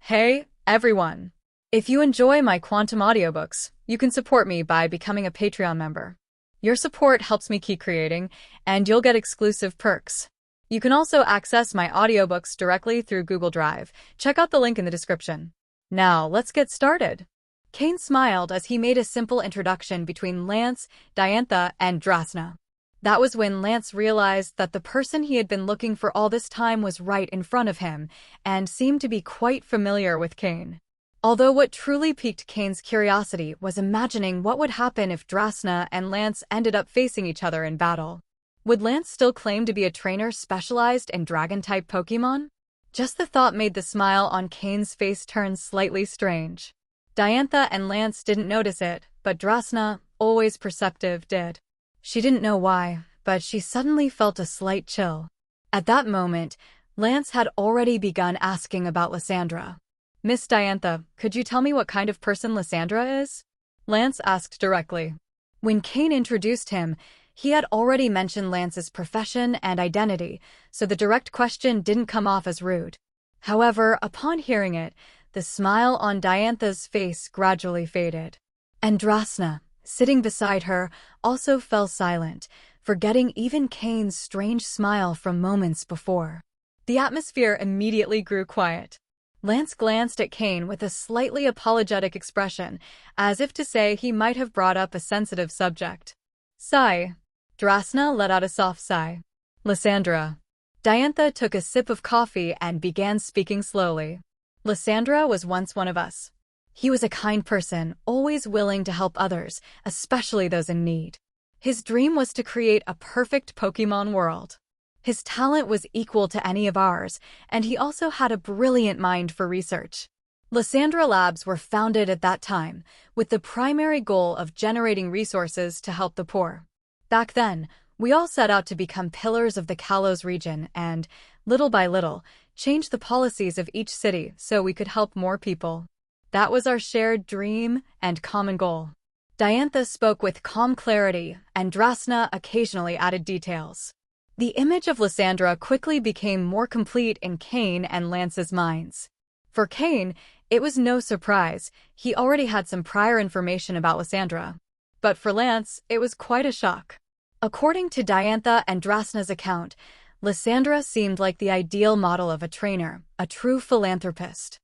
Hey, everyone! If you enjoy my quantum audiobooks, you can support me by becoming a Patreon member. Your support helps me keep creating, and you'll get exclusive perks. You can also access my audiobooks directly through Google Drive. Check out the link in the description. Now, let's get started. Cain smiled as he made a simple introduction between Lance, Diantha, and Drasna. That was when Lance realized that the person he had been looking for all this time was right in front of him, and seemed to be quite familiar with Cain. Although what truly piqued Cain's curiosity was imagining what would happen if Drasna and Lance ended up facing each other in battle. Would Lance still claim to be a trainer specialized in dragon-type Pokémon? Just the thought made the smile on Cain's face turn slightly strange. Diantha and Lance didn't notice it, but Drasna, always perceptive, did. She didn't know why, but she suddenly felt a slight chill. At that moment, Lance had already begun asking about Lysandra. "Miss Diantha, could you tell me what kind of person Lysandra is?" Lance asked directly. When Cain introduced him, he had already mentioned Lance's profession and identity, so the direct question didn't come off as rude. However, upon hearing it, the smile on Diantha's face gradually faded. And Drasna, sitting beside her, also fell silent, forgetting even Cain's strange smile from moments before. The atmosphere immediately grew quiet. Lance glanced at Cain with a slightly apologetic expression, as if to say he might have brought up a sensitive subject. Sigh. Drasna let out a soft sigh. Lysandra. Diantha took a sip of coffee and began speaking slowly. Lysandra was once one of us. He was a kind person, always willing to help others, especially those in need. His dream was to create a perfect Pokémon world. His talent was equal to any of ours, and he also had a brilliant mind for research. Lysandra Labs were founded at that time, with the primary goal of generating resources to help the poor. Back then, we all set out to become pillars of the Kalos region and, little by little, change the policies of each city so we could help more people. That was our shared dream and common goal. Diantha spoke with calm clarity, and Drasna occasionally added details. The image of Lysandra quickly became more complete in Cain and Lance's minds. For Cain, it was no surprise. He already had some prior information about Lysandra. But for Lance, it was quite a shock. According to Diantha and Drasna's account, Lysandra seemed like the ideal model of a trainer, a true philanthropist.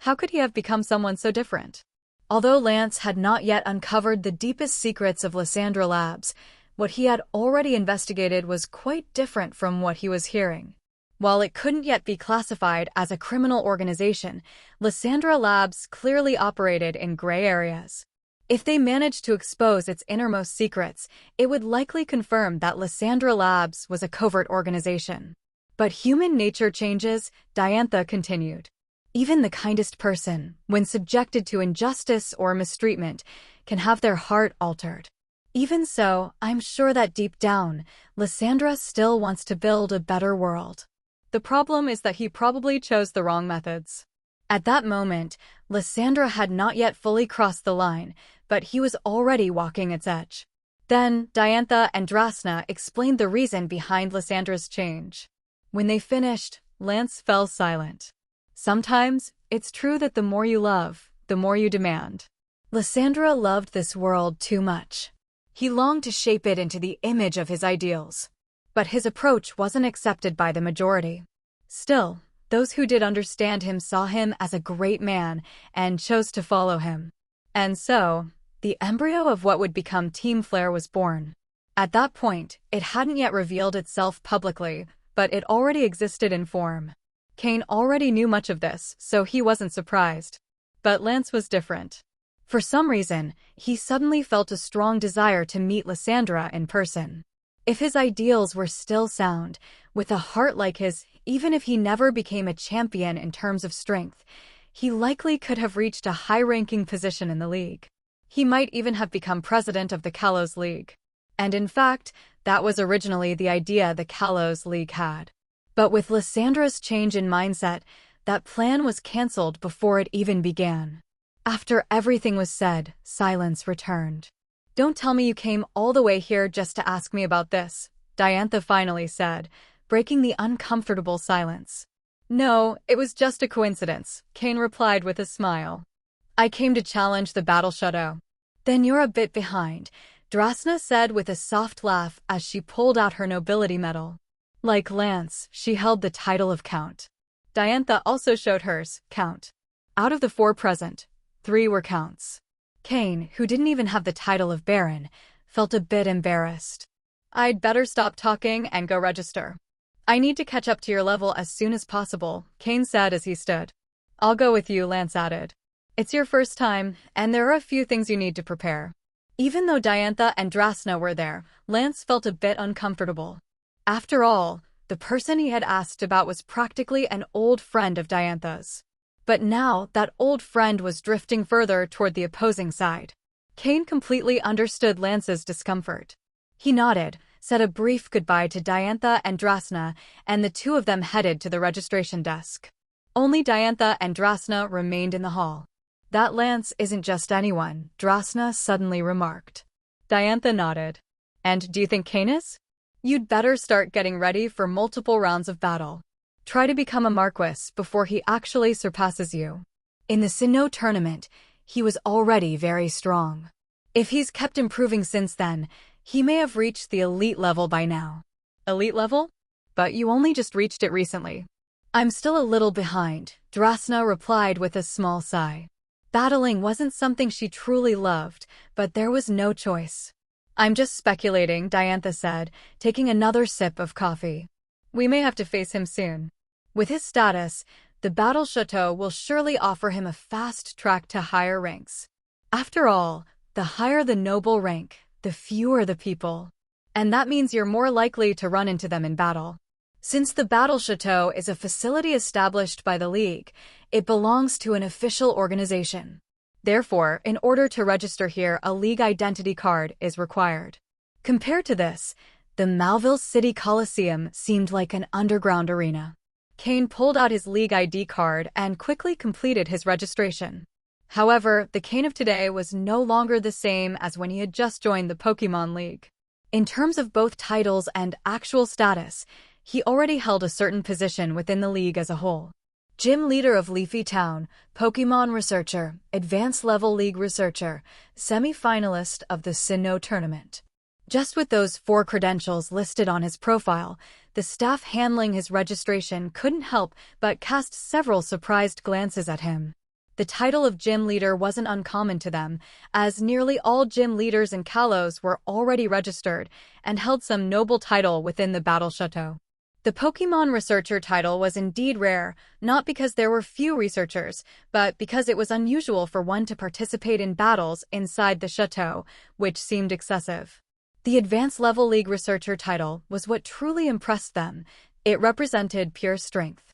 How could he have become someone so different? Although Lance had not yet uncovered the deepest secrets of Lysandra Labs, what he had already investigated was quite different from what he was hearing. While it couldn't yet be classified as a criminal organization, Lysandra Labs clearly operated in gray areas. If they managed to expose its innermost secrets, it would likely confirm that Lysandra Labs was a covert organization. But human nature changes, Diantha continued. Even the kindest person, when subjected to injustice or mistreatment, can have their heart altered. Even so, I'm sure that deep down, Lysandra still wants to build a better world. The problem is that he probably chose the wrong methods. At that moment, Lysandra had not yet fully crossed the line, but he was already walking its edge. Then, Diantha and Drasna explained the reason behind Lysandra's change. When they finished, Lance fell silent. Sometimes, it's true that the more you love, the more you demand. Lysandra loved this world too much. He longed to shape it into the image of his ideals. But his approach wasn't accepted by the majority. Still, those who did understand him saw him as a great man and chose to follow him. And so, the embryo of what would become Team Flare was born. At that point, it hadn't yet revealed itself publicly, but it already existed in form. Cain already knew much of this, so he wasn't surprised. But Lance was different. For some reason, he suddenly felt a strong desire to meet Lysandra in person. If his ideals were still sound, with a heart like his, even if he never became a champion in terms of strength, he likely could have reached a high-ranking position in the league. He might even have become president of the Kalos League. And in fact, that was originally the idea the Kalos League had. But with Lysandra's change in mindset, that plan was cancelled before it even began. After everything was said, silence returned. "Don't tell me you came all the way here just to ask me about this," Diantha finally said, breaking the uncomfortable silence. No, it was just a coincidence, Cain replied with a smile. I came to challenge the battle chateau. Then you're a bit behind, Drasna said with a soft laugh as she pulled out her nobility medal. Like Lance, she held the title of Count. Diantha also showed hers, Count. Out of the 4 present, 3 were Counts. Cain, who didn't even have the title of Baron, felt a bit embarrassed. I'd better stop talking and go register. I need to catch up to your level as soon as possible, Cain said as he stood. I'll go with you, Lance added. It's your first time, and there are a few things you need to prepare. Even though Diantha and Drasna were there, Lance felt a bit uncomfortable. After all, the person he had asked about was practically an old friend of Diantha's. But now that old friend was drifting further toward the opposing side. Cain completely understood Lance's discomfort. He nodded, said a brief goodbye to Diantha and Drasna, and the 2 of them headed to the registration desk. Only Diantha and Drasna remained in the hall. That Lance isn't just anyone, Drasna suddenly remarked. Diantha nodded. And do you think Cain is? You'd better start getting ready for multiple rounds of battle. Try to become a Marquis before he actually surpasses you. In the Sinnoh tournament, he was already very strong. If he's kept improving since then, he may have reached the elite level by now. Elite level? But you only just reached it recently. I'm still a little behind, Drasna replied with a small sigh. Battling wasn't something she truly loved, but there was no choice. I'm just speculating, Diantha said, taking another sip of coffee. We may have to face him soon. With his status, the Battle Chateau will surely offer him a fast track to higher ranks. After all, the higher the noble rank, the fewer the people. And that means you're more likely to run into them in battle. Since the Battle Chateau is a facility established by the League, it belongs to an official organization. Therefore, in order to register here, a League identity card is required. Compared to this, the Malville City Coliseum seemed like an underground arena. Cain pulled out his League ID card and quickly completed his registration. However, the Cain of today was no longer the same as when he had just joined the Pokémon League. In terms of both titles and actual status, he already held a certain position within the League as a whole. Gym Leader of Leafy Town, Pokémon Researcher, Advanced Level League Researcher, Semi-Finalist of the Sinnoh Tournament. Just with those 4 credentials listed on his profile, the staff handling his registration couldn't help but cast several surprised glances at him. The title of Gym Leader wasn't uncommon to them, as nearly all gym leaders in Kalos were already registered and held some noble title within the Battle Chateau. The Pokémon Researcher title was indeed rare, not because there were few researchers, but because it was unusual for one to participate in battles inside the chateau, which seemed excessive. The Advanced Level League Researcher title was what truly impressed them. It represented pure strength.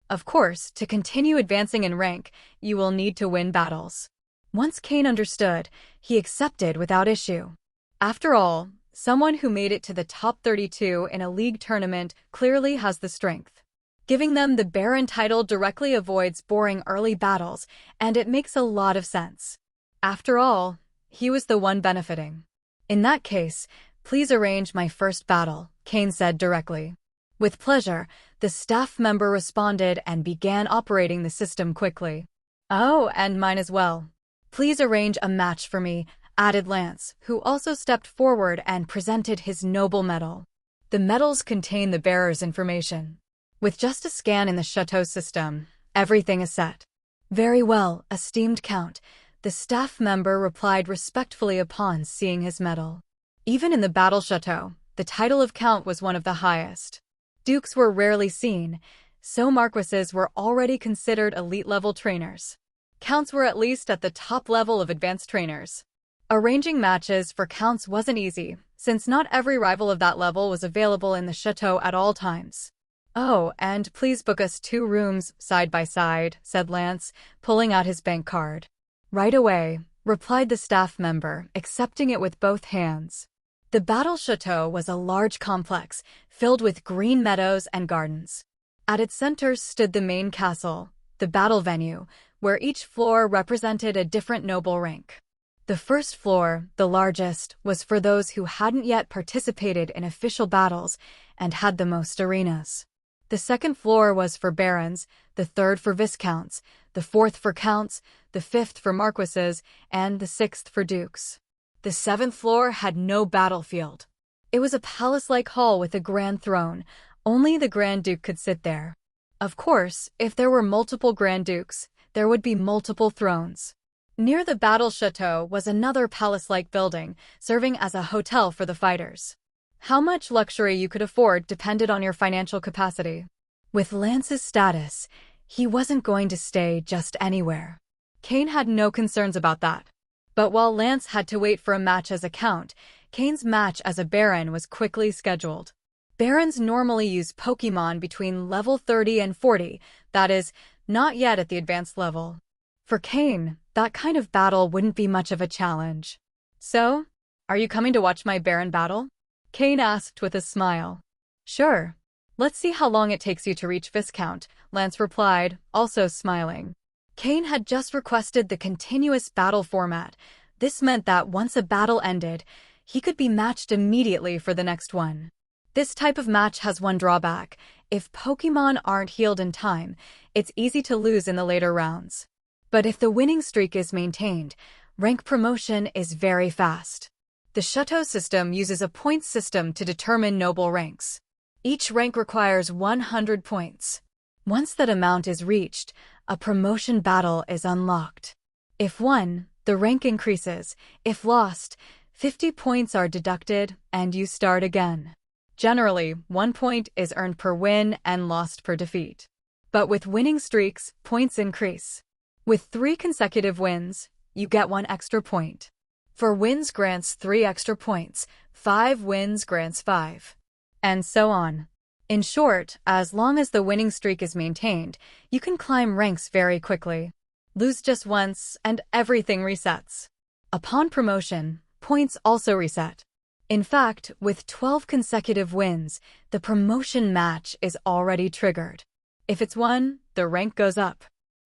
Of course, to continue advancing in rank, you will need to win battles. Once Cain understood, he accepted without issue. After all, someone who made it to the top 32 in a league tournament clearly has the strength. Giving them the Baron title directly avoids boring early battles, and it makes a lot of sense. After all, he was the one benefiting. In that case, please arrange my first battle, Cain said directly. With pleasure, the staff member responded and began operating the system quickly. Oh, and mine as well. Please arrange a match for me, added Lance, who also stepped forward and presented his noble medal. The medals contain the bearer's information. With just a scan in the chateau system, everything is set. Very well, esteemed Count, the staff member replied respectfully upon seeing his medal. Even in the Battle Chateau, the title of Count was one of the highest. Dukes were rarely seen, so Marquises were already considered elite-level trainers. Counts were at least at the top level of advanced trainers. Arranging matches for Counts wasn't easy, since not every rival of that level was available in the chateau at all times. Oh, and please book us 2 rooms side by side, said Lance, pulling out his bank card. Right away, replied the staff member, accepting it with both hands. The Battle Chateau was a large complex, filled with green meadows and gardens. At its center stood the main castle, the battle venue, where each floor represented a different noble rank. The first floor, the largest, was for those who hadn't yet participated in official battles and had the most arenas. The second floor was for barons, the third for viscounts, the fourth for counts, the fifth for marquises, and the sixth for dukes. The seventh floor had no battlefield. It was a palace-like hall with a grand throne. Only the Grand Duke could sit there. Of course, if there were multiple Grand Dukes, there would be multiple thrones. Near the battle chateau was another palace-like building, serving as a hotel for the fighters. How much luxury you could afford depended on your financial capacity. With Lance's status, he wasn't going to stay just anywhere. Cain had no concerns about that. But while Lance had to wait for a match as a count, Cain's match as a baron was quickly scheduled. Barons normally use Pokémon between level 30 and 40, that is, not yet at the advanced level. For Cain, that kind of battle wouldn't be much of a challenge. So, are you coming to watch my baron battle? Cain asked with a smile. Sure. Let's see how long it takes you to reach Viscount, Lance replied, also smiling. Cain had just requested the continuous battle format. This meant that once a battle ended, he could be matched immediately for the next one. This type of match has one drawback. If Pokémon aren't healed in time, it's easy to lose in the later rounds. But if the winning streak is maintained, rank promotion is very fast. The Chateau system uses a points system to determine noble ranks. Each rank requires 100 points. Once that amount is reached, a promotion battle is unlocked. If won, the rank increases. If lost, 50 points are deducted and you start again. Generally, 1 point is earned per win and lost per defeat. But with winning streaks, points increase. With 3 consecutive wins, you get 1 extra point. 4 wins grants 3 extra points, 5 wins grants 5. And so on. In short, as long as the winning streak is maintained, you can climb ranks very quickly. Lose just once, and everything resets. Upon promotion, points also reset. In fact, with 12 consecutive wins, the promotion match is already triggered. If it's won, the rank goes up.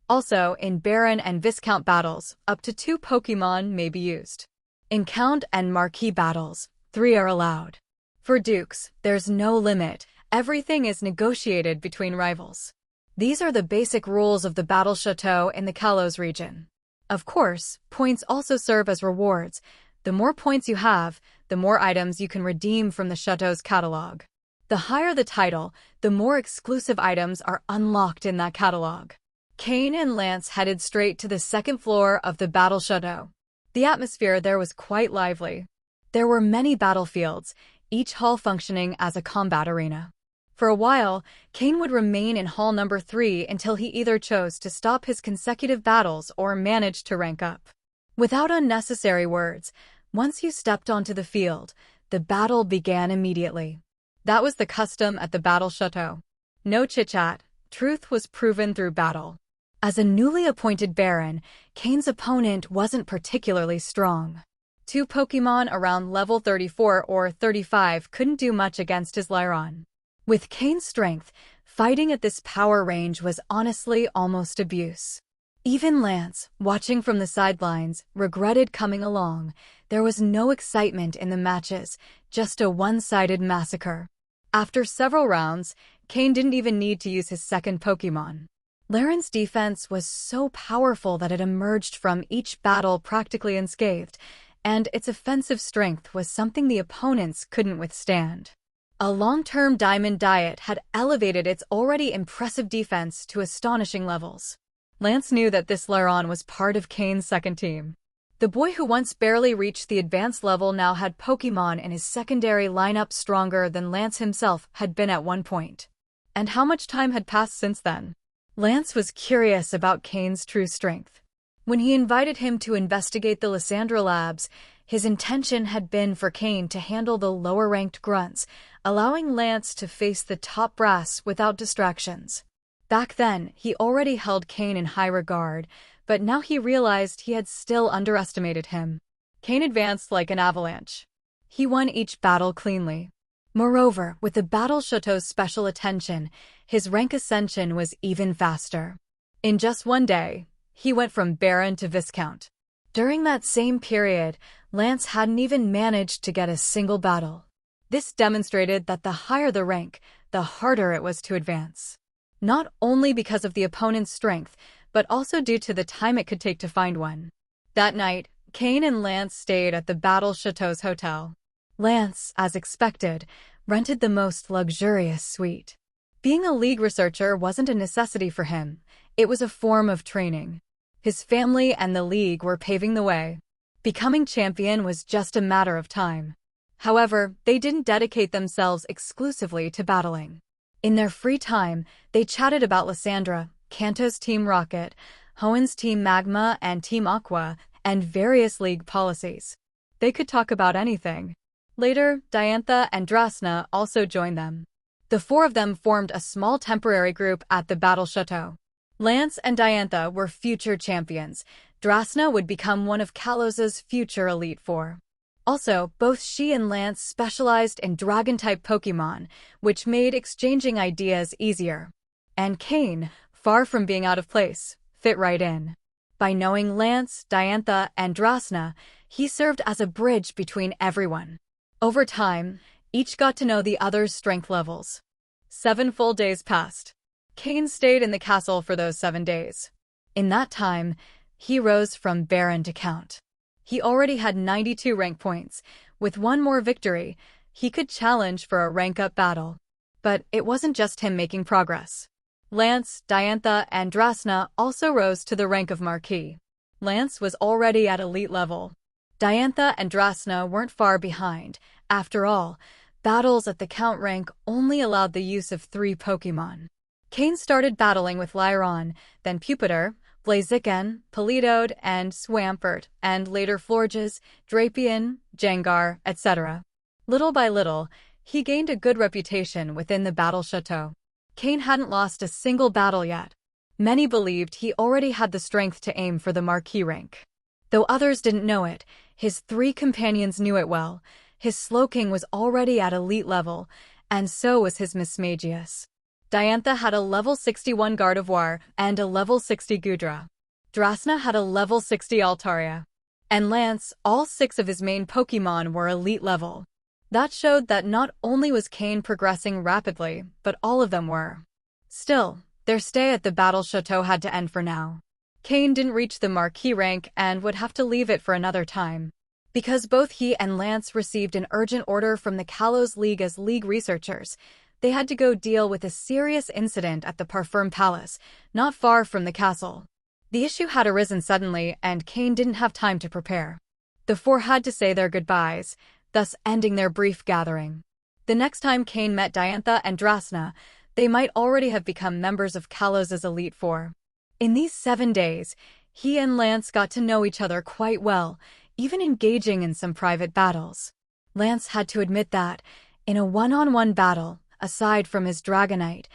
Also, in Baron and Viscount battles, up to 2 Pokémon may be used. In Count and Marquis battles, 3 are allowed. For Dukes, there's no limit. Everything is negotiated between rivals. These are the basic rules of the Battle Chateau in the Kalos region. Of course, points also serve as rewards. The more points you have, the more items you can redeem from the Chateau's catalog. The higher the title, the more exclusive items are unlocked in that catalog. Cain and Lance headed straight to the second floor of the Battle Chateau. The atmosphere there was quite lively. There were many battlefields, each hall functioning as a combat arena. For a while, Cain would remain in Hall number 3 until he either chose to stop his consecutive battles or managed to rank up. Without unnecessary words, once you stepped onto the field, the battle began immediately. That was the custom at the Battle Chateau. No chit-chat, truth was proven through battle. As a newly appointed Baron, Cain's opponent wasn't particularly strong. 2 Pokémon around level 34 or 35 couldn't do much against his Lyron. With Cain's strength, fighting at this power range was honestly almost abuse. Even Lance, watching from the sidelines, regretted coming along. There was no excitement in the matches, just a one-sided massacre. After several rounds, Cain didn't even need to use his second Pokémon. Laren's defense was so powerful that it emerged from each battle practically unscathed, and its offensive strength was something the opponents couldn't withstand. A long-term diamond diet had elevated its already impressive defense to astonishing levels. Lance knew that this Lyron was part of Cain's second team. The boy who once barely reached the advanced level now had Pokémon in his secondary lineup stronger than Lance himself had been at one point. And how much time had passed since then? Lance was curious about Cain's true strength. When he invited him to investigate the Lysandra labs, his intention had been for Cain to handle the lower-ranked grunts, allowing Lance to face the top brass without distractions. Back then, he already held Cain in high regard, but now he realized he had still underestimated him. Cain advanced like an avalanche. He won each battle cleanly. Moreover, with the Battle Chateau's special attention, his rank ascension was even faster. In just one day, he went from Baron to Viscount. During that same period, Lance hadn't even managed to get a single battle. This demonstrated that the higher the rank, the harder it was to advance. Not only because of the opponent's strength, but also due to the time it could take to find one. That night, Cain and Lance stayed at the Battle Chateau's hotel. Lance, as expected, rented the most luxurious suite. Being a League researcher wasn't a necessity for him, it was a form of training. His family and the League were paving the way. Becoming champion was just a matter of time. However, they didn't dedicate themselves exclusively to battling. In their free time, they chatted about Lysandra, Kanto's Team Rocket, Hoen's Team Magma and Team Aqua, and various League policies. They could talk about anything. Later, Diantha and Drasna also joined them. The four of them formed a small temporary group at the Battle Chateau. Lance and Diantha were future champions. Drasna would become one of Kalos's future Elite Four. Also, both she and Lance specialized in Dragon-type Pokémon, which made exchanging ideas easier. And Cain, far from being out of place, fit right in. By knowing Lance, Diantha, and Drasna, he served as a bridge between everyone. Over time, each got to know the other's strength levels. 7 full days passed. Cain stayed in the castle for those 7 days. In that time, he rose from Baron to Count. He already had 92 rank points. With one more victory, he could challenge for a rank-up battle. But it wasn't just him making progress. Lance, Diantha, and Drasna also rose to the rank of Marquis. Lance was already at elite level. Diantha and Drasna weren't far behind. After all, battles at the Count rank only allowed the use of 3 Pokémon. Cain started battling with Lyron, then Pupitar, Blaziken, Politoed, and Swampert, and later Florges, Drapion, Jengar, etc. Little by little, he gained a good reputation within the Battle Chateau. Cain hadn't lost a single battle yet. Many believed he already had the strength to aim for the Marquis rank. Though others didn't know it, his 3 companions knew it well. His Slowking was already at elite level, and so was his Mismagius. Diantha had a level 61 Gardevoir and a level 60 Gudra. Drasna had a level 60 Altaria. And Lance, all 6 of his main Pokémon were elite level. That showed that not only was Cain progressing rapidly, but all of them were. Still, their stay at the Battle Chateau had to end for now. Cain didn't reach the Marquis rank and would have to leave it for another time. Because both he and Lance received an urgent order from the Kalos League as League researchers, they had to go deal with a serious incident at the Parfum Palace, not far from the castle. The issue had arisen suddenly, and Cain didn't have time to prepare. The 4 had to say their goodbyes, thus ending their brief gathering. The next time Cain met Diantha and Drasna, they might already have become members of Kalos's Elite Four. In these 7 days, he and Lance got to know each other quite well, even engaging in some private battles. Lance had to admit that, in a one-on-one battle, aside from his Dragonite,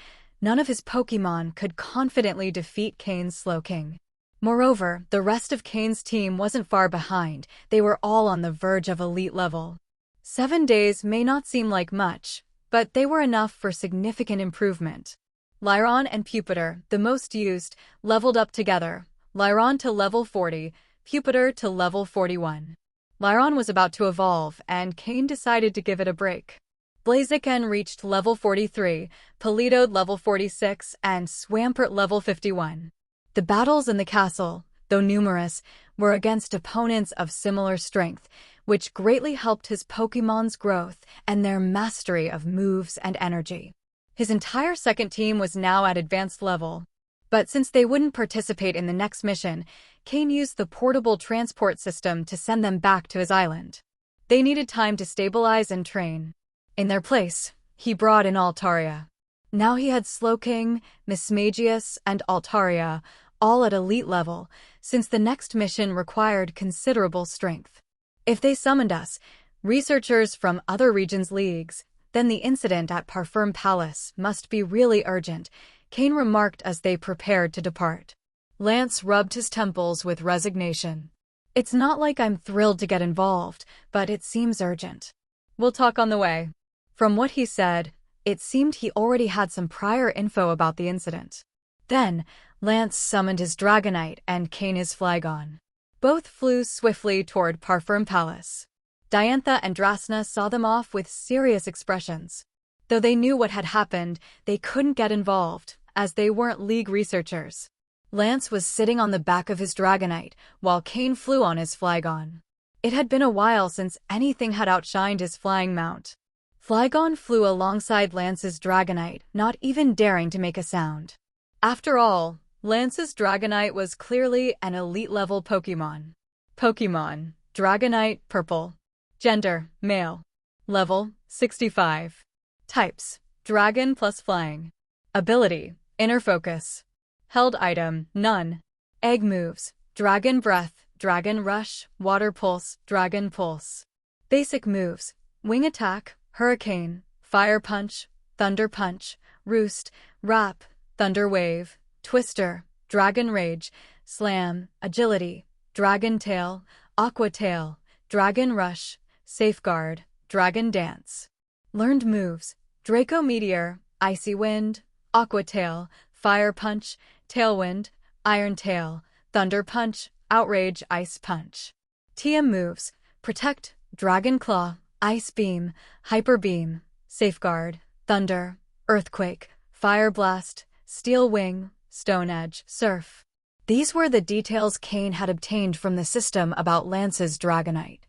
none of his Pokémon could confidently defeat Cain's Slowking. Moreover, the rest of Cain's team wasn't far behind. They were all on the verge of elite level. 7 days may not seem like much, but they were enough for significant improvement. Lyron and Pupitar, the most used, leveled up together. Lyron to level 40, Pupitar to level 41. Lyron was about to evolve, and Cain decided to give it a break. Blaziken reached level 43, Politoed level 46, and Swampert level 51. The battles in the castle, though numerous, were against opponents of similar strength, which greatly helped his Pokémon's growth and their mastery of moves and energy. His entire second team was now at advanced level. But since they wouldn't participate in the next mission, Cain used the portable transport system to send them back to his island. They needed time to stabilize and train. In their place, he brought in Altaria. Now he had Slowking, Mismagius, and Altaria, all at elite level, since the next mission required considerable strength. If they summoned us, researchers from other regions' leagues, then the incident at Parfum Palace must be really urgent, Cain remarked as they prepared to depart. Lance rubbed his temples with resignation. It's not like I'm thrilled to get involved, but it seems urgent. We'll talk on the way. From what he said, it seemed he already had some prior info about the incident. Then, Lance summoned his Dragonite and Cain his Flygon. Both flew swiftly toward Parfum Palace. Diantha and Drasna saw them off with serious expressions. Though they knew what had happened, they couldn't get involved, as they weren't League researchers. Lance was sitting on the back of his Dragonite, while Cain flew on his Flygon. It had been a while since anything had outshined his flying mount. Flygon flew alongside Lance's Dragonite, not even daring to make a sound. After all, Lance's Dragonite was clearly an elite-level Pokémon. Pokémon, Dragonite, Purple. Gender, male. Level, 65. Types, Dragon plus Flying. Ability, Inner Focus. Held item, none. Egg moves, Dragon Breath, Dragon Rush, Water Pulse, Dragon Pulse. Basic moves, Wing Attack, Hurricane, Fire Punch, Thunder Punch, Roost, Wrap, Thunder Wave, Twister, Dragon Rage, Slam, Agility, Dragon Tail, Aqua Tail, Dragon Rush, Safeguard, Dragon Dance. Learned moves, Draco Meteor, Icy Wind, Aqua Tail, Fire Punch, Tailwind, Iron Tail, Thunder Punch, Outrage, Ice Punch. TM moves, Protect, Dragon Claw, Ice Beam, Hyper Beam, Safeguard, Thunder, Earthquake, Fire Blast, Steel Wing, Stone Edge, Surf. These were the details Cain had obtained from the system about Lance's Dragonite.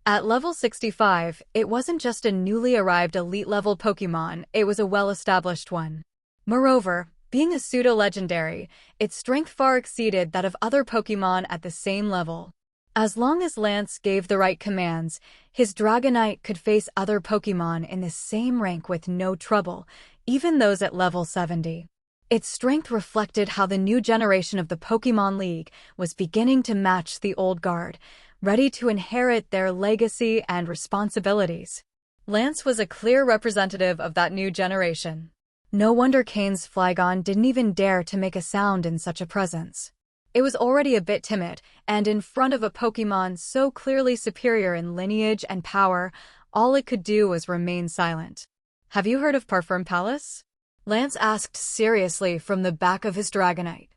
At level 65, it wasn't just a newly arrived elite-level Pokémon, it was a well-established one. Moreover, being a pseudo-legendary, its strength far exceeded that of other Pokémon at the same level. As long as Lance gave the right commands, his Dragonite could face other Pokémon in the same rank with no trouble, even those at level 70. Its strength reflected how the new generation of the Pokémon League was beginning to match the old guard, ready to inherit their legacy and responsibilities. Lance was a clear representative of that new generation. No wonder Cain's Flygon didn't even dare to make a sound in such a presence. It was already a bit timid, and in front of a Pokémon so clearly superior in lineage and power, all it could do was remain silent. "Have you heard of Parfum Palace?" Lance asked seriously from the back of his Dragonite.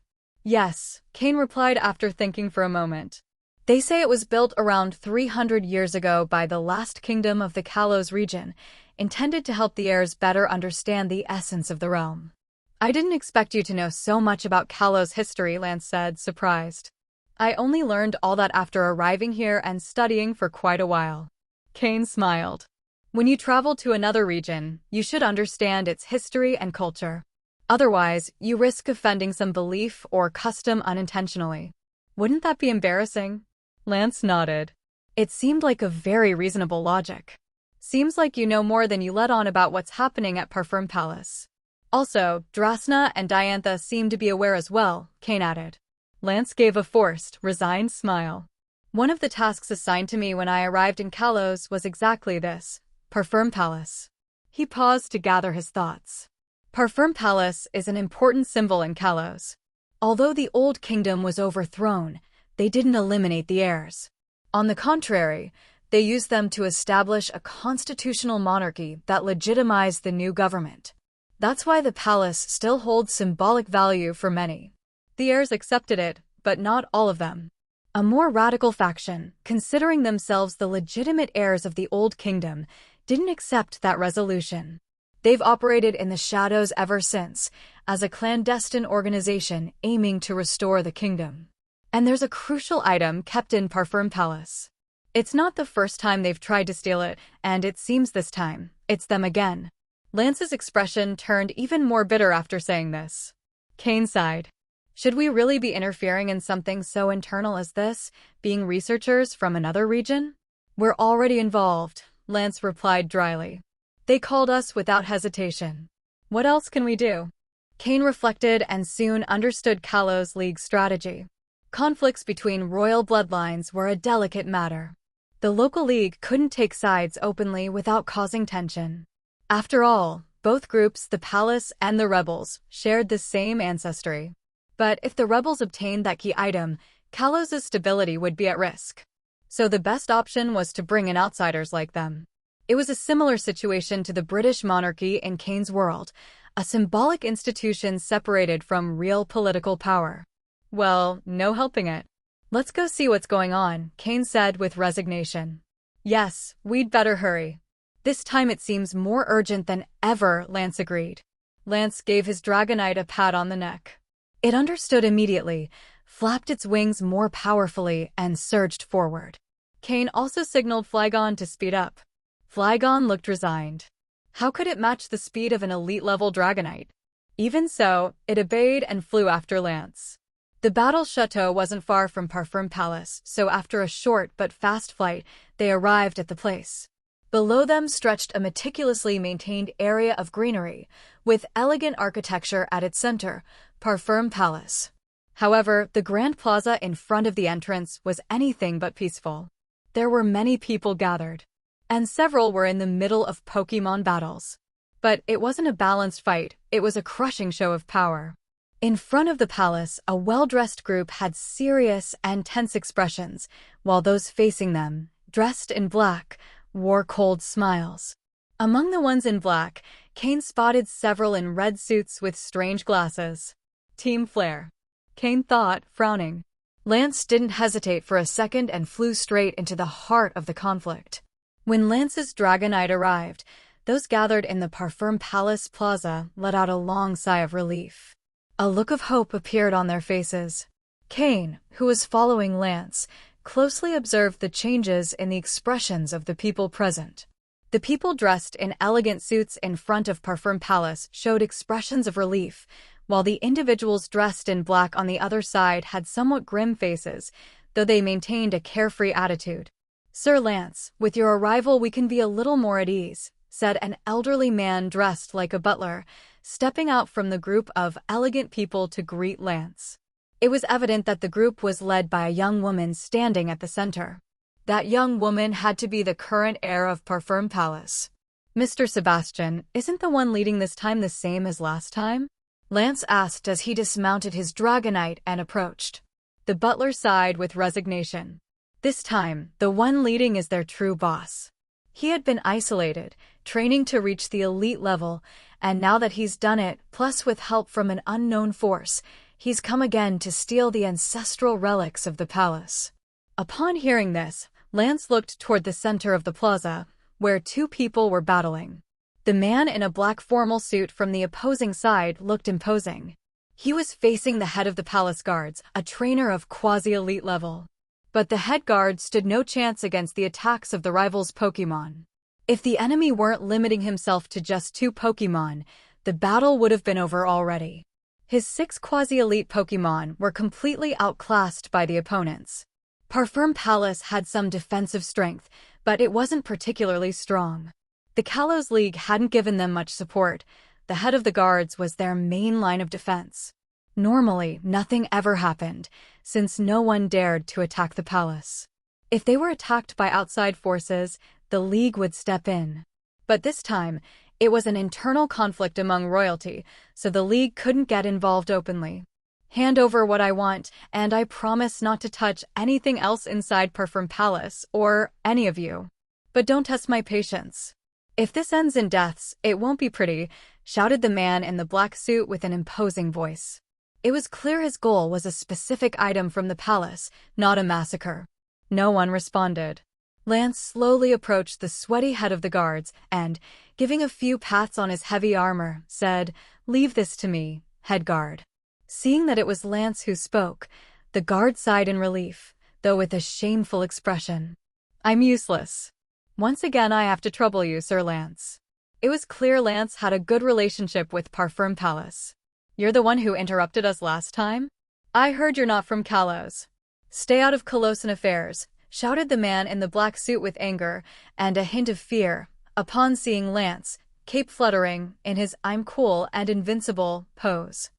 "Yes," Cain replied after thinking for a moment. "They say it was built around 300 years ago by the last kingdom of the Kalos region, intended to help the heirs better understand the essence of the realm." "I didn't expect you to know so much about Kalos history," Lance said, surprised. "I only learned all that after arriving here and studying for quite a while." Cain smiled. "When you travel to another region, you should understand its history and culture. Otherwise, you risk offending some belief or custom unintentionally. Wouldn't that be embarrassing?" Lance nodded. It seemed like a very reasonable logic. "Seems like you know more than you let on about what's happening at Parfum Palace. Also, Drasna and Diantha seem to be aware as well," Cain added. Lance gave a forced, resigned smile. "One of the tasks assigned to me when I arrived in Kalos was exactly this, Parfum Palace." He paused to gather his thoughts. Parfum Palace is an important symbol in Kalos. Although the old kingdom was overthrown, they didn't eliminate the heirs. On the contrary, they used them to establish a constitutional monarchy that legitimized the new government. That's why the palace still holds symbolic value for many. The heirs accepted it, but not all of them. A more radical faction, considering themselves the legitimate heirs of the old kingdom, didn't accept that resolution. They've operated in the shadows ever since, as a clandestine organization aiming to restore the kingdom. And there's a crucial item kept in Parfum Palace. It's not the first time they've tried to steal it, and it seems this time, it's them again. Lance's expression turned even more bitter after saying this. Cain sighed. "Should we really be interfering in something so internal as this, being researchers from another region?" "We're already involved," Lance replied dryly. "They called us without hesitation. What else can we do?" Cain reflected and soon understood Kalos League's strategy. Conflicts between royal bloodlines were a delicate matter. The local league couldn't take sides openly without causing tension. After all, both groups, the palace and the rebels, shared the same ancestry. But if the rebels obtained that key item, Kalos' stability would be at risk. So the best option was to bring in outsiders like them. It was a similar situation to the British monarchy in Cain's world, a symbolic institution separated from real political power. "Well, no helping it. Let's go see what's going on," Cain said with resignation. "Yes, we'd better hurry." This time it seems more urgent than ever, Lance agreed. Lance gave his Dragonite a pat on the neck. It understood immediately, flapped its wings more powerfully, and surged forward. Cain also signaled Flygon to speed up. Flygon looked resigned. How could it match the speed of an elite-level Dragonite? Even so, it obeyed and flew after Lance. The battle chateau wasn't far from Parfum Palace, so after a short but fast flight, they arrived at the place. Below them stretched a meticulously maintained area of greenery, with elegant architecture at its center, Parfum Palace. However, the grand plaza in front of the entrance was anything but peaceful. There were many people gathered, and several were in the middle of Pokémon battles. But it wasn't a balanced fight, it was a crushing show of power. In front of the palace, a well-dressed group had serious and tense expressions, while those facing them, dressed in black, wore cold smiles. Among the ones in black, Cain spotted several in red suits with strange glasses. Team Flare, Cain thought, frowning. Lance didn't hesitate for a second and flew straight into the heart of the conflict. When Lance's Dragonite arrived, those gathered in the Parfum Palace plaza let out a long sigh of relief. A look of hope appeared on their faces. Cain, who was following Lance, closely observed the changes in the expressions of the people present. The people dressed in elegant suits in front of Parfum Palace showed expressions of relief, while the individuals dressed in black on the other side had somewhat grim faces, though they maintained a carefree attitude. "Sir Lance, with your arrival we can be a little more at ease," said an elderly man dressed like a butler, stepping out from the group of elegant people to greet Lance. It was evident that the group was led by a young woman standing at the center. That young woman had to be the current heir of Parfum Palace. "Mr. Sebastian, isn't the one leading this time the same as last time?" Lance asked as he dismounted his Dragonite and approached. The butler sighed with resignation. This time, the one leading is their true boss. He had been isolated, training to reach the elite level, and now that he's done it, plus with help from an unknown force, he's come again to steal the ancestral relics of the palace. Upon hearing this, Lance looked toward the center of the plaza, where two people were battling. The man in a black formal suit from the opposing side looked imposing. He was facing the head of the palace guards, a trainer of quasi-elite level. But the head guard stood no chance against the attacks of the rival's Pokémon. If the enemy weren't limiting himself to just 2 Pokémon, the battle would have been over already. His 6 quasi-elite Pokémon were completely outclassed by the opponents. Parfum Palace had some defensive strength, but it wasn't particularly strong. The Kalos League hadn't given them much support. The head of the guards was their main line of defense. Normally, nothing ever happened, since no one dared to attack the palace. If they were attacked by outside forces, the League would step in. But this time, it was an internal conflict among royalty, so the League couldn't get involved openly. "Hand over what I want, and I promise not to touch anything else inside Parfum Palace, or any of you. But don't test my patience. If this ends in deaths, it won't be pretty," shouted the man in the black suit with an imposing voice. It was clear his goal was a specific item from the palace, not a massacre. No one responded. Lance slowly approached the sweaty head of the guards and, giving a few pats on his heavy armor, said, "Leave this to me, head guard." Seeing that it was Lance who spoke, the guard sighed in relief, though with a shameful expression. "I'm useless. Once again I have to trouble you, Sir Lance." It was clear Lance had a good relationship with Parfum Palace. "You're the one who interrupted us last time? I heard you're not from Kalos. Stay out of Colossian affairs," shouted the man in the black suit with anger and a hint of fear, upon seeing Lance, cape fluttering, in his "I'm cool and invincible" pose.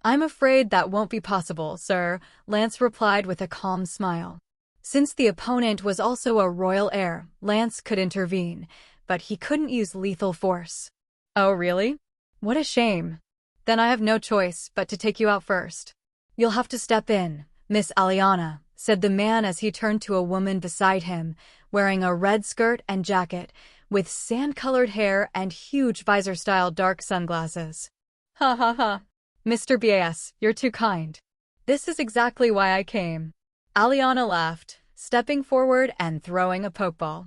"I'm afraid that won't be possible, sir," Lance replied with a calm smile. Since the opponent was also a royal heir, Lance could intervene, but he couldn't use lethal force. "Oh really? What a shame. Then I have no choice but to take you out first." "You'll have to step in, Miss Aliana," said the man as he turned to a woman beside him, wearing a red skirt and jacket, with sand-colored hair and huge visor-style dark sunglasses. "Ha ha ha. Mr. B.A.S., you're too kind. This is exactly why I came." Aliana laughed, stepping forward and throwing a pokeball.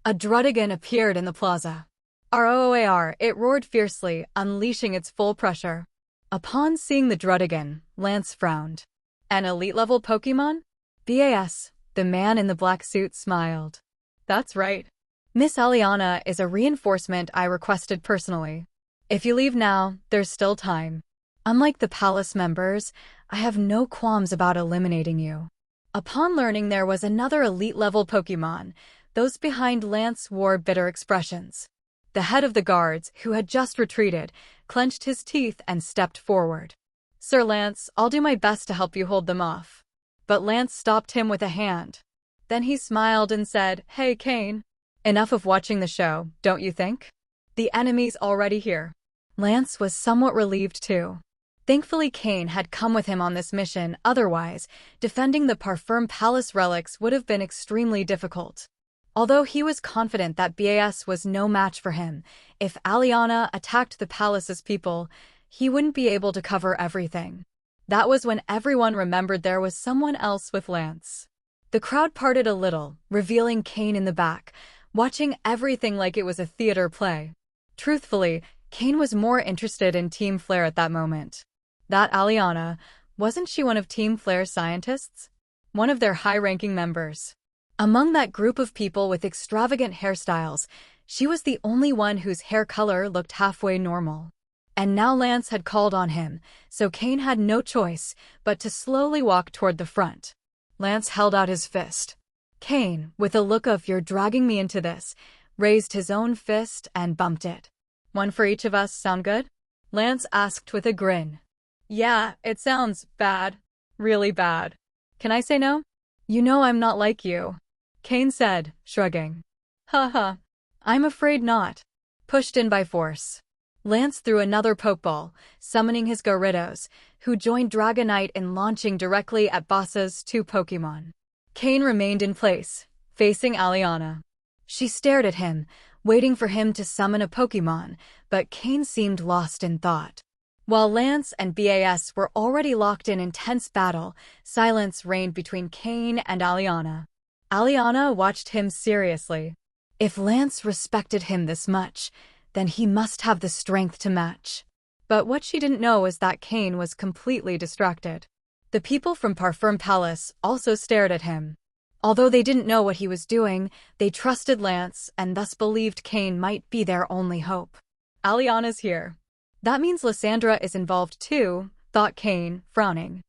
A Drudigan appeared in the plaza. Roar! It roared fiercely, unleashing its full pressure. Upon seeing the Drudigan, Lance frowned. An elite-level Pokémon? BAS, the man in the black suit smiled. That's right. Miss Aliana is a reinforcement I requested personally. If you leave now, there's still time. Unlike the palace members, I have no qualms about eliminating you. Upon learning there was another elite-level Pokémon, those behind Lance wore bitter expressions. The head of the guards, who had just retreated, clenched his teeth and stepped forward. Sir Lance, I'll do my best to help you hold them off. But Lance stopped him with a hand. Then he smiled and said, Hey, Cain. Enough of watching the show, don't you think? The enemy's already here. Lance was somewhat relieved too. Thankfully, Cain had come with him on this mission, otherwise, defending the Parfum Palace relics would have been extremely difficult. Although he was confident that BAS was no match for him, if Aliana attacked the palace's people, he wouldn't be able to cover everything. That was when everyone remembered there was someone else with Lance. The crowd parted a little, revealing Cain in the back, watching everything like it was a theater play. Truthfully, Cain was more interested in Team Flare at that moment. That Aliana, wasn't she one of Team Flare's scientists? One of their high-ranking members. Among that group of people with extravagant hairstyles, she was the only one whose hair color looked halfway normal. And now Lance had called on him, so Cain had no choice but to slowly walk toward the front. Lance held out his fist. Cain, with a look of "you're dragging me into this," raised his own fist and bumped it. One for each of us, sound good? Lance asked with a grin. Yeah, it sounds bad. Really bad. Can I say no? You know I'm not like you. Cain said, shrugging. Haha. I'm afraid not. Pushed in by force. Lance threw another Pokeball, summoning his Gyarados, who joined Dragonite in launching directly at Boss's two Pokémon. Cain remained in place, facing Aliana. She stared at him, waiting for him to summon a Pokémon, but Cain seemed lost in thought. While Lance and BAS were already locked in intense battle, silence reigned between Cain and Aliana. Aliana watched him seriously. If Lance respected him this much, then he must have the strength to match. But what she didn't know was that Cain was completely distracted. The people from Parfum Palace also stared at him. Although they didn't know what he was doing, they trusted Lance and thus believed Cain might be their only hope. Aliana's here. That means Lysandra is involved too, thought Cain, frowning.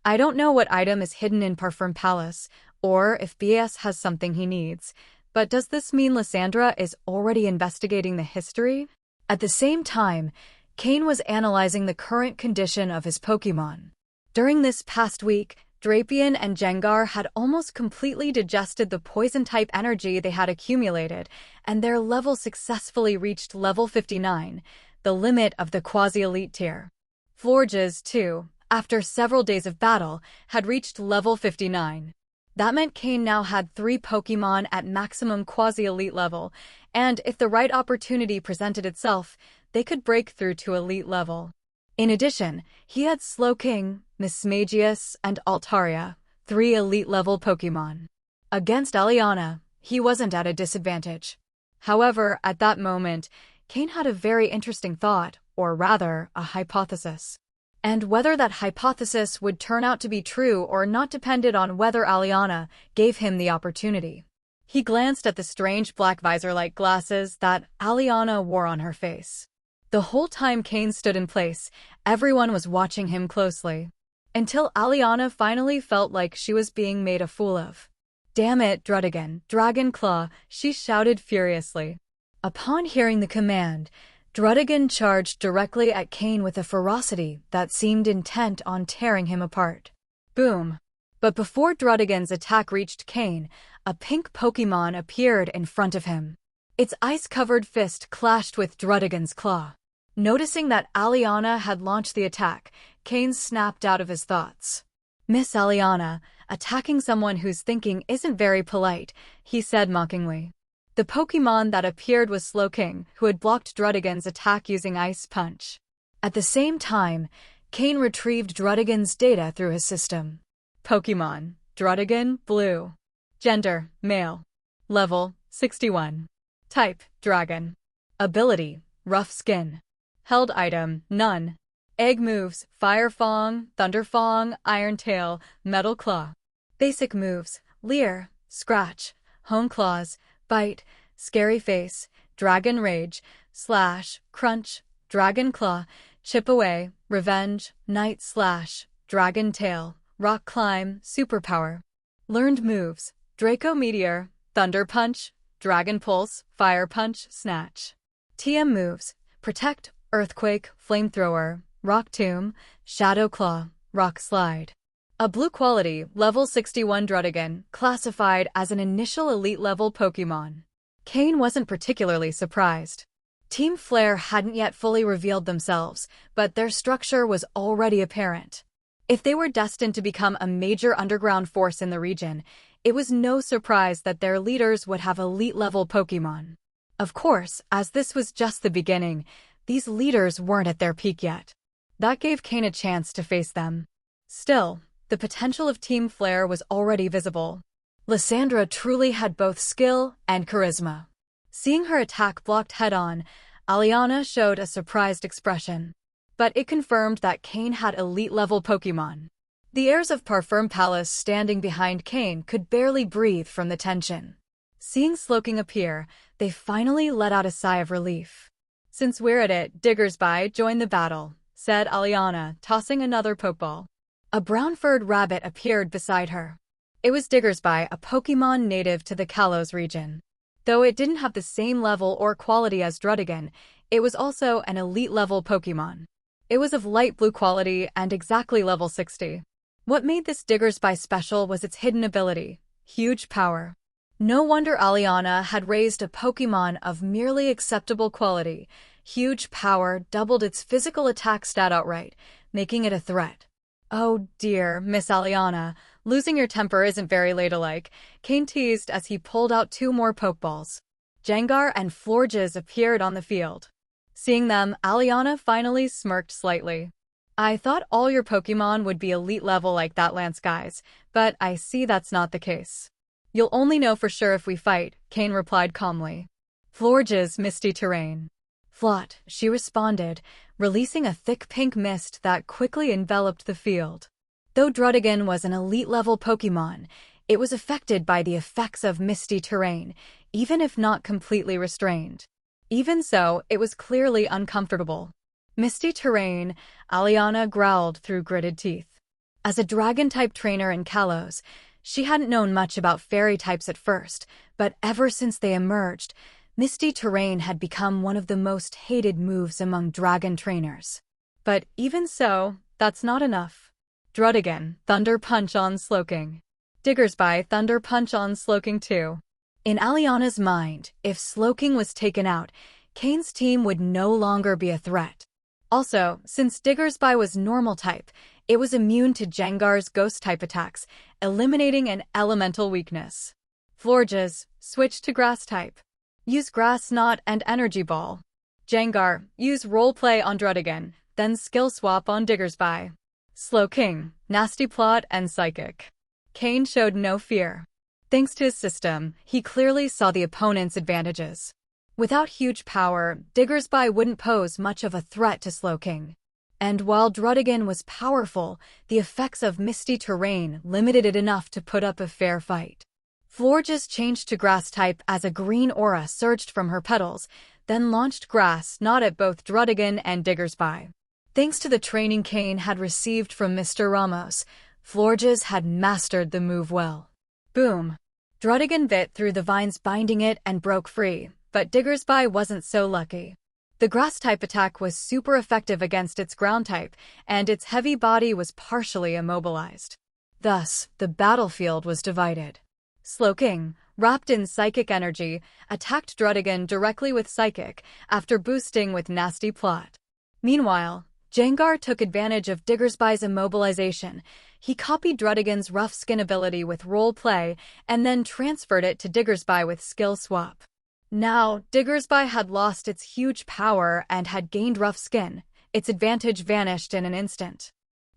I don't know what item is hidden in Parfum Palace, or if BAS has something he needs, but does this mean Lysandra is already investigating the history? At the same time, Cain was analyzing the current condition of his Pokémon. During this past week, Drapion and Gengar had almost completely digested the poison-type energy they had accumulated, and their level successfully reached level 59, the limit of the quasi-elite tier. Florges, too, after several days of battle, had reached level 59. That meant Cain now had 3 Pokémon at maximum quasi-elite level, and if the right opportunity presented itself, they could break through to elite level. In addition, he had Slowking, Mismagius, and Altaria, 3 elite-level Pokémon. Against Aliana, he wasn't at a disadvantage. However, at that moment, Cain had a very interesting thought, or rather, a hypothesis. And whether that hypothesis would turn out to be true or not depended on whether Aliana gave him the opportunity. He glanced at the strange black visor-like glasses that Aliana wore on her face. The whole time Cain stood in place, everyone was watching him closely. Until Aliana finally felt like she was being made a fool of. Damn it, Drudigan, Dragon Claw, she shouted furiously. Upon hearing the command, Drudigan charged directly at Cain with a ferocity that seemed intent on tearing him apart. Boom! But before Drudigan's attack reached Cain, a pink Pokémon appeared in front of him. Its ice-covered fist clashed with Drudigan's claw. Noticing that Aliana had launched the attack, Cain snapped out of his thoughts. Miss Aliana, attacking someone whose thinking isn't very polite, he said mockingly. The Pokémon that appeared was Slowking, who had blocked Drudigan's attack using Ice Punch. At the same time, Cain retrieved Drudigan's data through his system. Pokémon, Drudigan, blue. Gender, male. Level 61. Type Dragon. Ability Rough Skin. Held item None. Egg moves Fire Fang, Thunder Fang, Iron Tail, Metal Claw. Basic moves Leer, Scratch, Hone Claws, Bite, Scary Face, Dragon Rage, Slash, Crunch, Dragon Claw, Chip Away, Revenge, Night Slash, Dragon Tail, Rock Climb, Superpower. Learned moves Draco Meteor, Thunder Punch, Dragon Pulse, Fire Punch, Snatch. TM moves Protect, Earthquake, Flamethrower, Rock Tomb, Shadow Claw, Rock Slide. A blue quality, level 61 Druddigan, classified as an initial elite level Pokémon. Cain wasn't particularly surprised. Team Flare hadn't yet fully revealed themselves, but their structure was already apparent. If they were destined to become a major underground force in the region, it was no surprise that their leaders would have elite-level Pokémon. Of course, as this was just the beginning, these leaders weren't at their peak yet. That gave Cain a chance to face them. Still, the potential of Team Flare was already visible. Lysandra truly had both skill and charisma. Seeing her attack blocked head-on, Aliana showed a surprised expression. But it confirmed that Cain had elite-level Pokémon. The heirs of Parfum Palace standing behind Cain could barely breathe from the tension. Seeing Slowking appear, they finally let out a sigh of relief. "Since we're at it, Diggersby, join the battle," said Aliana, tossing another Pokeball. A brown-furred rabbit appeared beside her. It was Diggersby, a Pokémon native to the Kalos region. Though it didn't have the same level or quality as Druddigan, it was also an elite-level Pokémon. It was of light blue quality and exactly level 60. What made this Diggersby special was its hidden ability, huge power. No wonder Aliana had raised a Pokémon of merely acceptable quality. Huge power doubled its physical attack stat outright, making it a threat. "Oh dear, Miss Aliana, losing your temper isn't very ladylike," Cain teased as he pulled out two more Pokeballs. Gengar and Florges appeared on the field. Seeing them, Aliana finally smirked slightly. "I thought all your Pokémon would be elite level like that, Lance guys, but I see that's not the case." "You'll only know for sure if we fight," Cain replied calmly. "Florges, Misty Terrain." "Flot," she responded, releasing a thick pink mist that quickly enveloped the field. Though Druddigan was an elite-level Pokémon, it was affected by the effects of Misty Terrain, even if not completely restrained. Even so, it was clearly uncomfortable. "Misty Terrain," Aliana growled through gritted teeth. As a Dragon-type trainer in Kalos, she hadn't known much about fairy types at first, but ever since they emerged, Misty Terrain had become one of the most hated moves among Dragon trainers. But even so, that's not enough. Druddigan, Thunder Punch on Slowking. Diggersby, Thunder Punch on Slowking too. In Aliana's mind, if Slowking was taken out, Cain's team would no longer be a threat. Also, since Diggersby was normal type, it was immune to Gengar's ghost-type attacks, eliminating an elemental weakness. Florges, switch to grass-type. Use Grass Knot and Energy Ball. Gengar, use Roleplay on Druddigan, then Skill Swap on Diggersby. Slowking, Nasty Plot and Psychic. Cain showed no fear. Thanks to his system, he clearly saw the opponent's advantages. Without huge power, Diggersby wouldn't pose much of a threat to Slowking. And while Druddigan was powerful, the effects of Misty Terrain limited it enough to put up a fair fight. Florges changed to Grass-type as a green aura surged from her petals, then launched Grass Knot at both Druddigan and Diggersby. Thanks to the training Cain had received from Mr. Ramos, Florges had mastered the move well. Boom! Druddigan bit through the vines binding it and broke free, but Diggersby wasn't so lucky. The Grass-type attack was super effective against its Ground-type, and its heavy body was partially immobilized. Thus, the battlefield was divided. Slowking, wrapped in Psychic energy, attacked Druddigan directly with Psychic after boosting with Nasty Plot. Meanwhile, Gengar took advantage of Diggersby's immobilization. He copied Druddigan's rough skin ability with Roleplay and then transferred it to Diggersby with Skill Swap. Now, Diggersby had lost its huge power and had gained rough skin. Its advantage vanished in an instant.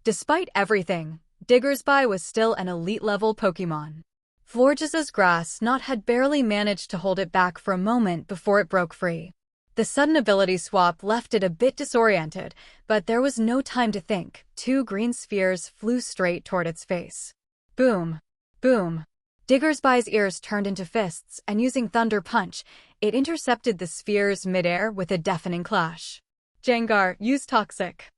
Despite everything, Diggersby was still an elite-level Pokémon. Florges' grass knot had barely managed to hold it back for a moment before it broke free. The sudden ability swap left it a bit disoriented, but there was no time to think. 2 green spheres flew straight toward its face. Boom! Boom! Diggersby's ears turned into fists, and using Thunder Punch, it intercepted the spheres midair with a deafening clash. Jengar, use Toxic.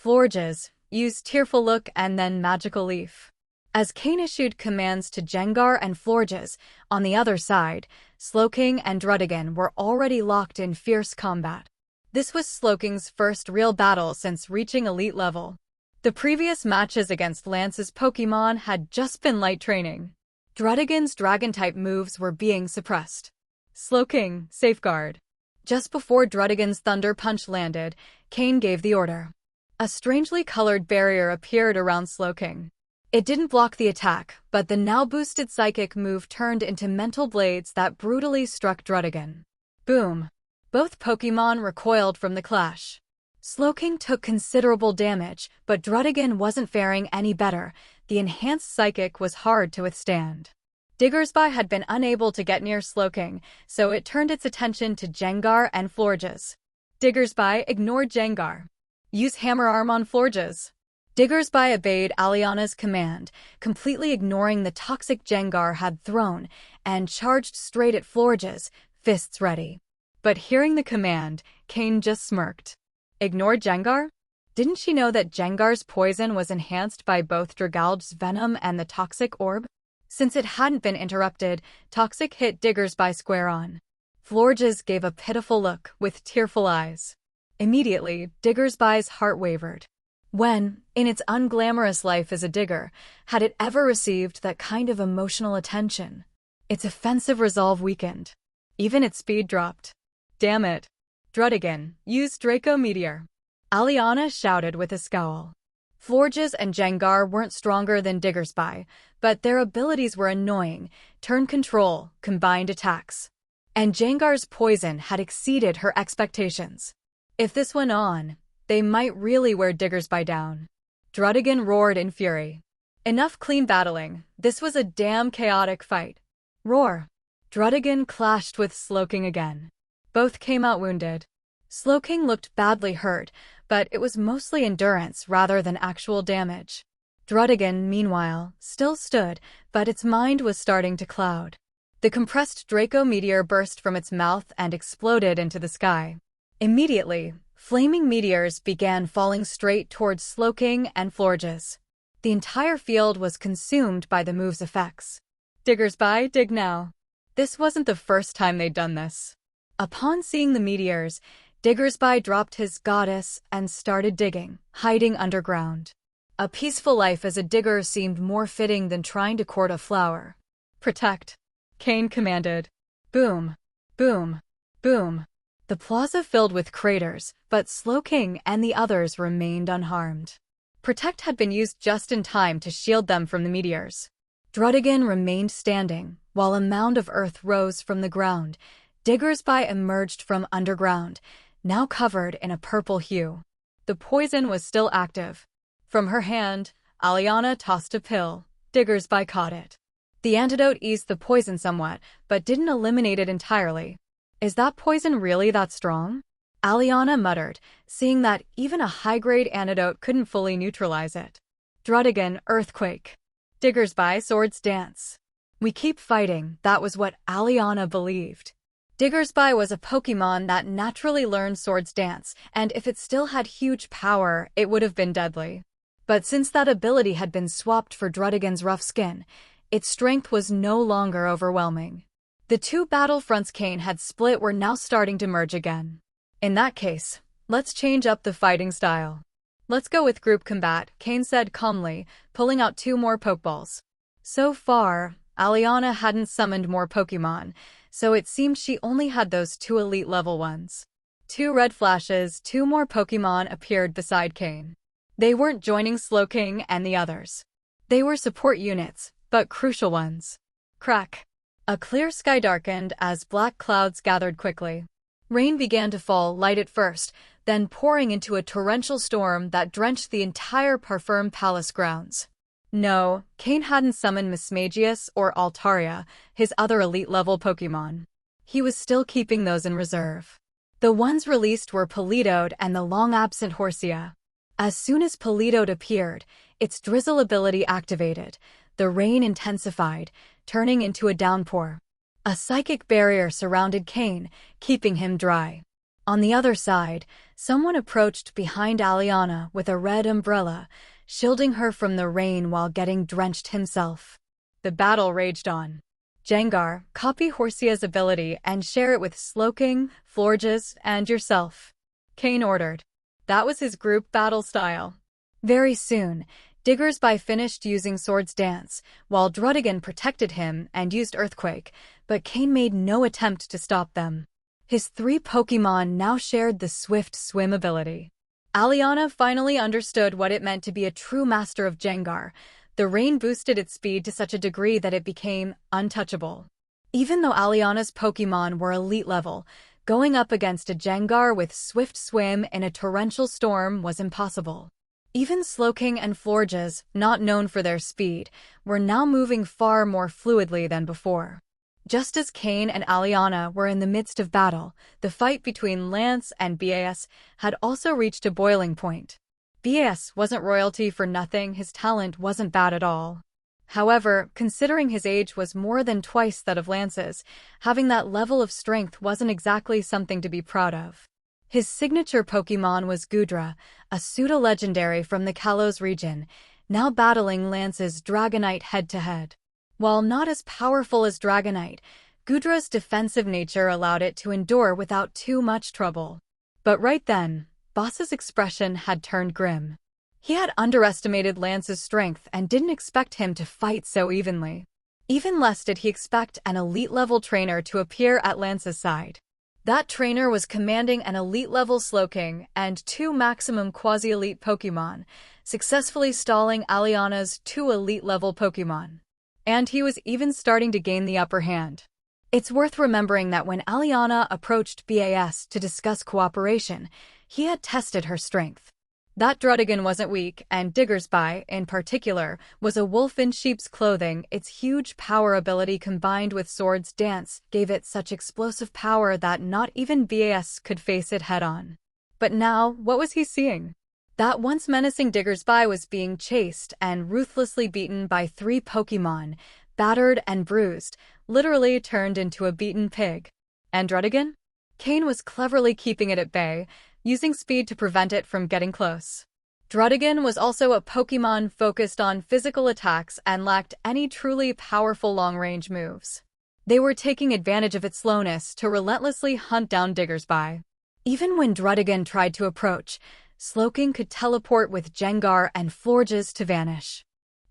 Florges, use Tearful Look and then Magical Leaf. As Cain issued commands to Jengar and Florges, on the other side, Slowking and Druddigan were already locked in fierce combat. This was Slowking's first real battle since reaching elite level. The previous matches against Lance's Pokémon had just been light training. Druddigan's Dragon-type moves were being suppressed. Slowking, Safeguard. Just before Druddigan's Thunder Punch landed, Cain gave the order. A strangely colored barrier appeared around Slowking. It didn't block the attack, but the now-boosted Psychic move turned into mental blades that brutally struck Druddigan. Boom! Both Pokémon recoiled from the clash. Slowking took considerable damage, but Druddigan wasn't faring any better. The enhanced Psychic was hard to withstand. Diggersby had been unable to get near Slowking, so it turned its attention to Jengar and Florges. Diggersby ignored Jengar. Use Hammer Arm on Florges. Diggersby obeyed Aliana's command, completely ignoring the toxic Jengar had thrown, and charged straight at Florges, fists ready. But hearing the command, Cain just smirked. Ignore Jengar? Didn't she know that Jengar's poison was enhanced by both Dragalge's venom and the toxic orb? Since it hadn't been interrupted, Toxic hit Diggersby square on. Florges gave a pitiful look, with tearful eyes. Immediately, Diggersby's heart wavered. When, in its unglamorous life as a digger, had it ever received that kind of emotional attention? Its offensive resolve weakened. Even its speed dropped. Damn it. Druddigan, use Draco Meteor. Aliana shouted with a scowl. Florges and Jengar weren't stronger than Diggersby, but their abilities were annoying. Turn control, combined attacks. And Jengar's poison had exceeded her expectations. If this went on, they might really wear Diggersby down. Druddigan roared in fury. Enough clean battling, this was a damn chaotic fight. Roar! Druddigan clashed with Slowking again. Both came out wounded. Slowking looked badly hurt, but it was mostly endurance rather than actual damage. Druddigan, meanwhile, still stood, but its mind was starting to cloud. The compressed Draco Meteor burst from its mouth and exploded into the sky. Immediately, flaming meteors began falling straight towards Slowking and Florges. The entire field was consumed by the move's effects. Diggersby, dig now. This wasn't the first time they'd done this. Upon seeing the meteors, Diggersby dropped his goddess and started digging, hiding underground. A peaceful life as a digger seemed more fitting than trying to court a flower. Protect! Cain commanded. Boom! Boom! Boom! The plaza filled with craters, but Slowking and the others remained unharmed. Protect had been used just in time to shield them from the meteors. Druddigan remained standing, while a mound of earth rose from the ground. Diggersby emerged from underground, now covered in a purple hue. The poison was still active. From her hand, Aliana tossed a pill. Diggersby caught it. The antidote eased the poison somewhat, but didn't eliminate it entirely. Is that poison really that strong? Aliana muttered, seeing that even a high-grade antidote couldn't fully neutralize it. Druddigan, Earthquake. Diggersby, Swords Dance. We keep fighting, that was what Aliana believed. Diggersby was a Pokémon that naturally learned Swords Dance, and if it still had huge power, it would have been deadly. But since that ability had been swapped for Druddigan's rough skin, its strength was no longer overwhelming. The two battlefronts Cain had split were now starting to merge again. In that case, let's change up the fighting style. Let's go with group combat, Cain said calmly, pulling out 2 more Pokeballs. So far, Aliana hadn't summoned more Pokémon, so it seemed she only had those 2 elite level ones. 2 red flashes, 2 more Pokémon appeared beside Cain. They weren't joining Slowking and the others. They were support units, but crucial ones. Crack! A clear sky darkened as black clouds gathered quickly. Rain began to fall, light at first, then pouring into a torrential storm that drenched the entire Parfum Palace grounds. No, Cain hadn't summoned Mismagius or Altaria, his other elite-level Pokémon. He was still keeping those in reserve. The ones released were Politoed and the long-absent Horsia. As soon as Politoed appeared, its drizzle ability activated. The rain intensified, turning into a downpour. A psychic barrier surrounded Cain, keeping him dry. On the other side, someone approached behind Aliana with a red umbrella, shielding her from the rain while getting drenched himself. The battle raged on. Gengar, copy Horsia's ability and share it with Slowking, Florges, and yourself, Cain ordered. That was his group battle style. Very soon, Diggersby finished using Swords Dance, while Druddigon protected him and used Earthquake, but Cain made no attempt to stop them. His 3 Pokémon now shared the Swift Swim ability. Aliana finally understood what it meant to be a true master of Gengar. The rain boosted its speed to such a degree that it became untouchable. Even though Aliana's Pokémon were elite level, going up against a Gengar with Swift Swim in a torrential storm was impossible. Even Slowking and Florges, not known for their speed, were now moving far more fluidly than before. Just as Cain and Aliana were in the midst of battle, the fight between Lance and BAS had also reached a boiling point. BAS wasn't royalty for nothing, his talent wasn't bad at all. However, considering his age was more than twice that of Lance's, having that level of strength wasn't exactly something to be proud of. His signature Pokémon was Goodra, a pseudo-legendary from the Kalos region, now battling Lance's Dragonite head-to-head. While not as powerful as Dragonite, Goodra's defensive nature allowed it to endure without too much trouble. But right then, Boss's expression had turned grim. He had underestimated Lance's strength and didn't expect him to fight so evenly. Even less did he expect an elite-level trainer to appear at Lance's side. That trainer was commanding an elite-level Slowking and 2 maximum quasi-elite Pokémon, successfully stalling Aliana's 2 elite-level Pokémon. And he was even starting to gain the upper hand. It's worth remembering that when Aliana approached BAS to discuss cooperation, he had tested her strength. That Druddigon wasn't weak, and Diggersby, in particular, was a wolf in sheep's clothing. Its huge power ability combined with Swords Dance gave it such explosive power that not even BAS could face it head-on. But now, what was he seeing? That once menacing Diggersby was being chased and ruthlessly beaten by 3 Pokémon, battered and bruised, literally turned into a beaten pig. And Druddigon? Cain was cleverly keeping it at bay, using speed to prevent it from getting close. Druddigon was also a Pokémon focused on physical attacks and lacked any truly powerful long-range moves. They were taking advantage of its slowness to relentlessly hunt down Diggersby. Even when Druddigon tried to approach, Slowking could teleport with Gengar and Florges to vanish.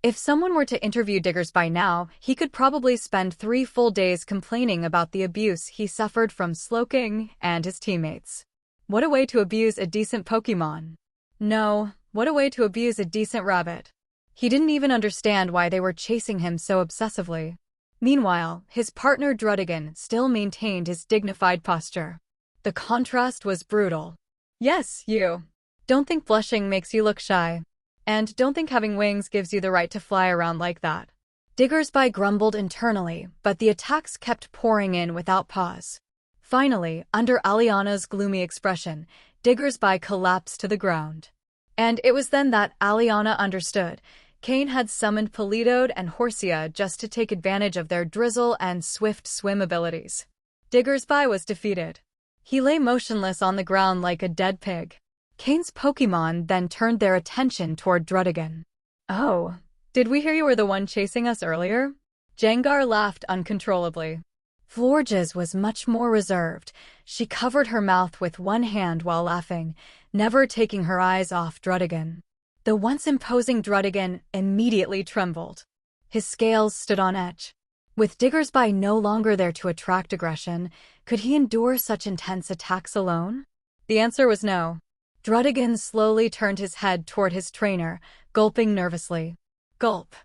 If someone were to interview Diggersby now, he could probably spend 3 full days complaining about the abuse he suffered from Slowking and his teammates. What a way to abuse a decent Pokémon. No, what a way to abuse a decent rabbit. He didn't even understand why they were chasing him so obsessively. Meanwhile, his partner Druddigon still maintained his dignified posture. The contrast was brutal. Yes, you. Don't think blushing makes you look shy. And don't think having wings gives you the right to fly around like that. Diggersby grumbled internally, but the attacks kept pouring in without pause. Finally, under Aliana's gloomy expression, Diggersby collapsed to the ground. And it was then that Aliana understood. Cain had summoned Politoed and Horsia just to take advantage of their drizzle and swift swim abilities. Diggersby was defeated. He lay motionless on the ground like a dead pig. Cain's Pokémon then turned their attention toward Druddigon. Oh, did we hear you were the one chasing us earlier? Gengar laughed uncontrollably. Florges was much more reserved. She covered her mouth with one hand while laughing, never taking her eyes off Druddigon. The once imposing Druddigon immediately trembled. His scales stood on edge. With Diggersby no longer there to attract aggression, could he endure such intense attacks alone? The answer was no. Druddigon slowly turned his head toward his trainer, gulping nervously. Gulp.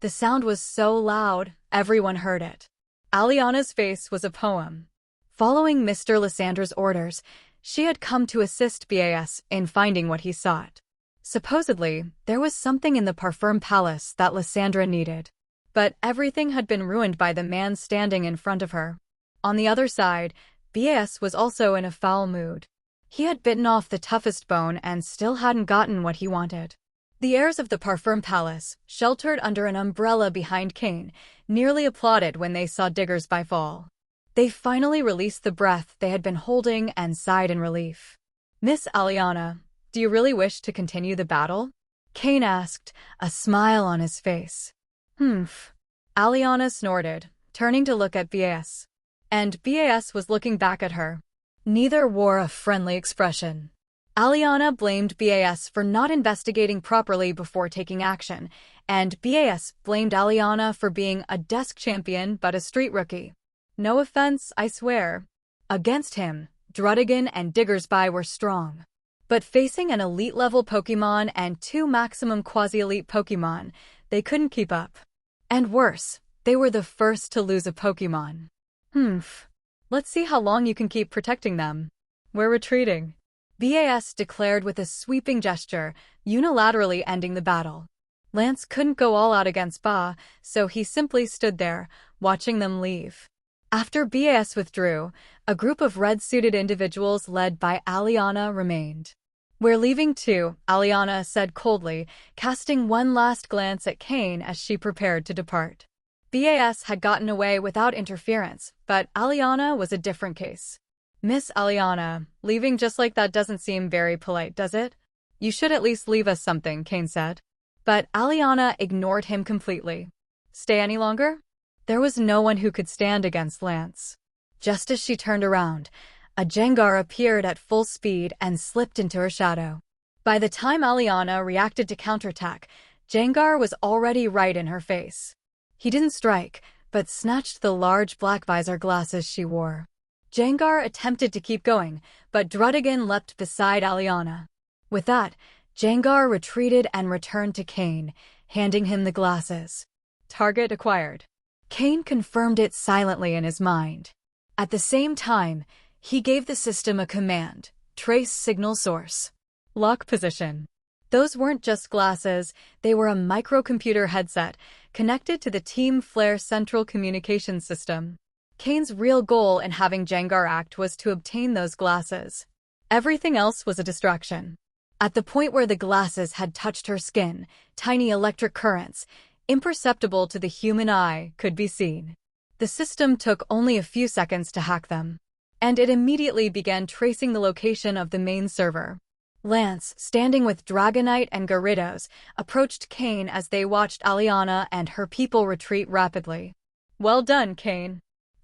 The sound was so loud, everyone heard it. Aliana's face was a poem. Following Mr. Lysandre's orders, she had come to assist BAS in finding what he sought. Supposedly, there was something in the Parfum Palace that Lysandra needed. But everything had been ruined by the man standing in front of her. On the other side, BAS was also in a foul mood. He had bitten off the toughest bone and still hadn't gotten what he wanted. The heirs of the Parfum Palace, sheltered under an umbrella behind Cain, nearly applauded when they saw Diggers by fall. They finally released the breath they had been holding and sighed in relief. "Miss Aliana, do you really wish to continue the battle?" Cain asked, a smile on his face. "Humph." Aliana snorted, turning to look at BAS. And BAS was looking back at her. Neither wore a friendly expression. Aliana blamed BAS for not investigating properly before taking action, and BAS blamed Aliana for being a desk champion but a street rookie. No offense, I swear. Against him, Druddigan and Diggersby were strong. But facing an elite-level Pokémon and 2 maximum quasi-elite Pokémon, they couldn't keep up. And worse, they were the first to lose a Pokémon. "Humph. Let's see how long you can keep protecting them. We're retreating," BAS declared with a sweeping gesture, unilaterally ending the battle. Lance couldn't go all out against Ba, so he simply stood there, watching them leave. After BAS withdrew, a group of red-suited individuals led by Aliana remained. "We're leaving too," Aliana said coldly, casting one last glance at Cain as she prepared to depart. BAS had gotten away without interference, but Aliana was a different case. "Miss Aliana, leaving just like that doesn't seem very polite, does it? You should at least leave us something," Cain said. But Aliana ignored him completely. "Stay any longer?" There was no one who could stand against Lance. Just as she turned around, a Jengar appeared at full speed and slipped into her shadow. By the time Aliana reacted to counterattack, Jengar was already right in her face. He didn't strike, but snatched the large black visor glasses she wore. Jengar attempted to keep going, but Druddigan leapt beside Aliana. With that, Jengar retreated and returned to Cain, handing him the glasses. "Target acquired." Cain confirmed it silently in his mind. At the same time, he gave the system a command: trace signal source. Lock position. Those weren't just glasses, they were a microcomputer headset connected to the Team Flare central communications system. Cain's real goal in having Jengar act was to obtain those glasses. Everything else was a distraction. At the point where the glasses had touched her skin, tiny electric currents, imperceptible to the human eye, could be seen. The system took only a few seconds to hack them, and it immediately began tracing the location of the main server. Lance, standing with Dragonite and Gyarados, approached Cain as they watched Aliana and her people retreat rapidly. "Well done, Cain.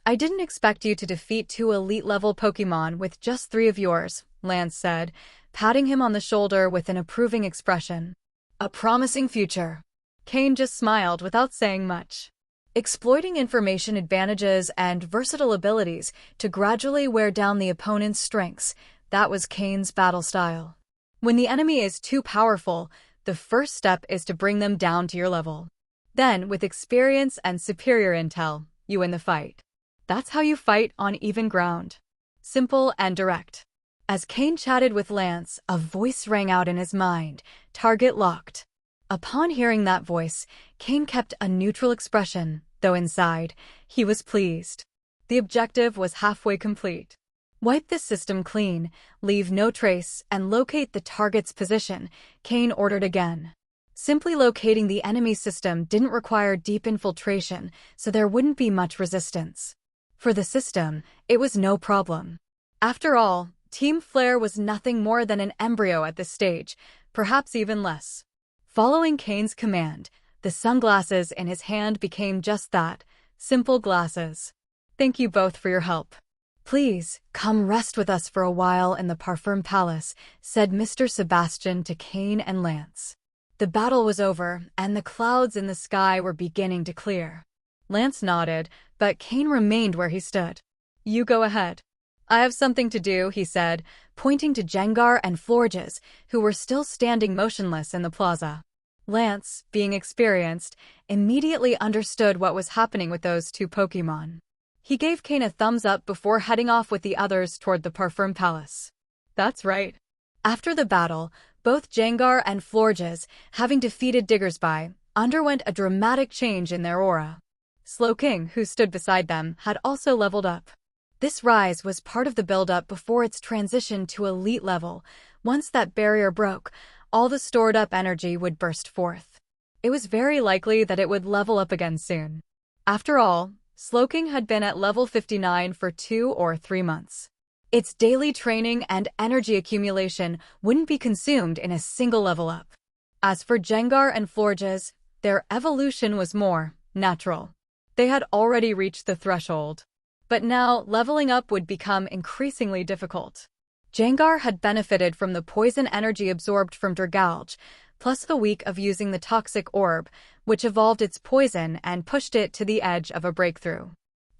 I didn't expect you to defeat 2 elite-level Pokémon with just 3 of yours," Lance said, patting him on the shoulder with an approving expression. "A promising future." Cain just smiled without saying much. Exploiting information advantages and versatile abilities to gradually wear down the opponent's strengths, that was Cain's battle style. When the enemy is too powerful, the first step is to bring them down to your level. Then, with experience and superior intel, you win the fight. That's how you fight on even ground. Simple and direct. As Cain chatted with Lance, a voice rang out in his mind: "Target locked." Upon hearing that voice, Cain kept a neutral expression, though inside, he was pleased. The objective was halfway complete. Wipe the system clean, leave no trace, and locate the target's position, Cain ordered again. Simply locating the enemy system didn't require deep infiltration, so there wouldn't be much resistance. For the system, it was no problem. After all, Team Flare was nothing more than an embryo at this stage, perhaps even less. Following Cain's command, the sunglasses in his hand became just that, simple glasses. "Thank you both for your help. Please, come rest with us for a while in the Parfum Palace," said Mr. Sebastian to Cain and Lance. The battle was over, and the clouds in the sky were beginning to clear. Lance nodded, but Cain remained where he stood. "You go ahead. I have something to do," he said, pointing to Jengar and Florges, who were still standing motionless in the plaza. Lance, being experienced, immediately understood what was happening with those 2 Pokémon. He gave Cain a thumbs up before heading off with the others toward the Parfum Palace. "That's right." After the battle, Both Jengar and Florges, having defeated Diggersby, underwent a dramatic change in their aura. Slowking, who stood beside them, had also leveled up. This rise was part of the build-up before its transition to elite level. Once that barrier broke, all the stored-up energy would burst forth. It was very likely that it would level up again soon. After all, Slowking had been at level 59 for 2 or 3 months. Its daily training and energy accumulation wouldn't be consumed in a single level up. As for Jengar and Florges, their evolution was more natural. They had already reached the threshold. But now, leveling up would become increasingly difficult. Jengar had benefited from the poison energy absorbed from Dragalge, plus the week of using the toxic orb, which evolved its poison and pushed it to the edge of a breakthrough.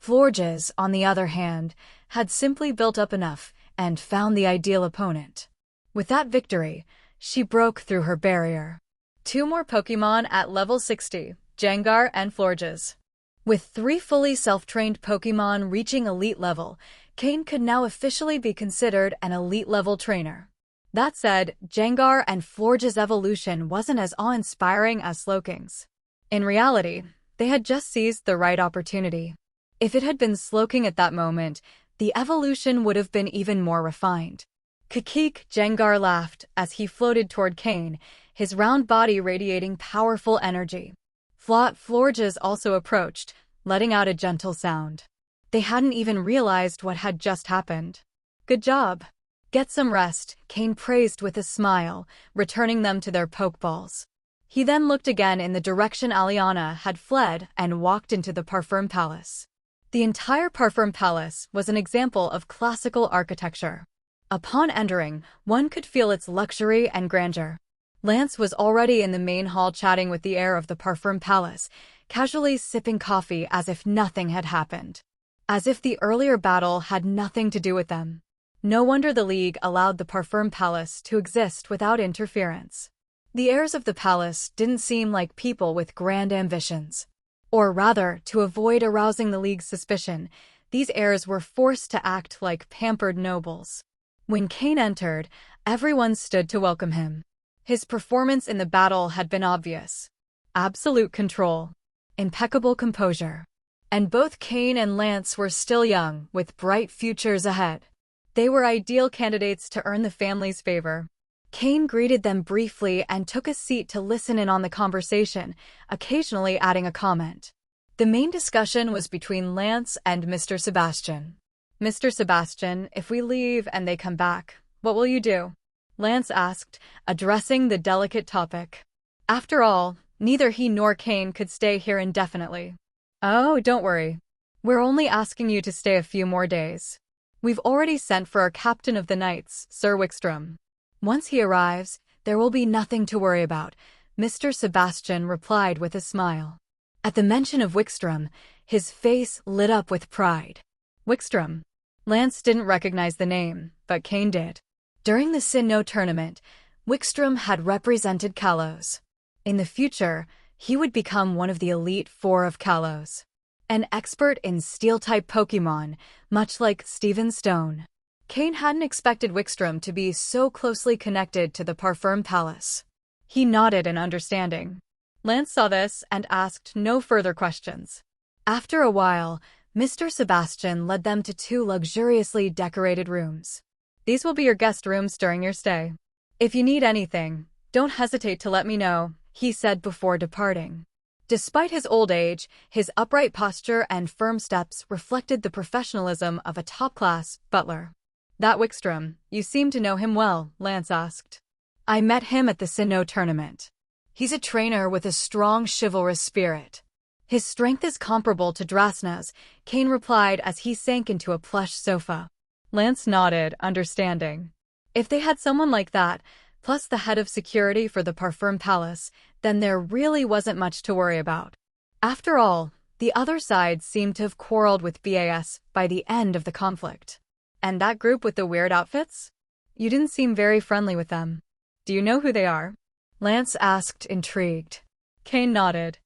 Florges, on the other hand, had simply built up enough and found the ideal opponent. With that victory, she broke through her barrier. 2 more Pokémon at level 60, Jengar and Florges. With 3 fully self-trained Pokémon reaching elite level, Cain could now officially be considered an elite-level trainer. That said, Jengar and Florges' evolution wasn't as awe-inspiring as Slowking's. In reality, they had just seized the right opportunity. If it had been Slowking at that moment, the evolution would have been even more refined. Kikik, Jengar laughed as he floated toward Cain, his round body radiating powerful energy. Florges also approached, letting out a gentle sound. They hadn't even realized what had just happened. Good job. Get some rest, Cain praised with a smile, returning them to their Pokeballs. He then looked again in the direction Aliana had fled and walked into the Parfum Palace. The entire Parfum Palace was an example of classical architecture. Upon entering, one could feel its luxury and grandeur. Lance was already in the main hall chatting with the heir of the Parfum Palace, casually sipping coffee as if nothing had happened. As if the earlier battle had nothing to do with them. No wonder the League allowed the Parfum Palace to exist without interference. The heirs of the palace didn't seem like people with grand ambitions. Or rather, to avoid arousing the League's suspicion, these heirs were forced to act like pampered nobles. When Cain entered, everyone stood to welcome him. His performance in the battle had been obvious. Absolute control. Impeccable composure. And both Cain and Lance were still young, with bright futures ahead. They were ideal candidates to earn the family's favor. Cain greeted them briefly and took a seat to listen in on the conversation, occasionally adding a comment. The main discussion was between Lance and Mr. Sebastian. Mr. Sebastian, if we leave and they come back, what will you do? Lance asked, addressing the delicate topic. After all, neither he nor Cain could stay here indefinitely. Oh, don't worry. We're only asking you to stay a few more days. We've already sent for our captain of the knights, Sir Wickstrom. Once he arrives, there will be nothing to worry about, Mr. Sebastian replied with a smile. At the mention of Wickstrom, his face lit up with pride. Wickstrom. Lance didn't recognize the name, but Cain did. During the Sinnoh tournament, Wickstrom had represented Kalos. In the future, he would become one of the Elite Four of Kalos. An expert in Steel-type Pokémon, much like Steven Stone. Cain hadn't expected Wickstrom to be so closely connected to the Parfum Palace. He nodded in understanding. Lance saw this and asked no further questions. After a while, Mr. Sebastian led them to 2 luxuriously decorated rooms. These will be your guest rooms during your stay. If you need anything, don't hesitate to let me know, he said before departing. Despite his old age, his upright posture and firm steps reflected the professionalism of a top-class butler. That Wickstrom, you seem to know him well, Lance asked. I met him at the Sinnoh tournament. He's a trainer with a strong chivalrous spirit. His strength is comparable to Drasna's, Cain replied as he sank into a plush sofa. Lance nodded, understanding. If they had someone like that, plus the head of security for the Parfum Palace, then there really wasn't much to worry about. After all, the other side seemed to have quarreled with BAS by the end of the conflict. And that group with the weird outfits? You didn't seem very friendly with them. Do you know who they are? Lance asked, intrigued. Cain nodded.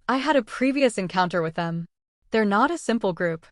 I had a previous encounter with them. They're not a simple group.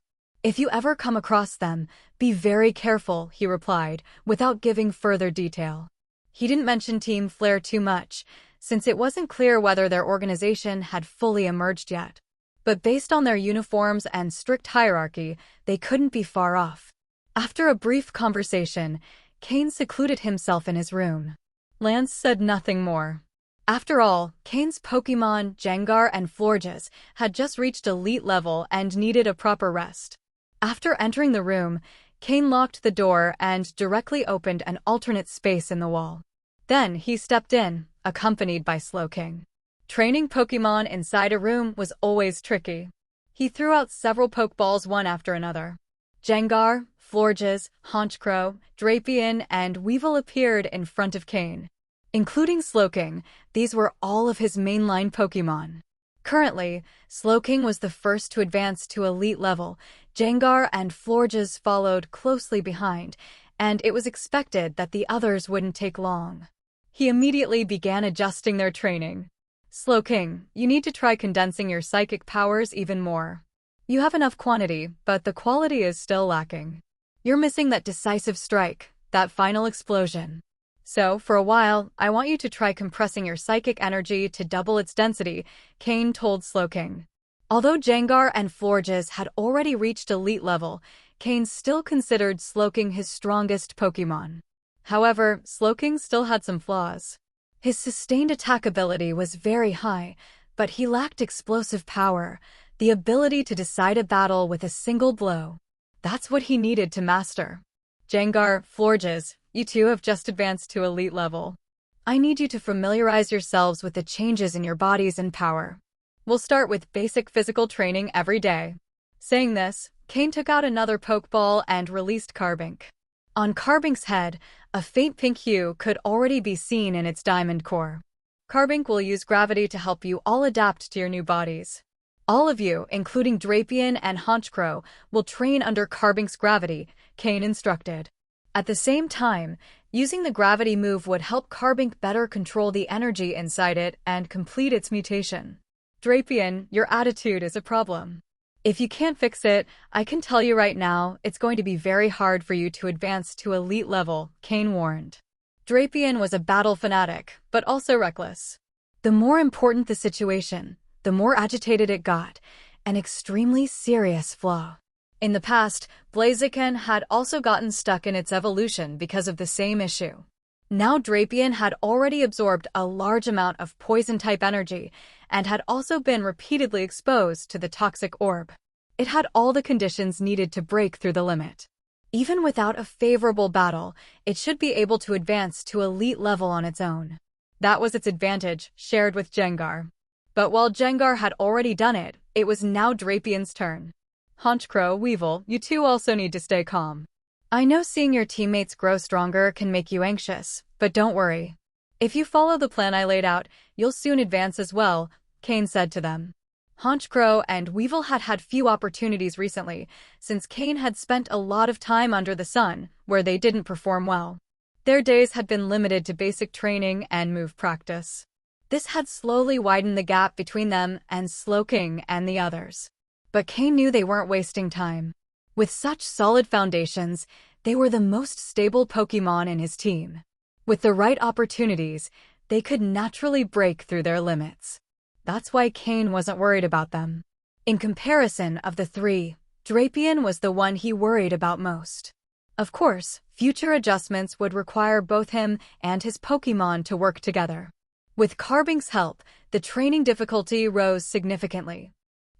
If you ever come across them, be very careful, he replied, without giving further detail. He didn't mention Team Flare too much, since it wasn't clear whether their organization had fully emerged yet. But based on their uniforms and strict hierarchy, they couldn't be far off. After a brief conversation, Cain secluded himself in his room. Lance said nothing more. After all, Cain's Pokémon, Gengar and Florges, had just reached elite level and needed a proper rest. After entering the room, Cain locked the door and directly opened an alternate space in the wall. Then he stepped in, accompanied by Slowking. Training Pokémon inside a room was always tricky. He threw out several Pokeballs one after another. Gengar, Florges, Honchkrow, Drapion, and Weevil appeared in front of Cain. Including Slowking, these were all of his mainline Pokémon. Currently, Slowking was the first to advance to elite level. Gengar and Florges followed closely behind, and it was expected that the others wouldn't take long. He immediately began adjusting their training. Slowking, you need to try condensing your psychic powers even more. You have enough quantity, but the quality is still lacking. You're missing that decisive strike, that final explosion. So, for a while, I want you to try compressing your psychic energy to double its density, Cain told Slowking. Although Gengar and Florges had already reached elite level, Cain still considered Slowking his strongest Pokémon. However, Slowking still had some flaws. His sustained attack ability was very high, but he lacked explosive power, the ability to decide a battle with a single blow. That's what he needed to master. Gengar, Florges, you two have just advanced to elite level. I need you to familiarize yourselves with the changes in your bodies and power. We'll start with basic physical training every day. Saying this, Cain took out another Pokeball and released Carbink. On Carbink's head, a faint pink hue could already be seen in its diamond core. Carbink will use gravity to help you all adapt to your new bodies. All of you, including Drapion and Honchkrow, will train under Carbink's gravity, Cain instructed. At the same time, using the gravity move would help Carbink better control the energy inside it and complete its mutation. Drapion, your attitude is a problem. If you can't fix it, I can tell you right now, it's going to be very hard for you to advance to elite level, Cain warned. Drapion was a battle fanatic, but also reckless. The more important the situation, the more agitated it got, an extremely serious flaw. In the past, Blaziken had also gotten stuck in its evolution because of the same issue. Now Drapion had already absorbed a large amount of poison-type energy and had also been repeatedly exposed to the toxic orb. It had all the conditions needed to break through the limit. Even without a favorable battle, it should be able to advance to elite level on its own. That was its advantage, shared with Gengar. But while Gengar had already done it, it was now Drapion's turn. Honchkrow, Weevil, you two also need to stay calm. I know seeing your teammates grow stronger can make you anxious, but don't worry. If you follow the plan I laid out, you'll soon advance as well, Cain said to them. Honchkrow and Weevil had had few opportunities recently, since Cain had spent a lot of time under the sun, where they didn't perform well. Their days had been limited to basic training and move practice. This had slowly widened the gap between them and Slowking and the others. But Cain knew they weren't wasting time. With such solid foundations, they were the most stable Pokémon in his team. With the right opportunities, they could naturally break through their limits. That's why Cain wasn't worried about them. In comparison of the three, Drapion was the one he worried about most. Of course, future adjustments would require both him and his Pokémon to work together. With Carbink's help, the training difficulty rose significantly.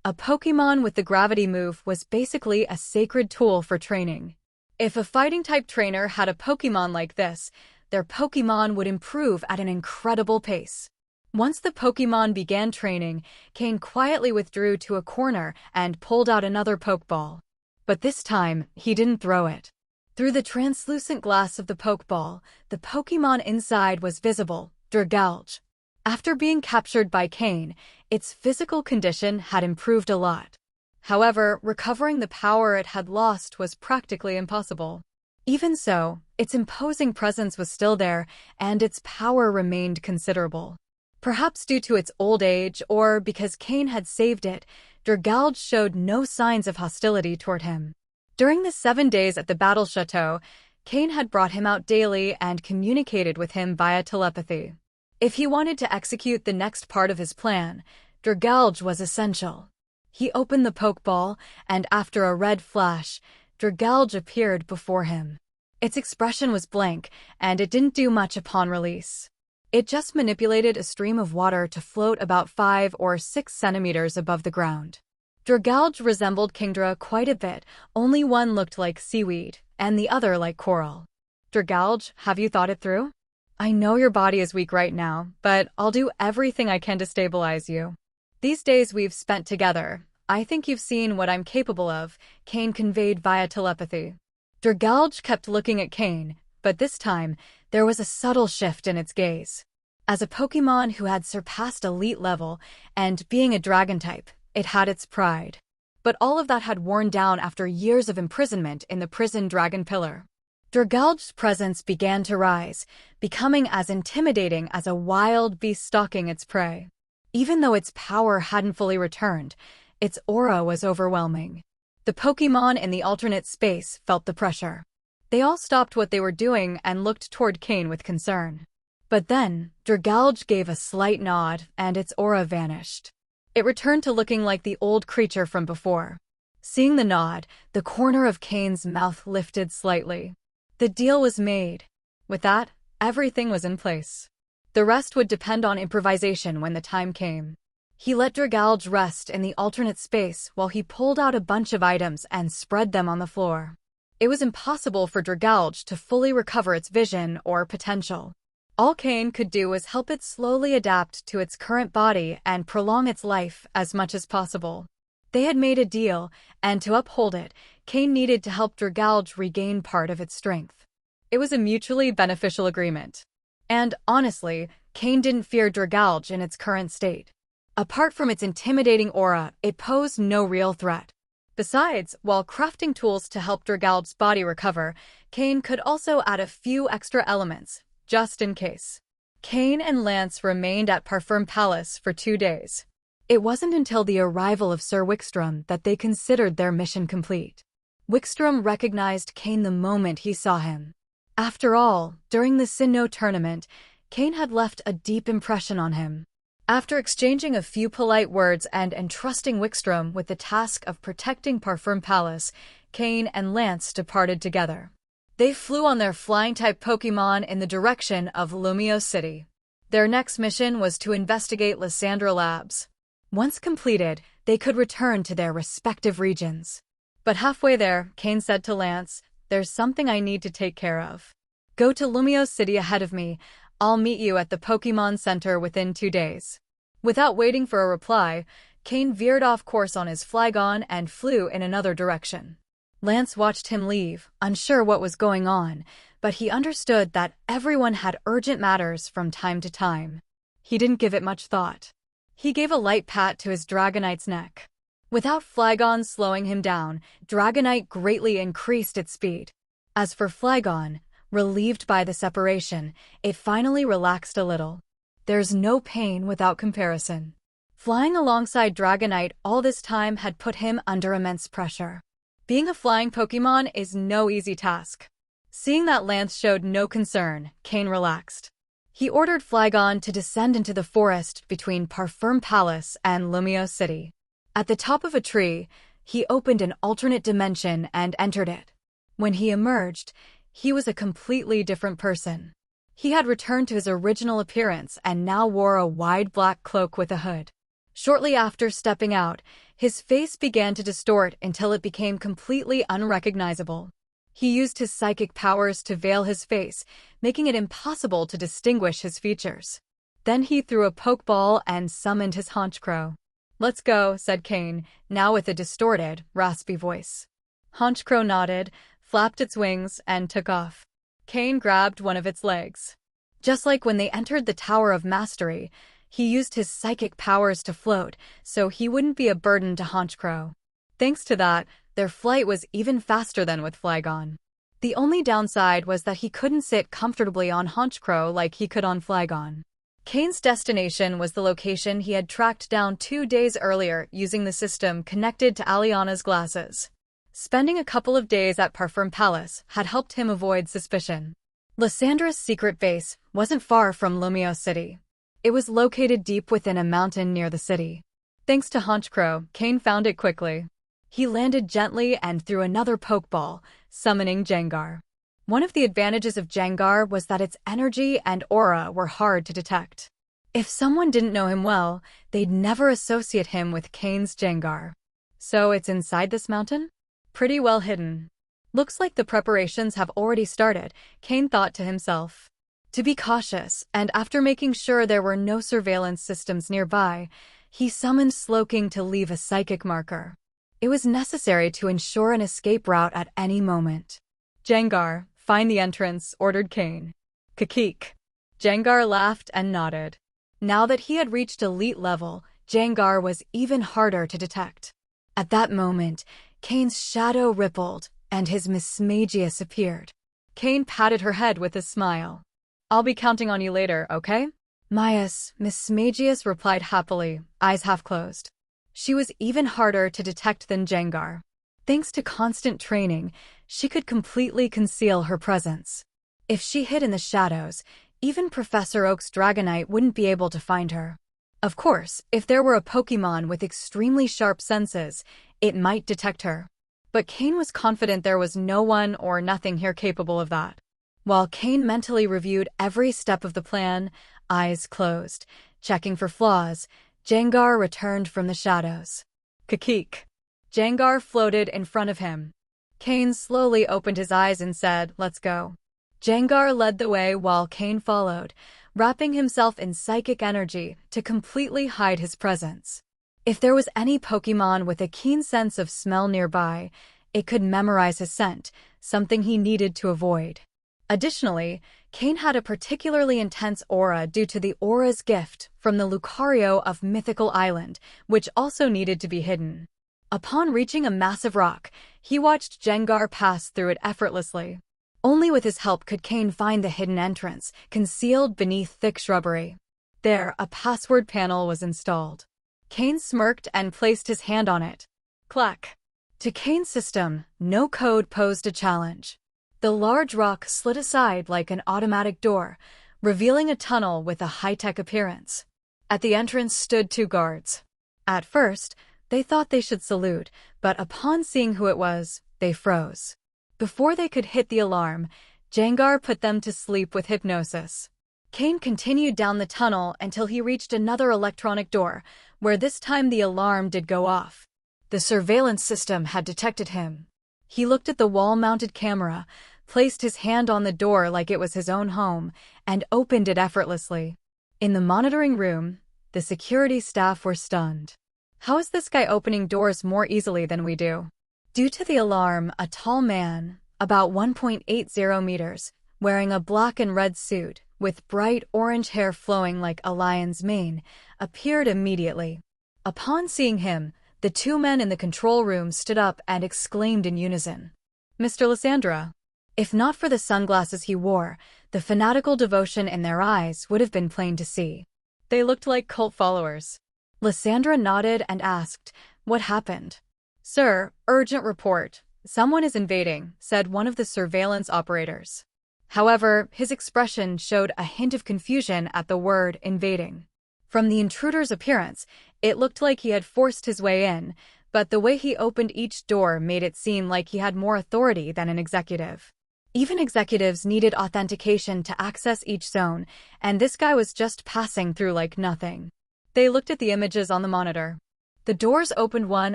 A Pokémon with the gravity move was basically a sacred tool for training. If a fighting-type trainer had a Pokémon like this, their Pokémon would improve at an incredible pace. Once the Pokémon began training, Cain quietly withdrew to a corner and pulled out another Pokeball. But this time, he didn't throw it. Through the translucent glass of the Pokeball, the Pokémon inside was visible, Dragalge. After being captured by Cain, its physical condition had improved a lot. However, recovering the power it had lost was practically impossible. Even so, its imposing presence was still there, and its power remained considerable. Perhaps due to its old age or because Cain had saved it, Dragalge showed no signs of hostility toward him. During the 7 days at the Battle Chateau, Cain had brought him out daily and communicated with him via telepathy. If he wanted to execute the next part of his plan, Dragalge was essential. He opened the Pokeball, and after a red flash, Dragalge appeared before him. Its expression was blank, and it didn't do much upon release. It just manipulated a stream of water to float about 5 or 6 centimeters above the ground. Dragalge resembled Kingdra quite a bit, only one looked like seaweed, and the other like coral. Dragalge, have you thought it through? I know your body is weak right now, but I'll do everything I can to stabilize you. These days we've spent together, I think you've seen what I'm capable of, Cain conveyed via telepathy. Dragalge kept looking at Cain, but this time, there was a subtle shift in its gaze. As a Pokémon who had surpassed elite level, and being a dragon type, it had its pride. But all of that had worn down after years of imprisonment in the prison dragon pillar. Dragalge's presence began to rise, becoming as intimidating as a wild beast stalking its prey. Even though its power hadn't fully returned, its aura was overwhelming. The Pokémon in the alternate space felt the pressure. They all stopped what they were doing and looked toward Cain with concern. But then, Dragalge gave a slight nod, and its aura vanished. It returned to looking like the old creature from before. Seeing the nod, the corner of Cain's mouth lifted slightly. The deal was made. With that, everything was in place. The rest would depend on improvisation when the time came. He let Dragalge rest in the alternate space while he pulled out a bunch of items and spread them on the floor. It was impossible for Dragalge to fully recover its vision or potential. All Cain could do was help it slowly adapt to its current body and prolong its life as much as possible. They had made a deal, and to uphold it, Cain needed to help Dragalge regain part of its strength. It was a mutually beneficial agreement. And, honestly, Cain didn't fear Dragalge in its current state. Apart from its intimidating aura, it posed no real threat. Besides, while crafting tools to help Dragalge's body recover, Cain could also add a few extra elements, just in case. Cain and Lance remained at Parfum Palace for 2 days. It wasn't until the arrival of Sir Wickstrom that they considered their mission complete. Wickstrom recognized Cain the moment he saw him. After all, during the Sinnoh tournament, Cain had left a deep impression on him. After exchanging a few polite words and entrusting Wickstrom with the task of protecting Parfum Palace, Cain and Lance departed together. They flew on their flying-type Pokémon in the direction of Lumio City. Their next mission was to investigate Lysandra Labs. Once completed, they could return to their respective regions. But halfway there, Cain said to Lance, "There's something I need to take care of. Go to Lumio City ahead of me. I'll meet you at the Pokémon Center within 2 days." Without waiting for a reply, Cain veered off course on his Flygon and flew in another direction. Lance watched him leave, unsure what was going on, but he understood that everyone had urgent matters from time to time. He didn't give it much thought. He gave a light pat to his Dragonite's neck. Without Flygon slowing him down, Dragonite greatly increased its speed. As for Flygon, relieved by the separation, it finally relaxed a little. There's no pain without comparison. Flying alongside Dragonite all this time had put him under immense pressure. Being a flying Pokémon is no easy task. Seeing that Lance showed no concern, Cain relaxed. He ordered Flygon to descend into the forest between Parfum Palace and Lumio City. At the top of a tree, he opened an alternate dimension and entered it. When he emerged, he was a completely different person. He had returned to his original appearance and now wore a wide black cloak with a hood. Shortly after stepping out, his face began to distort until it became completely unrecognizable. He used his psychic powers to veil his face, making it impossible to distinguish his features. Then he threw a Pokeball and summoned his Honchkrow. "Let's go," said Cain, now with a distorted, raspy voice. Honchkrow nodded, flapped its wings, and took off. Cain grabbed one of its legs. Just like when they entered the Tower of Mastery, he used his psychic powers to float, so he wouldn't be a burden to Honchkrow. Thanks to that, their flight was even faster than with Flygon. The only downside was that he couldn't sit comfortably on Honchkrow like he could on Flygon. Cain's destination was the location he had tracked down 2 days earlier using the system connected to Aliana's glasses. Spending a couple of days at Parfum Palace had helped him avoid suspicion. Lysandra's secret base wasn't far from Lumio City. It was located deep within a mountain near the city. Thanks to Honchkrow, Cain found it quickly. He landed gently and threw another pokeball, summoning Jengar. One of the advantages of Jengar was that its energy and aura were hard to detect. If someone didn't know him well, they'd never associate him with Cain's Jengar. So it's inside this mountain? Pretty well hidden. Looks like the preparations have already started, Cain thought to himself. To be cautious, and after making sure there were no surveillance systems nearby, he summoned Slowking to leave a psychic marker. It was necessary to ensure an escape route at any moment. Jengar, find the entrance, ordered Cain. Kakik. Jengar laughed and nodded. Now that he had reached elite level, Jengar was even harder to detect. At that moment, Cain's shadow rippled, and his Mismagius appeared. Cain patted her head with a smile. I'll be counting on you later, okay? Mismagius replied happily, eyes half closed. She was even harder to detect than Jengar. Thanks to constant training, she could completely conceal her presence. If she hid in the shadows, even Professor Oak's Dragonite wouldn't be able to find her. Of course, if there were a Pokémon with extremely sharp senses, it might detect her. But Cain was confident there was no one or nothing here capable of that. While Cain mentally reviewed every step of the plan, eyes closed, checking for flaws, Jengar returned from the shadows. Kakik. Jengar floated in front of him. Cain slowly opened his eyes and said, "Let's go." Jengar led the way while Cain followed, wrapping himself in psychic energy to completely hide his presence. If there was any Pokémon with a keen sense of smell nearby, it could memorize his scent, something he needed to avoid. Additionally, Cain had a particularly intense aura due to the aura's gift from the Lucario of Mythical Island, which also needed to be hidden. Upon reaching a massive rock, he watched Jengar pass through it effortlessly. Only with his help could Cain find the hidden entrance, concealed beneath thick shrubbery. There, a password panel was installed. Cain smirked and placed his hand on it. Clack. To Cain's system, no code posed a challenge. The large rock slid aside like an automatic door, revealing a tunnel with a high-tech appearance. At the entrance stood two guards. At first, they thought they should salute, but upon seeing who it was, they froze. Before they could hit the alarm, Jengar put them to sleep with hypnosis. Cain continued down the tunnel until he reached another electronic door, where this time the alarm did go off. The surveillance system had detected him. He looked at the wall-mounted camera, placed his hand on the door like it was his own home, and opened it effortlessly. In the monitoring room, the security staff were stunned. How is this guy opening doors more easily than we do? Due to the alarm, a tall man, about 1.80 meters, wearing a black and red suit, with bright orange hair flowing like a lion's mane, appeared immediately. Upon seeing him, the two men in the control room stood up and exclaimed in unison. "Mr. Lysandra." If not for the sunglasses he wore, the fanatical devotion in their eyes would have been plain to see. They looked like cult followers. Lysandra nodded and asked, "What happened?" "Sir, urgent report. Someone is invading," said one of the surveillance operators. However, his expression showed a hint of confusion at the word invading. From the intruder's appearance, it looked like he had forced his way in, but the way he opened each door made it seem like he had more authority than an executive. Even executives needed authentication to access each zone, and this guy was just passing through like nothing. They looked at the images on the monitor. The doors opened one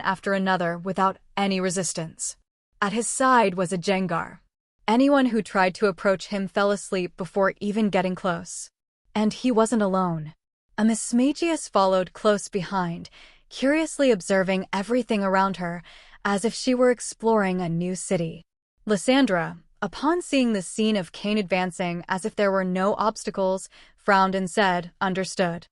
after another without any resistance. At his side was a Jengar. Anyone who tried to approach him fell asleep before even getting close. And he wasn't alone. A Mismagius followed close behind, curiously observing everything around her, as if she were exploring a new city. Lysandra, upon seeing the scene of Cain advancing as if there were no obstacles, frowned and said, "Understood.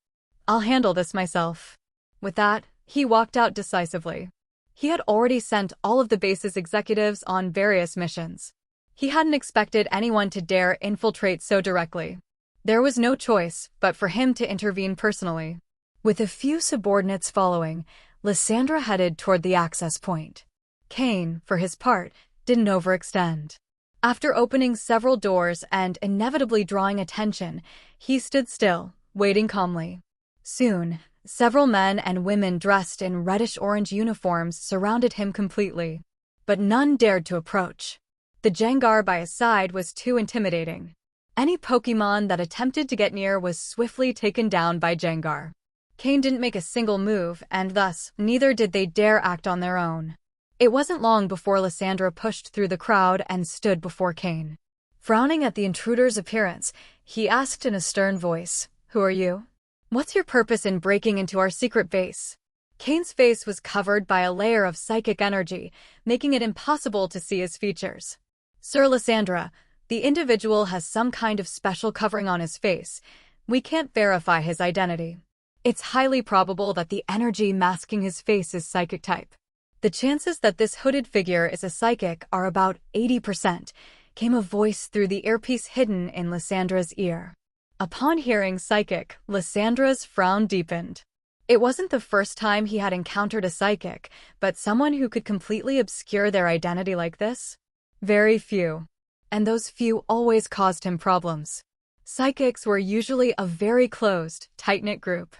I'll handle this myself." With that, he walked out decisively. He had already sent all of the base's executives on various missions. He hadn't expected anyone to dare infiltrate so directly. There was no choice but for him to intervene personally. With a few subordinates following, Lysandra headed toward the access point. Cain, for his part, didn't overextend. After opening several doors and inevitably drawing attention, he stood still, waiting calmly. Soon, several men and women dressed in reddish-orange uniforms surrounded him completely. But none dared to approach. The Jengar by his side was too intimidating. Any Pokémon that attempted to get near was swiftly taken down by Jengar. Cain didn't make a single move, and thus, neither did they dare act on their own. It wasn't long before Lysandra pushed through the crowd and stood before Cain. Frowning at the intruder's appearance, he asked in a stern voice, "Who are you? What's your purpose in breaking into our secret base?" Cain's face was covered by a layer of psychic energy, making it impossible to see his features. "Sir Lysandra, the individual has some kind of special covering on his face. We can't verify his identity. It's highly probable that the energy masking his face is psychic type. The chances that this hooded figure is a psychic are about 80%, came a voice through the earpiece hidden in Lysandra's ear. Upon hearing psychic, Lysandra's frown deepened. It wasn't the first time he had encountered a psychic, but someone who could completely obscure their identity like this? Very few. And those few always caused him problems. Psychics were usually a very closed, tight-knit group.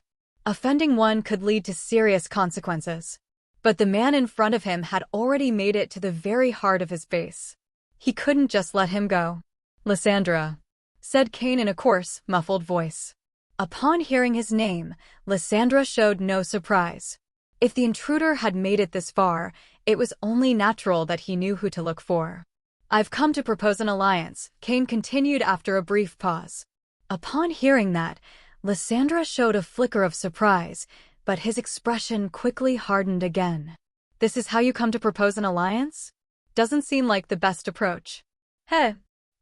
Offending one could lead to serious consequences. But the man in front of him had already made it to the very heart of his base. He couldn't just let him go. "Lysandra," said Cain in a coarse, muffled voice. Upon hearing his name, Lysandra showed no surprise. If the intruder had made it this far, it was only natural that he knew who to look for. "I've come to propose an alliance," Cain continued after a brief pause. Upon hearing that, Lysandra showed a flicker of surprise, but his expression quickly hardened again. "This is how you come to propose an alliance? Doesn't seem like the best approach." "Hey,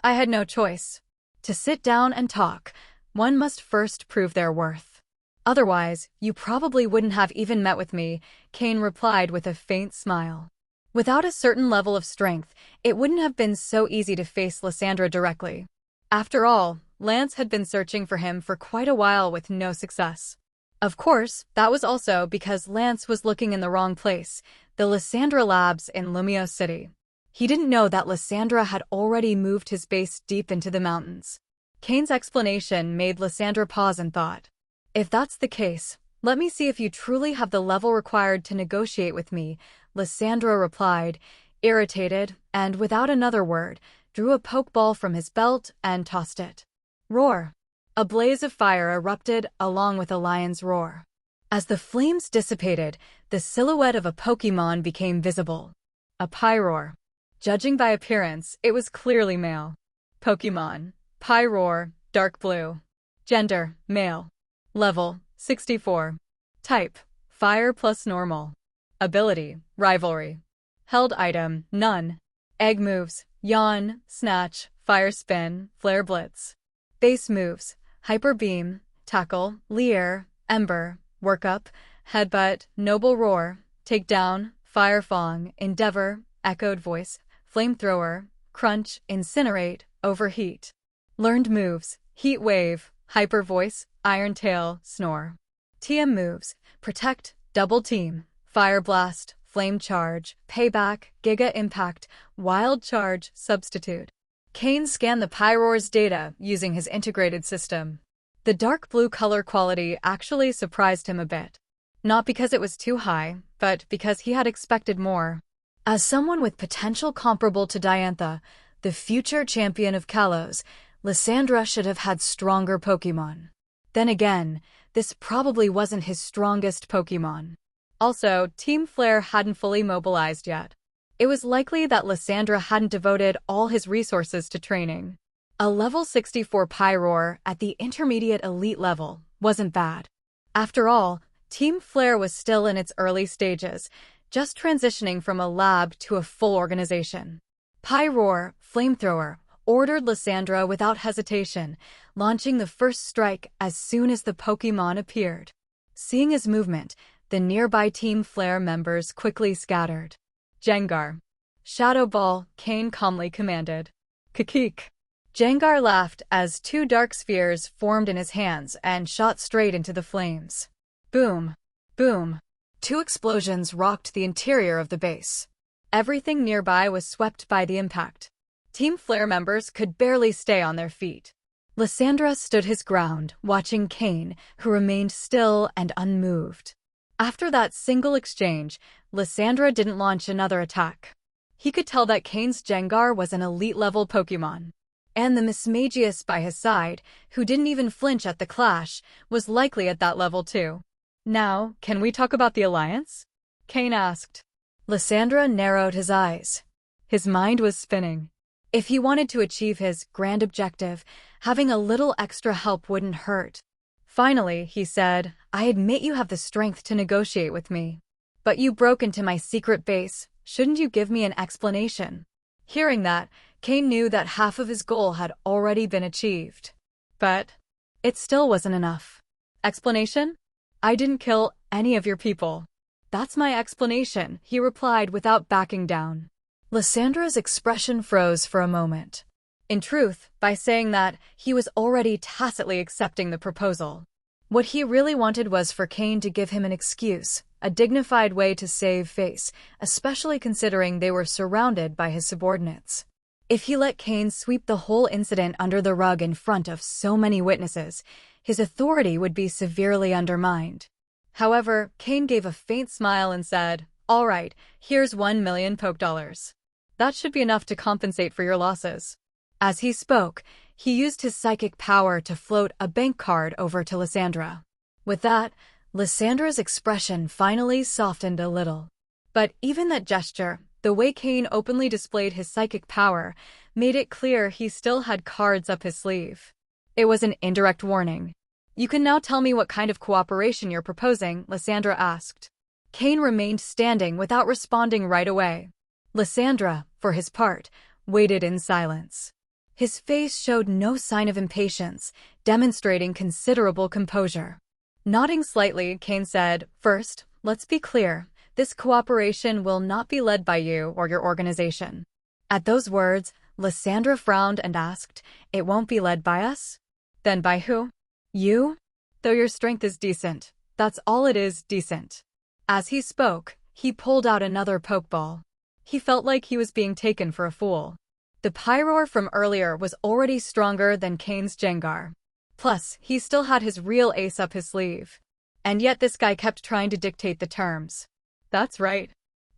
I had no choice. To sit down and talk, one must first prove their worth. Otherwise, you probably wouldn't have even met with me," Cain replied with a faint smile. Without a certain level of strength, it wouldn't have been so easy to face Lysandra directly. After all, Lance had been searching for him for quite a while with no success. Of course, that was also because Lance was looking in the wrong place, the Lysandra Labs in Lumio City. He didn't know that Lysandra had already moved his base deep into the mountains. Cain's explanation made Lysandra pause and thought. "If that's the case, let me see if you truly have the level required to negotiate with me," Lysandra replied, irritated, and without another word, drew a pokeball from his belt and tossed it. Roar! A blaze of fire erupted along with a lion's roar. As the flames dissipated, the silhouette of a Pokémon became visible. A Pyroar. Judging by appearance, it was clearly male. Pokémon. Pyroar, dark blue. Gender, male. Level, 64. Type, fire plus normal. Ability, rivalry. Held item, none. Egg moves, yawn, snatch, fire spin, flare blitz. Base moves, hyper beam, tackle, leer, ember, workup, headbutt, noble roar, takedown, fire fong, endeavor, echoed voice, flamethrower, crunch, incinerate, overheat. Learned moves, heat wave, hyper voice, iron tail, snore. TM moves, protect, double team, fire blast, flame charge, payback, giga impact, wild charge, substitute. Cain scanned the Pyroar's data using his integrated system. The dark blue color quality actually surprised him a bit. Not because it was too high, but because he had expected more. As someone with potential comparable to Diantha, the future champion of Kalos, Lysandra should have had stronger Pokémon. Then again, this probably wasn't his strongest Pokémon. Also, Team Flare hadn't fully mobilized yet. It was likely that Lysandra hadn't devoted all his resources to training. A level 64 Pyroar at the intermediate elite level wasn't bad. After all, Team Flare was still in its early stages, just transitioning from a lab to a full organization. Pyroar, Flamethrower, ordered Lysandra without hesitation, launching the first strike as soon as the Pokémon appeared. Seeing his movement, the nearby Team Flare members quickly scattered. Jengar. Shadow Ball, Cain calmly commanded. Kakik. Jengar laughed as two dark spheres formed in his hands and shot straight into the flames. Boom. Boom. Two explosions rocked the interior of the base. Everything nearby was swept by the impact. Team Flare members could barely stay on their feet. Lysandra stood his ground, watching Cain, who remained still and unmoved. After that single exchange, Lysandra didn't launch another attack. He could tell that Cain's Gengar was an elite-level Pokémon. And the Mismagius by his side, who didn't even flinch at the clash, was likely at that level too. Now, can we talk about the alliance? Cain asked. Lysandra narrowed his eyes. His mind was spinning. If he wanted to achieve his grand objective, having a little extra help wouldn't hurt. Finally, he said, I admit you have the strength to negotiate with me. But you broke into my secret base. Shouldn't you give me an explanation? Hearing that, Cain knew that half of his goal had already been achieved. But it still wasn't enough. Explanation? I didn't kill any of your people. That's my explanation, he replied without backing down. Lysandra's expression froze for a moment. In truth, by saying that, he was already tacitly accepting the proposal. What he really wanted was for Cain to give him an excuse, a dignified way to save face, especially considering they were surrounded by his subordinates. If he let Cain sweep the whole incident under the rug in front of so many witnesses, his authority would be severely undermined. However, Cain gave a faint smile and said, All right, here's 1 million poke dollars. That should be enough to compensate for your losses. As he spoke, he used his psychic power to float a bank card over to Lysandra. With that, Lysandra's expression finally softened a little. But even that gesture, the way Cain openly displayed his psychic power, made it clear he still had cards up his sleeve. It was an indirect warning. You can now tell me what kind of cooperation you're proposing, Lysandra asked. Cain remained standing without responding right away. Lysandra, for his part, waited in silence. His face showed no sign of impatience, demonstrating considerable composure. Nodding slightly, Cain said, First, let's be clear, this cooperation will not be led by you or your organization. At those words, Lysandra frowned and asked, It won't be led by us? Then by who? You? Though your strength is decent, that's all it is, decent. As he spoke, he pulled out another Pokeball. He felt like he was being taken for a fool. The Pyroar from earlier was already stronger than Cain's Gengar. Plus, he still had his real ace up his sleeve. And yet this guy kept trying to dictate the terms. That's right.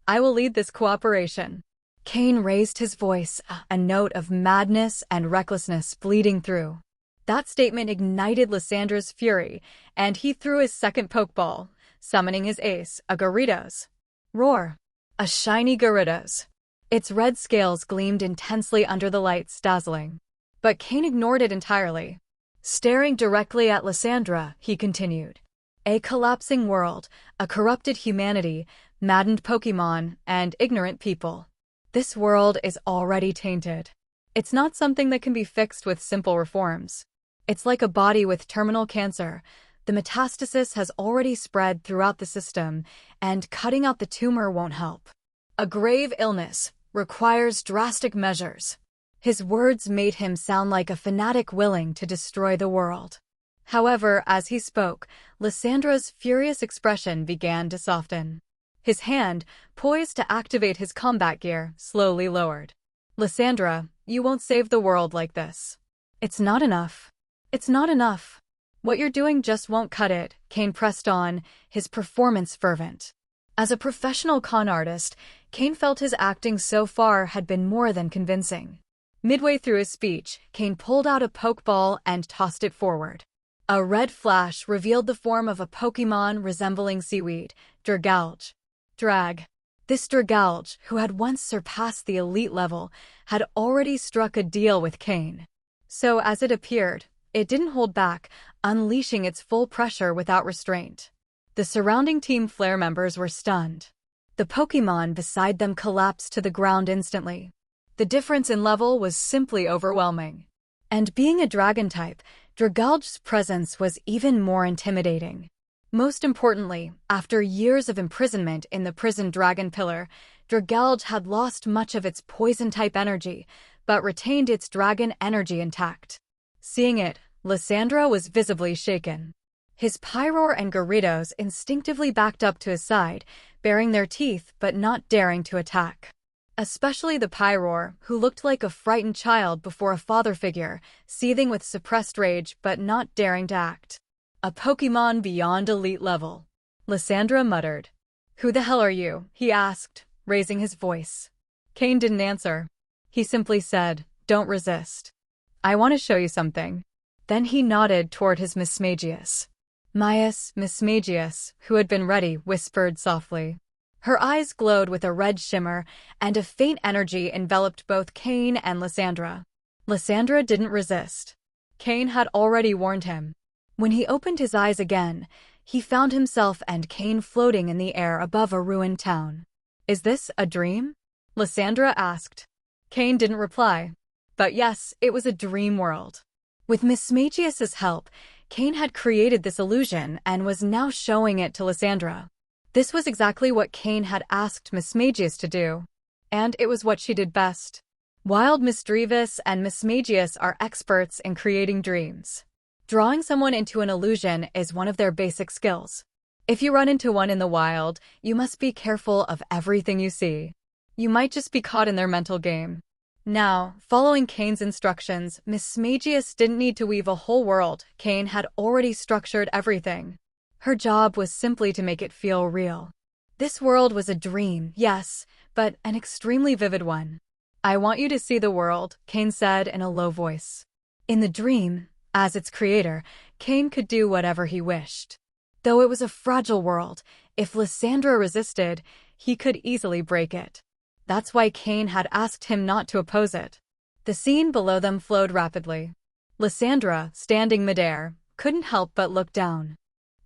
I will lead this cooperation. Cain raised his voice, a note of madness and recklessness bleeding through. That statement ignited Lysandra's fury, and he threw his second Pokeball, summoning his ace, a Gyarados. Roar! A shiny Gyarados. Its red scales gleamed intensely under the lights, dazzling. But Cain ignored it entirely. Staring directly at Lysandra, he continued. A collapsing world, a corrupted humanity, maddened Pokémon, and ignorant people. This world is already tainted. It's not something that can be fixed with simple reforms. It's like a body with terminal cancer. The metastasis has already spread throughout the system, and cutting out the tumor won't help. A grave illness requires drastic measures. His words made him sound like a fanatic willing to destroy the world. However, as he spoke, Lysandra's furious expression began to soften. His hand, poised to activate his combat gear, slowly lowered. Lysandra, you won't save the world like this. It's not enough. It's not enough. What you're doing just won't cut it, Cain pressed on, his performance fervent. As a professional con artist, Cain felt his acting so far had been more than convincing. Midway through his speech, Cain pulled out a Pokeball and tossed it forward. A red flash revealed the form of a Pokémon resembling seaweed, Dragalge. This Dragalge, who had once surpassed the elite level, had already struck a deal with Cain. So as it appeared, it didn't hold back, unleashing its full pressure without restraint. The surrounding Team Flare members were stunned. The Pokémon beside them collapsed to the ground instantly. The difference in level was simply overwhelming. And being a dragon type, Dragalge's presence was even more intimidating. Most importantly, after years of imprisonment in the prison dragon pillar, Dragalge had lost much of its poison-type energy, but retained its dragon energy intact. Seeing it, Lysandra was visibly shaken. His Pyroar and Gyarados instinctively backed up to his side, baring their teeth but not daring to attack. especially the Pyroar, who looked like a frightened child before a father figure, seething with suppressed rage but not daring to act. A Pokémon beyond elite level. Lysandra muttered. Who the hell are you? He asked, raising his voice. Cain didn't answer. He simply said, don't resist. I want to show you something. Then he nodded toward his Mismagius. Mismagius, who had been ready, whispered softly. Her eyes glowed with a red shimmer, and a faint energy enveloped both Cain and Lysandra. Lysandra didn't resist. Cain had already warned him. When he opened his eyes again, he found himself and Cain floating in the air above a ruined town. Is this a dream? Lysandra asked. Cain didn't reply. But yes, it was a dream world. With Mismagius's help, Cain had created this illusion and was now showing it to Lysandra. This was exactly what Cain had asked Mismagius to do. And it was what she did best. Wild Misdreavus and Mismagius are experts in creating dreams. Drawing someone into an illusion is one of their basic skills. If you run into one in the wild, you must be careful of everything you see. You might just be caught in their mental game. Now, following Cain's instructions, Mismagius didn't need to weave a whole world. Cain had already structured everything. Her job was simply to make it feel real. This world was a dream, yes, but an extremely vivid one. I want you to see the world, Cain said in a low voice. In the dream, as its creator, Cain could do whatever he wished. Though it was a fragile world, if Lysandra resisted, he could easily break it. That's why Cain had asked him not to oppose it. The scene below them flowed rapidly. Lysandra, standing midair, couldn't help but look down.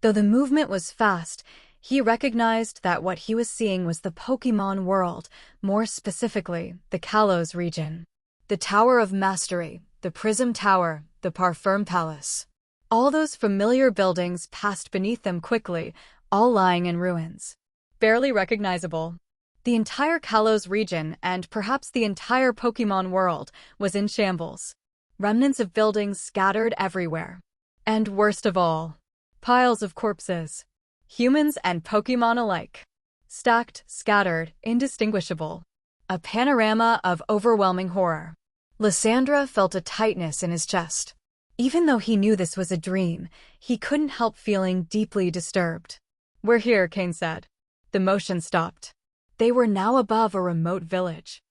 Though the movement was fast, he recognized that what he was seeing was the Pokémon World, more specifically, the Kalos region. The Tower of Mastery, the Prism Tower, the Parfum Palace. All those familiar buildings passed beneath them quickly, all lying in ruins. Barely recognizable. The entire Kalos region, and perhaps the entire Pokémon world, was in shambles. Remnants of buildings scattered everywhere. And worst of all, piles of corpses. Humans and Pokémon alike. Stacked, scattered, indistinguishable. A panorama of overwhelming horror. Lysandra felt a tightness in his chest. Even though he knew this was a dream, he couldn't help feeling deeply disturbed. We're here, Cain said. The motion stopped. They were now above a remote village.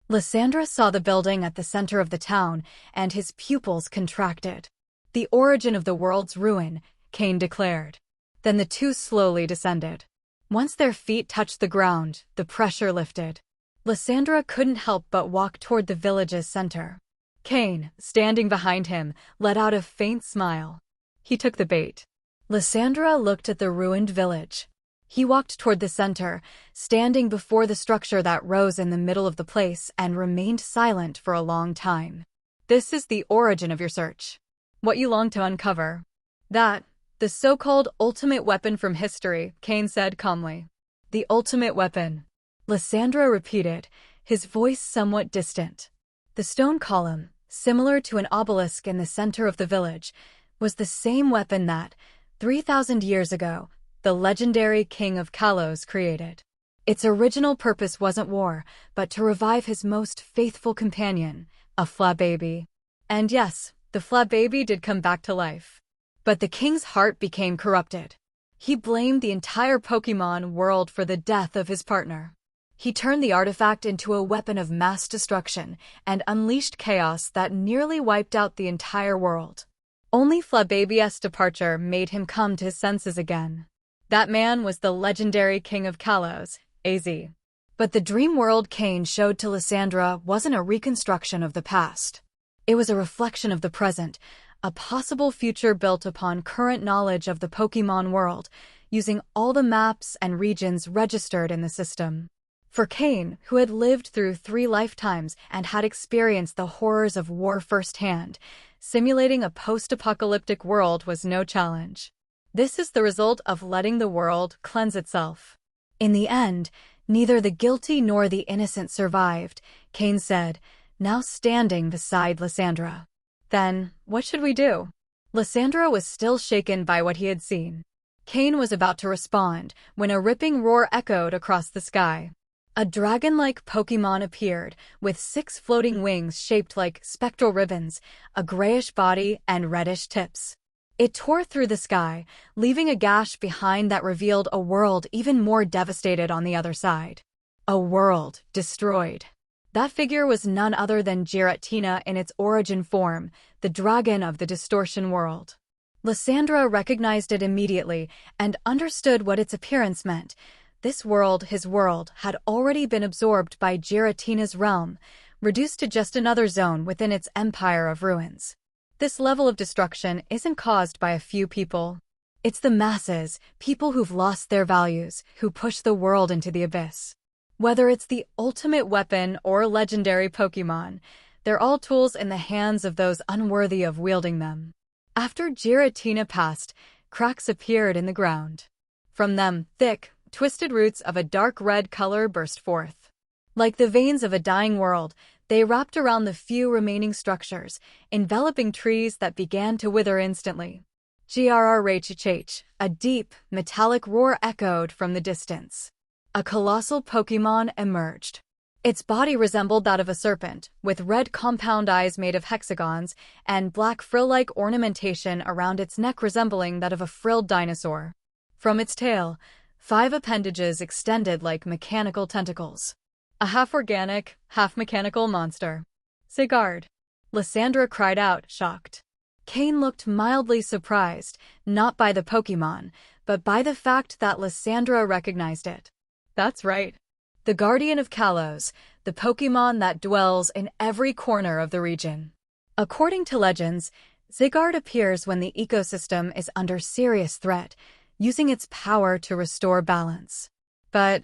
Lysandra saw the building at the center of the town, and his pupils contracted. The origin of the world's ruin, Cain declared. Then the two slowly descended. Once their feet touched the ground, the pressure lifted. Lysandra couldn't help but walk toward the village's center. Cain, standing behind him, let out a faint smile. He took the bait. Lysandra looked at the ruined village. He walked toward the center, standing before the structure that rose in the middle of the place and remained silent for a long time. This is the origin of your search. What you long to uncover. The so-called ultimate weapon from history, Cain said calmly. The ultimate weapon. Lysandra repeated, his voice somewhat distant. The stone column, similar to an obelisk in the center of the village, was the same weapon that, 3,000 years ago, the legendary king of Kalos created. Its original purpose wasn't war, but to revive his most faithful companion, a Flababy. And yes, the Flababy did come back to life. But the king's heart became corrupted. He blamed the entire Pokémon world for the death of his partner. He turned the artifact into a weapon of mass destruction and unleashed chaos that nearly wiped out the entire world. Only Flababy's departure made him come to his senses again. That man was the legendary king of Kalos, AZ. But the dream world Cain showed to Lysandra wasn't a reconstruction of the past. It was a reflection of the present, a possible future built upon current knowledge of the Pokémon world, using all the maps and regions registered in the system. For Cain, who had lived through 3 lifetimes and had experienced the horrors of war firsthand, simulating a post-apocalyptic world was no challenge. This is the result of letting the world cleanse itself. In the end, neither the guilty nor the innocent survived, Cain said, now standing beside Lysandra. Then, what should we do? Lysandra was still shaken by what he had seen. Cain was about to respond when a ripping roar echoed across the sky. A dragon-like Pokémon appeared, with 6 floating wings shaped like spectral ribbons, a grayish body, and reddish tips. It tore through the sky, leaving a gash behind that revealed a world even more devastated on the other side. A world destroyed. That figure was none other than Giratina in its origin form, the dragon of the Distortion World. Lysandra recognized it immediately and understood what its appearance meant. This world, his world, had already been absorbed by Giratina's realm, reduced to just another zone within its empire of ruins. This level of destruction isn't caused by a few people. It's the masses, people who've lost their values, who push the world into the abyss. Whether it's the ultimate weapon or legendary Pokémon, they're all tools in the hands of those unworthy of wielding them. After Giratina passed, cracks appeared in the ground. From them, thick, twisted roots of a dark red color burst forth. Like the veins of a dying world, they wrapped around the few remaining structures, enveloping trees that began to wither instantly. Grrrhh, a deep, metallic roar echoed from the distance. A colossal Pokémon emerged. Its body resembled that of a serpent, with red compound eyes made of hexagons and black frill-like ornamentation around its neck resembling that of a frilled dinosaur. From its tail, 5 appendages extended like mechanical tentacles. A half-organic, half-mechanical monster. Zygarde. Lysandra cried out, shocked. Cain looked mildly surprised, not by the Pokémon, but by the fact that Lysandra recognized it. That's right. The Guardian of Kalos, the Pokémon that dwells in every corner of the region. According to legends, Zygarde appears when the ecosystem is under serious threat, using its power to restore balance. But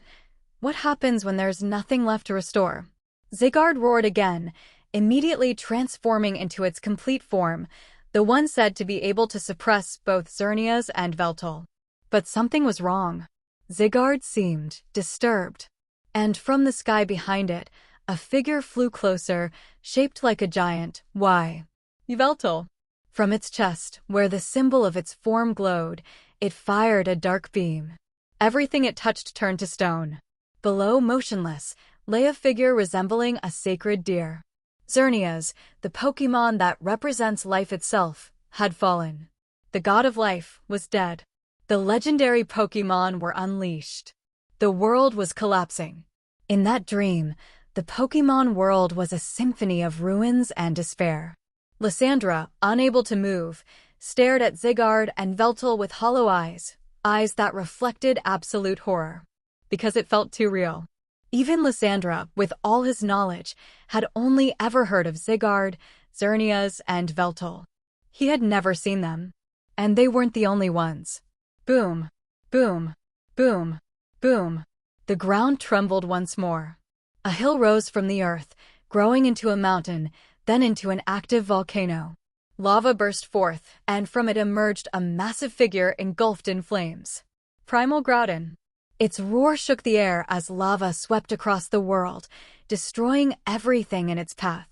what happens when there's nothing left to restore? Zygarde roared again, immediately transforming into its complete form, the one said to be able to suppress both Xerneas and Veltal. But something was wrong. Zygarde seemed disturbed. And from the sky behind it, a figure flew closer, shaped like a giant. Why? Veltal. From its chest, where the symbol of its form glowed, it fired a dark beam. Everything it touched turned to stone. Below, motionless, lay a figure resembling a sacred deer. Xerneas, the Pokémon that represents life itself, had fallen. The god of life was dead. The legendary Pokémon were unleashed. The world was collapsing. In that dream, the Pokémon world was a symphony of ruins and despair. Lysandra, unable to move, stared at Zygarde and Veltal with hollow eyes, eyes that reflected absolute horror. Because it felt too real. Even Lysandra, with all his knowledge, had only ever heard of Zygarde, Xerneas, and Veltal. He had never seen them. And they weren't the only ones. Boom, boom, boom, boom. The ground trembled once more. A hill rose from the earth, growing into a mountain, then into an active volcano. Lava burst forth, and from it emerged a massive figure engulfed in flames. Primal Groudon. Its roar shook the air as lava swept across the world, destroying everything in its path.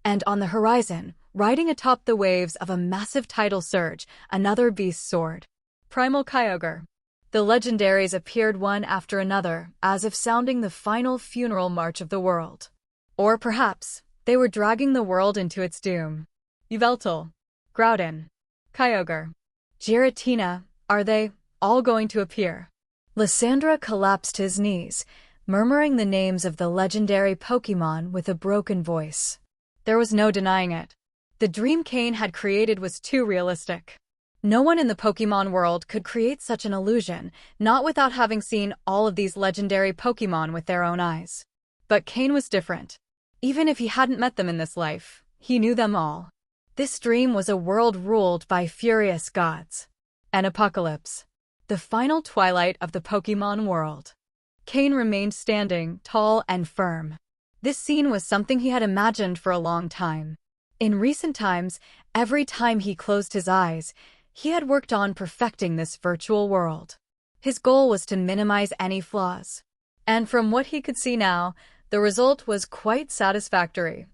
And on the horizon, riding atop the waves of a massive tidal surge, another beast soared. Primal Kyogre. The legendaries appeared one after another, as if sounding the final funeral march of the world. Or perhaps, they were dragging the world into its doom. Yveltal. Groudon. Kyogre. Giratina, are they all going to appear? Lysandra collapsed his knees, murmuring the names of the legendary Pokémon with a broken voice. There was no denying it. The dream Cain had created was too realistic. No one in the Pokémon world could create such an illusion, not without having seen all of these legendary Pokémon with their own eyes. But Cain was different. Even if he hadn't met them in this life, he knew them all. This dream was a world ruled by furious gods. An apocalypse. The final twilight of the Pokémon world. Cain remained standing, tall and firm. This scene was something he had imagined for a long time. In recent times, every time he closed his eyes, he had worked on perfecting this virtual world. His goal was to minimize any flaws. And from what he could see now, the result was quite satisfactory.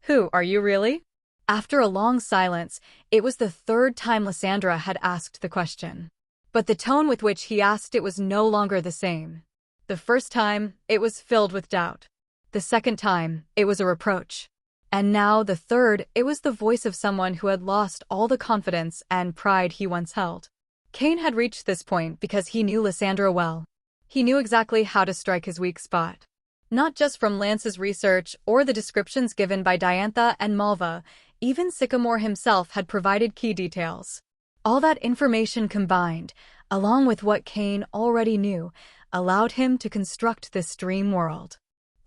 Who are you really? After a long silence, it was the third time Lysandra had asked the question. But the tone with which he asked it was no longer the same. The first time, it was filled with doubt. The second time, it was a reproach. And now, the third, it was the voice of someone who had lost all the confidence and pride he once held. Cain had reached this point because he knew Lysandra well. He knew exactly how to strike his weak spot. Not just from Lance's research or the descriptions given by Diantha and Malva, even Sycamore himself had provided key details. All that information combined, along with what Cain already knew, allowed him to construct this dream world.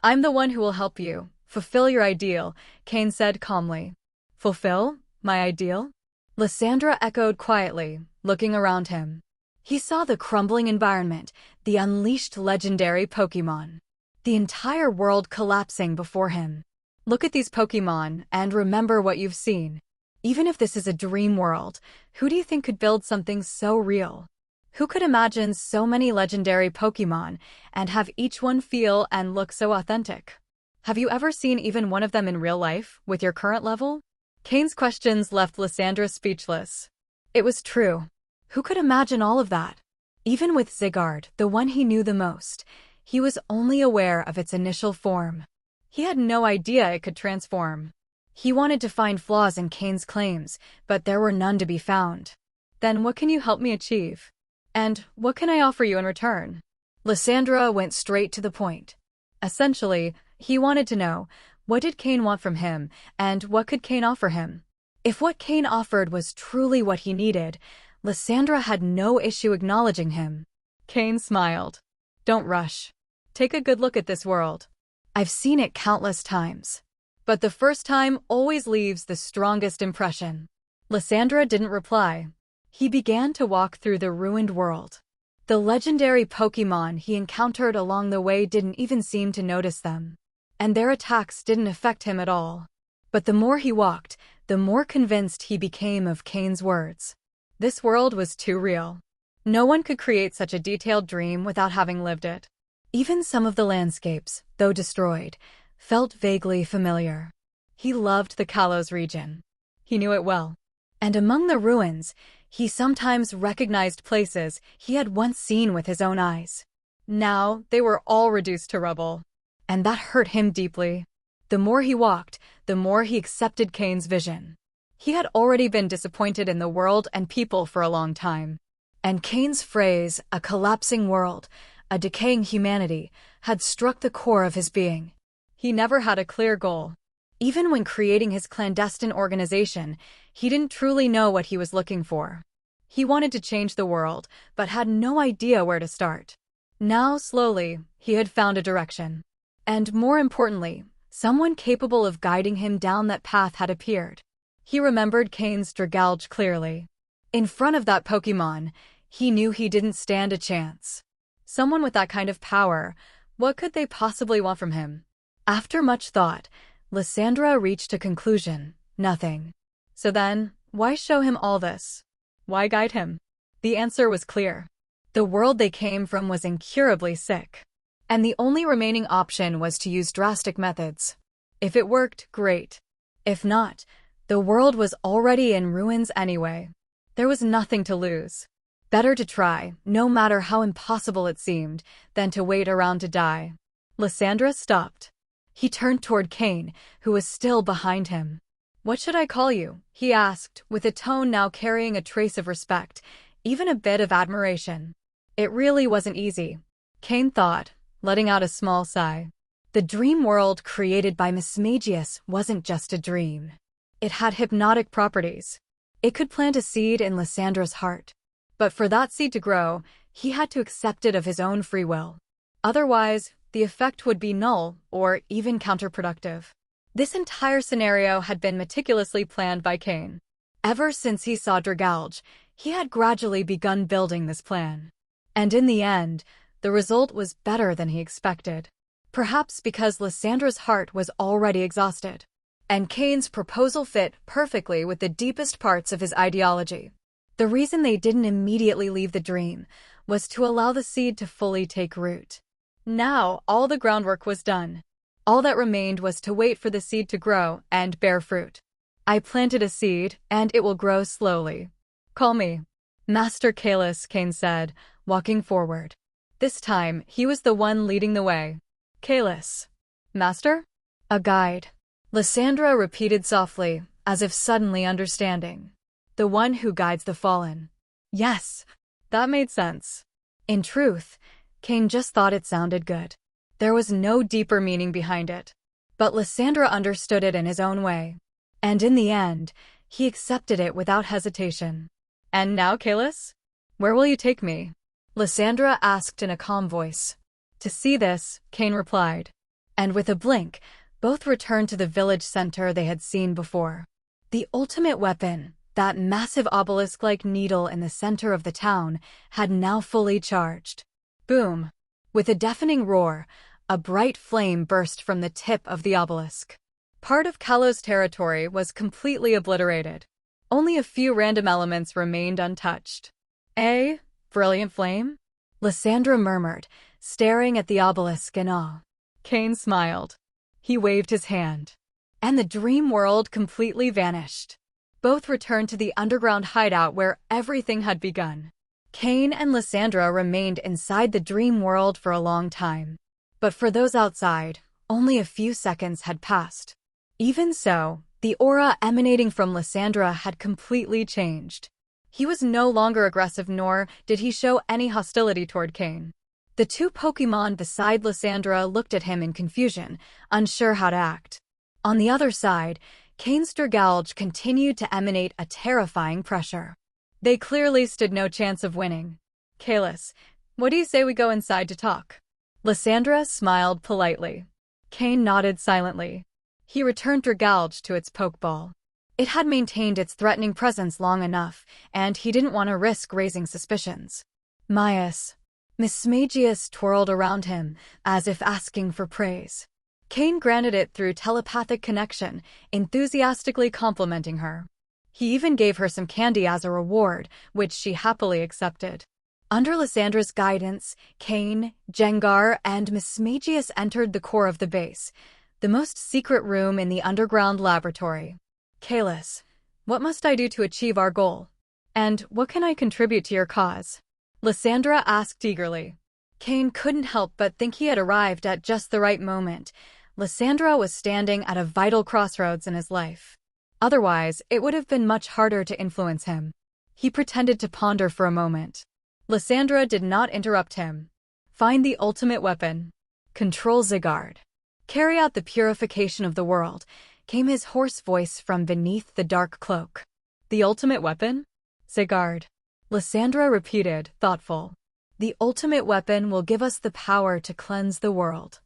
"I'm the one who will help you fulfill your ideal," Cain said calmly. "Fulfill my ideal?" Lysandra echoed quietly, looking around him. He saw the crumbling environment, the unleashed legendary Pokémon. The entire world collapsing before him. "Look at these Pokémon and remember what you've seen. Even if this is a dream world, who do you think could build something so real? Who could imagine so many legendary Pokémon and have each one feel and look so authentic? Have you ever seen even one of them in real life, with your current level?" Cain's questions left Lysandra speechless. It was true. Who could imagine all of that? Even with Zygarde, the one he knew the most, he was only aware of its initial form. He had no idea it could transform. He wanted to find flaws in Cain's claims, but there were none to be found. "Then what can you help me achieve? And what can I offer you in return?" Lysandra went straight to the point. Essentially, he wanted to know, what did Cain want from him, and what could Cain offer him? If what Cain offered was truly what he needed, Lysandra had no issue acknowledging him. Cain smiled. "Don't rush. Take a good look at this world. I've seen it countless times. But the first time always leaves the strongest impression." Lysandra didn't reply. He began to walk through the ruined world. The legendary Pokémon he encountered along the way didn't even seem to notice them. And their attacks didn't affect him at all. But the more he walked, the more convinced he became of Cain's words. This world was too real. No one could create such a detailed dream without having lived it. Even some of the landscapes, though destroyed, felt vaguely familiar. He loved the Kalos region. He knew it well. And among the ruins, he sometimes recognized places he had once seen with his own eyes. Now, they were all reduced to rubble. And that hurt him deeply. The more he walked, the more he accepted Cain's vision. He had already been disappointed in the world and people for a long time. And Cain's phrase, "a collapsing world, a decaying humanity," had struck the core of his being. He never had a clear goal. Even when creating his clandestine organization, he didn't truly know what he was looking for. He wanted to change the world, but had no idea where to start. Now, slowly, he had found a direction. And more importantly, someone capable of guiding him down that path had appeared. He remembered Cain's Dragalge clearly. In front of that Pokémon, he knew he didn't stand a chance. Someone with that kind of power, what could they possibly want from him? After much thought, Lysandra reached a conclusion: nothing. So then, why show him all this? Why guide him? The answer was clear. The world they came from was incurably sick. And the only remaining option was to use drastic methods. If it worked, great. If not, the world was already in ruins anyway. There was nothing to lose. Better to try, no matter how impossible it seemed, than to wait around to die. Lysandra stopped. He turned toward Cain, who was still behind him. "What should I call you?" he asked, with a tone now carrying a trace of respect, even a bit of admiration. It really wasn't easy, Cain thought, letting out a small sigh. The dream world created by Mismagius wasn't just a dream. It had hypnotic properties. It could plant a seed in Lysandra's heart. But for that seed to grow, he had to accept it of his own free will. Otherwise, the effect would be null or even counterproductive. This entire scenario had been meticulously planned by Cain. Ever since he saw Dragalge, he had gradually begun building this plan. And in the end, the result was better than he expected. Perhaps because Lysandra's heart was already exhausted. And Cain's proposal fit perfectly with the deepest parts of his ideology. The reason they didn't immediately leave the dream was to allow the seed to fully take root. Now, all the groundwork was done. All that remained was to wait for the seed to grow and bear fruit. "I planted a seed, and it will grow slowly. Call me Master Kalis," Cain said, walking forward. This time, he was the one leading the way. Kalis. Master? A guide. Lysandra repeated softly, as if suddenly understanding. The one who guides the fallen. Yes, that made sense. In truth, Cain just thought it sounded good. There was no deeper meaning behind it. But Lysandra understood it in his own way. And in the end, he accepted it without hesitation. And now, Kalis? Where will you take me? Lysandra asked in a calm voice. To see this, Cain replied. And with a blink, both returned to the village center they had seen before. The ultimate weapon, that massive obelisk-like needle in the center of the town, had now fully charged. Boom! With a deafening roar, a bright flame burst from the tip of the obelisk. Part of Kalos' territory was completely obliterated. Only a few random elements remained untouched. A brilliant flame? Lysandra murmured, staring at the obelisk in awe. Cain smiled. He waved his hand. And the dream world completely vanished. Both returned to the underground hideout where everything had begun. Cain and Lysandra remained inside the dream world for a long time. But for those outside, only a few seconds had passed. Even so, the aura emanating from Lysandra had completely changed. He was no longer aggressive, nor did he show any hostility toward Cain. The two Pokémon beside Lysandra looked at him in confusion, unsure how to act. On the other side, Cain's Dragalge continued to emanate a terrifying pressure. They clearly stood no chance of winning. Kalis, what do you say we go inside to talk? Lysandra smiled politely. Cain nodded silently. He returned Dragalge to its Pokeball. It had maintained its threatening presence long enough, and he didn't want to risk raising suspicions. Mias. Mismagius twirled around him, as if asking for praise. Cain granted it through telepathic connection, enthusiastically complimenting her. He even gave her some candy as a reward, which she happily accepted. Under Lysandra's guidance, Cain, Jengar, and Mismagius entered the core of the base, the most secret room in the underground laboratory. Kalis, what must I do to achieve our goal? And what can I contribute to your cause? Lysandra asked eagerly. Cain couldn't help but think he had arrived at just the right moment. Lysandra was standing at a vital crossroads in his life. Otherwise, it would have been much harder to influence him. He pretended to ponder for a moment. Lysandra did not interrupt him. Find the ultimate weapon. Control Zygarde. Carry out the purification of the world, came his hoarse voice from beneath the dark cloak. The ultimate weapon? Zygarde. Lysandra repeated, thoughtful. The ultimate weapon will give us the power to cleanse the world.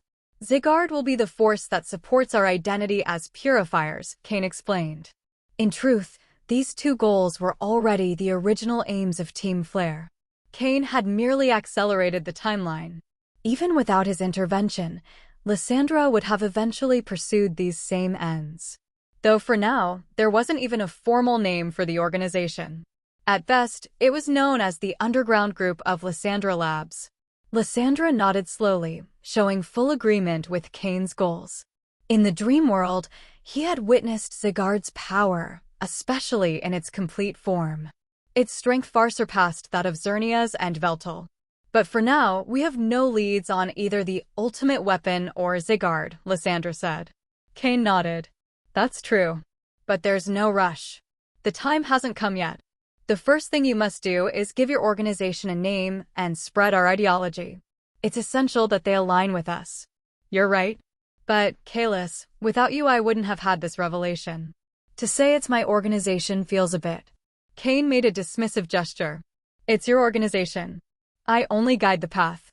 Zygarde will be the force that supports our identity as purifiers, Cain explained. In truth, these two goals were already the original aims of Team Flare. Cain had merely accelerated the timeline. Even without his intervention, Lysandra would have eventually pursued these same ends. Though for now, there wasn't even a formal name for the organization. At best, it was known as the Underground Group of Lysandra Labs. Lysandra nodded slowly, showing full agreement with Cain's goals. In the dream world, he had witnessed Zygarde's power, especially in its complete form. Its strength far surpassed that of Xernea's and Veltal. But for now, we have no leads on either the ultimate weapon or Zygarde, Lysandra said. Cain nodded. That's true. But there's no rush. The time hasn't come yet. The first thing you must do is give your organization a name and spread our ideology. It's essential that they align with us. You're right. But, Kalis, without you I wouldn't have had this revelation. To say it's my organization feels a bit. Cain made a dismissive gesture. It's your organization. I only guide the path.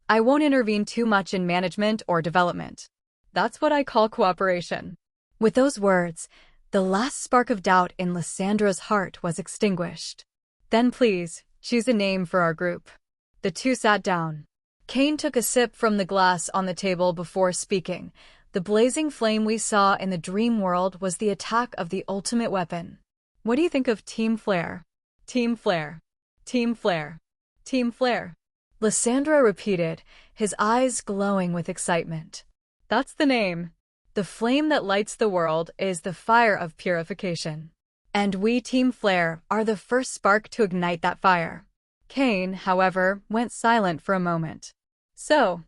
I won't intervene too much in management or development. That's what I call cooperation. With those words, the last spark of doubt in Lysandra's heart was extinguished. Then please, choose a name for our group. The two sat down. Cain took a sip from the glass on the table before speaking. The blazing flame we saw in the dream world was the attack of the ultimate weapon. What do you think of Team Flare? Team Flare. Team Flare. Team Flare. Lysandra repeated, his eyes glowing with excitement. That's the name. The flame that lights the world is the fire of purification. And we, Team Flare, are the first spark to ignite that fire. Cain, however, went silent for a moment. So,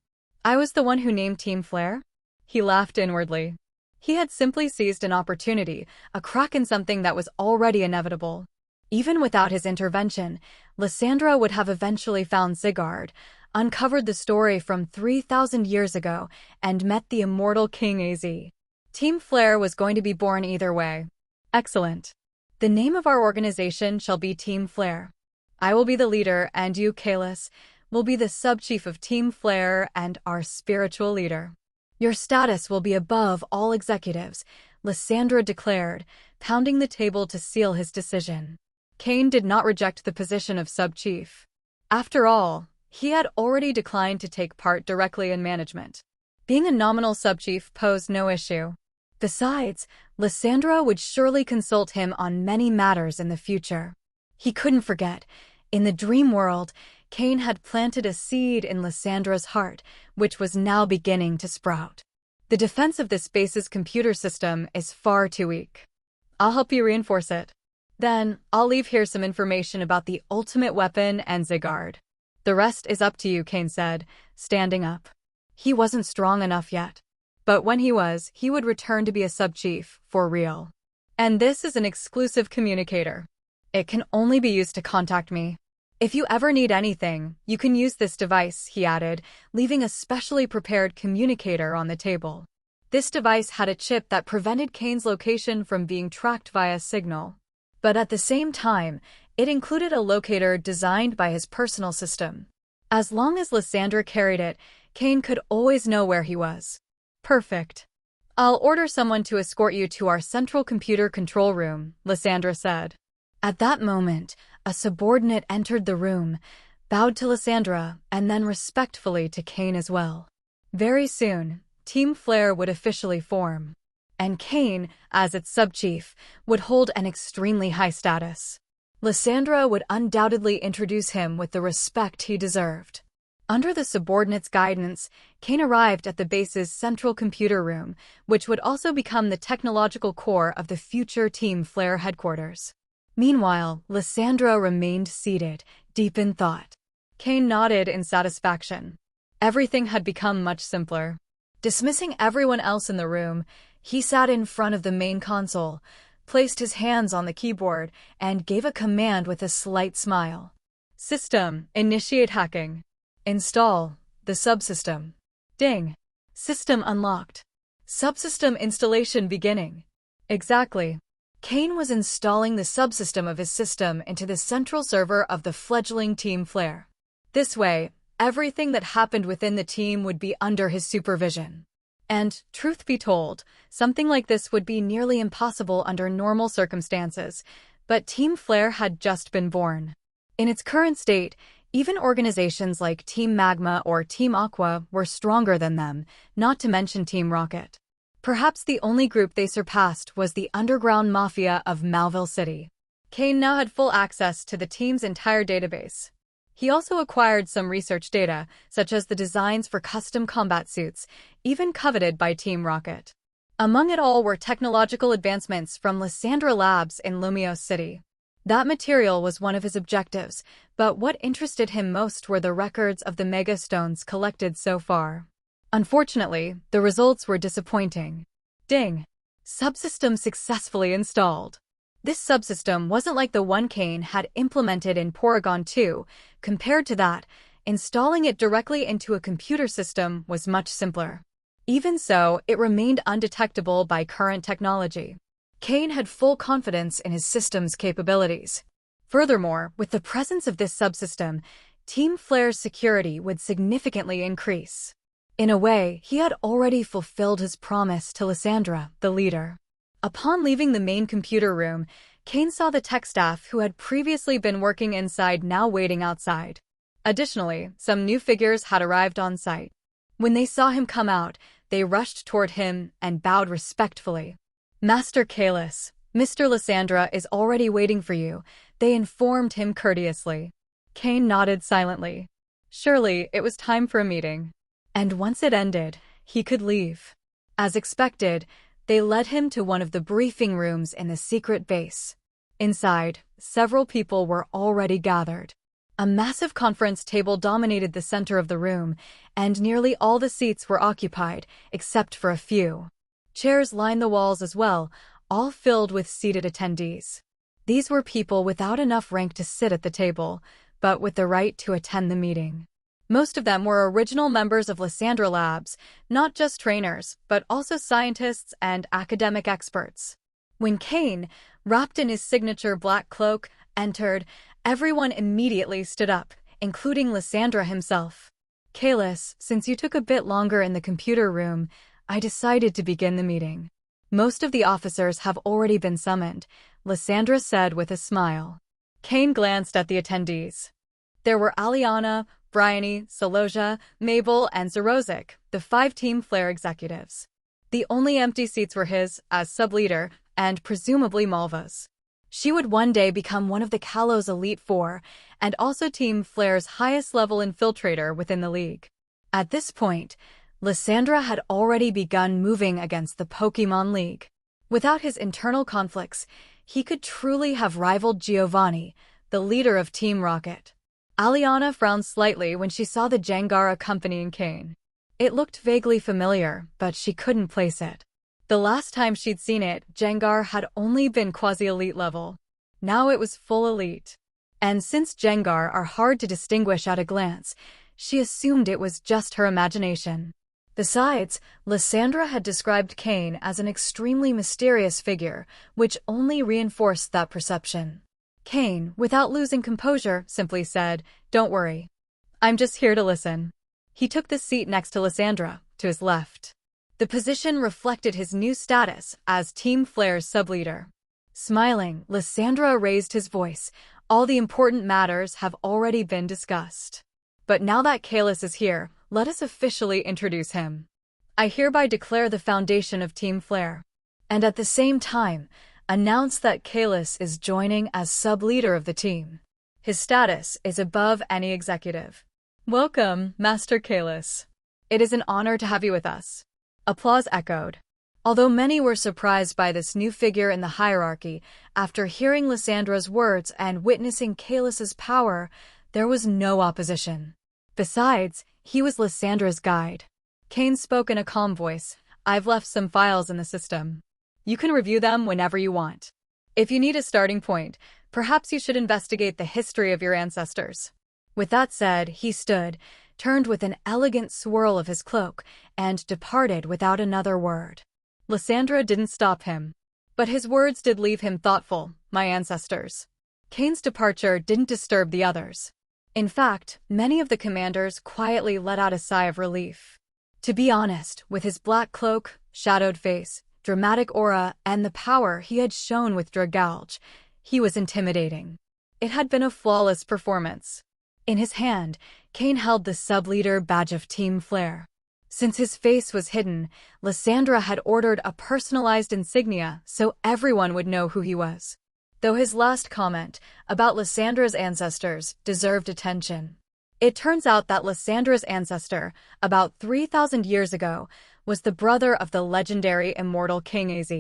I was the one who named Team Flare? He laughed inwardly. He had simply seized an opportunity, a crack in something that was already inevitable. Even without his intervention, Lysandra would have eventually found Sigurd, uncovered the story from 3,000 years ago, and met the immortal King Az. Team Flare was going to be born either way. Excellent. The name of our organization shall be Team Flare. I will be the leader, and you, Kalis, will be the sub-chief of Team Flare and our spiritual leader. Your status will be above all executives, Lysandra declared, pounding the table to seal his decision. Cain did not reject the position of sub-chief. After all, he had already declined to take part directly in management. Being a nominal sub-chief posed no issue. Besides, Lysandra would surely consult him on many matters in the future. He couldn't forget, in the dream world, Cain had planted a seed in Lysandra's heart, which was now beginning to sprout. The defense of this base's computer system is far too weak. I'll help you reinforce it. Then, I'll leave here some information about the ultimate weapon and Sigurd. The rest is up to you, Cain said, standing up. He wasn't strong enough yet. But when he was, he would return to be a sub-chief, for real. And this is an exclusive communicator. It can only be used to contact me. If you ever need anything, you can use this device, he added, leaving a specially prepared communicator on the table. This device had a chip that prevented Cain's location from being tracked via signal. But at the same time, it included a locator designed by his personal system. As long as Lysandra carried it, Cain could always know where he was. Perfect. I'll order someone to escort you to our central computer control room, Lysandra said. At that moment, a subordinate entered the room, bowed to Lysandra, and then respectfully to Cain as well. Very soon, Team Flare would officially form. And Cain, as its sub-chief, would hold an extremely high status. Lysandra would undoubtedly introduce him with the respect he deserved. Under the subordinate's guidance, Cain arrived at the base's central computer room, which would also become the technological core of the future Team Flare headquarters. Meanwhile, Lysandra remained seated, deep in thought. Cain nodded in satisfaction. Everything had become much simpler. Dismissing everyone else in the room, he sat in front of the main console, placed his hands on the keyboard, and gave a command with a slight smile. System, initiate hacking. Install the subsystem. Ding. System unlocked. Subsystem installation beginning. Exactly. Cain was installing the subsystem of his system into the central server of the fledgling Team Flare. This way, everything that happened within the team would be under his supervision. And, truth be told, something like this would be nearly impossible under normal circumstances, but Team Flare had just been born. In its current state, even organizations like Team Magma or Team Aqua were stronger than them, not to mention Team Rocket. Perhaps the only group they surpassed was the underground mafia of Malville City. Cain now had full access to the team's entire database. He also acquired some research data, such as the designs for custom combat suits, even coveted by Team Rocket. Among it all were technological advancements from Lysandra Labs in Lumiose City. That material was one of his objectives, but what interested him most were the records of the megastones collected so far. Unfortunately, the results were disappointing. Ding! Subsystem successfully installed. This subsystem wasn't like the one Cain had implemented in Porygon 2. Compared to that, installing it directly into a computer system was much simpler. Even so, it remained undetectable by current technology. Cain had full confidence in his system's capabilities. Furthermore, with the presence of this subsystem, Team Flare's security would significantly increase. In a way, he had already fulfilled his promise to Lysandra, the leader. Upon leaving the main computer room, Cain saw the tech staff who had previously been working inside now waiting outside. Additionally, some new figures had arrived on site. When they saw him come out, they rushed toward him and bowed respectfully. Master Kalis, Mr. Lysandra is already waiting for you, they informed him courteously. Cain nodded silently. Surely, it was time for a meeting. And once it ended, he could leave. As expected, they led him to one of the briefing rooms in the secret base. Inside, several people were already gathered. A massive conference table dominated the center of the room, and nearly all the seats were occupied, except for a few. Chairs lined the walls as well, all filled with seated attendees. These were people without enough rank to sit at the table, but with the right to attend the meeting. Most of them were original members of Lysandra Labs, not just trainers, but also scientists and academic experts. When Cain, wrapped in his signature black cloak, entered, everyone immediately stood up, including Lysandra himself. "Kalis, since you took a bit longer in the computer room, I decided to begin the meeting. Most of the officers have already been summoned," Lysandra said with a smile. Cain glanced at the attendees. There were Aliana, Bryony, Saloja, Mabel, and Zerozic, the 5 Team Flare executives. The only empty seats were his, as sub-leader, and presumably Malva's. She would one day become one of the Kalos Elite Four, and also Team Flare's highest-level infiltrator within the league. At this point, Lysandra had already begun moving against the Pokémon League. Without his internal conflicts, he could truly have rivaled Giovanni, the leader of Team Rocket. Aliana frowned slightly when she saw the Jengar accompanying Cain. It looked vaguely familiar, but she couldn't place it. The last time she'd seen it, Jengar had only been quasi-elite level. Now it was full elite. And since Jengar are hard to distinguish at a glance, she assumed it was just her imagination. Besides, Lysandra had described Cain as an extremely mysterious figure, which only reinforced that perception. Cain, without losing composure, simply said, "Don't worry. I'm just here to listen." He took the seat next to Lysandra, to his left. The position reflected his new status as Team Flare's sub-leader. Smiling, Lysandra raised his voice. "All the important matters have already been discussed. But now that Kalis is here, let us officially introduce him. I hereby declare the foundation of Team Flare, and at the same time, announce that Kalis is joining as sub-leader of the team. His status is above any executive. Welcome, Master Kalis. It is an honor to have you with us." Applause echoed. Although many were surprised by this new figure in the hierarchy, after hearing Lysandra's words and witnessing Kalis's power, there was no opposition. Besides, he was Lysandra's guide. Cain spoke in a calm voice. "I've left some files in the system. You can review them whenever you want. If you need a starting point, perhaps you should investigate the history of your ancestors." With that said, he stood, turned with an elegant swirl of his cloak, and departed without another word. Lysandra didn't stop him. But his words did leave him thoughtful. "My ancestors." Cain's departure didn't disturb the others. In fact, many of the commanders quietly let out a sigh of relief. To be honest, with his black cloak, shadowed face, dramatic aura, and the power he had shown with Dragalge, he was intimidating. It had been a flawless performance. In his hand, Cain held the sub-leader badge of Team Flare. Since his face was hidden, Lysandra had ordered a personalized insignia so everyone would know who he was. Though his last comment about Lysandra's ancestors deserved attention. It turns out that Lysandra's ancestor, about 3,000 years ago, was the brother of the legendary immortal King Az.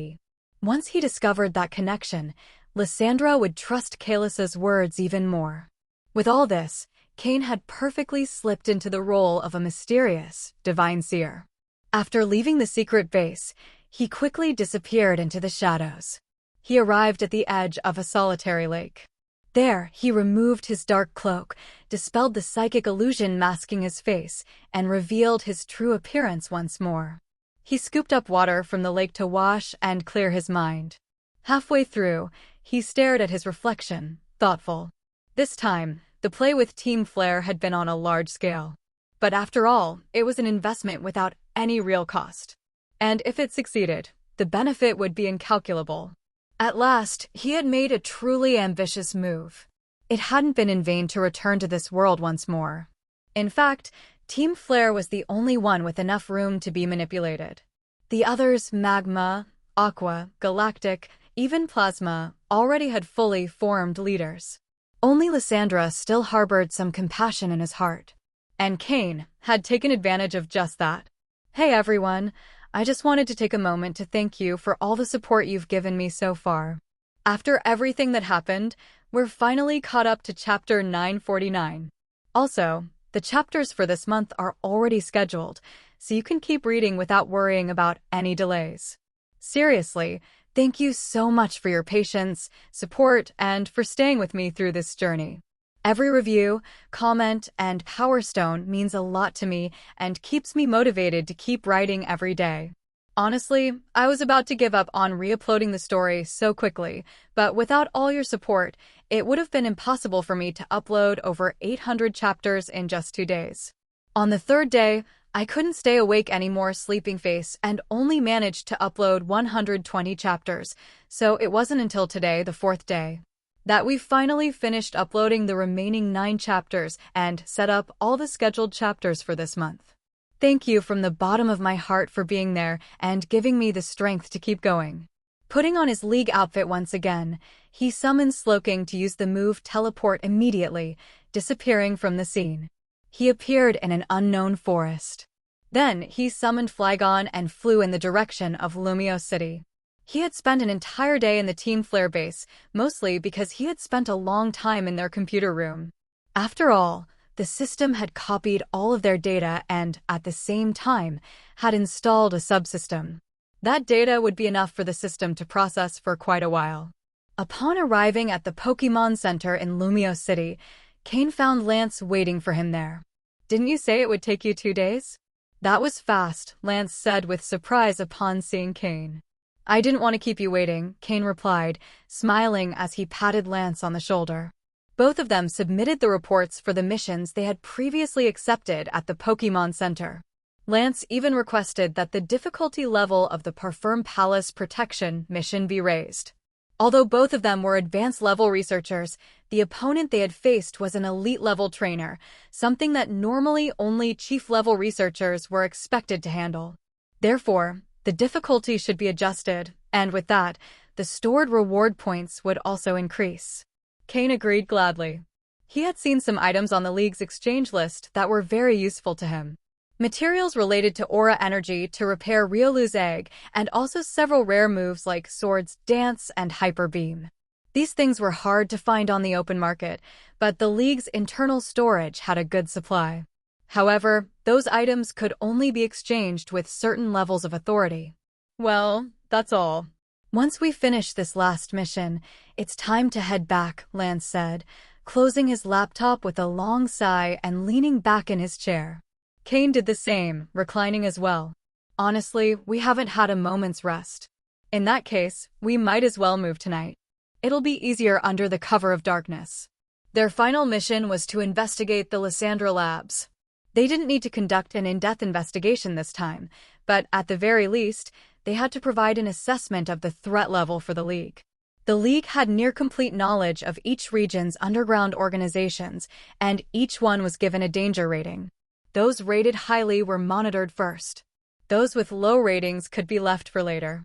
Once he discovered that connection, Lysandra would trust Kalis's words even more. With all this, Cain had perfectly slipped into the role of a mysterious, divine seer. After leaving the secret base, he quickly disappeared into the shadows. He arrived at the edge of a solitary lake. There, he removed his dark cloak, dispelled the psychic illusion masking his face, and revealed his true appearance once more. He scooped up water from the lake to wash and clear his mind. Halfway through, he stared at his reflection, thoughtful. This time, the play with Team Flare had been on a large scale. But after all, it was an investment without any real cost. And if it succeeded, the benefit would be incalculable. At last, he had made a truly ambitious move. It hadn't been in vain to return to this world once more. In fact, Team Flare was the only one with enough room to be manipulated. The others, Magma, Aqua, Galactic, even Plasma, already had fully formed leaders. Only Lysandra still harbored some compassion in his heart. And Cain had taken advantage of just that. "Hey everyone, I just wanted to take a moment to thank you for all the support you've given me so far. After everything that happened, We're finally caught up to chapter 949. Also, the chapters for this month are already scheduled, so you can keep reading without worrying about any delays. Seriously, thank you so much for your patience, support, and for staying with me through this journey. Every review, comment, and Power Stone means a lot to me and keeps me motivated to keep writing every day. Honestly, I was about to give up on re-uploading the story so quickly, but without all your support, it would have been impossible for me to upload over 800 chapters in just 2 days. On the third day, I couldn't stay awake anymore, sleeping face, and only managed to upload 120 chapters, so it wasn't until today, the 4th day, that we finally finished uploading the remaining 9 chapters and set up all the scheduled chapters for this month. Thank you from the bottom of my heart for being there and giving me the strength to keep going. Putting on his league outfit once again, he summons Slowking to use the move Teleport immediately, disappearing from the scene. He appeared in an unknown forest. Then he summoned Flygon and flew in the direction of Lumio City. He had spent an entire day in the Team Flare base, mostly because he had spent a long time in their computer room. After all, the system had copied all of their data and, at the same time, had installed a subsystem. That data would be enough for the system to process for quite a while. Upon arriving at the Pokémon Center in Lumio City, Cain found Lance waiting for him there. "Didn't you say it would take you 2 days?" "That was fast," Lance said with surprise upon seeing Cain. "I didn't want to keep you waiting," Cain replied, smiling as he patted Lance on the shoulder. Both of them submitted the reports for the missions they had previously accepted at the Pokémon Center. Lance even requested that the difficulty level of the Parfum Palace Protection mission be raised. Although both of them were advanced-level researchers, the opponent they had faced was an elite-level trainer, something that normally only chief-level researchers were expected to handle. Therefore, the difficulty should be adjusted, and with that, the stored reward points would also increase. Cain agreed gladly. He had seen some items on the League's exchange list that were very useful to him. Materials related to aura energy to repair Riolu's egg, and also several rare moves like Sword's Dance and Hyper Beam. These things were hard to find on the open market, but the League's internal storage had a good supply. However, those items could only be exchanged with certain levels of authority. Well, that's all. "Once we finish this last mission, it's time to head back," Lance said, closing his laptop with a long sigh and leaning back in his chair. Cain did the same, reclining as well. "Honestly, we haven't had a moment's rest. In that case, we might as well move tonight. It'll be easier under the cover of darkness." Their final mission was to investigate the Lysandra labs. They didn't need to conduct an in-depth investigation this time, but at the very least, they had to provide an assessment of the threat level for the League. The League had near-complete knowledge of each region's underground organizations, and each one was given a danger rating. Those rated highly were monitored first. Those with low ratings could be left for later.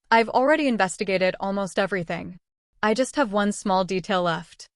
"I've already investigated almost everything. I just have one small detail left.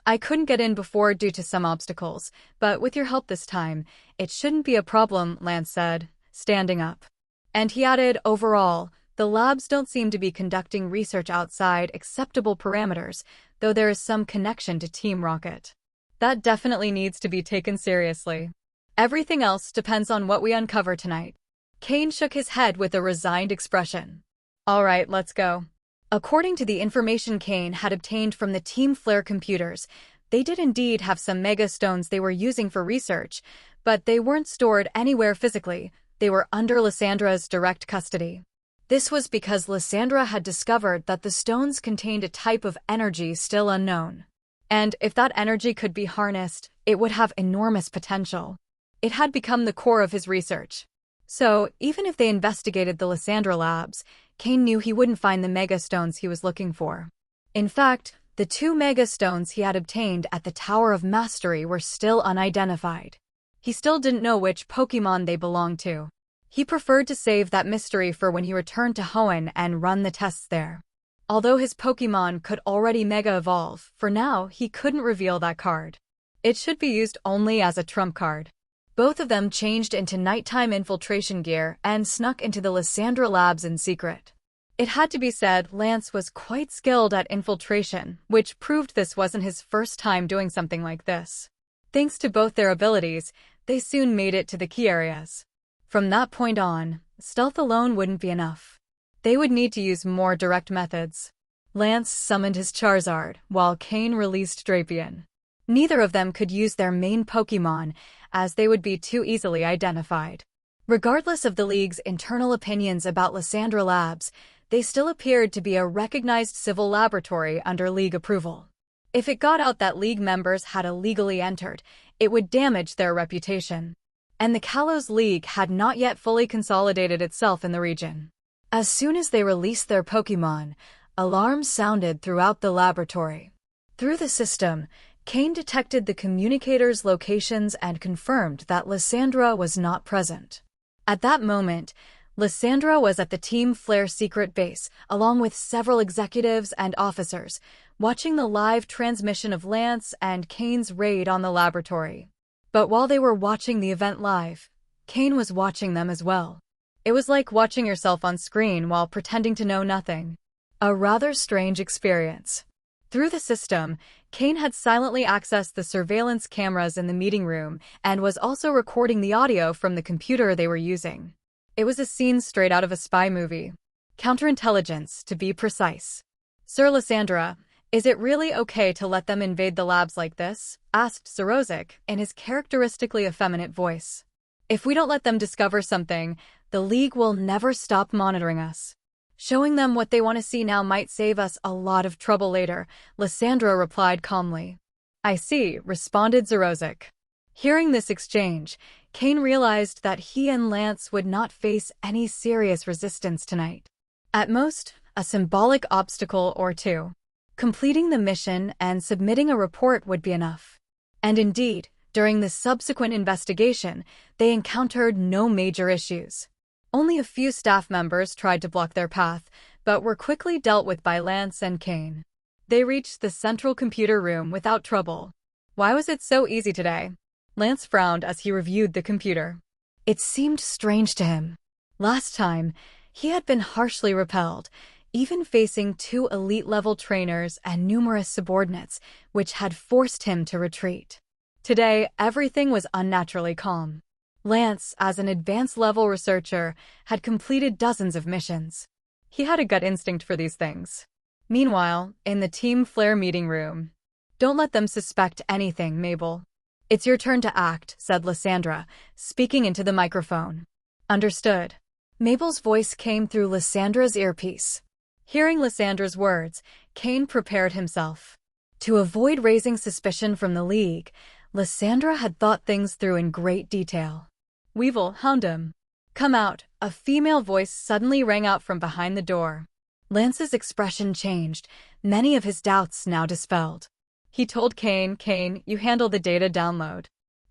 I couldn't get in before due to some obstacles, but with your help this time, it shouldn't be a problem," Lance said, standing up. And he added, "Overall, the labs don't seem to be conducting research outside acceptable parameters, though there is some connection to Team Rocket. That definitely needs to be taken seriously. Everything else depends on what we uncover tonight." Cain shook his head with a resigned expression. "All right, let's go." According to the information Cain had obtained from the Team Flare computers, they did indeed have some Mega Stones they were using for research, but they weren't stored anywhere physically. They were under Lysandra's direct custody. This was because Lysandra had discovered that the stones contained a type of energy still unknown. And if that energy could be harnessed, it would have enormous potential. It had become the core of his research. So, even if they investigated the Lysandra labs, Cain knew he wouldn't find the Mega Stones he was looking for. In fact, the 2 Mega Stones he had obtained at the Tower of Mastery were still unidentified. He still didn't know which Pokémon they belonged to. He preferred to save that mystery for when he returned to Hoenn and run the tests there. Although his Pokémon could already Mega Evolve, for now he couldn't reveal that card. It should be used only as a trump card. Both of them changed into nighttime infiltration gear and snuck into the Lysandra labs in secret. It had to be said Lance was quite skilled at infiltration, which proved this wasn't his first time doing something like this. Thanks to both their abilities, they soon made it to the key areas. From that point on, stealth alone wouldn't be enough. They would need to use more direct methods. Lance summoned his Charizard, while Cain released Drapion. Neither of them could use their main Pokémon, as they would be too easily identified. Regardless of the League's internal opinions about Lysandra Labs, they still appeared to be a recognized civil laboratory under League approval. If it got out that League members had illegally entered, it would damage their reputation. And the Kalos League had not yet fully consolidated itself in the region. As soon as they released their Pokémon, alarms sounded throughout the laboratory. Through the system, Cain detected the communicators' locations and confirmed that Lysandra was not present. At that moment, Lysandra was at the Team Flare secret base, along with several executives and officers, watching the live transmission of Lance and Cain's raid on the laboratory. But while they were watching the event live, Cain was watching them as well. It was like watching yourself on screen while pretending to know nothing. A rather strange experience. Through the system, Cain had silently accessed the surveillance cameras in the meeting room and was also recording the audio from the computer they were using. It was a scene straight out of a spy movie. Counterintelligence, to be precise. "Sir Lysandra, is it really okay to let them invade the labs like this?" asked Sorozik in his characteristically effeminate voice. "If we don't let them discover something, the League will never stop monitoring us. Showing them what they want to see now might save us a lot of trouble later," Lysandra replied calmly. "I see," responded Sorozik. Hearing this exchange, Cain realized that he and Lance would not face any serious resistance tonight. At most, a symbolic obstacle or two. Completing the mission and submitting a report would be enough. And indeed, during the subsequent investigation, they encountered no major issues. Only a few staff members tried to block their path, but were quickly dealt with by Lance and Cain. They reached the central computer room without trouble. Why was it so easy today? Lance frowned as he reviewed the computer. It seemed strange to him. Last time, he had been harshly repelled, even facing 2 elite-level trainers and numerous subordinates, which had forced him to retreat. Today, everything was unnaturally calm. Lance, as an advanced-level researcher, had completed dozens of missions. He had a gut instinct for these things. Meanwhile, in the Team Flare meeting room, "Don't let them suspect anything, Mabel. It's your turn to act," said Lysandra, speaking into the microphone. "Understood." Mabel's voice came through Lysandra's earpiece. Hearing Lysandra's words, Cain prepared himself. To avoid raising suspicion from the League, Lysandra had thought things through in great detail. "Weevil, hound him. Come out," a female voice suddenly rang out from behind the door. Lance's expression changed, many of his doubts now dispelled. He told Cain, "You handle the data download.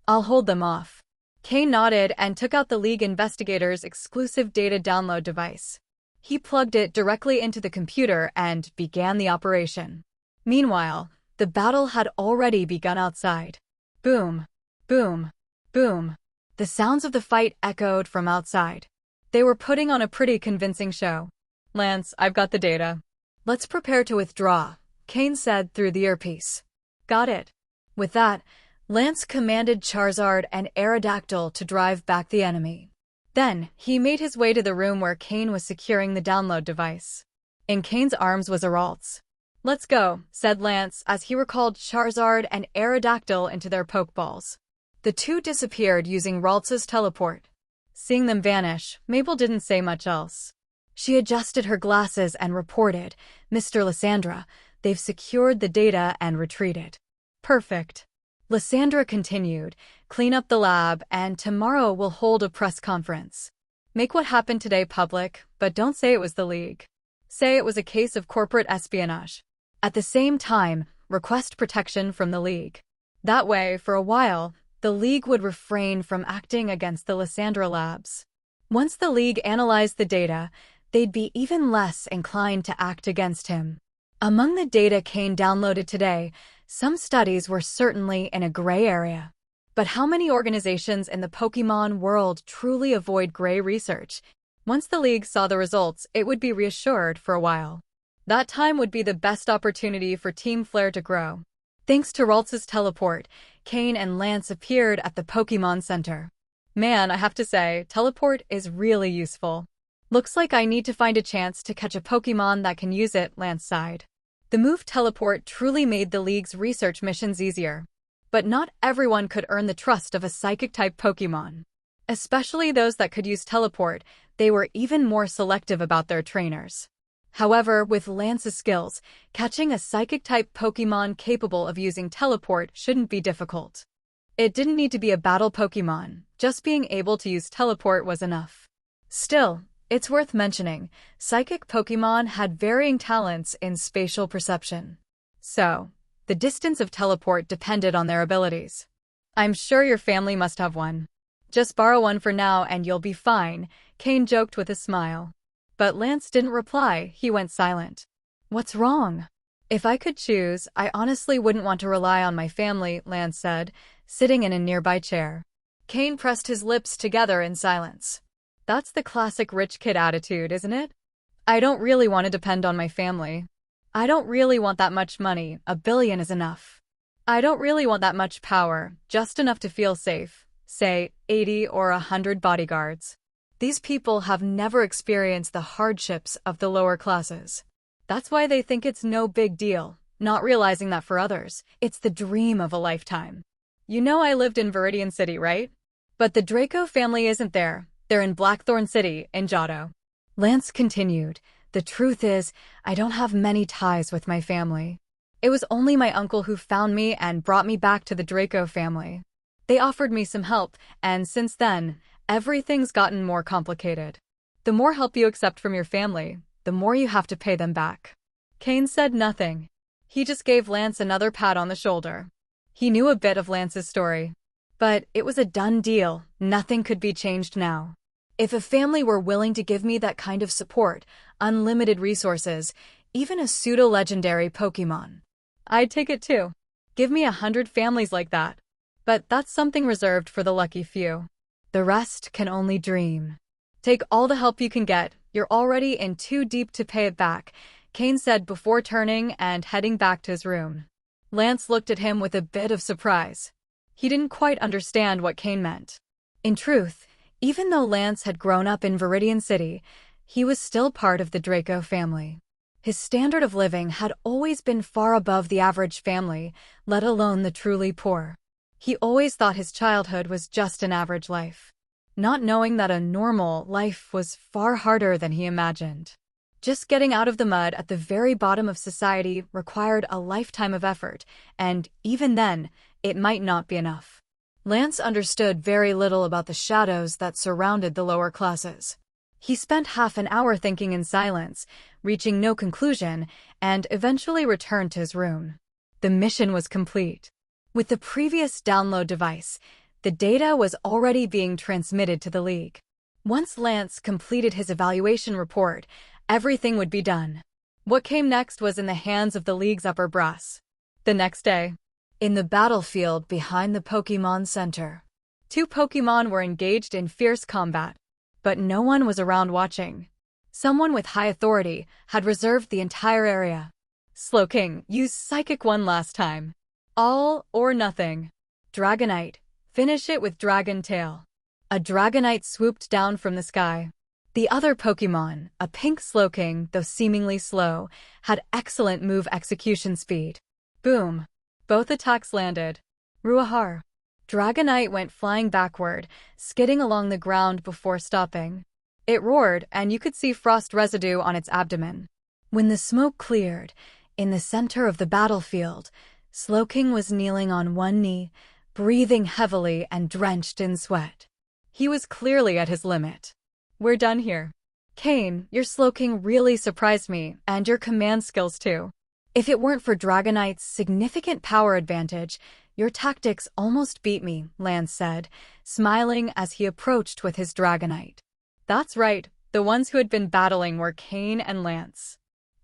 I'll hold them off." Cain nodded and took out the League investigator's exclusive data download device. He plugged it directly into the computer and began the operation. Meanwhile, the battle had already begun outside. Boom, boom, boom. The sounds of the fight echoed from outside. They were putting on a pretty convincing show. "Lance, I've got the data. Let's prepare to withdraw," Cain said through the earpiece. "Got it." With that, Lance commanded Charizard and Aerodactyl to drive back the enemy. Then, he made his way to the room where Cain was securing the download device. In Cain's arms was Aralt's. "Let's go," said Lance as he recalled Charizard and Aerodactyl into their Pokeballs. The two disappeared using Ralts's teleport. Seeing them vanish, Mabel didn't say much else. She adjusted her glasses and reported, "Mr. Lysandra, they've secured the data and retreated." "Perfect." Lysandra continued, "Clean up the lab, and tomorrow we'll hold a press conference. Make what happened today public, but don't say it was the League. Say it was a case of corporate espionage. At the same time, request protection from the League. That way, for a while, the League would refrain from acting against the Lysandra labs. Once the League analyzed the data, they'd be even less inclined to act against him." Among the data Cain downloaded today, some studies were certainly in a gray area. But how many organizations in the Pokémon world truly avoid gray research? Once the League saw the results, it would be reassured for a while. That time would be the best opportunity for Team Flare to grow. Thanks to Ralts's teleport, Cain and Lance appeared at the Pokémon Center. Man, I have to say, teleport is really useful. Looks like I need to find a chance to catch a Pokémon that can use it, Lance sighed. The move teleport truly made the League's research missions easier. But not everyone could earn the trust of a Psychic-type Pokémon. Especially those that could use teleport, they were even more selective about their trainers. However, with Lance's skills, catching a Psychic-type Pokémon capable of using teleport shouldn't be difficult. It didn't need to be a battle Pokémon, just being able to use teleport was enough. Still, it's worth mentioning, Psychic Pokémon had varying talents in spatial perception. So, the distance of teleport depended on their abilities. I'm sure your family must have one. Just borrow one for now and you'll be fine, Cain joked with a smile. But Lance didn't reply, he went silent. What's wrong? If I could choose, I honestly wouldn't want to rely on my family, Lance said, sitting in a nearby chair. Cain pressed his lips together in silence. That's the classic rich kid attitude, isn't it? I don't really want to depend on my family. I don't really want that much money, $1 billion is enough. I don't really want that much power, just enough to feel safe, say 80 or 100 bodyguards. These people have never experienced the hardships of the lower classes. That's why they think it's no big deal, not realizing that for others, it's the dream of a lifetime. You know I lived in Viridian City, right? But the Draco family isn't there. They're in Blackthorn City, in Johto. Lance continued, the truth is, I don't have many ties with my family. It was only my uncle who found me and brought me back to the Draco family. They offered me some help, and since then, everything's gotten more complicated. The more help you accept from your family, the more you have to pay them back. Cain said nothing. He just gave Lance another pat on the shoulder. He knew a bit of Lance's story. But it was a done deal, nothing could be changed now. If a family were willing to give me that kind of support, unlimited resources, even a pseudo-legendary Pokémon, I'd take it too. Give me 100 families like that. But that's something reserved for the lucky few. The rest can only dream. Take all the help you can get, you're already in too deep to pay it back, Cain said before turning and heading back to his room. Lance looked at him with a bit of surprise. He didn't quite understand what Cain meant. In truth, even though Lance had grown up in Viridian City, he was still part of the Draco family. His standard of living had always been far above the average family, let alone the truly poor. He always thought his childhood was just an average life, not knowing that a normal life was far harder than he imagined. Just getting out of the mud at the very bottom of society required a lifetime of effort, and even then, it might not be enough. Lance understood very little about the shadows that surrounded the lower classes. He spent half an hour thinking in silence, reaching no conclusion, and eventually returned to his room. The mission was complete. With the previous download device, the data was already being transmitted to the League. Once Lance completed his evaluation report, everything would be done. What came next was in the hands of the League's upper brass. The next day, in the battlefield behind the Pokémon Center, 2 Pokémon were engaged in fierce combat. But no one was around watching. Someone with high authority had reserved the entire area. Slowking used Psychic one last time. All or nothing. Dragonite. Finish it with Dragon Tail. A Dragonite swooped down from the sky. The other Pokémon, a pink Slowking, though seemingly slow, had excellent move execution speed. Boom. Both attacks landed. Ruahar. Dragonite went flying backward, skidding along the ground before stopping. It roared, and you could see frost residue on its abdomen. When the smoke cleared, in the center of the battlefield, Slowking was kneeling on one knee, breathing heavily and drenched in sweat. He was clearly at his limit. We're done here. Cain, your Slowking really surprised me, and your command skills too. If it weren't for Dragonite's significant power advantage, your tactics almost beat me, Lance said, smiling as he approached with his Dragonite. That's right, the ones who had been battling were Cain and Lance.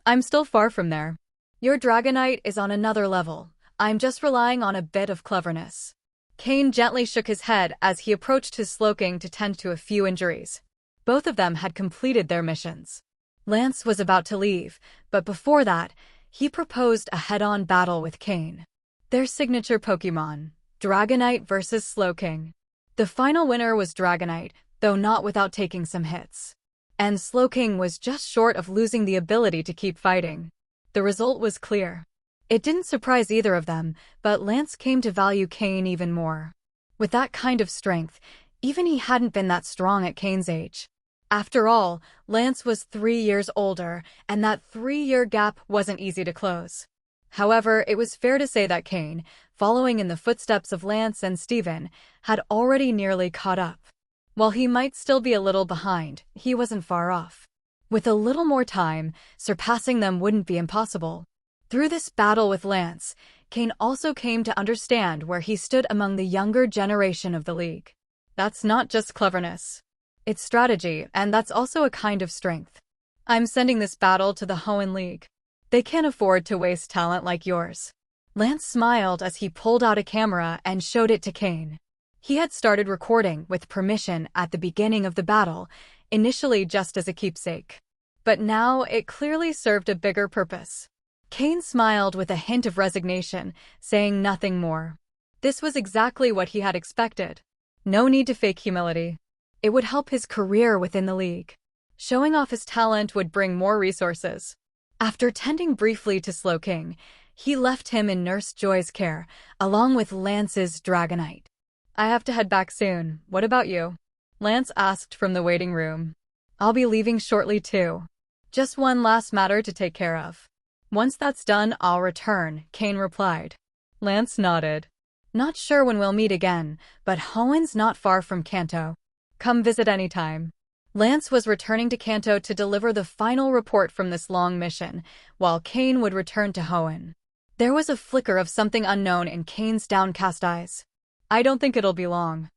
I'm still far from there. Your Dragonite is on another level. I'm just relying on a bit of cleverness. Cain gently shook his head as he approached his Slowking to tend to a few injuries. Both of them had completed their missions. Lance was about to leave, but before that, he proposed a head-on battle with Cain. Their signature Pokémon, Dragonite versus Slowking. The final winner was Dragonite, though not without taking some hits. And Slowking was just short of losing the ability to keep fighting. The result was clear. It didn't surprise either of them, but Lance came to value Cain even more. With that kind of strength, even he hadn't been that strong at Cain's age. After all, Lance was 3 years older, and that 3-year gap wasn't easy to close. However, it was fair to say that Cain, following in the footsteps of Lance and Steven, had already nearly caught up. While he might still be a little behind, he wasn't far off. With a little more time, surpassing them wouldn't be impossible. Through this battle with Lance, Cain also came to understand where he stood among the younger generation of the league. That's not just cleverness. It's strategy, and that's also a kind of strength. I'm sending this battle to the Hoenn League. They can't afford to waste talent like yours. Lance smiled as he pulled out a camera and showed it to Cain. He had started recording with permission at the beginning of the battle, initially just as a keepsake. But now it clearly served a bigger purpose. Cain smiled with a hint of resignation, saying nothing more. This was exactly what he had expected. No need to fake humility. It would help his career within the league. Showing off his talent would bring more resources. After tending briefly to Slowking, he left him in Nurse Joy's care, along with Lance's Dragonite. I have to head back soon. What about you? Lance asked from the waiting room. I'll be leaving shortly too. Just one last matter to take care of. Once that's done, I'll return, Cain replied. Lance nodded. Not sure when we'll meet again, but Hoenn's not far from Kanto. Come visit anytime. Lance was returning to Kanto to deliver the final report from this long mission, while Cain would return to Hoenn. There was a flicker of something unknown in Cain's downcast eyes. I don't think it'll be long.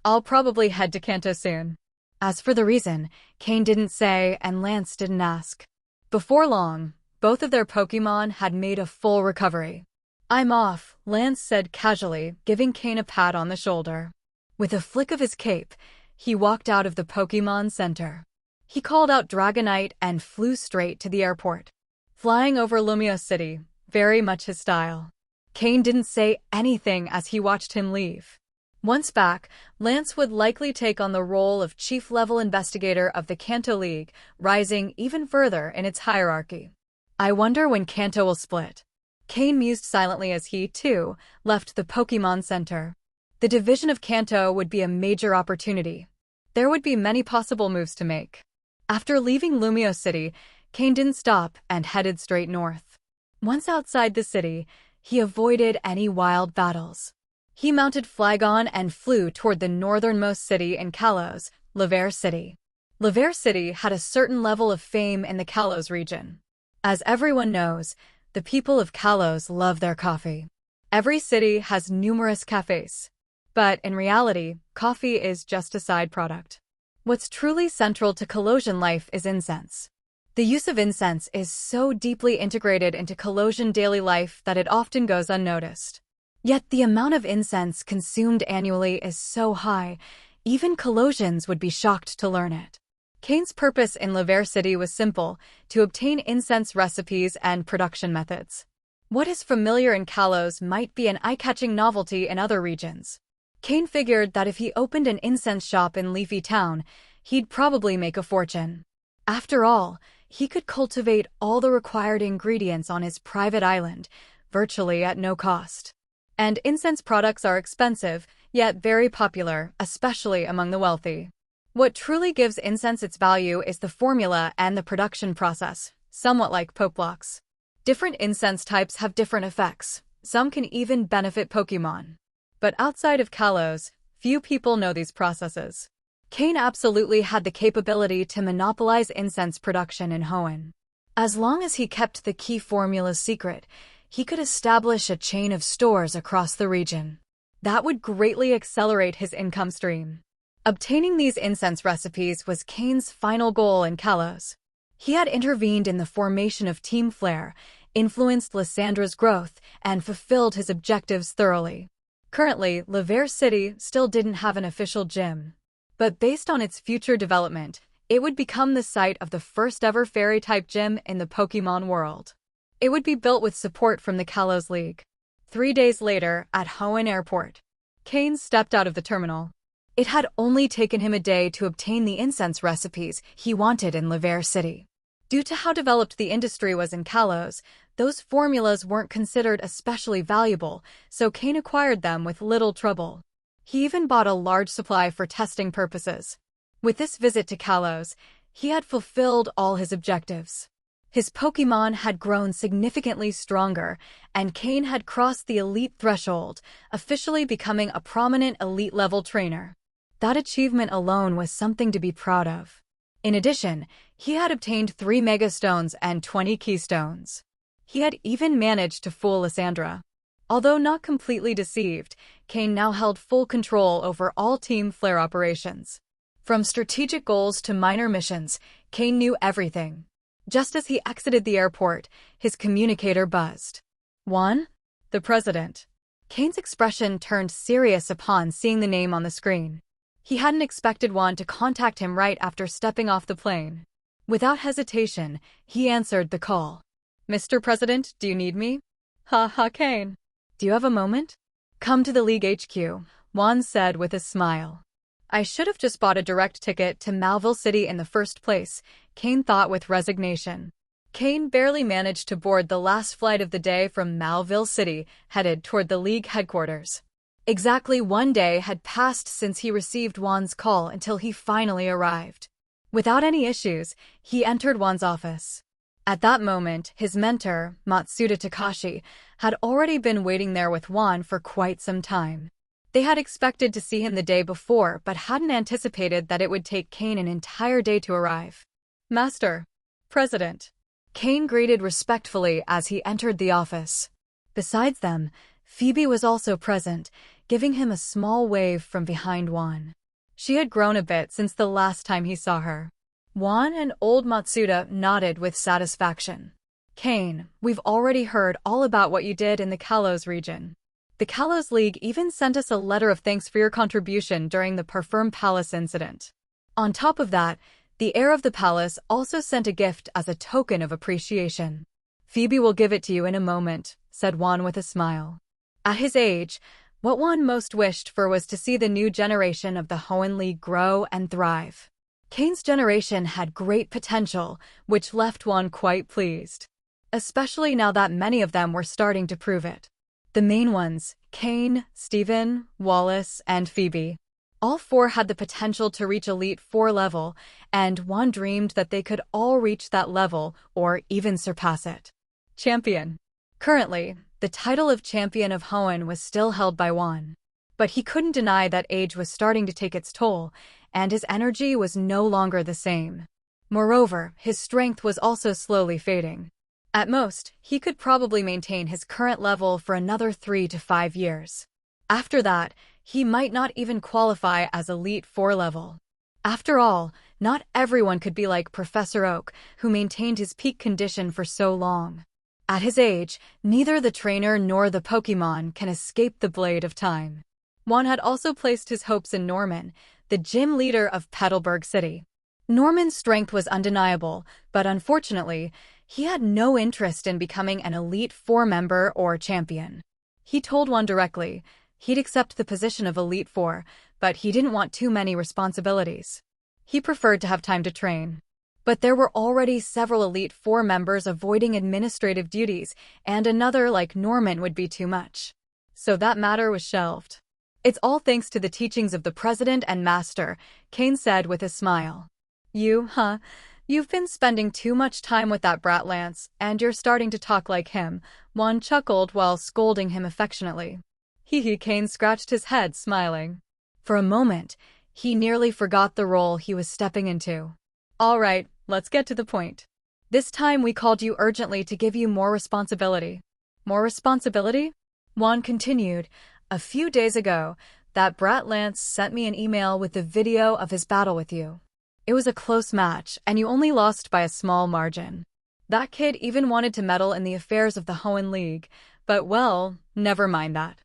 I'll probably head to Kanto soon. As for the reason, Cain didn't say and Lance didn't ask. Before long, both of their Pokémon had made a full recovery. I'm off, Lance said casually, giving Cain a pat on the shoulder. With a flick of his cape, he walked out of the Pokémon Center. He called out Dragonite and flew straight to the airport. Flying over Lumio City, very much his style. Cain didn't say anything as he watched him leave. Once back, Lance would likely take on the role of chief-level investigator of the Kanto League, rising even further in its hierarchy. I wonder when Kanto will split. Cain mused silently as he, too, left the Pokémon Center. The division of Kanto would be a major opportunity. There would be many possible moves to make. After leaving Lumio City, Cain didn't stop and headed straight north. Once outside the city, he avoided any wild battles. He mounted Flygon and flew toward the northernmost city in Kalos, Laver City. Laver City had a certain level of fame in the Kalos region. As everyone knows, the people of Kalos love their coffee. Every city has numerous cafes. But in reality, coffee is just a side product. What's truly central to Kalosian life is incense. The use of incense is so deeply integrated into Kalosian daily life that it often goes unnoticed. Yet the amount of incense consumed annually is so high, even Kalosians would be shocked to learn it. Cain's purpose in Laver City was simple, to obtain incense recipes and production methods. What is familiar in Kalos might be an eye-catching novelty in other regions. Cain figured that if he opened an incense shop in Leafy Town, he'd probably make a fortune. After all, he could cultivate all the required ingredients on his private island, virtually at no cost. And incense products are expensive, yet very popular, especially among the wealthy. What truly gives incense its value is the formula and the production process, somewhat like Poke Blocks. Different incense types have different effects. Some can even benefit Pokémon. But outside of Kalos, few people know these processes. Cain absolutely had the capability to monopolize incense production in Hoenn. As long as he kept the key formula secret, he could establish a chain of stores across the region. That would greatly accelerate his income stream. Obtaining these incense recipes was Cain's final goal in Kalos. He had intervened in the formation of Team Flare, influenced Lyssandra's growth, and fulfilled his objectives thoroughly. Currently, Laver City still didn't have an official gym. But based on its future development, It would become the site of the first ever fairy-type gym in the Pokémon World. It would be built with support from the Kalos League. 3 days later, at Hoenn Airport, Cain stepped out of the terminal. It had only taken him a day to obtain the incense recipes he wanted in Laver City. Due to how developed the industry was in Kalos, those formulas weren't considered especially valuable, so Cain acquired them with little trouble. He even bought a large supply for testing purposes. With this visit to Kalos, he had fulfilled all his objectives. His Pokémon had grown significantly stronger, and Cain had crossed the elite threshold, officially becoming a prominent elite-level trainer. That achievement alone was something to be proud of. In addition, he had obtained 3 Mega Stones and 20 Keystones. He had even managed to fool Lysandra. Although not completely deceived, Cain now held full control over all Team Flare operations. From strategic goals to minor missions, Cain knew everything. Just as he exited the airport, his communicator buzzed. Juan? The president. Cain's expression turned serious upon seeing the name on the screen. He hadn't expected Juan to contact him right after stepping off the plane. Without hesitation, he answered the call. Mr. President, do you need me? Ha, Cain. Do you have a moment? Come to the League HQ, Juan said with a smile. I should have just bought a direct ticket to Malville City in the first place, Cain thought with resignation. Cain barely managed to board the last flight of the day from Malville City, headed toward the League headquarters. Exactly 1 day had passed since he received Juan's call until he finally arrived. Without any issues, he entered Juan's office. At that moment, his mentor, Matsuda Takashi, had already been waiting there with Juan for quite some time. They had expected to see him the day before, but hadn't anticipated that it would take Cain an entire day to arrive. Master. President. Cain greeted respectfully as he entered the office. Besides them, Phoebe was also present, giving him a small wave from behind Juan. She had grown a bit since the last time he saw her. Juan and old Matsuda nodded with satisfaction. Cain, we've already heard all about what you did in the Kalos region. The Kalos League even sent us a letter of thanks for your contribution during the Parfum Palace incident. On top of that, the heir of the palace also sent a gift as a token of appreciation. Phoebe will give it to you in a moment, said Juan with a smile. At his age, what Juan most wished for was to see the new generation of the Hoenn League grow and thrive. Cain's generation had great potential, which left Juan quite pleased. Especially now that many of them were starting to prove it. The main ones, Cain, Steven, Wallace, and Phoebe. All 4 had the potential to reach Elite 4 level, and Juan dreamed that they could all reach that level or even surpass it. Champion. Currently, the title of Champion of Hoenn was still held by Juan. But he couldn't deny that age was starting to take its toll, and his energy was no longer the same. Moreover, his strength was also slowly fading. At most, he could probably maintain his current level for another 3 to 5 years. After that, he might not even qualify as Elite 4 level. After all, not everyone could be like Professor Oak, who maintained his peak condition for so long. At his age, neither the trainer nor the Pokémon can escape the blade of time. Juan had also placed his hopes in Norman, the gym leader of Petalburg City. Norman's strength was undeniable, but unfortunately, he had no interest in becoming an Elite 4 member or champion. He told Juan directly he'd accept the position of Elite 4, but he didn't want too many responsibilities. He preferred to have time to train. But there were already several Elite 4 members avoiding administrative duties, and another like Norman would be too much. So that matter was shelved. It's all thanks to the teachings of the President and Master, Cain said with a smile. You've been spending too much time with that brat Lance, and you're starting to talk like him, Juan chuckled while scolding him affectionately. Cain scratched his head, smiling. For a moment, he nearly forgot the role he was stepping into. All right, let's get to the point. This time we called you urgently to give you more responsibility. More responsibility? Juan continued. A few days ago, that brat Lance sent me an email with the video of his battle with you. It was a close match, and you only lost by a small margin. That kid even wanted to meddle in the affairs of the Hoenn League, but well, never mind that.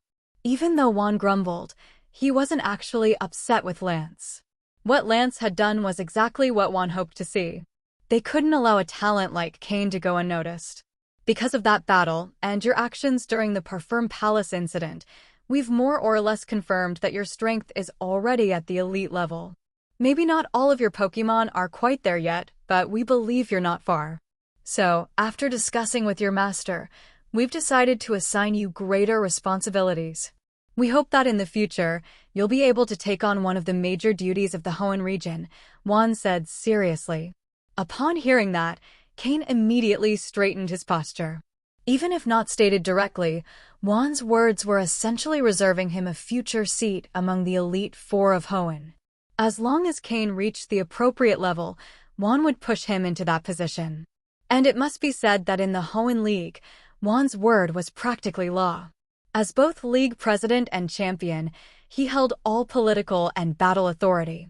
Even though Juan grumbled, he wasn't actually upset with Lance. What Lance had done was exactly what Juan hoped to see. They couldn't allow a talent like Cain to go unnoticed. Because of that battle, and your actions during the Parfum Palace incident, we've more or less confirmed that your strength is already at the elite level. Maybe not all of your Pokémon are quite there yet, but we believe you're not far. So, after discussing with your master, we've decided to assign you greater responsibilities. We hope that in the future, you'll be able to take on one of the major duties of the Hoenn region, Juan said seriously. Upon hearing that, Cain immediately straightened his posture. Even if not stated directly, Juan's words were essentially reserving him a future seat among the Elite Four of Hoenn. As long as Cain reached the appropriate level, Juan would push him into that position. And it must be said that in the Hoenn League, Juan's word was practically law. As both league president and champion, he held all political and battle authority.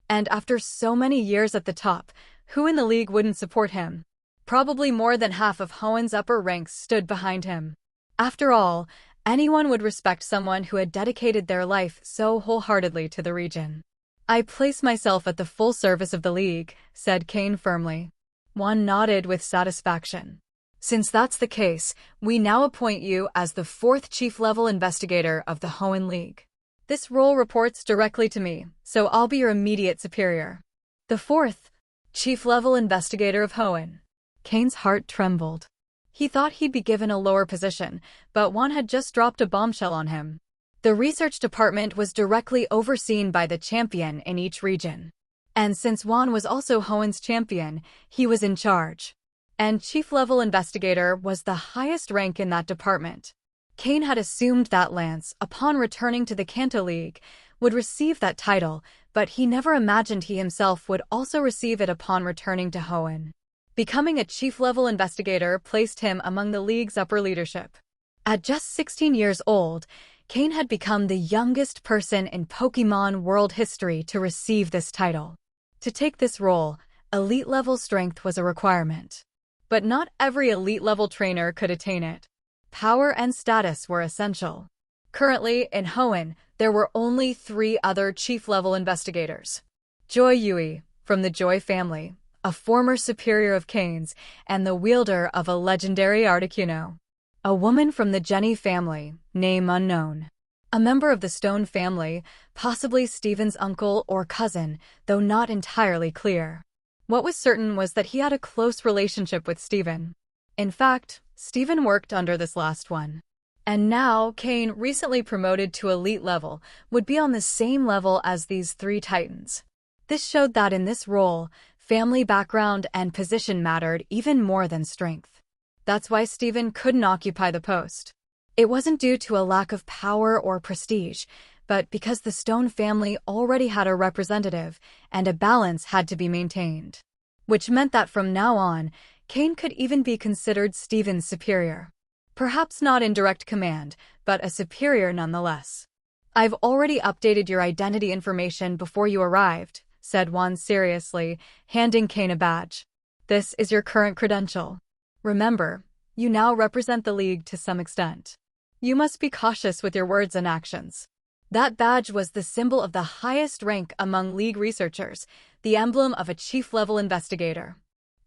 And after so many years at the top, who in the league wouldn't support him? Probably more than half of Hoenn's upper ranks stood behind him. After all, anyone would respect someone who had dedicated their life so wholeheartedly to the region. I place myself at the full service of the league, said Cain firmly. Juan nodded with satisfaction. Since that's the case, we now appoint you as the 4th chief-level investigator of the Hoenn League. This role reports directly to me, so I'll be your immediate superior. The 4th chief-level investigator of Hoenn. Cain's heart trembled. He thought he'd be given a lower position, but Juan had just dropped a bombshell on him. The research department was directly overseen by the champion in each region. And since Juan was also Hoenn's champion, he was in charge. And chief-level investigator was the highest rank in that department. Cain had assumed that Lance, upon returning to the Kanto League, would receive that title, but he never imagined he himself would also receive it upon returning to Hoenn. Becoming a chief-level investigator placed him among the league's upper leadership. At just 16 years old, Cain had become the youngest person in Pokémon World history to receive this title. To take this role, elite-level strength was a requirement. But not every elite-level trainer could attain it. Power and status were essential. Currently, in Hoenn, there were only 3 other chief-level investigators. Joy Yui, from the Joy family, a former superior of Cain's, and the wielder of a legendary Articuno. A woman from the Jenny family, name unknown. A member of the Stone family, possibly Steven's uncle or cousin, though not entirely clear. What was certain was that he had a close relationship with Steven. In fact, Steven worked under this last one. And now, Cain, recently promoted to elite level, would be on the same level as these 3 titans. This showed that in this role, family background and position mattered even more than strength. That's why Steven couldn't occupy the post. It wasn't due to a lack of power or prestige, but because the Stone family already had a representative, and a balance had to be maintained. Which meant that from now on, Cain could even be considered Steven's superior. Perhaps not in direct command, but a superior nonetheless. I've already updated your identity information before you arrived, said Juan seriously, handing Cain a badge. This is your current credential. Remember, you now represent the League to some extent. You must be cautious with your words and actions. That badge was the symbol of the highest rank among League researchers, the emblem of a chief-level investigator.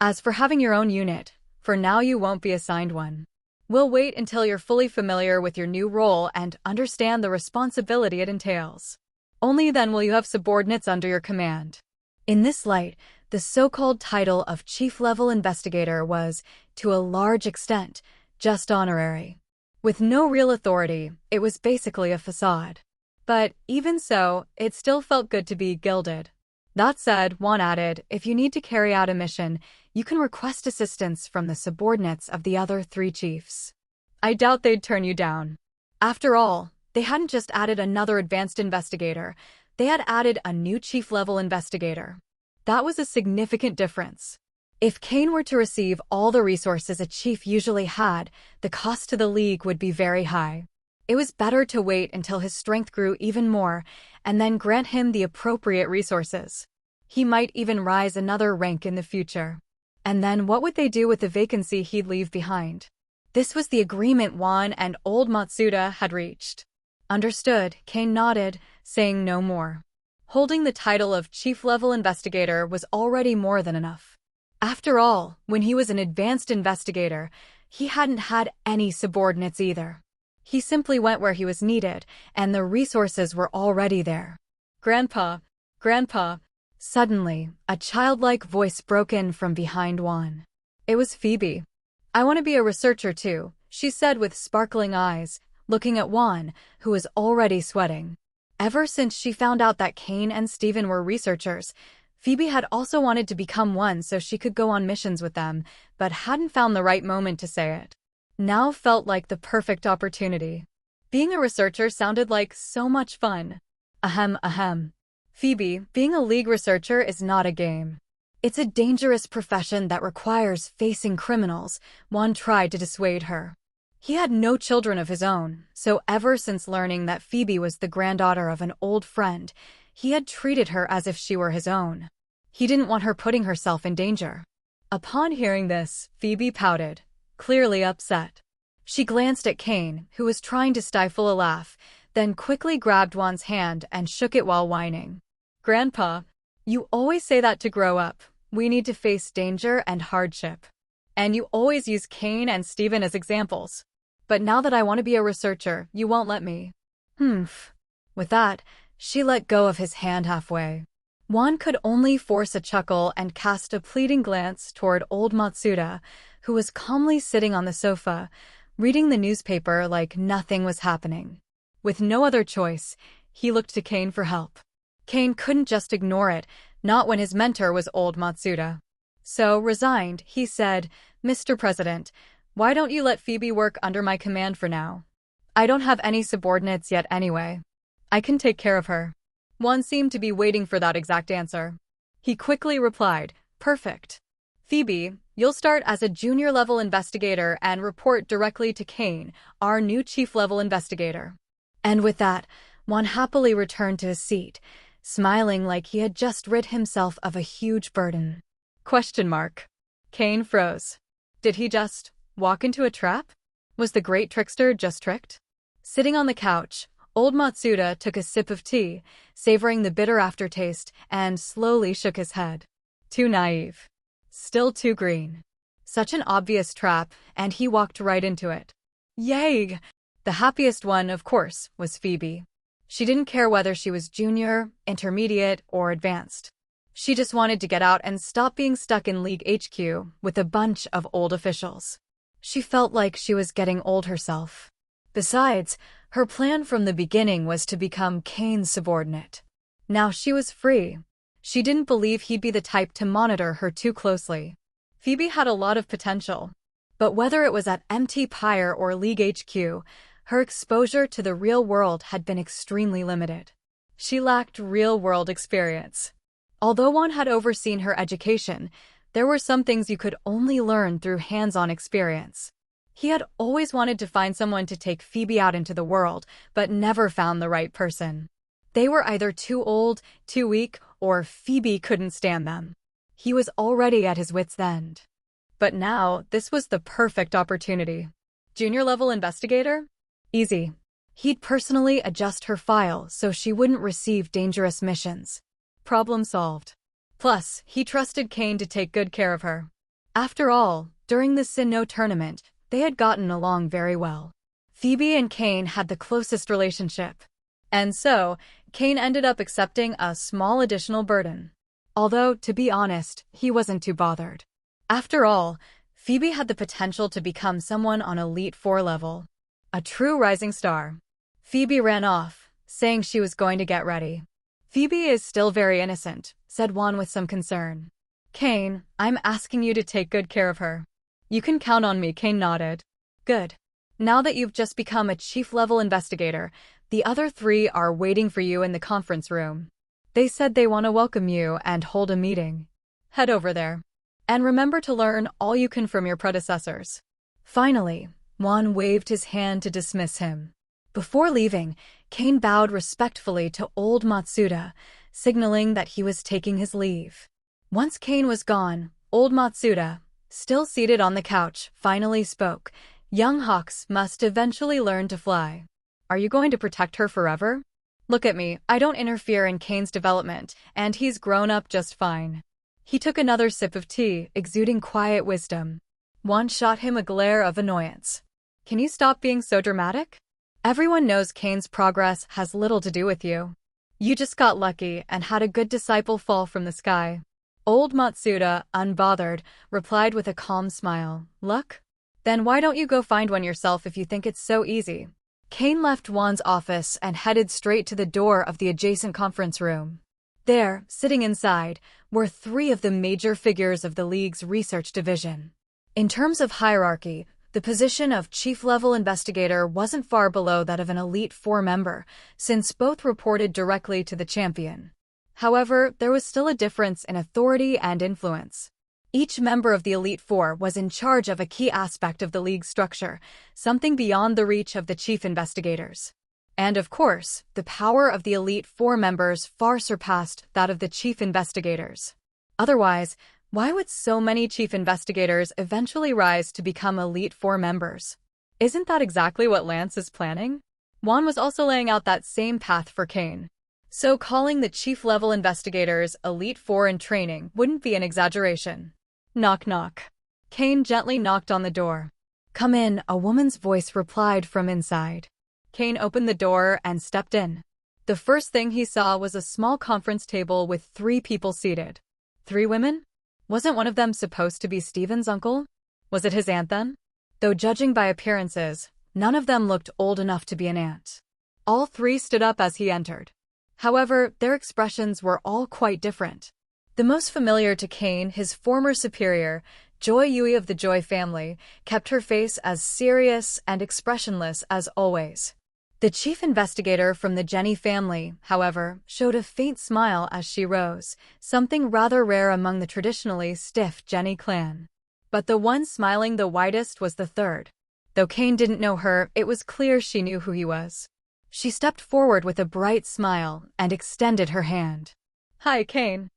As for having your own unit, for now you won't be assigned one. We'll wait until you're fully familiar with your new role and understand the responsibility it entails. Only then will you have subordinates under your command. In this light, the so-called title of chief-level investigator was, to a large extent, just honorary. With no real authority, it was basically a facade. But, even so, it still felt good to be gilded. That said, Juan added, if you need to carry out a mission, you can request assistance from the subordinates of the other 3 chiefs. I doubt they'd turn you down. After all, they hadn't just added another advanced investigator, they had added a new chief-level investigator. That was a significant difference. If Cain were to receive all the resources a chief usually had, the cost to the League would be very high. It was better to wait until his strength grew even more, and then grant him the appropriate resources. He might even rise another rank in the future. And then what would they do with the vacancy he'd leave behind? This was the agreement Juan and old Matsuda had reached. Understood, Cain nodded, saying no more. Holding the title of chief-level investigator was already more than enough. After all, when he was an advanced investigator, he hadn't had any subordinates either. He simply went where he was needed, and the resources were already there. Grandpa, Grandpa. Suddenly, a childlike voice broke in from behind Juan. It was Phoebe. I want to be a researcher too, she said with sparkling eyes, looking at Juan, who was already sweating. Ever since she found out that Cain and Steven were researchers, Phoebe had also wanted to become one so she could go on missions with them, but hadn't found the right moment to say it. Now felt like the perfect opportunity. Being a researcher sounded like so much fun. Ahem. Phoebe, being a league researcher is not a game. It's a dangerous profession that requires facing criminals, Juan tried to dissuade her. He had no children of his own, so ever since learning that Phoebe was the granddaughter of an old friend, he had treated her as if she were his own. He didn't want her putting herself in danger. Upon hearing this, Phoebe pouted, clearly upset. She glanced at Cain, who was trying to stifle a laugh, then quickly grabbed Juan's hand and shook it while whining. Grandpa, you always say that to grow up. We need to face danger and hardship. And you always use Cain and Steven as examples. But now that I want to be a researcher, you won't let me. With that, she let go of his hand halfway. Juan could only force a chuckle and cast a pleading glance toward old Matsuda, who was calmly sitting on the sofa, reading the newspaper like nothing was happening. With no other choice, he looked to Cain for help. Cain couldn't just ignore it, not when his mentor was old Matsuda. So, resigned, he said, Mr. President, why don't you let Phoebe work under my command for now? I don't have any subordinates yet anyway. I can take care of her. Juan seemed to be waiting for that exact answer. He quickly replied, perfect. Phoebe, you'll start as a junior-level investigator and report directly to Cain, our new chief-level investigator. And with that, Juan happily returned to his seat, smiling like he had just rid himself of a huge burden. Cain froze. Did he just walk into a trap? Was the great trickster just tricked? Sitting on the couch, old Matsuda took a sip of tea, savoring the bitter aftertaste, and slowly shook his head. Too naive. Still too green. Such an obvious trap, and he walked right into it. Yay! The happiest one, of course, was Phoebe. She didn't care whether she was junior, intermediate, or advanced. She just wanted to get out and stop being stuck in League HQ with a bunch of old officials. She felt like she was getting old herself. Besides, her plan from the beginning was to become Cain's subordinate. Now she was free. She didn't believe he'd be the type to monitor her too closely. Phoebe had a lot of potential. But whether it was at MT Pyre or League HQ, her exposure to the real world had been extremely limited. She lacked real-world experience. Although one had overseen her education, there were some things you could only learn through hands-on experience. He had always wanted to find someone to take Phoebe out into the world, but never found the right person. They were either too old, too weak, or Phoebe couldn't stand them. He was already at his wit's end. But now, this was the perfect opportunity. Junior-level investigator? Easy. He'd personally adjust her file so she wouldn't receive dangerous missions. Problem solved. Plus, he trusted Cain to take good care of her. After all, during the Sinnoh tournament, they had gotten along very well. Phoebe and Cain had the closest relationship. And so, Cain ended up accepting a small additional burden. Although, to be honest, he wasn't too bothered. After all, Phoebe had the potential to become someone on Elite 4 level. A true rising star. Phoebe ran off, saying she was going to get ready. Phoebe is still very innocent, said Juan with some concern. Cain, I'm asking you to take good care of her. You can count on me, Cain nodded. Good. Now that you've just become a chief-level investigator, the other three are waiting for you in the conference room. They said they want to welcome you and hold a meeting. Head over there. And remember to learn all you can from your predecessors. Finally, Juan waved his hand to dismiss him. Before leaving, Cain bowed respectfully to old Matsuda, signaling that he was taking his leave. Once Cain was gone, old Matsuda, still seated on the couch, finally spoke. Young hawks must eventually learn to fly. Are you going to protect her forever? Look at me, I don't interfere in Cain's development, and he's grown up just fine. He took another sip of tea, exuding quiet wisdom. Juan shot him a glare of annoyance. Can you stop being so dramatic? Everyone knows Cain's progress has little to do with you. You just got lucky and had a good disciple fall from the sky. Old Matsuda, unbothered, replied with a calm smile. Luck? Then why don't you go find one yourself if you think it's so easy? Cain left Juan's office and headed straight to the door of the adjacent conference room. There, sitting inside, were three of the major figures of the League's research division. In terms of hierarchy, the position of chief-level investigator wasn't far below that of an Elite Four member, since both reported directly to the champion. However, there was still a difference in authority and influence. Each member of the Elite Four was in charge of a key aspect of the League's structure, something beyond the reach of the chief investigators. And of course, the power of the Elite Four members far surpassed that of the chief investigators. Otherwise, why would so many chief investigators eventually rise to become Elite Four members? Isn't that exactly what Lance is planning? Juan was also laying out that same path for Cain. So calling the chief-level investigators Elite Four in training wouldn't be an exaggeration. Knock knock. Cain gently knocked on the door. Come in, a woman's voice replied from inside. Cain opened the door and stepped in. The first thing he saw was a small conference table with 3 people seated. 3 women? Wasn't one of them supposed to be Steven's uncle? Was it his aunt then? Though judging by appearances, none of them looked old enough to be an aunt. All 3 stood up as he entered. However, their expressions were all quite different. The most familiar to Cain, his former superior, Joy Yui of the Joy family, kept her face as serious and expressionless as always. The chief investigator from the Jenny family, however, showed a faint smile as she rose, something rather rare among the traditionally stiff Jenny clan. But the one smiling the widest was the third. Though Cain didn't know her, it was clear she knew who he was. She stepped forward with a bright smile and extended her hand. Hi, Cain.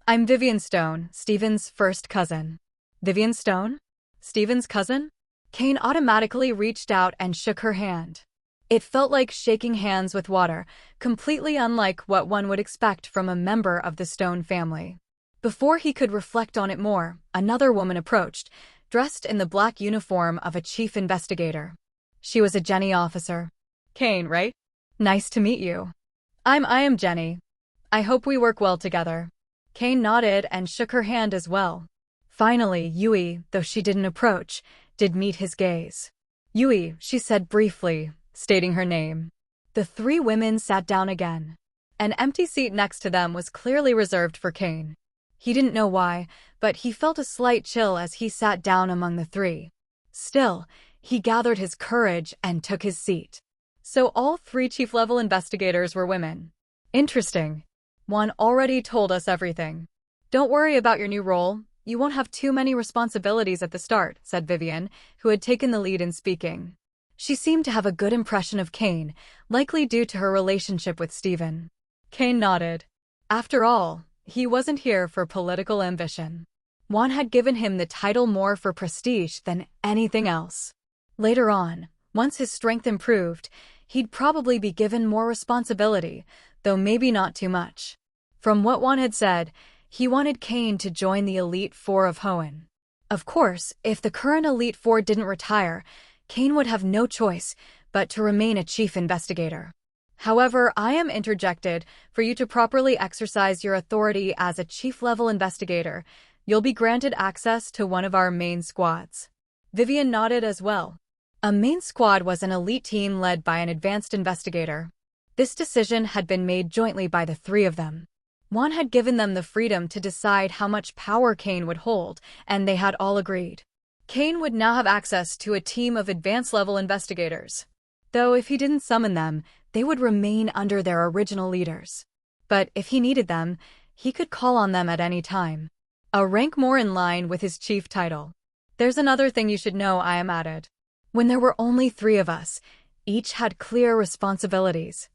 I'm Vivian Stone, Steven's first cousin. Vivian Stone? Steven's cousin? Cain automatically reached out and shook her hand. It felt like shaking hands with water, completely unlike what one would expect from a member of the Stone family. Before he could reflect on it more, another woman approached, dressed in the black uniform of a chief investigator. She was a Jenny officer. Cain, right? Nice to meet you. I am Jenny. I hope we work well together. Cain nodded and shook her hand as well. Finally, Yui, though she didn't approach, did meet his gaze. Yui, she said briefly, stating her name. The 3 women sat down again. An empty seat next to them was clearly reserved for Cain. He didn't know why, but he felt a slight chill as he sat down among the 3. Still, he gathered his courage and took his seat. So all 3 chief-level investigators were women. Interesting. Juan already told us everything. Don't worry about your new role. You won't have too many responsibilities at the start, said Vivian, who had taken the lead in speaking. She seemed to have a good impression of Cain, likely due to her relationship with Steven. Cain nodded. After all, he wasn't here for political ambition. Juan had given him the title more for prestige than anything else. Later on, once his strength improved, he'd probably be given more responsibility, though maybe not too much. From what Juan had said, he wanted Cain to join the Elite Four of Hoenn. Of course, if the current Elite Four didn't retire, Cain would have no choice but to remain a chief investigator. However, I am interjected, for you to properly exercise your authority as a chief-level investigator, you'll be granted access to one of our main squads. Vivian nodded as well. A main squad was an elite team led by an advanced investigator. This decision had been made jointly by the 3 of them. Juan had given them the freedom to decide how much power Cain would hold, and they had all agreed. Cain would now have access to a team of advanced-level investigators. Though if he didn't summon them, they would remain under their original leaders. But if he needed them, he could call on them at any time. A rank more in line with his chief title. There's another thing you should know, I am added. When there were only 3 of us, each had clear responsibilities.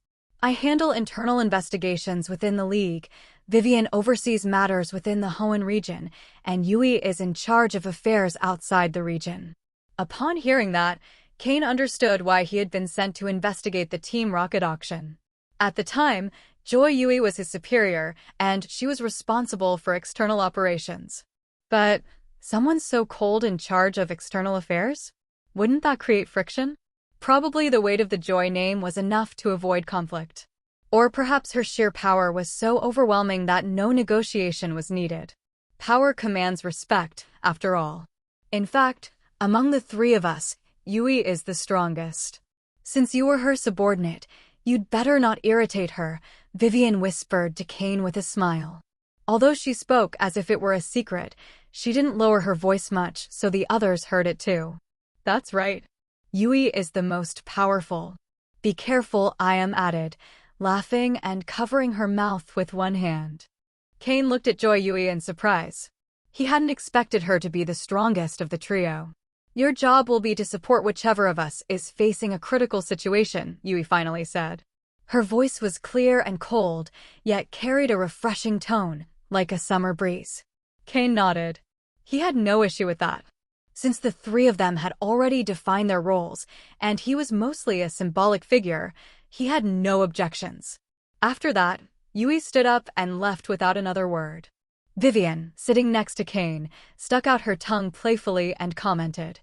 I handle internal investigations within the League, Vivian oversees matters within the Hoenn region, and Yui is in charge of affairs outside the region. Upon hearing that, Cain understood why he had been sent to investigate the Team Rocket auction. At the time, Joy Yui was his superior, and she was responsible for external operations. But someone so cold in charge of external affairs? Wouldn't that create friction? Probably the weight of the Joy name was enough to avoid conflict. Or perhaps her sheer power was so overwhelming that no negotiation was needed. Power commands respect, after all. In fact, among the three of us, Yui is the strongest. Since you were her subordinate, you'd better not irritate her, Vivian whispered to Cain with a smile. Although she spoke as if it were a secret, she didn't lower her voice much so the others heard it too. That's right. Yui is the most powerful. Be careful, Ayam added, laughing and covering her mouth with one hand. Cain looked at Joy Yui in surprise. He hadn't expected her to be the strongest of the trio. Your job will be to support whichever of us is facing a critical situation, Yui finally said. Her voice was clear and cold, yet carried a refreshing tone, like a summer breeze. Cain nodded. He had no issue with that. Since the three of them had already defined their roles, and he was mostly a symbolic figure, he had no objections. After that, Yui stood up and left without another word. Vivian, sitting next to Cain, stuck out her tongue playfully and commented.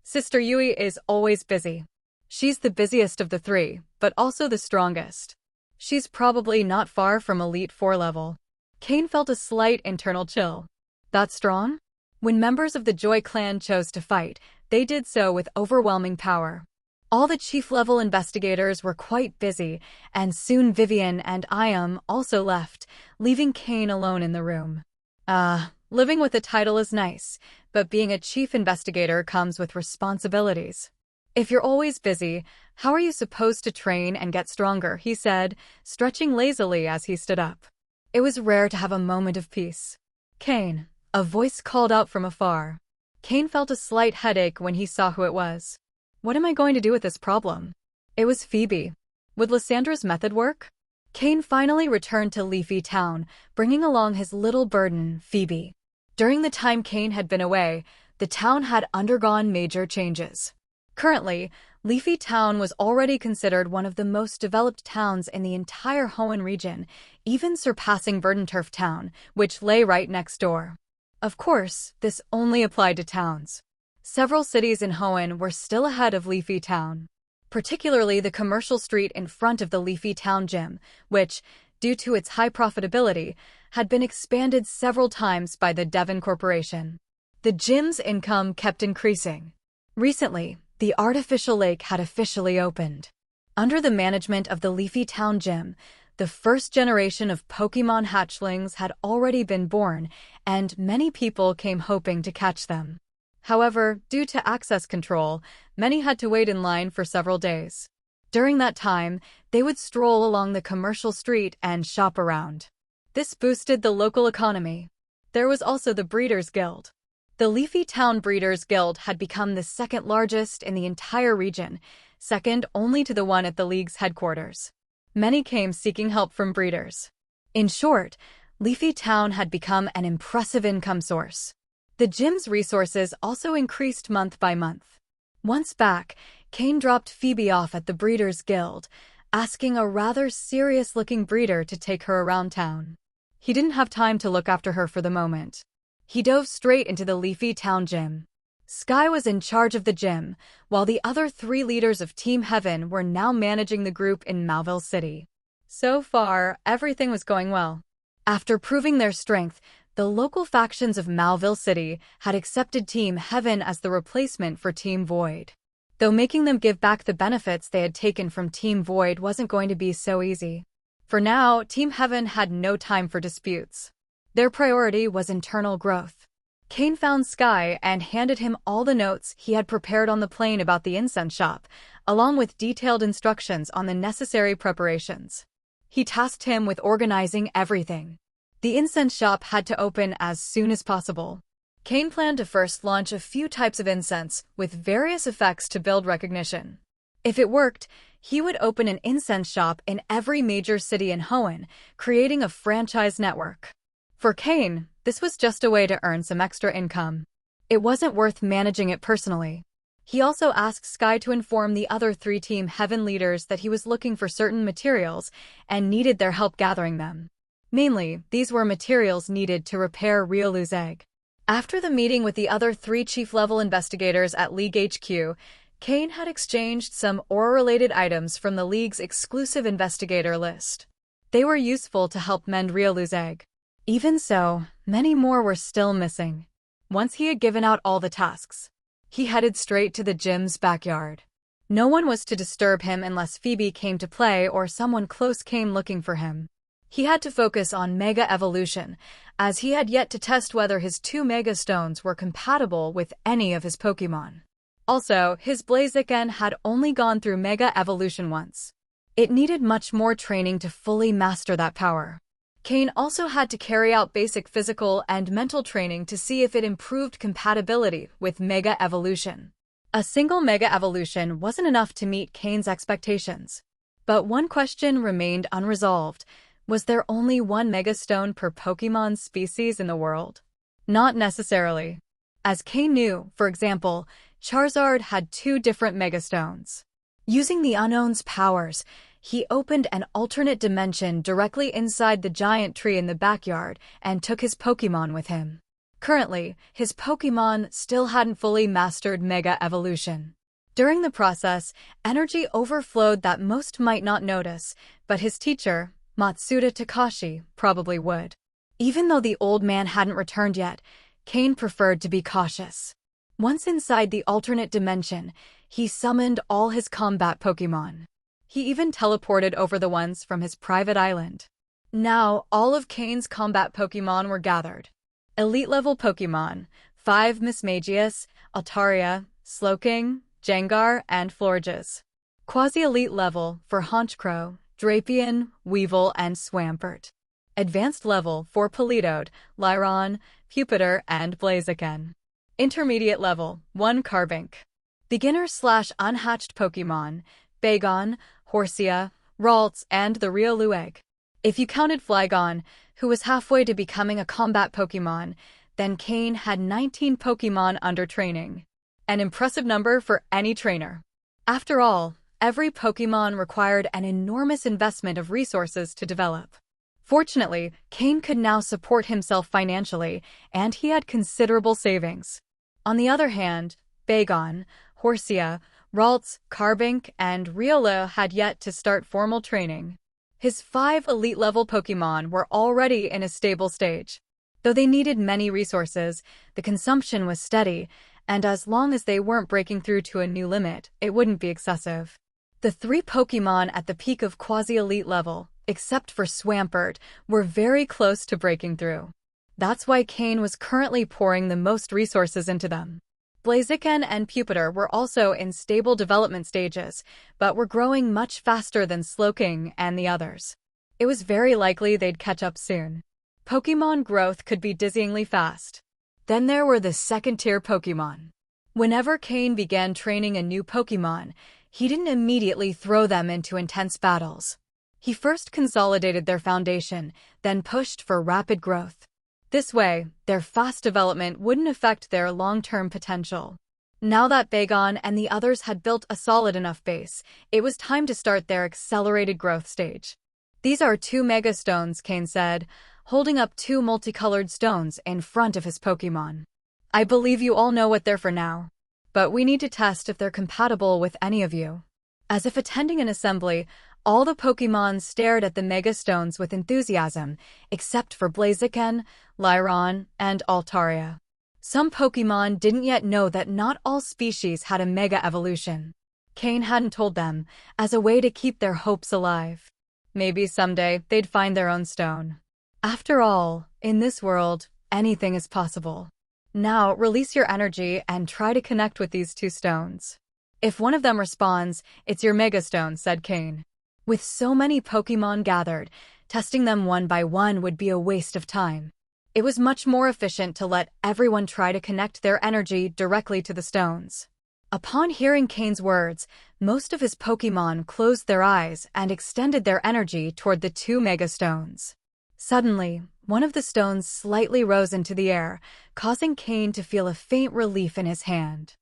Sister Yui is always busy. She's the busiest of the three, but also the strongest. She's probably not far from Elite 4 level. Cain felt a slight internal chill. That strong? When members of the Joy clan chose to fight, they did so with overwhelming power. All the chief-level investigators were quite busy, and soon Vivian and Ayam also left, leaving Cain alone in the room. Living with a title is nice, but being a chief investigator comes with responsibilities. If you're always busy, how are you supposed to train and get stronger, he said, stretching lazily as he stood up. It was rare to have a moment of peace. Cain, a voice called out from afar. Cain felt a slight headache when he saw who it was. What am I going to do with this problem? It was Phoebe. Would Lyssandra's method work? Cain finally returned to Leafy Town, bringing along his little burden, Phoebe. During the time Cain had been away, the town had undergone major changes. Currently, Leafy Town was already considered one of the most developed towns in the entire Hoenn region, even surpassing Verdanturf Town, which lay right next door. Of course, this only applied to towns. Several cities in Hoenn were still ahead of Leafy Town, particularly the commercial street in front of the Leafy Town gym, which, due to its high profitability, had been expanded several times by the Devon Corporation. The gym's income kept increasing. Recently, the artificial lake had officially opened. Under the management of the Leafy Town gym, the first generation of Pokémon hatchlings had already been born, and many people came hoping to catch them. However, due to access control, many had to wait in line for several days. During that time, they would stroll along the commercial street and shop around. This boosted the local economy. There was also the Breeders' Guild. The Leafy Town Breeders' Guild had become the second largest in the entire region, second only to the one at the League's headquarters. Many came seeking help from breeders. In short, Leafy Town had become an impressive income source. The gym's resources also increased month by month. Once back, Cain dropped Phoebe off at the Breeders' Guild, asking a rather serious-looking breeder to take her around town. He didn't have time to look after her for the moment. He dove straight into the Leafy Town gym. Sky was in charge of the gym, while the other three leaders of Team Heaven were now managing the group in Malville City. So far, everything was going well. After proving their strength, the local factions of Malville City had accepted Team Heaven as the replacement for Team Void. Though making them give back the benefits they had taken from Team Void wasn't going to be so easy. For now, Team Heaven had no time for disputes. Their priority was internal growth. Cain found Sky and handed him all the notes he had prepared on the plane about the incense shop, along with detailed instructions on the necessary preparations. He tasked him with organizing everything. The incense shop had to open as soon as possible. Cain planned to first launch a few types of incense with various effects to build recognition. If it worked, he would open an incense shop in every major city in Hoenn, creating a franchise network. For Cain, this was just a way to earn some extra income. It wasn't worth managing it personally. He also asked Sky to inform the other 3 Team Heaven leaders that he was looking for certain materials and needed their help gathering them. Mainly, these were materials needed to repair Riolu's egg. After the meeting with the other 3 chief-level investigators at League HQ, Cain had exchanged some Aura-related items from the League's exclusive investigator list. They were useful to help mend Riolu's egg. Even so, many more were still missing. Once he had given out all the tasks, he headed straight to the gym's backyard. No one was to disturb him unless Phoebe came to play or someone close came looking for him. He had to focus on Mega Evolution, as he had yet to test whether his 2 Mega Stones were compatible with any of his Pokémon. Also, his Blaziken had only gone through Mega Evolution once. It needed much more training to fully master that power. Cain also had to carry out basic physical and mental training to see if it improved compatibility with Mega Evolution. A single Mega Evolution wasn't enough to meet Cain's expectations. But one question remained unresolved. Was there only 1 Mega Stone per Pokémon species in the world? Not necessarily. As Cain knew, for example, Charizard had 2 different Mega Stones. Using the Unknown's powers, he opened an alternate dimension directly inside the giant tree in the backyard and took his Pokémon with him. Currently, his Pokémon still hadn't fully mastered Mega Evolution. During the process, energy overflowed that most might not notice, but his teacher, Matsuda Takashi, probably would. Even though the old man hadn't returned yet, Cain preferred to be cautious. Once inside the alternate dimension, he summoned all his combat Pokémon. He even teleported over the ones from his private island. Now, all of Cain's combat Pokémon were gathered. Elite-level Pokémon, 5 Mismagius, Altaria, Slowking, Gengar, and Florges. Quasi-elite level for Honchkrow, Drapion, Weevil, and Swampert. Advanced level for Politoed, Lyron, Pupitar, and Blaziken. Intermediate level, 1 Carbink. Beginner/unhatched Pokémon, Bagon, Horsia, Ralts, and the Riolu egg. If you counted Flygon, who was halfway to becoming a combat Pokémon, then Cain had 19 Pokémon under training. An impressive number for any trainer. After all, every Pokémon required an enormous investment of resources to develop. Fortunately, Cain could now support himself financially, and he had considerable savings. On the other hand, Bagon, Horsia, Ralts, Carbink, and Riolu had yet to start formal training. His 5 elite-level Pokémon were already in a stable stage. Though they needed many resources, the consumption was steady, and as long as they weren't breaking through to a new limit, it wouldn't be excessive. The 3 Pokémon at the peak of quasi-elite level, except for Swampert, were very close to breaking through. That's why Cain was currently pouring the most resources into them. Blaziken and Pupitar were also in stable development stages, but were growing much faster than Slowking and the others. It was very likely they'd catch up soon. Pokémon growth could be dizzyingly fast. Then there were the second-tier Pokémon. Whenever Cain began training a new Pokémon, he didn't immediately throw them into intense battles. He first consolidated their foundation, then pushed for rapid growth. This way, their fast development wouldn't affect their long-term potential. Now that Bagon and the others had built a solid enough base, it was time to start their accelerated growth stage. These are 2 Mega Stones, Cain said, holding up 2 multicolored stones in front of his Pokémon. I believe you all know what they're for now, but we need to test if they're compatible with any of you. As if attending an assembly, all the Pokémon stared at the Mega Stones with enthusiasm, except for Blaziken, Lyron, and Altaria. Some Pokémon didn't yet know that not all species had a Mega Evolution. Cain hadn't told them, as a way to keep their hopes alive. Maybe someday they'd find their own stone. After all, in this world, anything is possible. Now, release your energy and try to connect with these 2 stones. If one of them responds, it's your Mega Stone, said Cain. With so many Pokémon gathered, testing them one by one would be a waste of time. It was much more efficient to let everyone try to connect their energy directly to the stones. Upon hearing Cain's words, most of his Pokémon closed their eyes and extended their energy toward the 2 Mega Stones. Suddenly, one of the stones slightly rose into the air, causing Cain to feel a faint relief in his hand.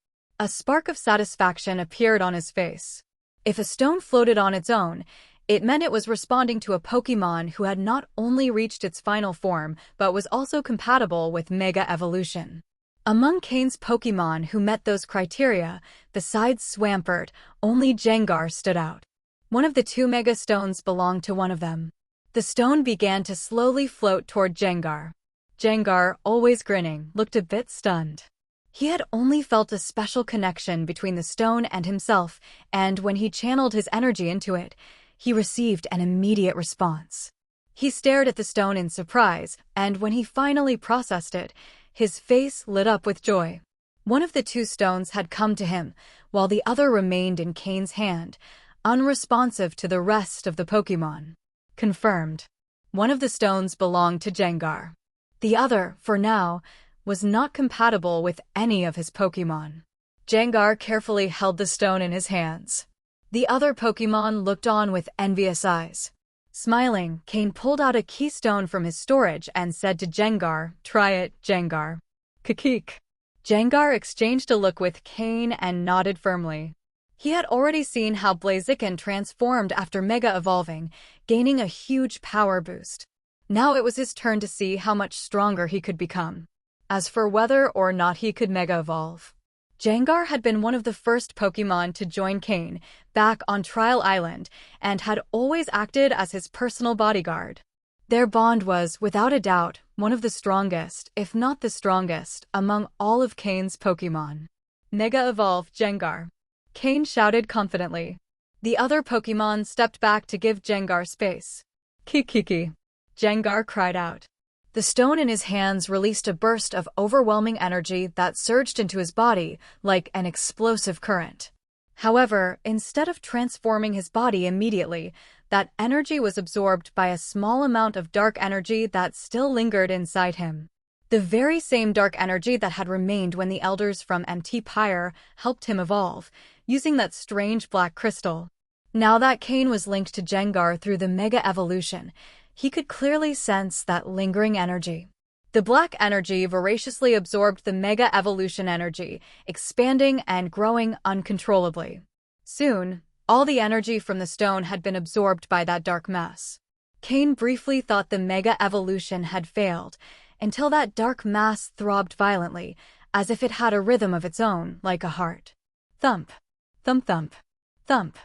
A spark of satisfaction appeared on his face. If a stone floated on its own, it meant it was responding to a Pokémon who had not only reached its final form, but was also compatible with Mega Evolution. Among Cain's Pokémon who met those criteria, besides Swampert, only Gengar stood out. One of the two Mega Stones belonged to one of them. The stone began to slowly float toward Gengar. Gengar, always grinning, looked a bit stunned. He had only felt a special connection between the stone and himself, and when he channeled his energy into it, he received an immediate response. He stared at the stone in surprise, and when he finally processed it, his face lit up with joy. One of the two stones had come to him, while the other remained in Cain's hand, unresponsive to the rest of the Pokémon. Confirmed. One of the stones belonged to Gengar. The other, for now, was not compatible with any of his Pokémon. Gengar carefully held the stone in his hands. The other Pokémon looked on with envious eyes. Smiling, Cain pulled out a keystone from his storage and said to Gengar, "Try it, Gengar." Kikik. Gengar exchanged a look with Cain and nodded firmly. He had already seen how Blaziken transformed after Mega Evolving, gaining a huge power boost. Now it was his turn to see how much stronger he could become. As for whether or not he could Mega Evolve, Gengar had been one of the first Pokémon to join Cain back on Trial Island and had always acted as his personal bodyguard. Their bond was, without a doubt, one of the strongest, if not the strongest, among all of Cain's Pokémon. Mega Evolve, Gengar. Cain shouted confidently. The other Pokémon stepped back to give Gengar space. Kikiki. Gengar cried out. The stone in his hands released a burst of overwhelming energy that surged into his body like an explosive current. However, instead of transforming his body immediately, that energy was absorbed by a small amount of dark energy that still lingered inside him. The very same dark energy that had remained when the elders from MT Pyre helped him evolve, using that strange black crystal. Now that Cain was linked to Gengar through the Mega Evolution, he could clearly sense that lingering energy. The black energy voraciously absorbed the Mega Evolution energy, expanding and growing uncontrollably. Soon, all the energy from the stone had been absorbed by that dark mass. Cain briefly thought the Mega Evolution had failed, until that dark mass throbbed violently, as if it had a rhythm of its own, like a heart. Thump, thump thump, thump.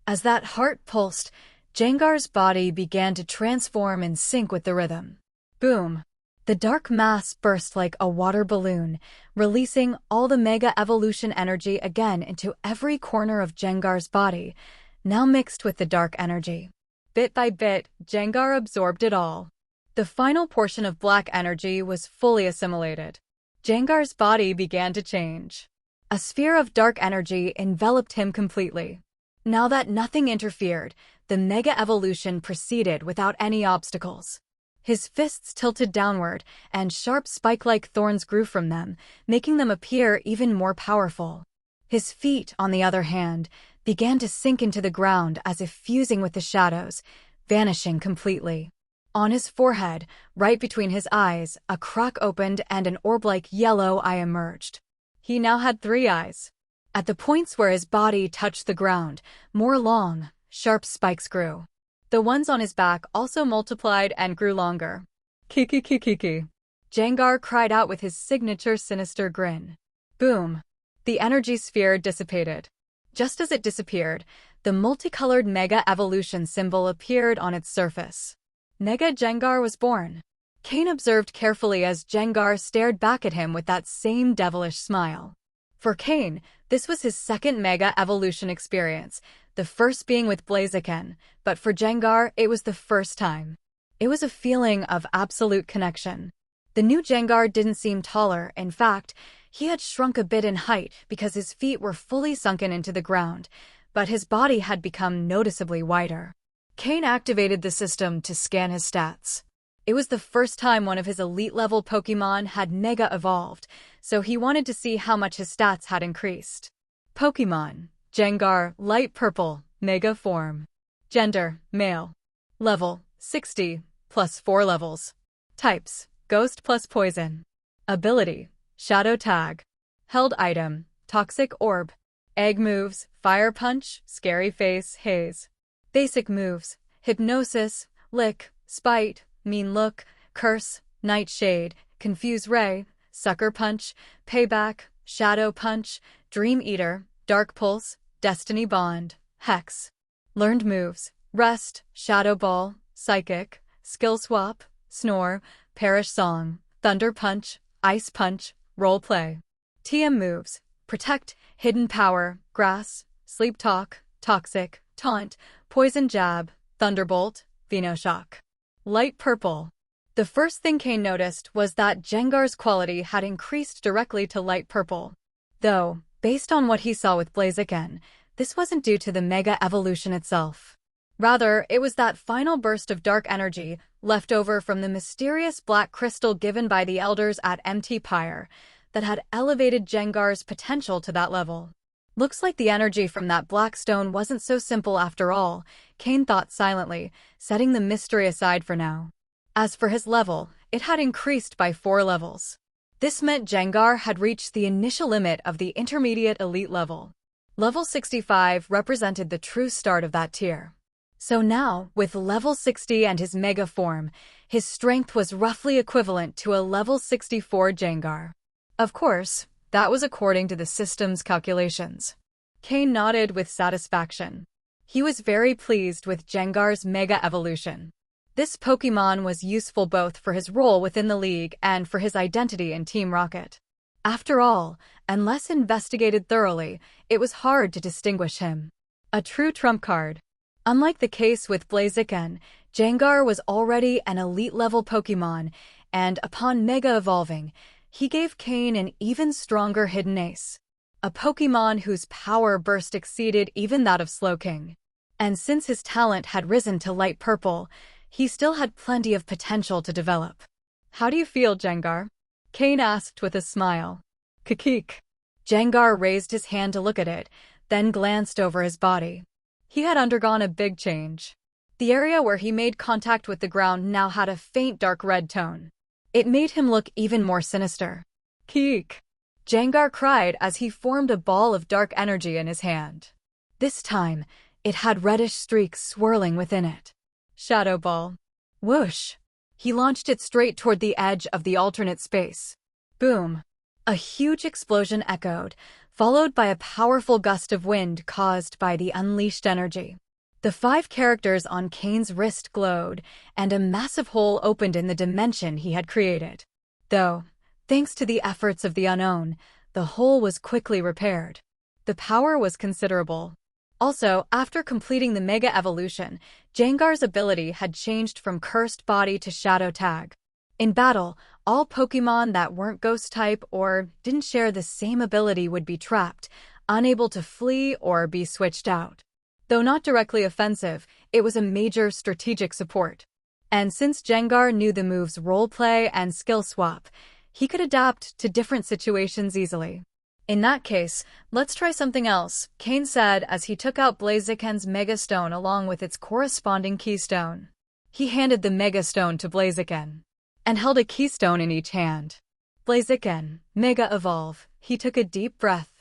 As that heart pulsed, Gengar's body began to transform in sync with the rhythm. Boom! The dark mass burst like a water balloon, releasing all the Mega Evolution energy again into every corner of Gengar's body, now mixed with the dark energy. Bit by bit, Gengar absorbed it all. The final portion of black energy was fully assimilated. Gengar's body began to change. A sphere of dark energy enveloped him completely. Now that nothing interfered, the Mega Evolution proceeded without any obstacles. His fists tilted downward, and sharp spike-like thorns grew from them, making them appear even more powerful. His feet, on the other hand, began to sink into the ground as if fusing with the shadows, vanishing completely. On his forehead, right between his eyes, a crack opened and an orb-like yellow eye emerged. He now had 3 eyes. At the points where his body touched the ground, more long, sharp spikes grew. The ones on his back also multiplied and grew longer. Kiki. Gengar cried out with his signature sinister grin. Boom! The energy sphere dissipated. Just as it disappeared, the multicolored Mega Evolution symbol appeared on its surface. Mega Gengar was born. Cain observed carefully as Gengar stared back at him with that same devilish smile. For Cain, this was his second Mega Evolution experience, the first being with Blaziken, but for Gengar, it was the first time. It was a feeling of absolute connection. The new Gengar didn't seem taller. In fact, he had shrunk a bit in height because his feet were fully sunken into the ground, but his body had become noticeably wider. Cain activated the system to scan his stats. It was the first time one of his elite-level Pokémon had Mega Evolved, so he wanted to see how much his stats had increased. Pokémon: Gengar, light purple, Mega form. Gender: male. Level: 60, plus 4 levels. Types: Ghost plus Poison. Ability: Shadow Tag. Held item: Toxic Orb. Egg moves, Fire Punch, Scary Face, Haze. Basic moves, Hypnosis, Lick, Spite, Mean Look, Curse, Nightshade, Confuse Ray, Sucker Punch, Payback, Shadow Punch, Dream Eater, Dark Pulse, Destiny Bond, Hex. Learned moves, Rest, Shadow Ball, Psychic, Skill Swap, Snore, Perish Song, Thunder Punch, Ice Punch, Roleplay. TM moves, Protect, Hidden Power, Grass, Sleep Talk, Toxic, Taunt, Poison Jab, Thunderbolt, Venoshock. Light Purple. The first thing Cain noticed was that Jengar's quality had increased directly to light purple. Though, based on what he saw with Blaziken, this wasn't due to the Mega Evolution itself. Rather, it was that final burst of dark energy left over from the mysterious black crystal given by the elders at MT Pyre that had elevated Jengar's potential to that level. Looks like the energy from that black stone wasn't so simple after all, Cain thought silently, setting the mystery aside for now. As for his level, it had increased by 4 levels. This meant Jengar had reached the initial limit of the intermediate elite level. Level 65 represented the true start of that tier. So now, with level 60 and his mega form, his strength was roughly equivalent to a level 64 Jengar. Of course, that was according to the system's calculations. Cain nodded with satisfaction. He was very pleased with Jengar's mega evolution. This Pokémon was useful both for his role within the league and for his identity in Team Rocket. After all, unless investigated thoroughly, it was hard to distinguish him. A true trump card. Unlike the case with Blaziken, Jengar was already an elite-level Pokémon, and upon Mega Evolving, he gave Cain an even stronger Hidden Ace. A Pokémon whose power burst exceeded even that of Slowking. And since his talent had risen to light purple, he still had plenty of potential to develop. "How do you feel, Jengar?" Cain asked with a smile. "Kikik." Jengar raised his hand to look at it, then glanced over his body. He had undergone a big change. The area where he made contact with the ground now had a faint dark red tone. It made him look even more sinister. "Kikik!" Jengar cried as he formed a ball of dark energy in his hand. This time, it had reddish streaks swirling within it. Shadow Ball. Whoosh! He launched it straight toward the edge of the alternate space. Boom! A huge explosion echoed, followed by a powerful gust of wind caused by the unleashed energy. The 5 characters on Cain's wrist glowed, and a massive hole opened in the dimension he had created. Though, thanks to the efforts of the unknown, the hole was quickly repaired. The power was considerable. Also, after completing the Mega Evolution, Jengar's ability had changed from Cursed Body to Shadow Tag. In battle, all Pokémon that weren't Ghost-type or didn't share the same ability would be trapped, unable to flee or be switched out. Though not directly offensive, it was a major strategic support. And since Jengar knew the moves Roleplay and Skill Swap, he could adapt to different situations easily. "In that case, let's try something else," Cain said as he took out Blaziken's Mega Stone along with its corresponding keystone. He handed the Mega Stone to Blaziken, and held a keystone in each hand. "Blaziken, Mega Evolve." He took a deep breath.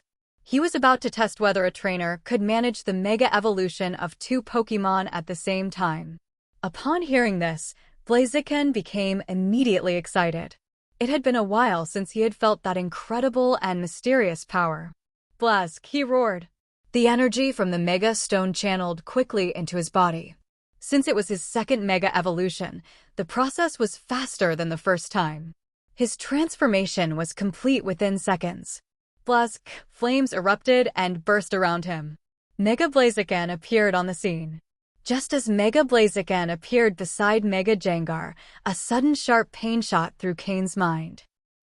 He was about to test whether a trainer could manage the Mega Evolution of 2 Pokémon at the same time. Upon hearing this, Blaziken became immediately excited. It had been a while since he had felt that incredible and mysterious power. "Blazk!" he roared. The energy from the Mega Stone channeled quickly into his body. Since it was his second Mega Evolution, the process was faster than the first time. His transformation was complete within seconds. Blazk! Flames erupted and burst around him. Mega Blaziken appeared on the scene. Just as Mega Blaziken appeared beside Mega Jengar, a sudden sharp pain shot through Cain's mind.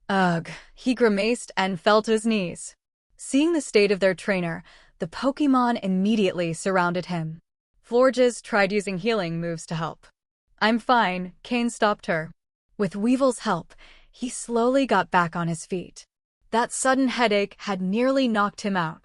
Ugh, he grimaced and fell to his knees. Seeing the state of their trainer, the Pokémon immediately surrounded him. Florges tried using healing moves to help. "I'm fine," Cain stopped her. With Weevil's help, he slowly got back on his feet. That sudden headache had nearly knocked him out.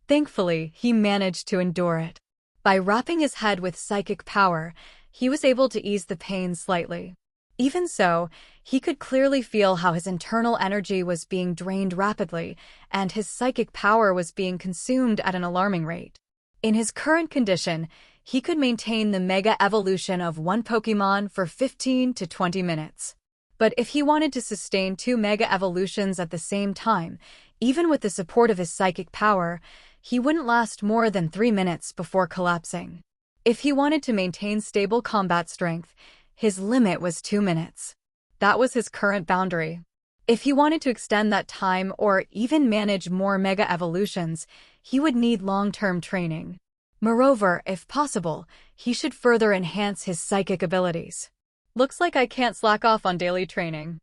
Thankfully, he managed to endure it. By wrapping his head with psychic power, he was able to ease the pain slightly. Even so, he could clearly feel how his internal energy was being drained rapidly, and his psychic power was being consumed at an alarming rate. In his current condition, he could maintain the Mega Evolution of one Pokémon for 15 to 20 minutes. But if he wanted to sustain 2 Mega Evolutions at the same time, even with the support of his psychic power, he wouldn't last more than 3 minutes before collapsing. If he wanted to maintain stable combat strength, his limit was 2 minutes. That was his current boundary. If he wanted to extend that time or even manage more Mega Evolutions, he would need long-term training. Moreover, if possible, he should further enhance his psychic abilities. Looks like I can't slack off on daily training.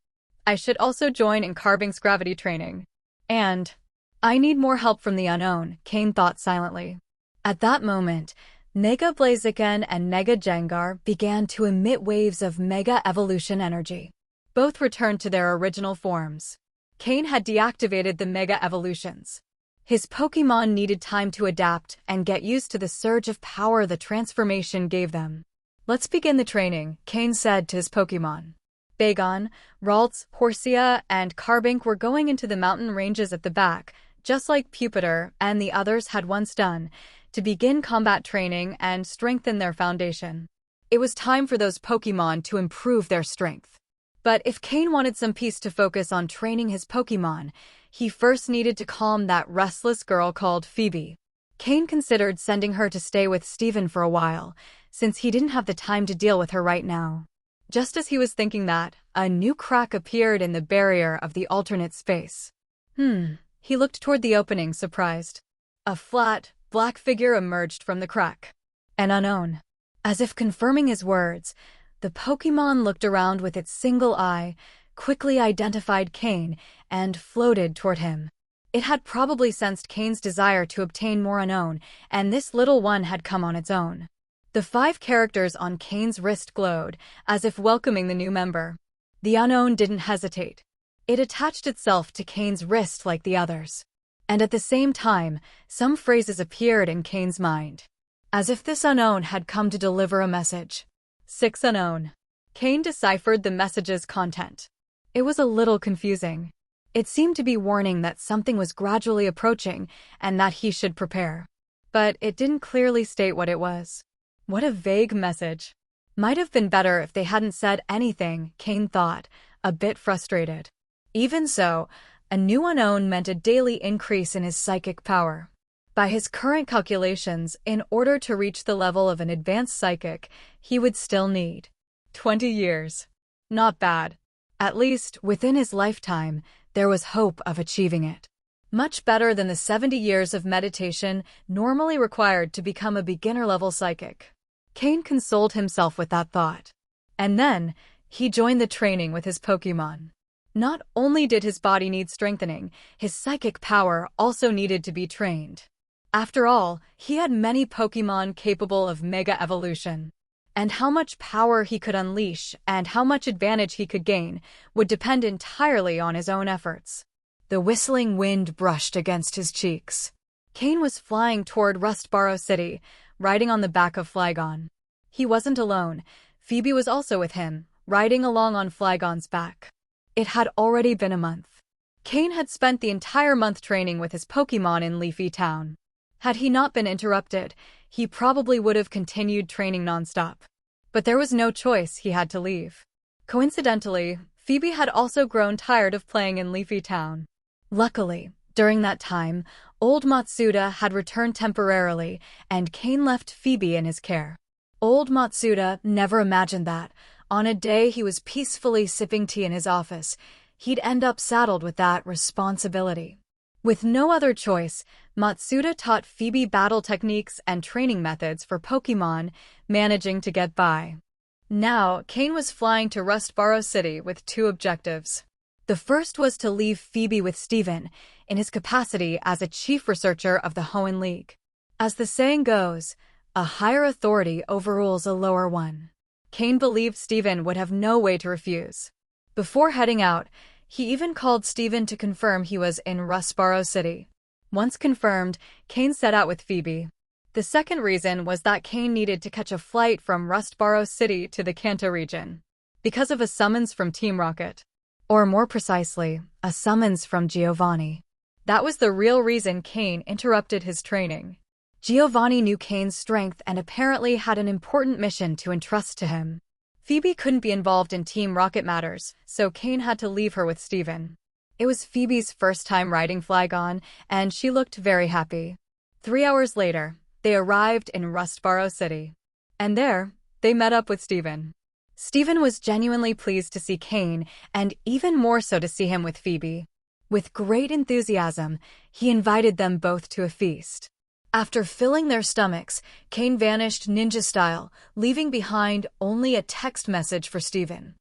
I should also join in Carbing's gravity training. And I need more help from the unknown, Cain thought silently. At that moment, Mega Blaziken and Mega Jengar began to emit waves of Mega Evolution energy. Both returned to their original forms. Cain had deactivated the Mega Evolutions. His Pokémon needed time to adapt and get used to the surge of power the transformation gave them. Let's begin the training, Cain said to his Pokémon. Bagon, Ralts, Horsia, and Carbink were going into the mountain ranges at the back, just like Pupitar and the others had once done, to begin combat training and strengthen their foundation. It was time for those Pokémon to improve their strength. But if Cain wanted some peace to focus on training his Pokémon, he first needed to calm that restless girl called Phoebe. Cain considered sending her to stay with Steven for a while, since he didn't have the time to deal with her right now. Just as he was thinking that, a new crack appeared in the barrier of the alternate space. He looked toward the opening, surprised. A flat, black figure emerged from the crack. An unknown. As if confirming his words, the Pokémon looked around with its single eye, quickly identified Cain, and floated toward him. It had probably sensed Cain's desire to obtain more unknown, and this little one had come on its own. The 5 characters on Cain's wrist glowed, as if welcoming the new member. The unknown didn't hesitate. It attached itself to Cain's wrist like the others. And at the same time, some phrases appeared in Cain's mind. As if this unknown had come to deliver a message. 6 unknown. Cain deciphered the message's content. It was a little confusing. It seemed to be warning that something was gradually approaching and that he should prepare. But it didn't clearly state what it was. What a vague message. Might have been better if they hadn't said anything, Cain thought, a bit frustrated. Even so, a new unknown meant a daily increase in his psychic power. By his current calculations, in order to reach the level of an advanced psychic, he would still need 20 years. Not bad. At least, within his lifetime, there was hope of achieving it. Much better than the 70 years of meditation normally required to become a beginner-level psychic. Cain consoled himself with that thought. And then, he joined the training with his Pokémon. Not only did his body need strengthening, his psychic power also needed to be trained. After all, he had many Pokémon capable of Mega Evolution. And how much power he could unleash and how much advantage he could gain would depend entirely on his own efforts. The whistling wind brushed against his cheeks. Cain was flying toward Rustboro City, riding on the back of Flygon. He wasn't alone. Phoebe was also with him, riding along on Flygon's back. It had already been a month. Cain had spent the entire month training with his Pokémon in Leafy Town. Had he not been interrupted, he probably would have continued training nonstop. But there was no choice, he had to leave. Coincidentally, Phoebe had also grown tired of playing in Leafy Town. Luckily, during that time, old Matsuda had returned temporarily, and Cain left Phoebe in his care. Old Matsuda never imagined that, on a day he was peacefully sipping tea in his office, he'd end up saddled with that responsibility. With no other choice, Matsuda taught Phoebe battle techniques and training methods for Pokémon, managing to get by. Now, Cain was flying to Rustboro City with 2 objectives. The first was to leave Phoebe with Steven, in his capacity as a chief researcher of the Hoenn League. As the saying goes, a higher authority overrules a lower one. Cain believed Steven would have no way to refuse. Before heading out, he even called Steven to confirm he was in Rustboro City. Once confirmed, Cain set out with Phoebe. The second reason was that Cain needed to catch a flight from Rustboro City to the Kanto region. because of a summons from Team Rocket. Or more precisely, a summons from Giovanni. That was the real reason Cain interrupted his training. Giovanni knew Cain's strength and apparently had an important mission to entrust to him. Phoebe couldn't be involved in Team Rocket matters, so Cain had to leave her with Steven. It was Phoebe's first time riding Flygon, and she looked very happy. 3 hours later, they arrived in Rustboro City. And there, they met up with Steven. Steven was genuinely pleased to see Cain, and even more so to see him with Phoebe. With great enthusiasm, he invited them both to a feast. After filling their stomachs, Cain vanished ninja-style, leaving behind only a text message for Steven.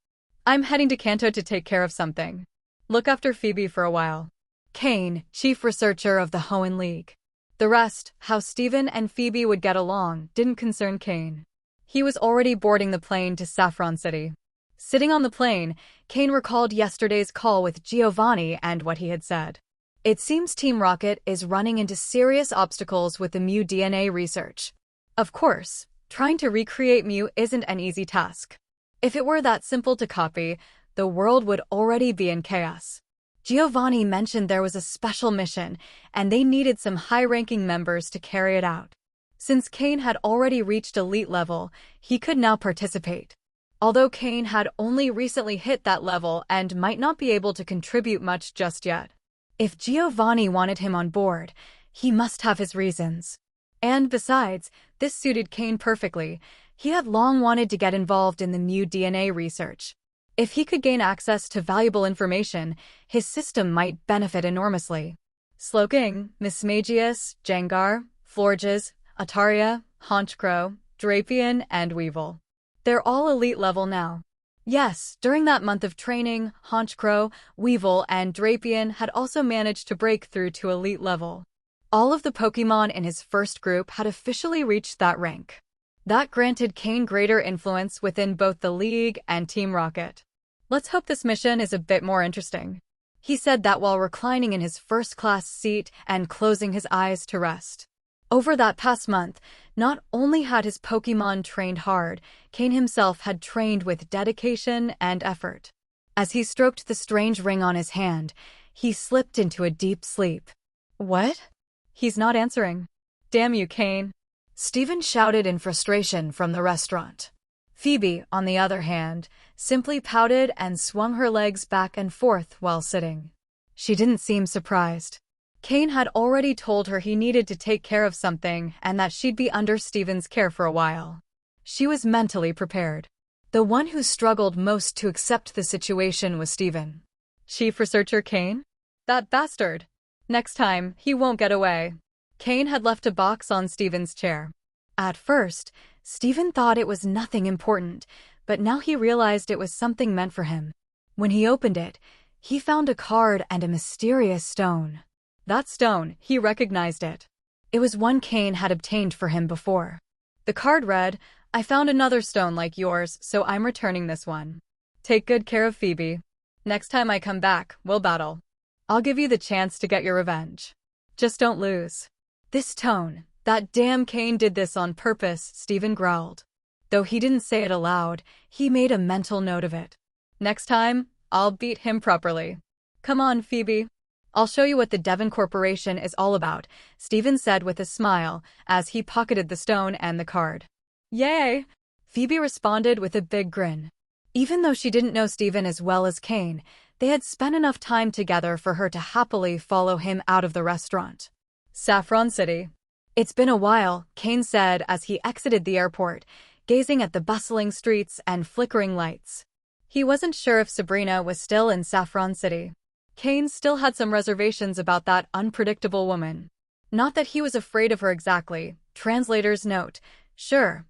I'm heading to Kanto to take care of something. Look after Phoebe for a while. Cain, chief researcher of the Hoenn League. The rest, how Steven and Phoebe would get along, didn't concern Cain. He was already boarding the plane to Saffron City. Sitting on the plane, Cain recalled yesterday's call with Giovanni and what he had said. It seems Team Rocket is running into serious obstacles with the Mew DNA research. Of course, trying to recreate Mew isn't an easy task. If it were that simple to copy, the world would already be in chaos. Giovanni mentioned there was a special mission, and they needed some high-ranking members to carry it out. Since Cain had already reached elite level, he could now participate. Although Cain had only recently hit that level and might not be able to contribute much just yet. If Giovanni wanted him on board, he must have his reasons. And besides, this suited Cain perfectly. He had long wanted to get involved in the Mew DNA research. If he could gain access to valuable information, his system might benefit enormously. Slowking, Mismagius, Jengar, Florges, Ataria, Honchcrow, Drapion, and Weevil. They're all elite level now. Yes, during that month of training, Honchcrow, Weevil, and Drapion had also managed to break through to elite level. All of the Pokémon in his first group had officially reached that rank. That granted Cain greater influence within both the League and Team Rocket. Let's hope this mission is a bit more interesting. He said that while reclining in his first-class seat and closing his eyes to rest. Over that past month, not only had his Pokémon trained hard, Cain himself had trained with dedication and effort. As he stroked the strange ring on his hand, he slipped into a deep sleep. What? He's not answering. Damn you, Cain. Steven shouted in frustration from the restaurant. Phoebe, on the other hand, simply pouted and swung her legs back and forth while sitting. She didn't seem surprised. Cain had already told her he needed to take care of something and that she'd be under Steven's care for a while. She was mentally prepared. The one who struggled most to accept the situation was Steven. Chief Researcher Cain? That bastard. Next time, he won't get away. Cain had left a box on Steven's chair. At first, Steven thought it was nothing important, but now he realized it was something meant for him. When he opened it, he found a card and a mysterious stone. That stone, he recognized it. It was one Cain had obtained for him before. The card read, "I found another stone like yours, so I'm returning this one. Take good care of Phoebe. Next time I come back, we'll battle. I'll give you the chance to get your revenge. Just don't lose." This tone, that damn Cain did this on purpose, Steven growled. Though he didn't say it aloud, he made a mental note of it. Next time, I'll beat him properly. Come on, Phoebe. I'll show you what the Devon Corporation is all about, Steven said with a smile as he pocketed the stone and the card. Yay! Phoebe responded with a big grin. Even though she didn't know Steven as well as Cain, they had spent enough time together for her to happily follow him out of the restaurant. Saffron City. It's been a while, Cain said as he exited the airport, gazing at the bustling streets and flickering lights. He wasn't sure if Sabrina was still in Saffron City. Cain still had some reservations about that unpredictable woman. Not that he was afraid of her exactly. Translator's note. Sure,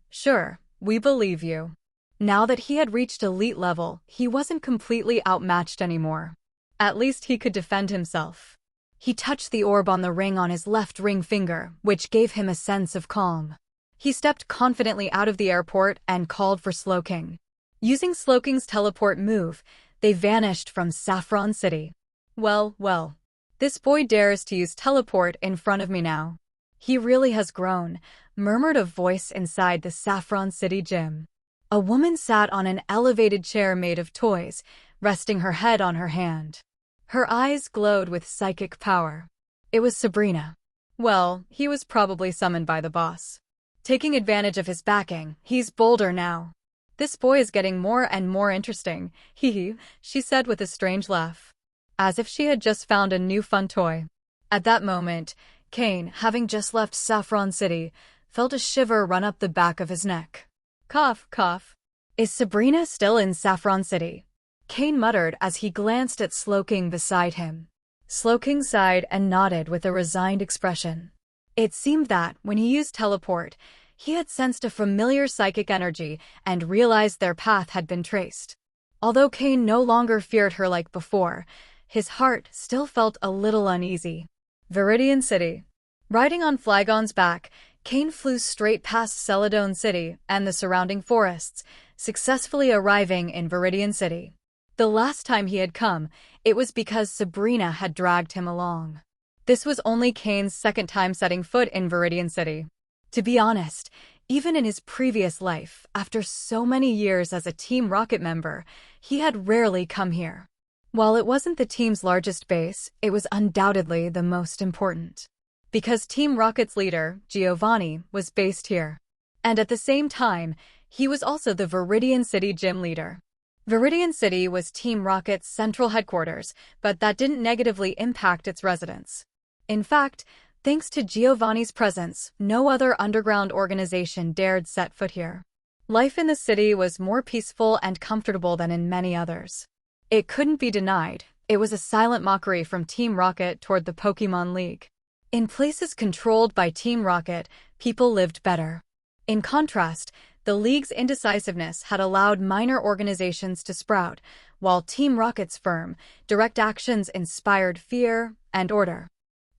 we believe you. Now that he had reached elite level, he wasn't completely outmatched anymore. At least he could defend himself. He touched the orb on the ring on his left ring finger, which gave him a sense of calm. He stepped confidently out of the airport and called for Slowking. Using Slowking's teleport move, they vanished from Saffron City. Well, this boy dares to use teleport in front of me now. He really has grown, murmured a voice inside the Saffron City gym. A woman sat on an elevated chair made of toys, resting her head on her hand. Her eyes glowed with psychic power. It was Sabrina. Well, he was probably summoned by the boss. Taking advantage of his backing, he's bolder now. This boy is getting more and more interesting, hee, she said with a strange laugh. As if she had just found a new fun toy. At that moment, Cain, having just left Saffron City, felt a shiver run up the back of his neck. Cough, cough. Is Sabrina still in Saffron City? Cain muttered as he glanced at Slowking beside him. Slowking sighed and nodded with a resigned expression. It seemed that, when he used teleport, he had sensed a familiar psychic energy and realized their path had been traced. Although Cain no longer feared her like before, his heart still felt a little uneasy. Viridian City. Riding on Flygon's back, Cain flew straight past Celadon City and the surrounding forests, successfully arriving in Viridian City. The last time he had come, it was because Sabrina had dragged him along. This was only Cain's second time setting foot in Viridian City. To be honest, even in his previous life, after so many years as a Team Rocket member, he had rarely come here. While it wasn't the team's largest base, it was undoubtedly the most important. Because Team Rocket's leader, Giovanni, was based here. And at the same time, he was also the Viridian City gym leader. Viridian City was Team Rocket's central headquarters, but that didn't negatively impact its residents. In fact, thanks to Giovanni's presence, no other underground organization dared set foot here. Life in the city was more peaceful and comfortable than in many others. It couldn't be denied, it was a silent mockery from Team Rocket toward the Pokémon League. In places controlled by Team Rocket, people lived better. In contrast, the League's indecisiveness had allowed minor organizations to sprout, while Team Rocket's firm, direct actions inspired fear and order.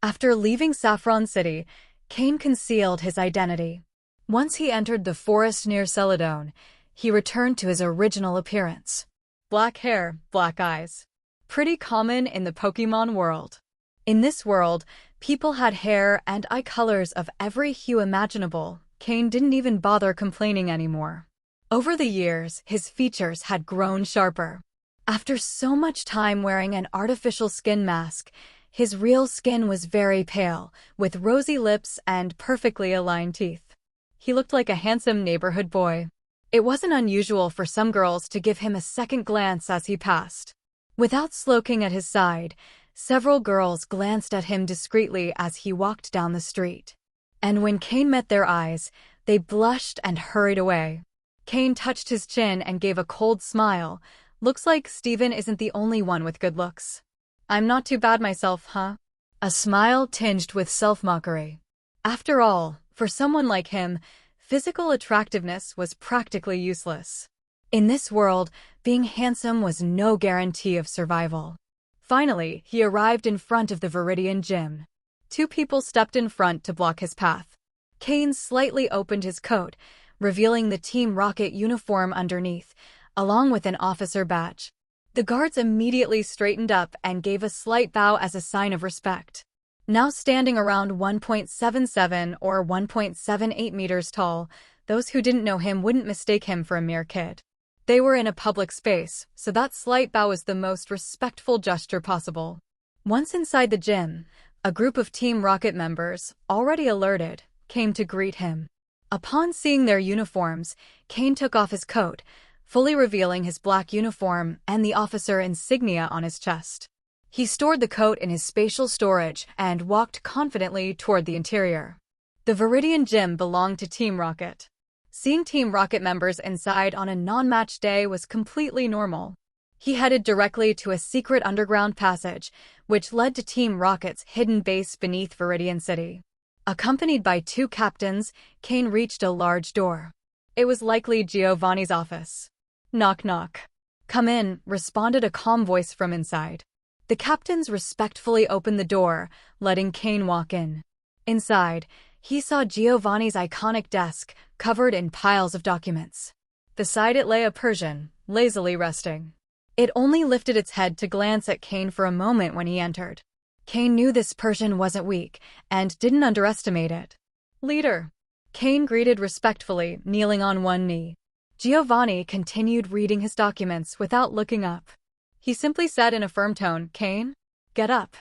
After leaving Saffron City, Cain concealed his identity. Once he entered the forest near Celadon, he returned to his original appearance. Black hair, black eyes. Pretty common in the Pokémon world. In this world, people had hair and eye colors of every hue imaginable. Cain didn't even bother complaining anymore. Over the years, his features had grown sharper. After so much time wearing an artificial skin mask, his real skin was very pale, with rosy lips and perfectly aligned teeth. He looked like a handsome neighborhood boy. It wasn't unusual for some girls to give him a second glance as he passed. Without Slowking at his side, several girls glanced at him discreetly as he walked down the street. And when Cain met their eyes, they blushed and hurried away. Cain touched his chin and gave a cold smile. Looks like Steven isn't the only one with good looks. I'm not too bad myself, huh? A smile tinged with self-mockery. After all, for someone like him, physical attractiveness was practically useless. In this world, being handsome was no guarantee of survival. Finally, he arrived in front of the Viridian Gym. Two people stepped in front to block his path. Cain slightly opened his coat, revealing the Team Rocket uniform underneath, along with an officer badge. The guards immediately straightened up and gave a slight bow as a sign of respect. Now standing around 1.77 or 1.78 meters tall, those who didn't know him wouldn't mistake him for a mere kid. They were in a public space, so that slight bow was the most respectful gesture possible. Once inside the gym, a group of Team Rocket members, already alerted, came to greet him. Upon seeing their uniforms, Cain took off his coat, fully revealing his black uniform and the officer insignia on his chest. He stored the coat in his spatial storage and walked confidently toward the interior. The Viridian Gym belonged to Team Rocket. Seeing Team Rocket members inside on a non-match day was completely normal. He headed directly to a secret underground passage, which led to Team Rocket's hidden base beneath Viridian City. Accompanied by two captains, Cain reached a large door. It was likely Giovanni's office. Knock knock. Come in, responded a calm voice from inside. The captains respectfully opened the door, letting Cain walk in. Inside, he saw Giovanni's iconic desk, covered in piles of documents. Beside it lay a Persian, lazily resting. It only lifted its head to glance at Cain for a moment when he entered. Cain knew this Persian wasn't weak, and didn't underestimate it. Leader. Cain greeted respectfully, kneeling on one knee. Giovanni continued reading his documents without looking up. He simply said in a firm tone, "Cain, get up.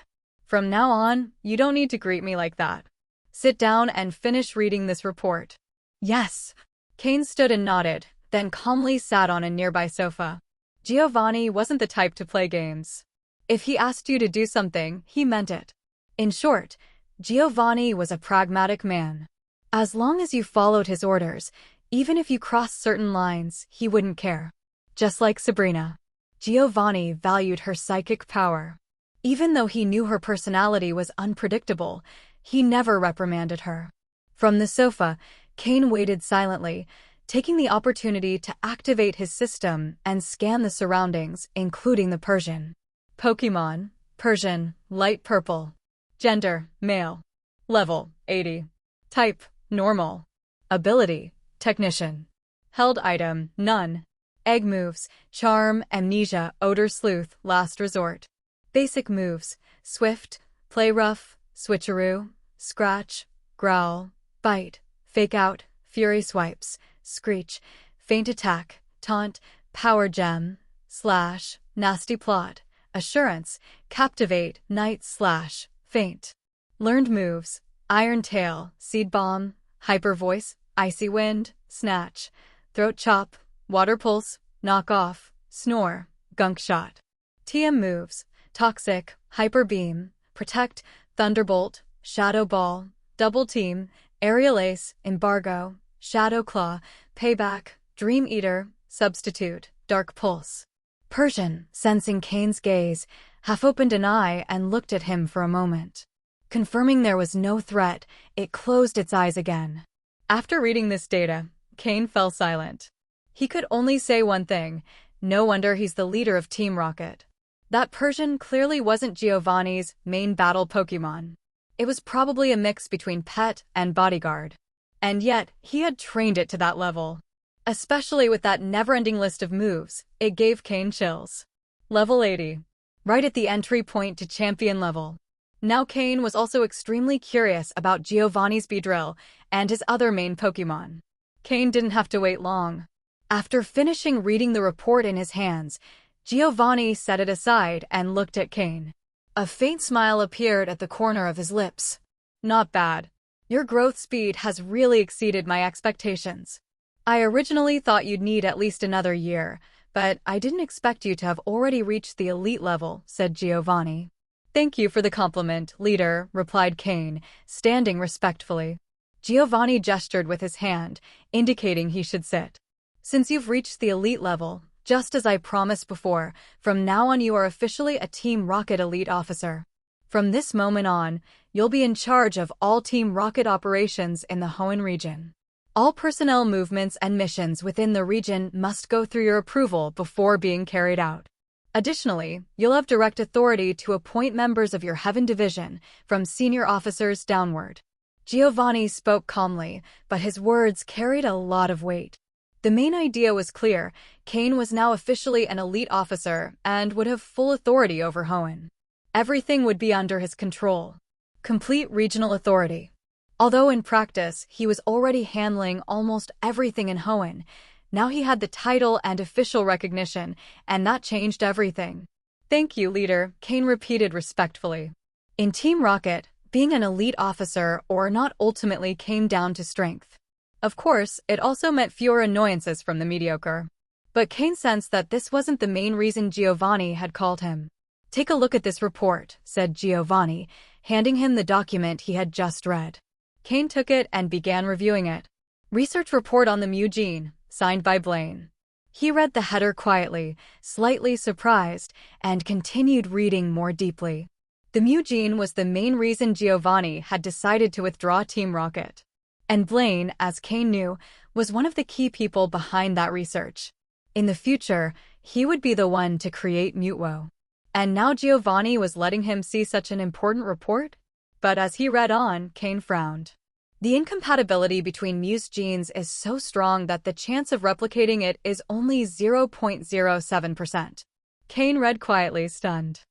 From now on, you don't need to greet me like that. Sit down and finish reading this report." "Yes." Cain stood and nodded, then calmly sat on a nearby sofa. Giovanni wasn't the type to play games. If he asked you to do something, he meant it. In short, Giovanni was a pragmatic man. As long as you followed his orders, even if you crossed certain lines, he wouldn't care. Just like Sabrina, Giovanni valued her psychic power. Even though he knew her personality was unpredictable, he never reprimanded her. From the sofa, Cain waited silently, taking the opportunity to activate his system and scan the surroundings, including the Persian. Pokémon, Persian, light purple. Gender, male. Level, 80. Type, normal. Ability, technician. Held item, none. Egg moves, charm, amnesia, odor sleuth, last resort. Basic moves, swift, play rough, switcheroo, scratch, growl, bite, fake out, fury swipes, screech, feint attack, taunt, power gem, slash, nasty plot, assurance, captivate, night slash, feint. Learned moves, iron tail, seed bomb, hyper voice, icy wind, snatch, throat chop, water pulse, knock off, snore, gunk shot. TM moves, toxic, hyper beam, protect, thunderbolt, shadow ball, double team, aerial ace, embargo, shadow claw, payback, dream eater, substitute, dark pulse. Persian, sensing Cain's gaze, half opened an eye and looked at him for a moment. Confirming there was no threat, it closed its eyes again. After reading this data, Cain fell silent. He could only say one thing: no wonder he's the leader of Team Rocket. That Persian clearly wasn't Giovanni's main battle Pokémon. It was probably a mix between pet and bodyguard. And yet, he had trained it to that level. Especially with that never-ending list of moves, it gave Cain chills. Level 80. Right at the entry point to champion level. Now Cain was also extremely curious about Giovanni's Beedrill and his other main Pokémon. Cain didn't have to wait long. After finishing reading the report in his hands, Giovanni set it aside and looked at Cain. A faint smile appeared at the corner of his lips. "Not bad. Your growth speed has really exceeded my expectations. I originally thought you'd need at least another year, but I didn't expect you to have already reached the elite level," said Giovanni. "Thank you for the compliment, leader," replied Cain, standing respectfully. Giovanni gestured with his hand, indicating he should sit. "Since you've reached the elite level, just as I promised before, from now on you are officially a Team Rocket elite officer. From this moment on, you'll be in charge of all Team Rocket operations in the Hoenn region. All personnel movements and missions within the region must go through your approval before being carried out. Additionally, you'll have direct authority to appoint members of your Heaven Division, from senior officers downward." Giovanni spoke calmly, but his words carried a lot of weight. The main idea was clear: Cain was now officially an elite officer and would have full authority over Hoenn. Everything would be under his control. Complete regional authority. Although in practice, he was already handling almost everything in Hoenn, now he had the title and official recognition, and that changed everything. "Thank you, leader," Cain repeated respectfully. In Team Rocket, being an elite officer or not ultimately came down to strength. Of course, it also meant fewer annoyances from the mediocre. But Cain sensed that this wasn't the main reason Giovanni had called him. "Take a look at this report," said Giovanni, handing him the document he had just read. Cain took it and began reviewing it. Research report on the Mew gene, signed by Blaine. He read the header quietly, slightly surprised, and continued reading more deeply. The Mew gene was the main reason Giovanni had decided to withdraw Team Rocket. And Blaine, as Cain knew, was one of the key people behind that research. In the future, he would be the one to create Mutwo. And now Giovanni was letting him see such an important report? But as he read on, Cain frowned. The incompatibility between Mew's genes is so strong that the chance of replicating it is only 0.07%. Cain read quietly, stunned.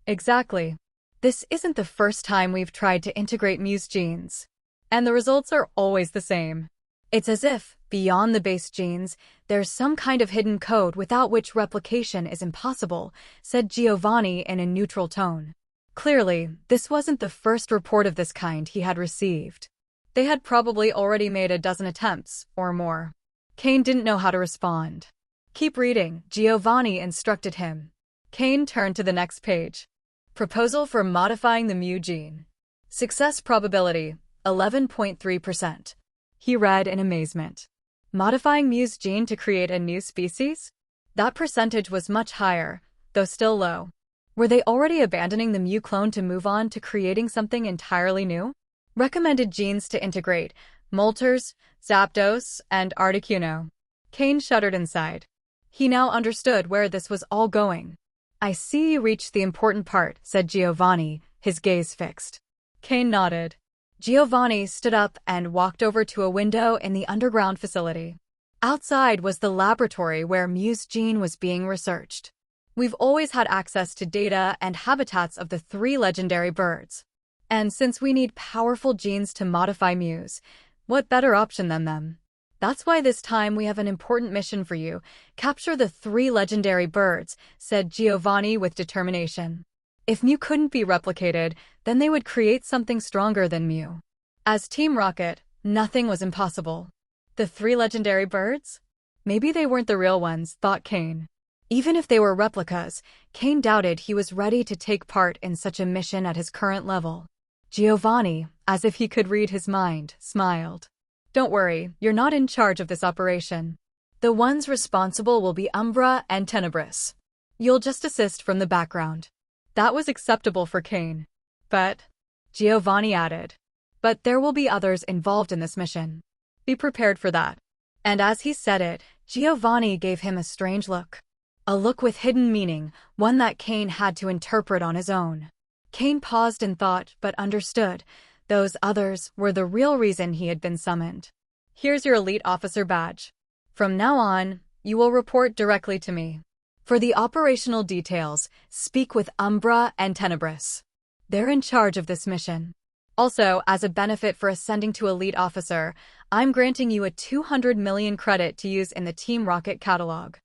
Exactly. This isn't the first time we've tried to integrate Mew's genes. And the results are always the same. It's as if, beyond the base genes, there's some kind of hidden code without which replication is impossible, said Giovanni in a neutral tone. Clearly, this wasn't the first report of this kind he had received. They had probably already made a dozen attempts, or more. Cain didn't know how to respond. Keep reading, Giovanni instructed him. Cain turned to the next page. Proposal for modifying the mu gene. Success probability, 11.3%. He read in amazement. Modifying mu's gene to create a new species? That percentage was much higher, though still low. Were they already abandoning the mu clone to move on to creating something entirely new? Recommended genes to integrate: Molters, Zapdos, and Articuno. Cain shuddered inside. He now understood where this was all going. I see you reached the important part, said Giovanni, his gaze fixed. Cain nodded. Giovanni stood up and walked over to a window in the underground facility. Outside was the laboratory where mu's gene was being researched. We've always had access to data and habitats of the 3 legendary birds. And since we need powerful genes to modify mu's, what better option than them? That's why this time we have an important mission for you. Capture the 3 legendary birds, said Giovanni with determination. If mu couldn't be replicated, then they would create something stronger than mu. As Team Rocket, nothing was impossible. The 3 legendary birds? Maybe they weren't the real ones, thought Cain. Even if they were replicas, Cain doubted he was ready to take part in such a mission at his current level. Giovanni, as if he could read his mind, smiled. Don't worry, you're not in charge of this operation. The ones responsible will be Umbra and Tenebris. You'll just assist from the background. That was acceptable for Cain. But, Giovanni added, but there will be others involved in this mission. Be prepared for that. And as he said it, Giovanni gave him a strange look. A look with hidden meaning, one that Cain had to interpret on his own. Cain paused in thought but understood. Those others were the real reason he had been summoned. Here's your elite officer badge. From now on, you will report directly to me. For the operational details, speak with Umbra and Tenebris. They're in charge of this mission. Also, as a benefit for ascending to elite officer, I'm granting you a 200 million credit to use in the Team Rocket catalog.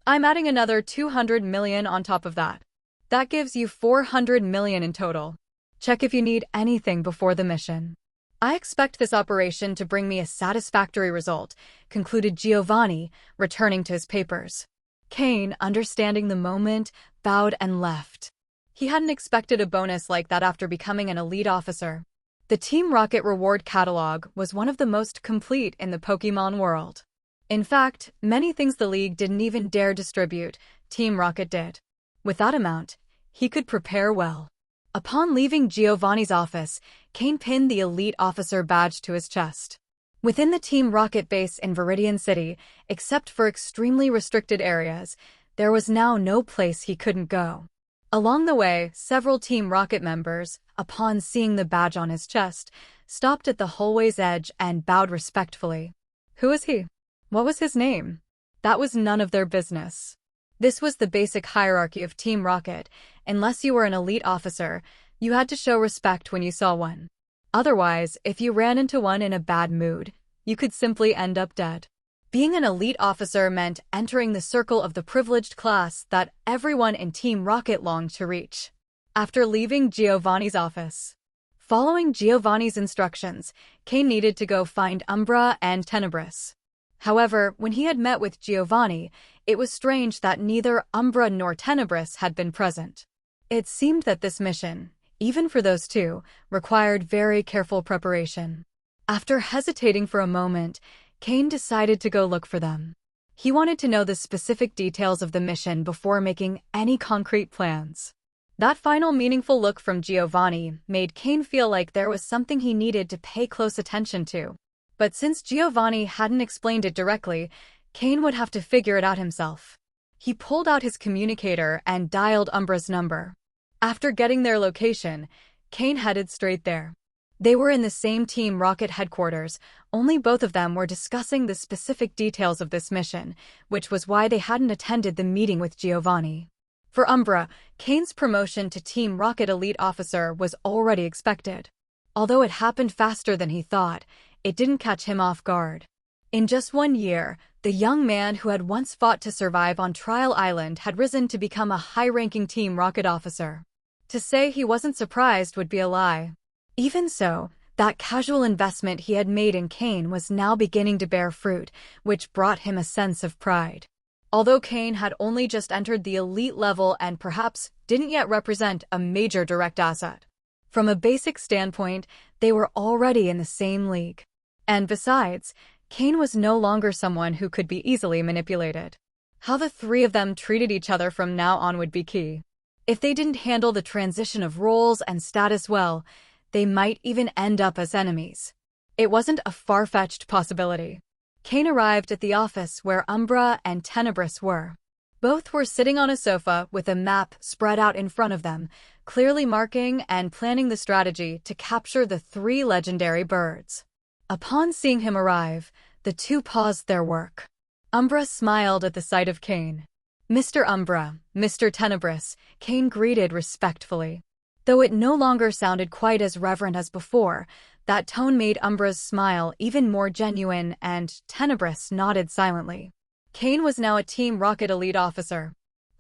I'm adding another 200 million on top of that. That gives you 400 million in total. Check if you need anything before the mission. I expect this operation to bring me a satisfactory result, concluded Giovanni, returning to his papers. Cain, understanding the moment, bowed and left. He hadn't expected a bonus like that after becoming an elite officer. The Team Rocket reward catalog was one of the most complete in the Pokémon World. In fact, many things the League didn't even dare distribute, Team Rocket did. With that amount, he could prepare well. Upon leaving Giovanni's office, Cain pinned the elite officer badge to his chest. Within the Team Rocket base in Viridian City, except for extremely restricted areas, there was now no place he couldn't go. Along the way, several Team Rocket members, upon seeing the badge on his chest, stopped at the hallway's edge and bowed respectfully. Who was he? What was his name? That was none of their business. This was the basic hierarchy of Team Rocket. Unless you were an elite officer, you had to show respect when you saw one. Otherwise, if you ran into one in a bad mood, you could simply end up dead. Being an elite officer meant entering the circle of the privileged class that everyone in Team Rocket longed to reach. After leaving Giovanni's office, following Giovanni's instructions, Cain needed to go find Umbra and Tenebris. However, when he had met with Giovanni, it was strange that neither Umbra nor Tenebris had been present. It seemed that this mission, even for those two, required very careful preparation. After hesitating for a moment, Cain decided to go look for them. He wanted to know the specific details of the mission before making any concrete plans. That final meaningful look from Giovanni made Cain feel like there was something he needed to pay close attention to. But since Giovanni hadn't explained it directly, Cain would have to figure it out himself. He pulled out his communicator and dialed Umbra's number. After getting their location, Cain headed straight there. They were in the same Team Rocket headquarters, only both of them were discussing the specific details of this mission, which was why they hadn't attended the meeting with Giovanni. For Umbra, Cain's promotion to Team Rocket Elite Officer was already expected. Although it happened faster than he thought, it didn't catch him off guard. In just 1 year, the young man who had once fought to survive on Trial Island had risen to become a high-ranking Team Rocket officer. To say he wasn't surprised would be a lie. Even so, that casual investment he had made in Cain was now beginning to bear fruit, which brought him a sense of pride. Although Cain had only just entered the elite level and perhaps didn't yet represent a major direct asset, from a basic standpoint, they were already in the same league. And besides, Cain was no longer someone who could be easily manipulated. How the three of them treated each other from now on would be key. If they didn't handle the transition of roles and status well, they might even end up as enemies. It wasn't a far-fetched possibility. Cain arrived at the office where Umbra and Tenebris were. Both were sitting on a sofa with a map spread out in front of them, clearly marking and planning the strategy to capture the three legendary birds. Upon seeing him arrive, the two paused their work. Umbra smiled at the sight of Cain. "Mr. Umbra, Mr. Tenebris," Cain greeted respectfully. Though it no longer sounded quite as reverent as before, that tone made Umbra's smile even more genuine, and Tenebris nodded silently. Cain was now a Team Rocket elite officer.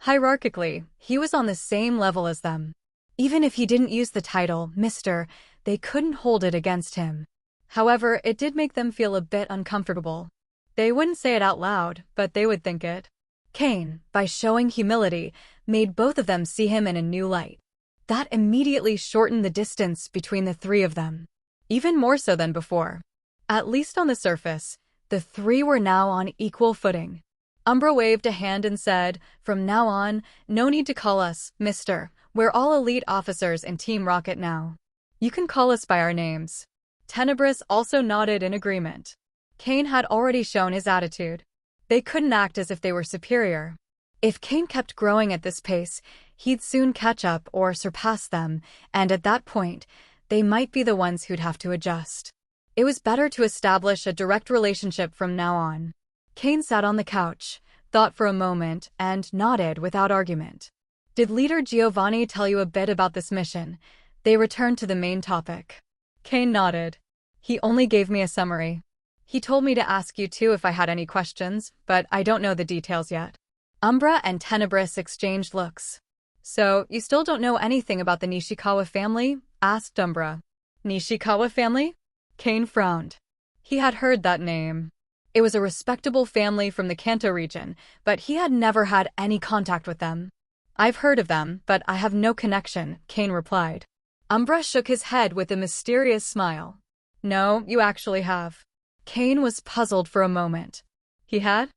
Hierarchically, he was on the same level as them. Even if he didn't use the title, Mr., they couldn't hold it against him. However, it did make them feel a bit uncomfortable. They wouldn't say it out loud, but they would think it. Cain, by showing humility, made both of them see him in a new light. That immediately shortened the distance between the three of them, even more so than before. At least on the surface, the three were now on equal footing. Umbra waved a hand and said, "From now on, no need to call us Mr. We're all elite officers in Team Rocket now. You can call us by our names." Tenebris also nodded in agreement. Cain had already shown his attitude. They couldn't act as if they were superior. If Cain kept growing at this pace, he'd soon catch up or surpass them, and at that point, they might be the ones who'd have to adjust. It was better to establish a direct relationship from now on. Cain sat on the couch, thought for a moment, and nodded without argument. "Did Leader Giovanni tell you a bit about this mission?" They returned to the main topic. Cain nodded. "He only gave me a summary. He told me to ask you too if I had any questions, but I don't know the details yet." Umbra and Tenebris exchanged looks. "So, you still don't know anything about the Nishikawa family?" asked Umbra. "Nishikawa family?" Cain frowned. He had heard that name. It was a respectable family from the Kanto region, but he had never had any contact with them. "I've heard of them, but I have no connection," Cain replied. Umbra shook his head with a mysterious smile. "No, you actually have." Cain was puzzled for a moment. He had?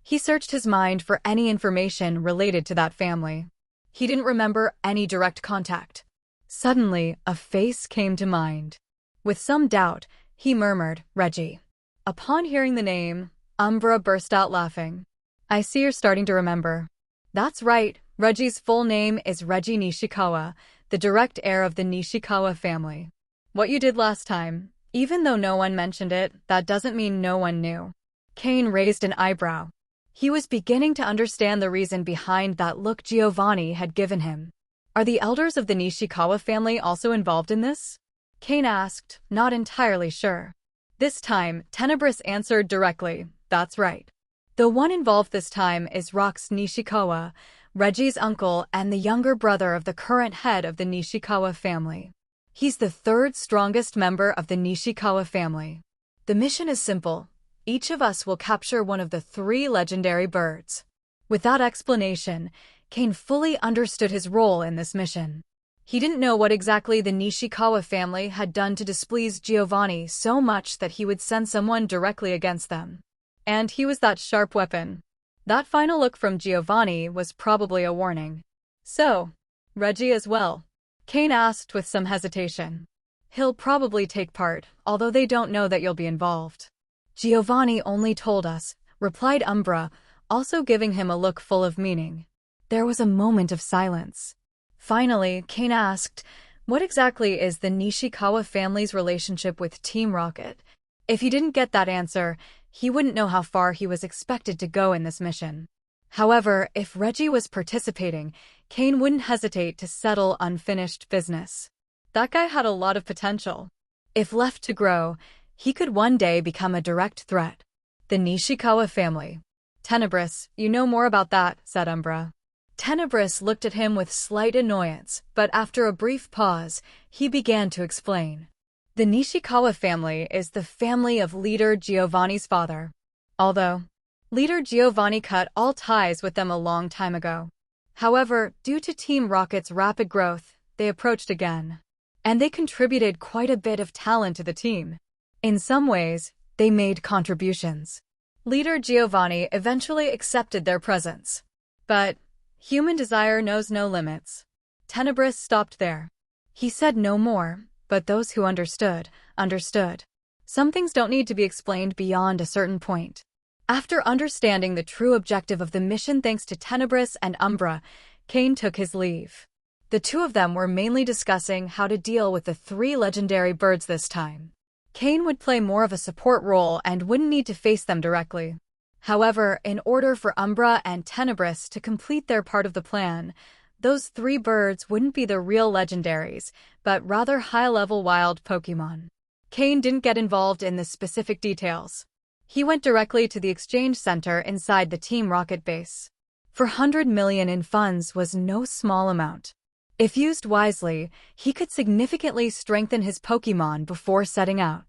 He searched his mind for any information related to that family. He didn't remember any direct contact. Suddenly, a face came to mind. With some doubt, he murmured, "Reggie." Upon hearing the name, Umbra burst out laughing. "I see you're starting to remember." "That's right, Reggie's full name is Reggie Nishikawa, the direct heir of the Nishikawa family. What you did last time, even though no one mentioned it, that doesn't mean no one knew." Cain raised an eyebrow. He was beginning to understand the reason behind that look Giovanni had given him. "Are the elders of the Nishikawa family also involved in this?" Cain asked, not entirely sure. This time, Tenebris answered directly, "That's right. The one involved this time is Rox Nishikawa, Reggie's uncle and the younger brother of the current head of the Nishikawa family. He's the third strongest member of the Nishikawa family. The mission is simple. Each of us will capture one of the three legendary birds." Without explanation, Cain fully understood his role in this mission. He didn't know what exactly the Nishikawa family had done to displease Giovanni so much that he would send someone directly against them. And he was that sharp weapon. That final look from Giovanni was probably a warning. "So, Reggie as well?" Cain asked with some hesitation. "He'll probably take part, although they don't know that you'll be involved." "Giovanni only told us," replied Umbra, also giving him a look full of meaning. There was a moment of silence. Finally, Cain asked, "What exactly is the Nishikawa family's relationship with Team Rocket?" If he didn't get that answer, he wouldn't know how far he was expected to go in this mission. However, if Reggie was participating, Cain wouldn't hesitate to settle unfinished business. That guy had a lot of potential. If left to grow, he could one day become a direct threat. The Nishikawa family. Tenebris, you know more about that, said Umbra. Tenebris looked at him with slight annoyance, but after a brief pause, he began to explain. The Nishikawa family is the family of Leader Giovanni's father. Although Leader Giovanni cut all ties with them a long time ago. However, due to Team Rocket's rapid growth, they approached again. And they contributed quite a bit of talent to the team. In some ways, they made contributions. Leader Giovanni eventually accepted their presence. But human desire knows no limits. Tenebris stopped there. He said no more, but those who understood, understood. Some things don't need to be explained beyond a certain point. After understanding the true objective of the mission thanks to Tenebris and Umbra, Cain took his leave. The two of them were mainly discussing how to deal with the 3 legendary birds this time. Cain would play more of a support role and wouldn't need to face them directly. However, in order for Umbra and Tenebris to complete their part of the plan, those 3 birds wouldn't be the real legendaries, but rather high-level wild Pokémon. Cain didn't get involved in the specific details. He went directly to the exchange center inside the Team Rocket base. 400 million in funds was no small amount. If used wisely, he could significantly strengthen his Pokémon before setting out.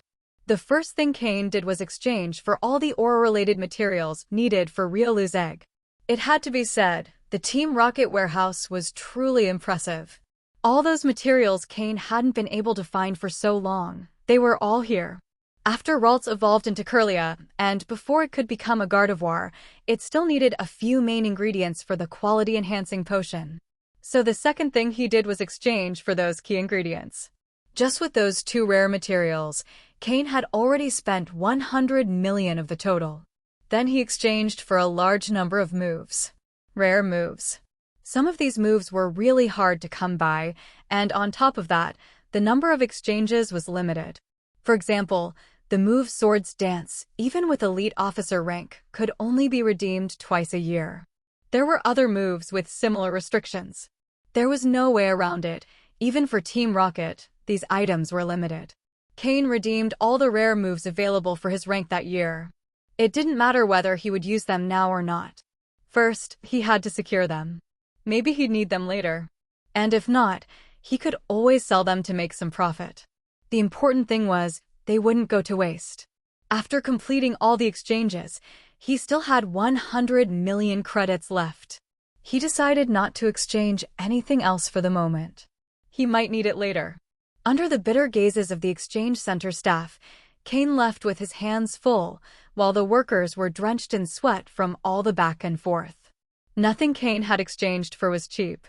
The first thing Cain did was exchange for all the aura-related materials needed for Riolu's egg. It had to be said, the Team Rocket warehouse was truly impressive. All those materials Cain hadn't been able to find for so long, they were all here. After Ralts evolved into Kirlia, and before it could become a Gardevoir, it still needed a few main ingredients for the quality-enhancing potion. So the second thing he did was exchange for those key ingredients. Just with those 2 rare materials, Cain had already spent 100 million of the total. Then he exchanged for a large number of moves. Rare moves. Some of these moves were really hard to come by, and on top of that, the number of exchanges was limited. For example, the move Swords Dance, even with elite officer rank, could only be redeemed twice a year. There were other moves with similar restrictions. There was no way around it. Even for Team Rocket, these items were limited. Cain redeemed all the rare moves available for his rank that year. It didn't matter whether he would use them now or not. First, he had to secure them. Maybe he'd need them later. And if not, he could always sell them to make some profit. The important thing was, they wouldn't go to waste. After completing all the exchanges, he still had 100 million credits left. He decided not to exchange anything else for the moment. He might need it later. Under the bitter gazes of the exchange center staff, Cain left with his hands full, while the workers were drenched in sweat from all the back and forth. Nothing Cain had exchanged for was cheap.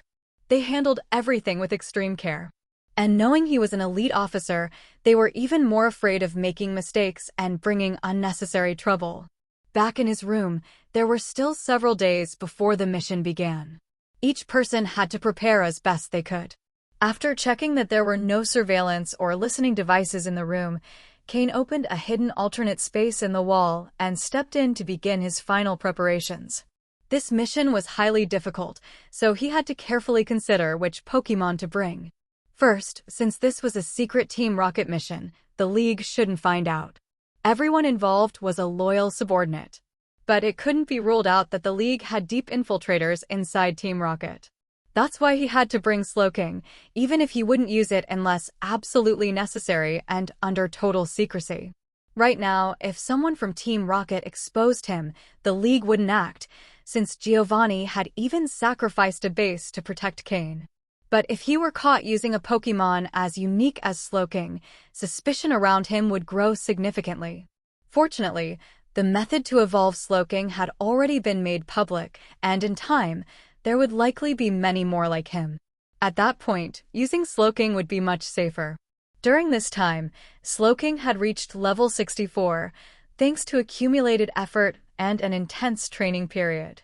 They handled everything with extreme care. And knowing he was an elite officer, they were even more afraid of making mistakes and bringing unnecessary trouble. Back in his room, there were still several days before the mission began. Each person had to prepare as best they could. After checking that there were no surveillance or listening devices in the room, Cain opened a hidden alternate space in the wall and stepped in to begin his final preparations. This mission was highly difficult, so he had to carefully consider which Pokémon to bring. First, since this was a secret Team Rocket mission, the League shouldn't find out. Everyone involved was a loyal subordinate. But it couldn't be ruled out that the League had deep infiltrators inside Team Rocket. That's why he had to bring Slowking, even if he wouldn't use it unless absolutely necessary and under total secrecy. Right now, if someone from Team Rocket exposed him, the League wouldn't act, since Giovanni had even sacrificed a base to protect Cain. But if he were caught using a Pokémon as unique as Slowking, suspicion around him would grow significantly. Fortunately, the method to evolve Slowking had already been made public, and in time, there would likely be many more like him. At that point, using Slowking would be much safer. During this time, Slowking had reached level 64, thanks to accumulated effort and an intense training period.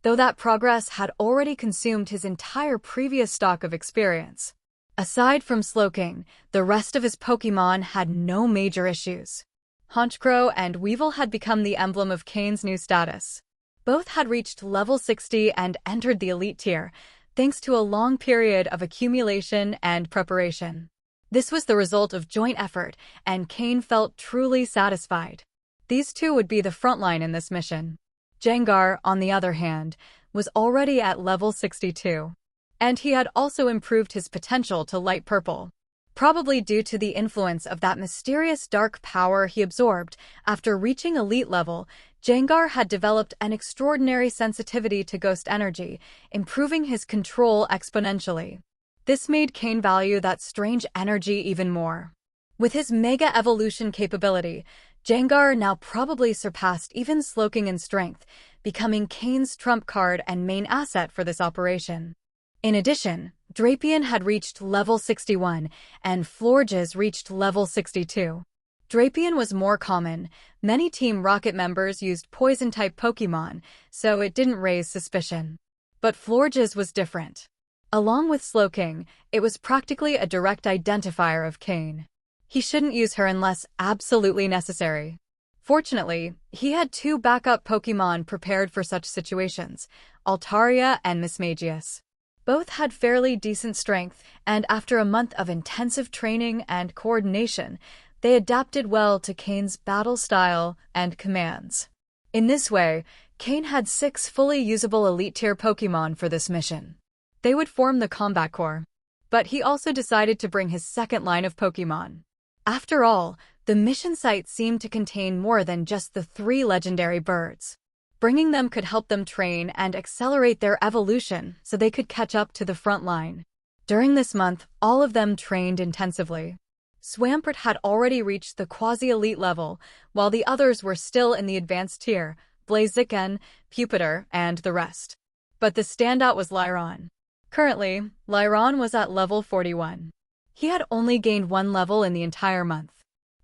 Though that progress had already consumed his entire previous stock of experience. Aside from Slowking, the rest of his Pokémon had no major issues. Honchkrow and Weevil had become the emblem of Cain's new status. Both had reached level 60 and entered the elite tier, thanks to a long period of accumulation and preparation. This was the result of joint effort, and Cain felt truly satisfied. These two would be the front line in this mission. Jengar, on the other hand, was already at level 62. And he had also improved his potential to light purple. Probably due to the influence of that mysterious dark power he absorbed after reaching elite level, Jengar had developed an extraordinary sensitivity to ghost energy, improving his control exponentially. This made Cain value that strange energy even more. With his mega evolution capability, Jengar now probably surpassed even Slowking in strength, becoming Cain's trump card and main asset for this operation. In addition, Drapion had reached level 61, and Florges reached level 62. Drapion was more common. Many Team Rocket members used poison-type Pokémon, so it didn't raise suspicion. But Florges was different. Along with Slowking, it was practically a direct identifier of Cain. He shouldn't use her unless absolutely necessary. Fortunately, he had two backup Pokémon prepared for such situations, Altaria and Mismagius. Both had fairly decent strength, and after a month of intensive training and coordination, they adapted well to Cain's battle style and commands. In this way, Cain had 6 fully usable elite-tier Pokémon for this mission. They would form the combat core. But he also decided to bring his second line of Pokémon. After all, the mission site seemed to contain more than just the 3 legendary birds. Bringing them could help them train and accelerate their evolution so they could catch up to the front line. During this month, all of them trained intensively. Swampert had already reached the quasi-elite level, while the others were still in the advanced tier, Blaziken, Pupitar, and the rest. But the standout was Lyron. Currently, Lyron was at level 41. He had only gained 1 level in the entire month.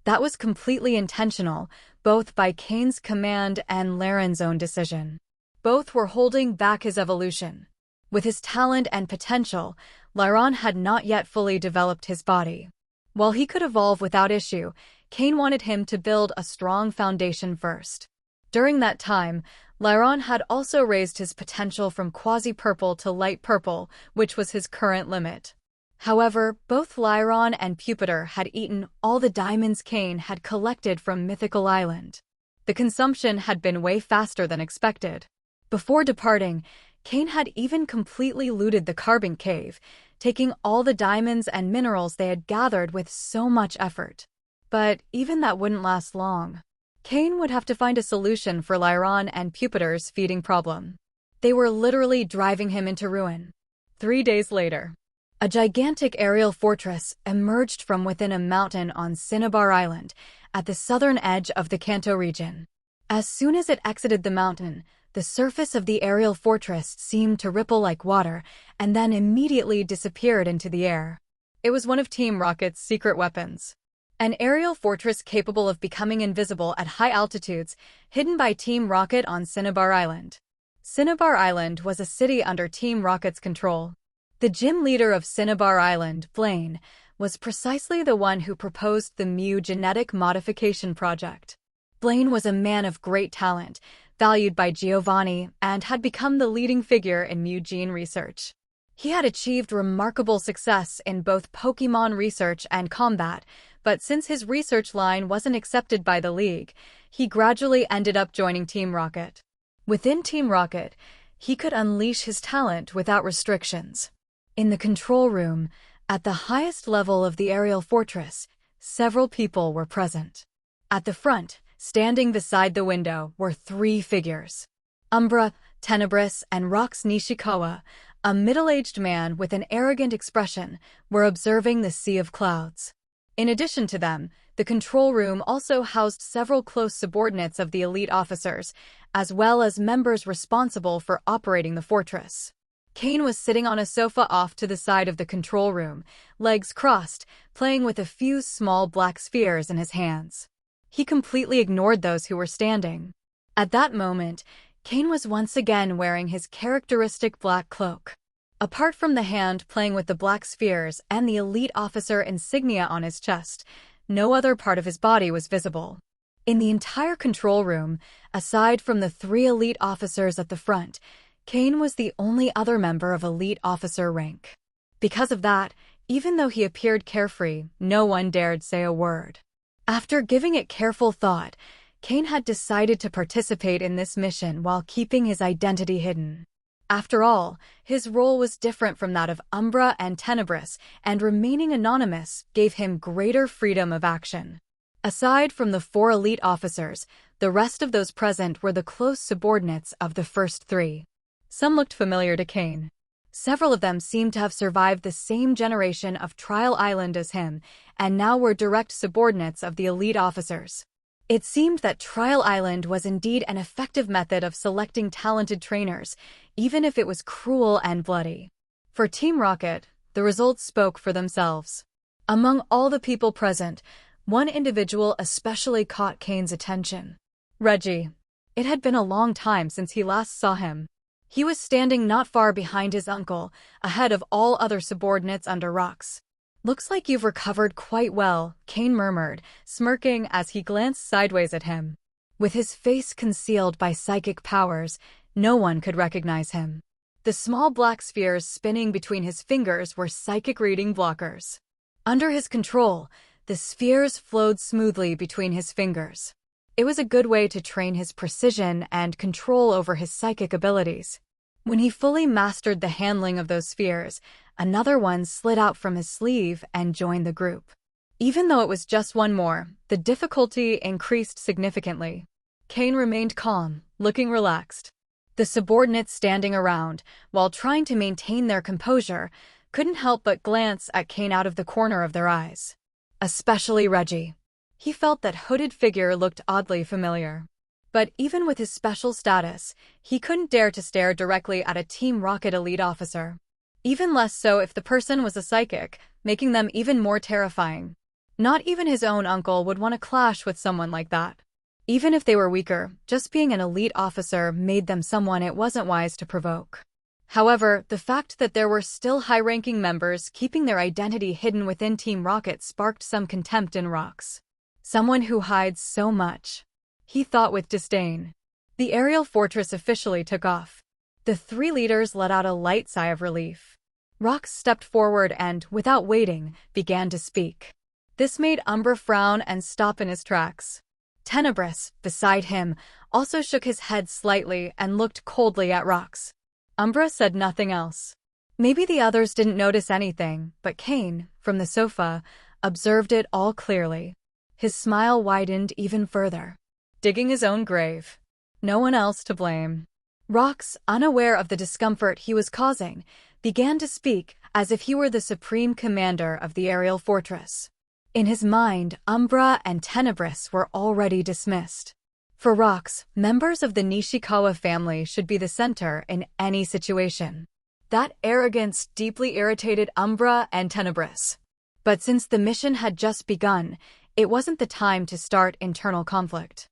That was completely intentional, both by Cain's command and Laren's own decision. Both were holding back his evolution. With his talent and potential, Lyron had not yet fully developed his body. While he could evolve without issue, Cain wanted him to build a strong foundation first. During that time, Lyron had also raised his potential from quasi-purple to light purple, which was his current limit. However, both Lyron and Pupitar had eaten all the diamonds Cain had collected from Mythical Island. The consumption had been way faster than expected. Before departing, Cain had even completely looted the Carbon Cave, taking all the diamonds and minerals they had gathered with so much effort. But even that wouldn't last long. Cain would have to find a solution for Lyron and Pupitar's feeding problem. They were literally driving him into ruin. 3 days later, a gigantic aerial fortress emerged from within a mountain on Cinnabar Island, at the southern edge of the Kanto region. As soon as it exited the mountain, the surface of the aerial fortress seemed to ripple like water, and then immediately disappeared into the air. It was one of Team Rocket's secret weapons. An aerial fortress capable of becoming invisible at high altitudes, hidden by Team Rocket on Cinnabar Island. Cinnabar Island was a city under Team Rocket's control. The gym leader of Cinnabar Island, Blaine, was precisely the one who proposed the Mew genetic modification project. Blaine was a man of great talent, valued by Giovanni, and had become the leading figure in Mew gene research. He had achieved remarkable success in both Pokémon research and combat, but since his research line wasn't accepted by the League, he gradually ended up joining Team Rocket. Within Team Rocket, he could unleash his talent without restrictions. In the control room, at the highest level of the aerial fortress, several people were present. At the front, standing beside the window, were 3 figures. Umbra, Tenebris, and Rox Nishikawa, a middle-aged man with an arrogant expression, were observing the sea of clouds. In addition to them, the control room also housed several close subordinates of the elite officers, as well as members responsible for operating the fortress. Cain was sitting on a sofa off to the side of the control room, legs crossed, playing with a few small black spheres in his hands. He completely ignored those who were standing. At that moment, Cain was once again wearing his characteristic black cloak. Apart from the hand playing with the black spheres and the elite officer insignia on his chest, no other part of his body was visible. In the entire control room, aside from the 3 elite officers at the front, Cain was the only other member of elite officer rank. Because of that, even though he appeared carefree, no one dared say a word. After giving it careful thought, Cain had decided to participate in this mission while keeping his identity hidden. After all, his role was different from that of Umbra and Tenebris, and remaining anonymous gave him greater freedom of action. Aside from the 4 elite officers, the rest of those present were the close subordinates of the first 3. Some looked familiar to Cain. Several of them seemed to have survived the same generation of Trial Island as him, and now were direct subordinates of the elite officers. It seemed that Trial Island was indeed an effective method of selecting talented trainers, even if it was cruel and bloody. For Team Rocket, the results spoke for themselves. Among all the people present, one individual especially caught Cain's attention. Reggie. It had been a long time since he last saw him. He was standing not far behind his uncle, ahead of all other subordinates under rocks. "Looks like you've recovered quite well," Cain murmured, smirking as he glanced sideways at him. With his face concealed by psychic powers, no one could recognize him. The small black spheres spinning between his fingers were psychic reading blockers. Under his control, the spheres flowed smoothly between his fingers. It was a good way to train his precision and control over his psychic abilities. When he fully mastered the handling of those spheres, another one slid out from his sleeve and joined the group. Even though it was just one more, the difficulty increased significantly. Cain remained calm, looking relaxed. The subordinates standing around, while trying to maintain their composure, couldn't help but glance at Cain out of the corner of their eyes. Especially Reggie. He felt that hooded figure looked oddly familiar. But even with his special status, he couldn't dare to stare directly at a Team Rocket elite officer. Even less so if the person was a psychic, making them even more terrifying. Not even his own uncle would want to clash with someone like that. Even if they were weaker, just being an elite officer made them someone it wasn't wise to provoke. However, the fact that there were still high-ranking members keeping their identity hidden within Team Rocket sparked some contempt in Rox. Someone who hides so much. He thought with disdain. The aerial fortress officially took off. The 3 leaders let out a light sigh of relief. Rox stepped forward and, without waiting, began to speak. This made Umbra frown and stop in his tracks. Tenebris, beside him, also shook his head slightly and looked coldly at Rox. Umbra said nothing else. Maybe the others didn't notice anything, but Cain, from the sofa, observed it all clearly. His smile widened even further. Digging his own grave. No one else to blame. Rox, unaware of the discomfort he was causing, began to speak as if he were the supreme commander of the aerial fortress. In his mind, Umbra and Tenebris were already dismissed. For Rox, members of the Nishikawa family should be the center in any situation. That arrogance deeply irritated Umbra and Tenebris. But since the mission had just begun, it wasn't the time to start internal conflict.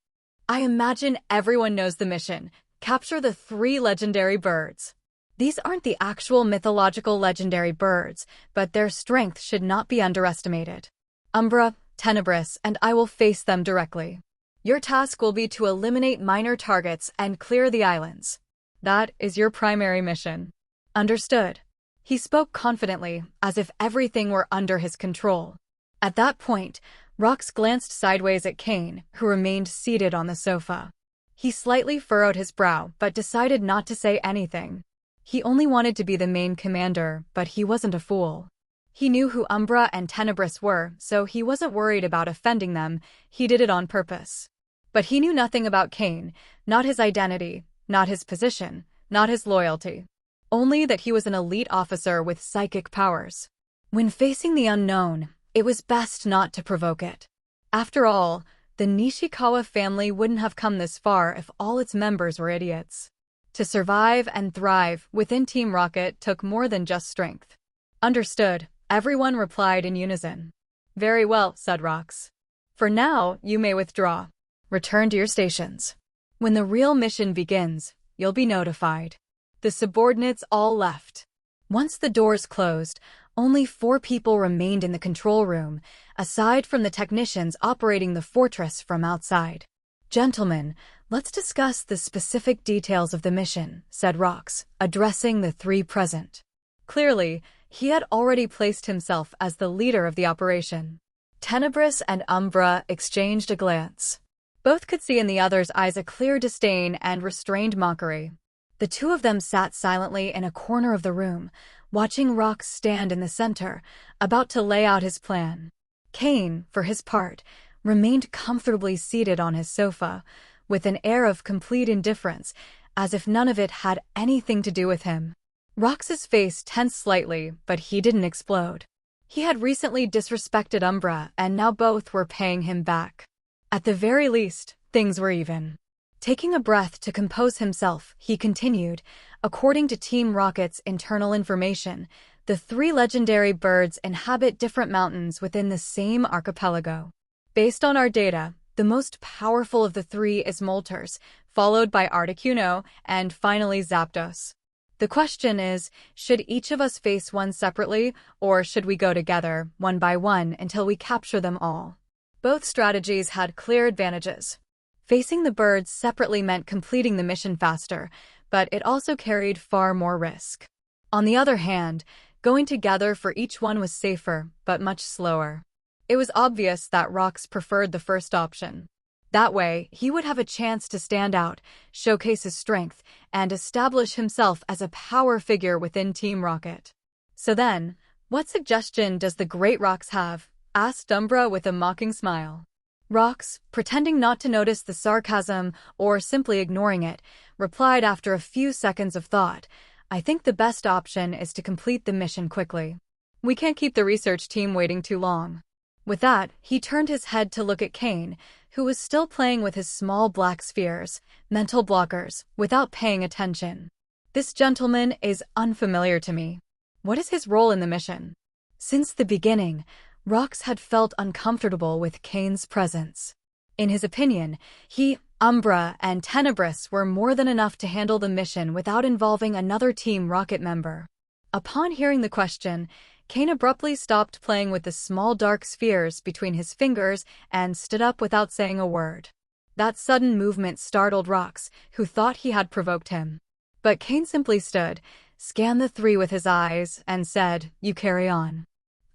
I imagine everyone knows the mission. Capture the 3 legendary birds. These aren't the actual mythological legendary birds, but their strength should not be underestimated. Umbra, Tenebris, and I will face them directly. Your task will be to eliminate minor targets and clear the islands. That is your primary mission. Understood. He spoke confidently, as if everything were under his control. At that point, Rox glanced sideways at Cain, who remained seated on the sofa. He slightly furrowed his brow, but decided not to say anything. He only wanted to be the main commander, but he wasn't a fool. He knew who Umbra and Tenebris were, so he wasn't worried about offending them. He did it on purpose. But he knew nothing about Cain, not his identity, not his position, not his loyalty. Only that he was an elite officer with psychic powers. When facing the unknown, it was best not to provoke it. After all, the Nishikawa family wouldn't have come this far if all its members were idiots. To survive and thrive within Team Rocket took more than just strength. Understood, everyone replied in unison. Very well, said Rox. For now, you may withdraw. Return to your stations. When the real mission begins, you'll be notified. The subordinates all left. Once the doors closed, only 4 people remained in the control room, aside from the technicians operating the fortress from outside. Gentlemen, let's discuss the specific details of the mission, said Rox, addressing the 3 present. Clearly, he had already placed himself as the leader of the operation. Tenebris and Umbra exchanged a glance. Both could see in the other's eyes a clear disdain and restrained mockery. The two of them sat silently in a corner of the room, watching Rox stand in the center, about to lay out his plan. Cain, for his part, remained comfortably seated on his sofa, with an air of complete indifference, as if none of it had anything to do with him. Rox's face tensed slightly, but he didn't explode. He had recently disrespected Umbra, and now both were paying him back. At the very least, things were even. Taking a breath to compose himself, he continued, according to Team Rocket's internal information, the 3 legendary birds inhabit different mountains within the same archipelago. Based on our data, the most powerful of the 3 is Moltres, followed by Articuno, and finally Zapdos. The question is, should each of us face one separately, or should we go together, one by one, until we capture them all? Both strategies had clear advantages. Facing the birds separately meant completing the mission faster, but it also carried far more risk. On the other hand, going together for each one was safer, but much slower. It was obvious that Rox preferred the first option. That way, he would have a chance to stand out, showcase his strength, and establish himself as a power figure within Team Rocket. So then, what suggestion does the great Rox have? Asked Umbra with a mocking smile. Rox, pretending not to notice the sarcasm or simply ignoring it, replied after a few seconds of thought, I think the best option is to complete the mission quickly. We can't keep the research team waiting too long. With that, he turned his head to look at Cain, who was still playing with his small black spheres, mental blockers, without paying attention. This gentleman is unfamiliar to me. What is his role in the mission? Since the beginning, Rox had felt uncomfortable with Cain's presence. In his opinion, he, Umbra, and Tenebris were more than enough to handle the mission without involving another Team Rocket member. Upon hearing the question, Cain abruptly stopped playing with the small dark spheres between his fingers and stood up without saying a word. That sudden movement startled Rox, who thought he had provoked him. But Cain simply stood, scanned the 3 with his eyes, and said, You carry on.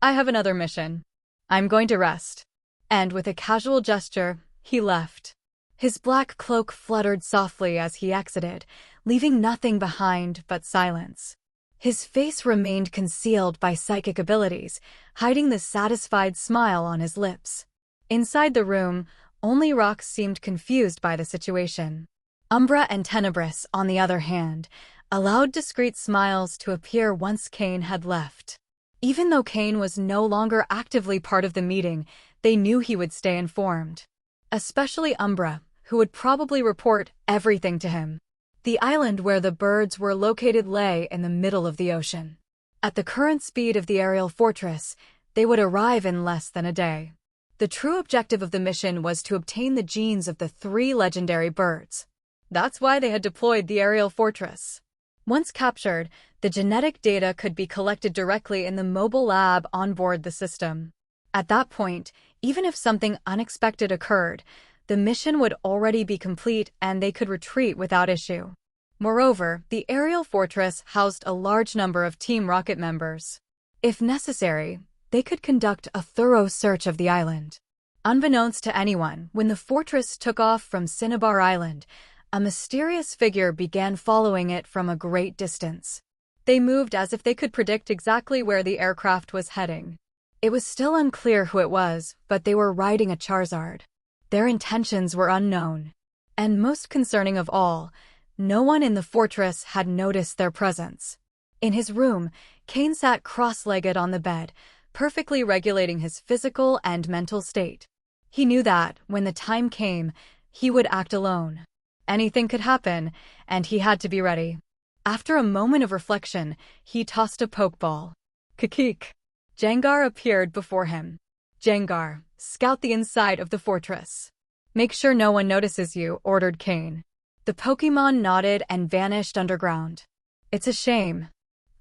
I have another mission. I'm going to rest. And with a casual gesture, he left. His black cloak fluttered softly as he exited, leaving nothing behind but silence. His face remained concealed by psychic abilities, hiding the satisfied smile on his lips. Inside the room, only Rox seemed confused by the situation. Umbra and Tenebris, on the other hand, allowed discreet smiles to appear once Cain had left. Even though Cain was no longer actively part of the meeting, they knew he would stay informed. Especially Umbra, who would probably report everything to him. The island where the birds were located lay in the middle of the ocean. At the current speed of the aerial fortress, they would arrive in less than a day. The true objective of the mission was to obtain the genes of the 3 legendary birds. That's why they had deployed the aerial fortress. Once captured, the genetic data could be collected directly in the mobile lab on board the system. At that point, even if something unexpected occurred, the mission would already be complete and they could retreat without issue. Moreover, the aerial fortress housed a large number of Team Rocket members. If necessary, they could conduct a thorough search of the island. Unbeknownst to anyone, when the fortress took off from Cinnabar Island, a mysterious figure began following it from a great distance. They moved as if they could predict exactly where the aircraft was heading. It was still unclear who it was, but they were riding a Charizard. Their intentions were unknown. And most concerning of all, no one in the fortress had noticed their presence. In his room, Cain sat cross-legged on the bed, perfectly regulating his physical and mental state. He knew that, when the time came, he would act alone. Anything could happen, and he had to be ready. After a moment of reflection, he tossed a pokeball. Kakik! Jengar appeared before him. Jengar, scout the inside of the fortress. Make sure no one notices you, ordered Cain. The Pokémon nodded and vanished underground. It's a shame.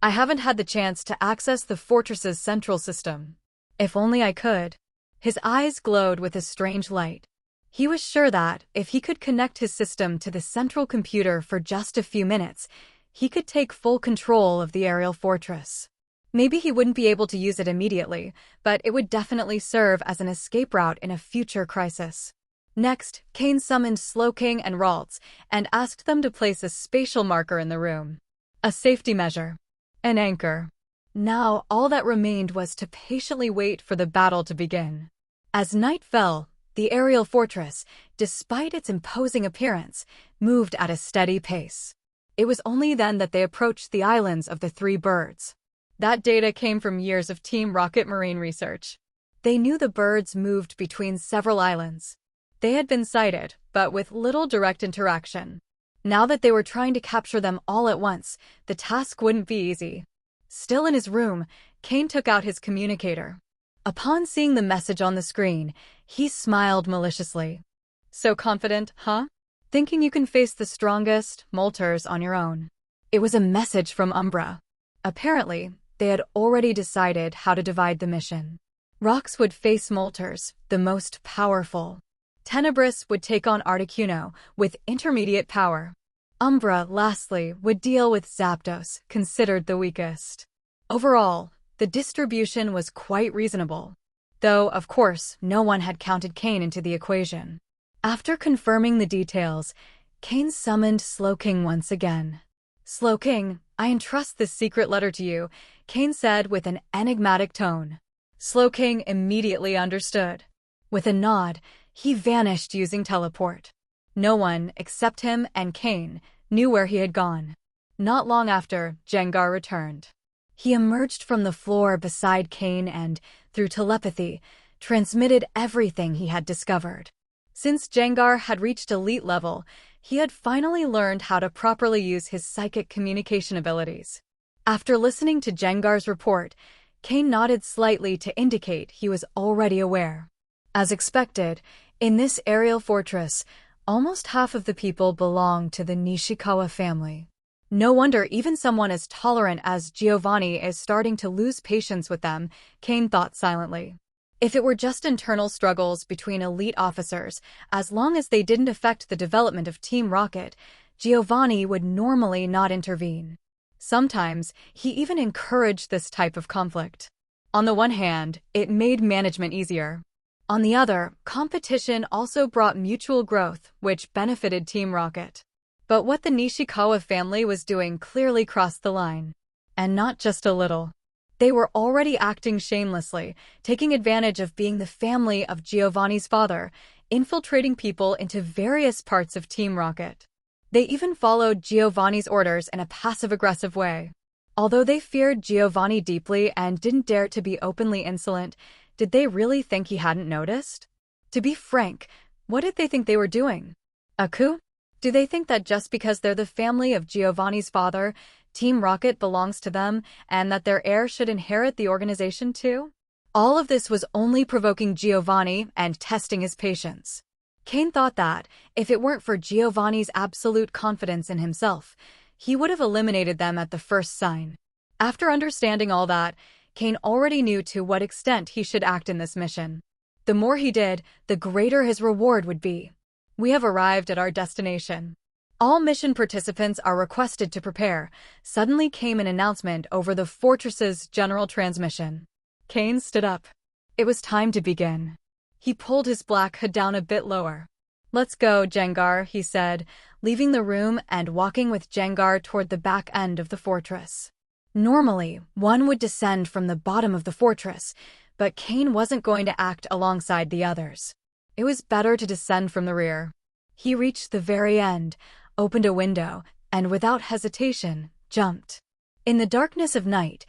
I haven't had the chance to access the fortress's central system. If only I could. His eyes glowed with a strange light. He was sure that, if he could connect his system to the central computer for just a few minutes, he could take full control of the aerial fortress. Maybe he wouldn't be able to use it immediately, but it would definitely serve as an escape route in a future crisis. Next, Cain summoned Slowking and Ralts and asked them to place a spatial marker in the room. A safety measure. An anchor. Now, all that remained was to patiently wait for the battle to begin. As night fell, the aerial fortress, despite its imposing appearance, moved at a steady pace. It was only then that they approached the islands of the three birds. That data came from years of Team Rocket marine research. They knew the birds moved between several islands. They had been sighted, but with little direct interaction. Now that they were trying to capture them all at once, the task wouldn't be easy. Still in his room, Cain took out his communicator. Upon seeing the message on the screen, he smiled maliciously. So confident, huh? Thinking you can face the strongest molters on your own. It was a message from Umbra. Apparently, they had already decided how to divide the mission. Rox would face molters, the most powerful. Tenebris would take on Articuno, with intermediate power. Umbra, lastly, would deal with Zapdos, considered the weakest. Overall, the distribution was quite reasonable. Though, of course, no one had counted Cain into the equation. After confirming the details, Cain summoned Slowking once again. Slowking, I entrust this secret letter to you, Cain said with an enigmatic tone. Slowking immediately understood. With a nod, he vanished using teleport. No one, except him and Cain, knew where he had gone. Not long after, Gengar returned. He emerged from the floor beside Cain and, through telepathy, transmitted everything he had discovered. Since Gengar had reached elite level, he had finally learned how to properly use his psychic communication abilities. After listening to Gengar's report, Cain nodded slightly to indicate he was already aware. As expected, in this aerial fortress, almost half of the people belong to the Nishikawa family. No wonder even someone as tolerant as Giovanni is starting to lose patience with them, Cain thought silently. If it were just internal struggles between elite officers, as long as they didn't affect the development of Team Rocket, Giovanni would normally not intervene. Sometimes, he even encouraged this type of conflict. On the one hand, it made management easier. On the other, competition also brought mutual growth, which benefited Team Rocket. But what the Nishikawa family was doing clearly crossed the line. And not just a little. They were already acting shamelessly, taking advantage of being the family of Giovanni's father, infiltrating people into various parts of Team Rocket. They even followed Giovanni's orders in a passive-aggressive way. Although they feared Giovanni deeply and didn't dare to be openly insolent, did they really think he hadn't noticed? To be frank, what did they think they were doing? A coup? Do they think that just because they're the family of Giovanni's father, Team Rocket belongs to them, and that their heir should inherit the organization too? All of this was only provoking Giovanni and testing his patience. Cain thought that, if it weren't for Giovanni's absolute confidence in himself, he would have eliminated them at the first sign. After understanding all that, Cain already knew to what extent he should act in this mission. The more he did, the greater his reward would be. We have arrived at our destination. All mission participants are requested to prepare. Suddenly came an announcement over the fortress's general transmission. Cain stood up. It was time to begin. He pulled his black hood down a bit lower. Let's go, Gengar, he said, leaving the room and walking with Gengar toward the back end of the fortress. Normally, one would descend from the bottom of the fortress, but Cain wasn't going to act alongside the others. It was better to descend from the rear. He reached the very end, opened a window, and without hesitation, jumped. In the darkness of night,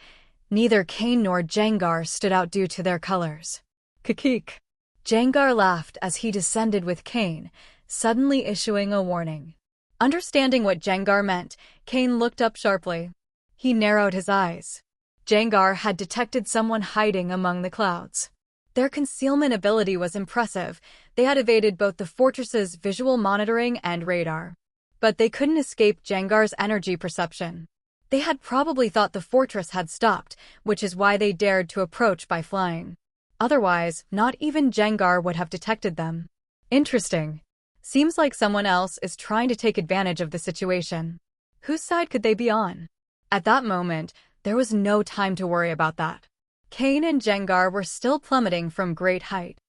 neither Cain nor Gengar stood out due to their colors. Kikik. Gengar laughed as he descended with Cain, suddenly issuing a warning. Understanding what Gengar meant, Cain looked up sharply. He narrowed his eyes. Gengar had detected someone hiding among the clouds. Their concealment ability was impressive. They had evaded both the fortress's visual monitoring and radar. But they couldn't escape Gengar's energy perception. They had probably thought the fortress had stopped, which is why they dared to approach by flying. Otherwise, not even Gengar would have detected them. Interesting. Seems like someone else is trying to take advantage of the situation. Whose side could they be on? At that moment, there was no time to worry about that. Cain and Gengar were still plummeting from great height.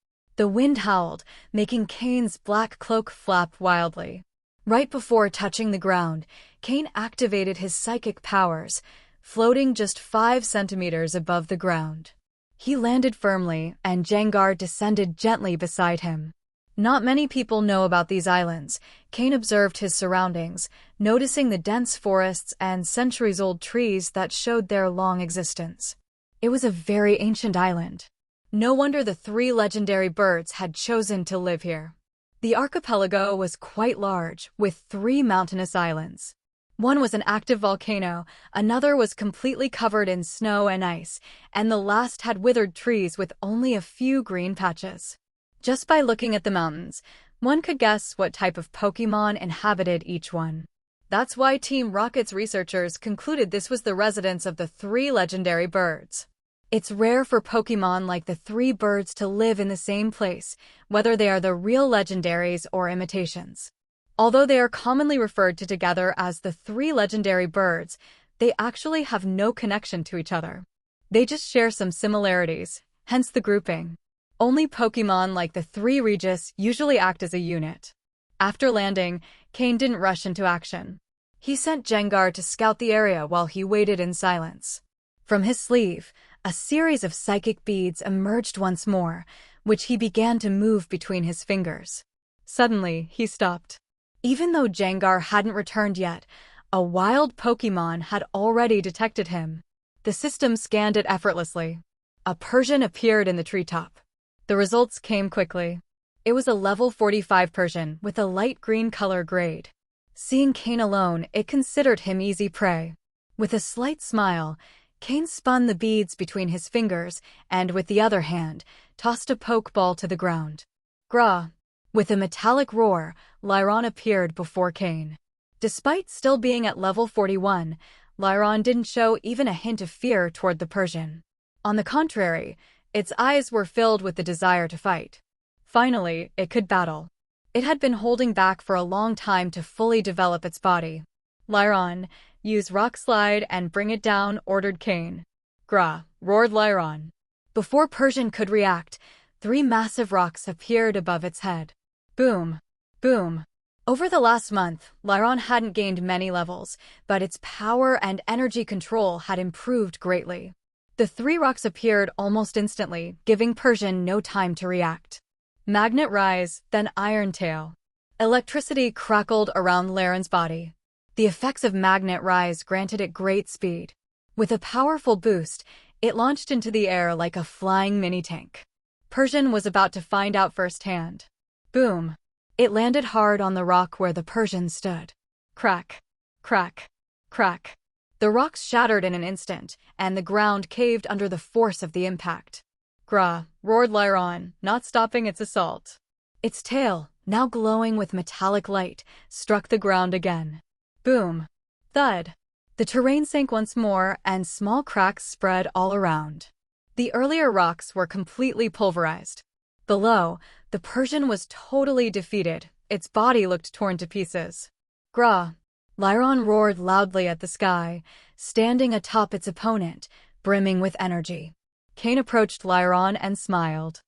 The wind howled, making Cain's black cloak flap wildly. Right before touching the ground, Cain activated his psychic powers, floating just 5 centimeters above the ground. He landed firmly, and Jengar descended gently beside him. Not many people know about these islands. Cain observed his surroundings, noticing the dense forests and centuries-old trees that showed their long existence. It was a very ancient island. No wonder the 3 legendary birds had chosen to live here. The archipelago was quite large, with 3 mountainous islands. One was an active volcano, another was completely covered in snow and ice, and the last had withered trees with only a few green patches. Just by looking at the mountains, one could guess what type of Pokémon inhabited each one. That's why Team Rocket's researchers concluded this was the residence of the 3 legendary birds. It's rare for Pokémon like the 3 birds to live in the same place, whether they are the real legendaries or imitations. Although they are commonly referred to together as the 3 legendary birds, they actually have no connection to each other. They just share some similarities, hence the grouping. Only Pokémon like the 3 Regis usually act as a unit. After landing, Cain didn't rush into action. He sent Jengar to scout the area while he waited in silence. From his sleeve, a series of psychic beads emerged once more, which he began to move between his fingers. Suddenly, he stopped. Even though Jengar hadn't returned yet, a wild Pokémon had already detected him. The system scanned it effortlessly. A Persian appeared in the treetop. The results came quickly. It was a level 45 Persian with a light green color grade. Seeing Cain alone, it considered him easy prey. With a slight smile, Cain spun the beads between his fingers and, with the other hand, tossed a Pokeball to the ground. Grah! With a metallic roar, Lyron appeared before Cain. Despite still being at level 41, Lyron didn't show even a hint of fear toward the Persian. On the contrary, its eyes were filled with the desire to fight. Finally, it could battle. It had been holding back for a long time to fully develop its body. Lyron, use Rock Slide and bring it down, ordered Cain. Grah! Roared Lyron. Before Persian could react, 3 massive rocks appeared above its head. Boom! Boom! Over the last month, Lyron hadn't gained many levels, but its power and energy control had improved greatly. The 3 rocks appeared almost instantly, giving Persian no time to react. Magnet Rise, then Iron Tail. Electricity crackled around Lyron's body. The effects of Magnet Rise granted it great speed. With a powerful boost, it launched into the air like a flying mini-tank. Persian was about to find out firsthand. Boom! It landed hard on the rock where the Persian stood. Crack! Crack! Crack! The rocks shattered in an instant, and the ground caved under the force of the impact. Grah! Roared Lyron, not stopping its assault. Its tail, now glowing with metallic light, struck the ground again. Boom! Thud! The terrain sank once more, and small cracks spread all around. The earlier rocks were completely pulverized. Below, the Persian was totally defeated. Its body looked torn to pieces. Grah! Lyron roared loudly at the sky, standing atop its opponent, brimming with energy. Cain approached Lyron and smiled.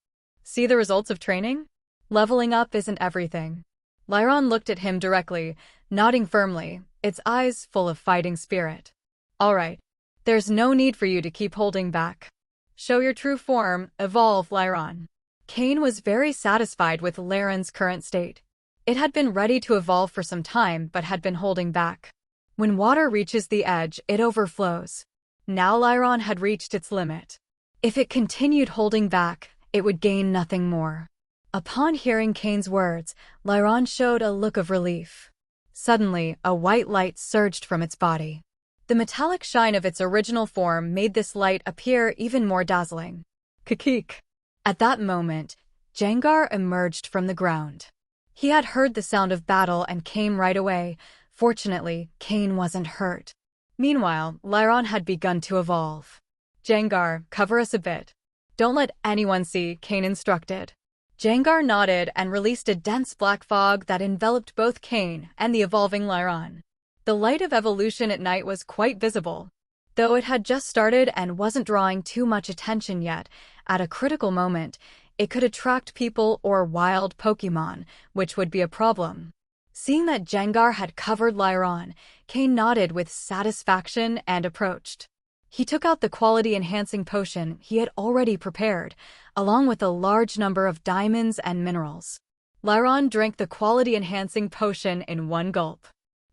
See the results of training? Leveling up isn't everything. Lyron looked at him directly, nodding firmly, its eyes full of fighting spirit. All right. There's no need for you to keep holding back. Show your true form, evolve, Lyron. Cain was very satisfied with Lyron's current state. It had been ready to evolve for some time but had been holding back. When water reaches the edge, it overflows. Now Lyron had reached its limit. If it continued holding back, it would gain nothing more. Upon hearing Cain's words, Lyron showed a look of relief. Suddenly, a white light surged from its body. The metallic shine of its original form made this light appear even more dazzling. Kikik! At that moment, Jengar emerged from the ground. He had heard the sound of battle and came right away. Fortunately, Cain wasn't hurt. Meanwhile, Lyron had begun to evolve. Jengar, cover us a bit. Don't let anyone see, Cain instructed. Jengar nodded and released a dense black fog that enveloped both Cain and the evolving Lyron. The light of evolution at night was quite visible. Though it had just started and wasn't drawing too much attention yet, at a critical moment, it could attract people or wild Pokémon, which would be a problem. Seeing that Gengar had covered Lyron, Cain nodded with satisfaction and approached. He took out the quality-enhancing potion he had already prepared, along with a large number of diamonds and minerals. Lyron drank the quality-enhancing potion in one gulp.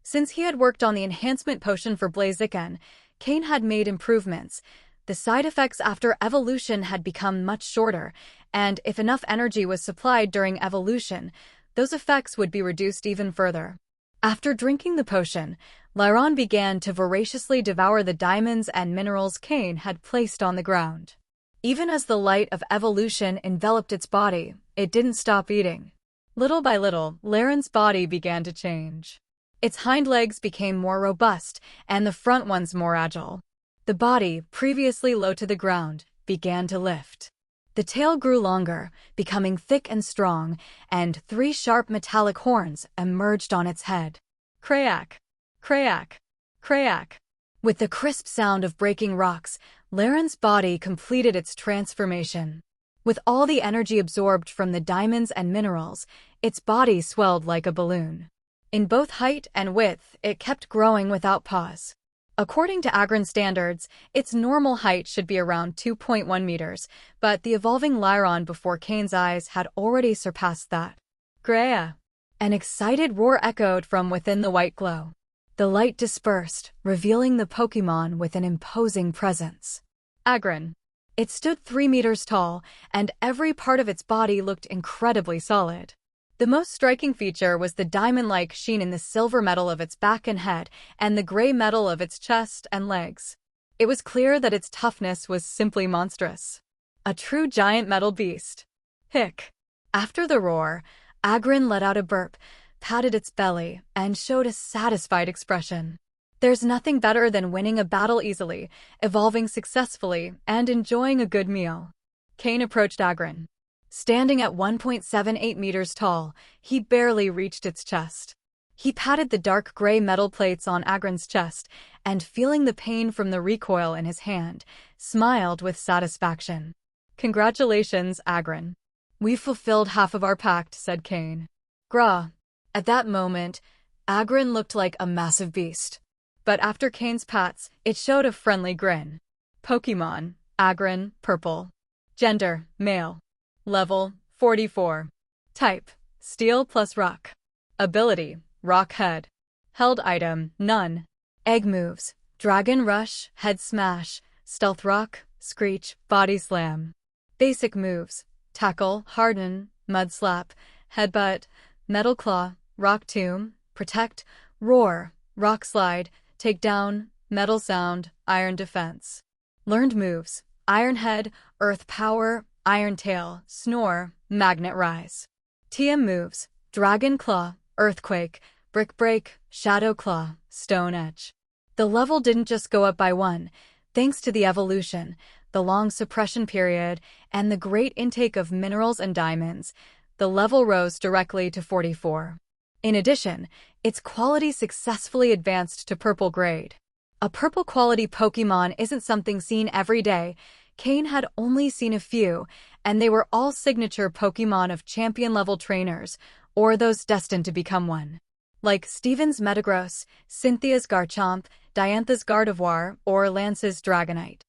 Since he had worked on the enhancement potion for Blaziken, Cain had made improvements. The side effects after evolution had become much shorter, and if enough energy was supplied during evolution, those effects would be reduced even further. After drinking the potion, Lyron began to voraciously devour the diamonds and minerals Cain had placed on the ground. Even as the light of evolution enveloped its body, it didn't stop eating. Little by little, Lyron's body began to change. Its hind legs became more robust, and the front ones more agile. The body, previously low to the ground, began to lift. The tail grew longer, becoming thick and strong, and 3 sharp metallic horns emerged on its head. Crack! Crack! Crack! With the crisp sound of breaking rocks, Lyron's body completed its transformation. With all the energy absorbed from the diamonds and minerals, its body swelled like a balloon. In both height and width, it kept growing without pause. According to Agron standards, its normal height should be around 2.1 meters, but the evolving Lyron before Cain's eyes had already surpassed that. Grea! An excited roar echoed from within the white glow. The light dispersed, revealing the Pokémon with an imposing presence. Agron. It stood 3 meters tall, and every part of its body looked incredibly solid. The most striking feature was the diamond-like sheen in the silver metal of its back and head, and the gray metal of its chest and legs. It was clear that its toughness was simply monstrous. A true giant metal beast. Hick! After the roar, Agron let out a burp, patted its belly, and showed a satisfied expression. There's nothing better than winning a battle easily, evolving successfully, and enjoying a good meal. Cain approached Agron. Standing at 1.78 meters tall, he barely reached its chest. He patted the dark gray metal plates on Agron's chest, and feeling the pain from the recoil in his hand, smiled with satisfaction. Congratulations, Agron. We've fulfilled half of our pact, said Cain. Grah. At that moment, Agron looked like a massive beast. But after Cain's pats, it showed a friendly grin. Pokémon, Agron, purple. Gender, male. Level, 44. Type, steel plus rock. Ability, rock head. Held item, none. Egg moves, dragon rush, head smash, stealth rock, screech, body slam. Basic moves, tackle, harden, mud slap, headbutt, metal claw, rock tomb, protect, roar, rock slide, take down, metal sound, iron defense. Learned moves, iron head, earth power, Iron Tail, Snore, Magnet Rise. TM moves, Dragon Claw, Earthquake, Brick Break, Shadow Claw, Stone Edge. The level didn't just go up by 1, thanks to the evolution, the long suppression period, and the great intake of minerals and diamonds. The level rose directly to 44. In addition, its quality successfully advanced to purple grade. A purple quality Pokémon isn't something seen every day. Cain had only seen a few, and they were all signature Pokémon of champion-level trainers, or those destined to become one. Like Steven's Metagross, Cynthia's Garchomp, Diantha's Gardevoir, or Lance's Dragonite.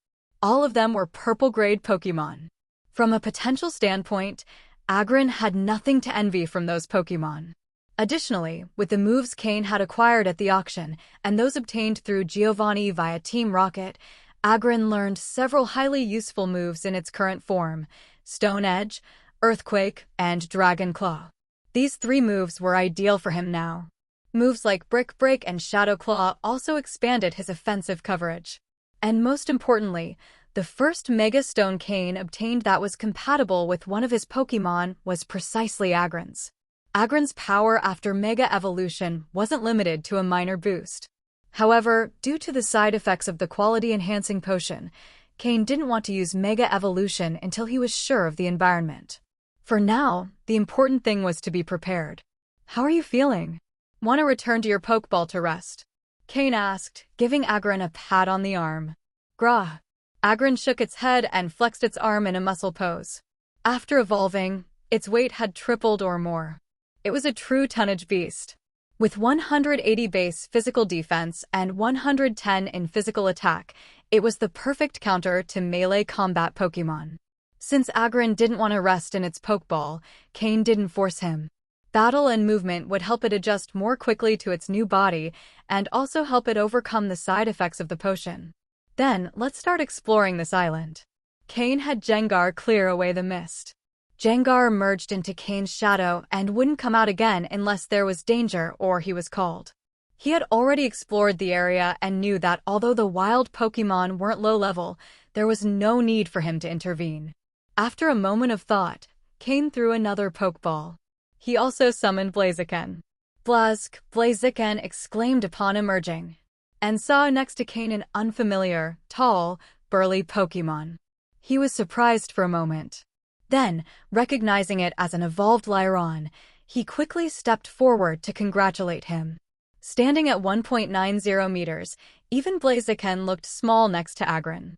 All of them were purple-grade Pokémon. From a potential standpoint, Agron had nothing to envy from those Pokémon. Additionally, with the moves Cain had acquired at the auction, and those obtained through Giovanni via Team Rocket, Agron learned several highly useful moves in its current form: Stone Edge, Earthquake, and Dragon Claw. These 3 moves were ideal for him now. Moves like Brick Break and Shadow Claw also expanded his offensive coverage. And most importantly, the first Mega Stone Cain obtained that was compatible with one of his Pokémon was precisely Agron's. Agron's power after Mega Evolution wasn't limited to a minor boost. However, due to the side effects of the quality-enhancing potion, Cain didn't want to use Mega Evolution until he was sure of the environment. For now, the important thing was to be prepared. How are you feeling? Want to return to your Pokeball to rest? Cain asked, giving Agron a pat on the arm. Grah. Agron shook its head and flexed its arm in a muscle pose. After evolving, its weight had tripled or more. It was a true tonnage beast. With 180 base physical defense and 110 in physical attack, it was the perfect counter to melee combat Pokémon. Since Agron didn't want to rest in its Pokeball, Cain didn't force him. Battle and movement would help it adjust more quickly to its new body and also help it overcome the side effects of the potion. Then, let's start exploring this island. Cain had Jengar clear away the mist. Jengar emerged into Cain's shadow and wouldn't come out again unless there was danger or he was called. He had already explored the area and knew that although the wild Pokémon weren't low level, there was no need for him to intervene. After a moment of thought, Cain threw another Pokeball. He also summoned Blaziken. Blaziken exclaimed upon emerging, and saw next to Cain an unfamiliar, tall, burly Pokémon. He was surprised for a moment. Then, recognizing it as an evolved Lyron, he quickly stepped forward to congratulate him. Standing at 1.90 meters, even Blaziken looked small next to Agron.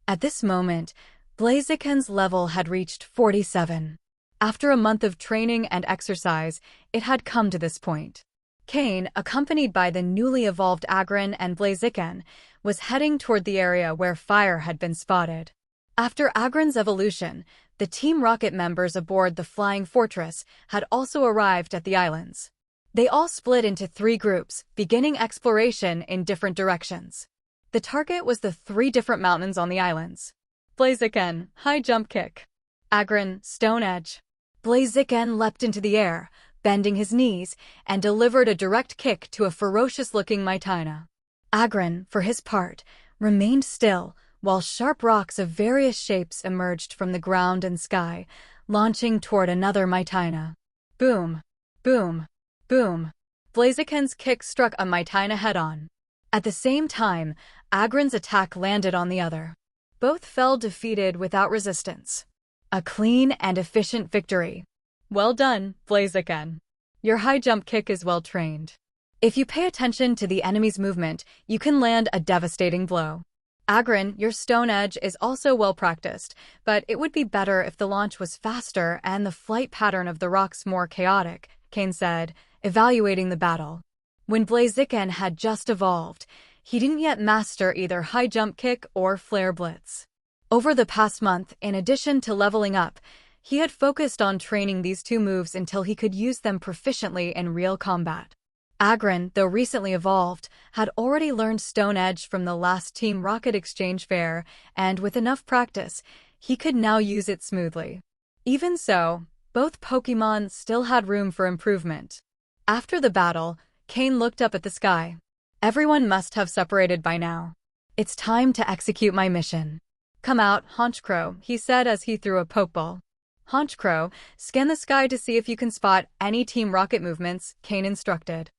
At this moment, Blaziken's level had reached 47. After a month of training and exercise, it had come to this point. Cain, accompanied by the newly evolved Agron and Blaziken, was heading toward the area where fire had been spotted. After Agron's evolution, the Team Rocket members aboard the Flying Fortress had also arrived at the islands. They all split into 3 groups, beginning exploration in different directions. The target was the 3 different mountains on the islands. Blaziken, high jump kick. Agron, stone edge. Blaziken leapt into the air, bending his knees, and delivered a direct kick to a ferocious-looking Mytina. Agron, for his part, remained still, while sharp rocks of various shapes emerged from the ground and sky, launching toward another Mytina. Boom! Boom! Boom! Blaziken's kick struck a Mytina head-on. At the same time, Agron's attack landed on the other. Both fell defeated without resistance. A clean and efficient victory. Well done, Blaziken. Your high jump kick is well trained. If you pay attention to the enemy's movement, you can land a devastating blow. Agron, your stone edge is also well practiced, but it would be better if the launch was faster and the flight pattern of the rocks more chaotic, Cain said, evaluating the battle. When Blaziken had just evolved, he didn't yet master either high jump kick or flare blitz. Over the past month, in addition to leveling up, he had focused on training these 2 moves until he could use them proficiently in real combat. Agron, though recently evolved, had already learned Stone Edge from the last Team Rocket exchange fair, and with enough practice, he could now use it smoothly. Even so, both Pokémon still had room for improvement. After the battle, Cain looked up at the sky. Everyone must have separated by now. It's time to execute my mission. Come out, Honchkrow, he said as he threw a Pokeball. Honchkrow, scan the sky to see if you can spot any Team Rocket movements, Cain instructed.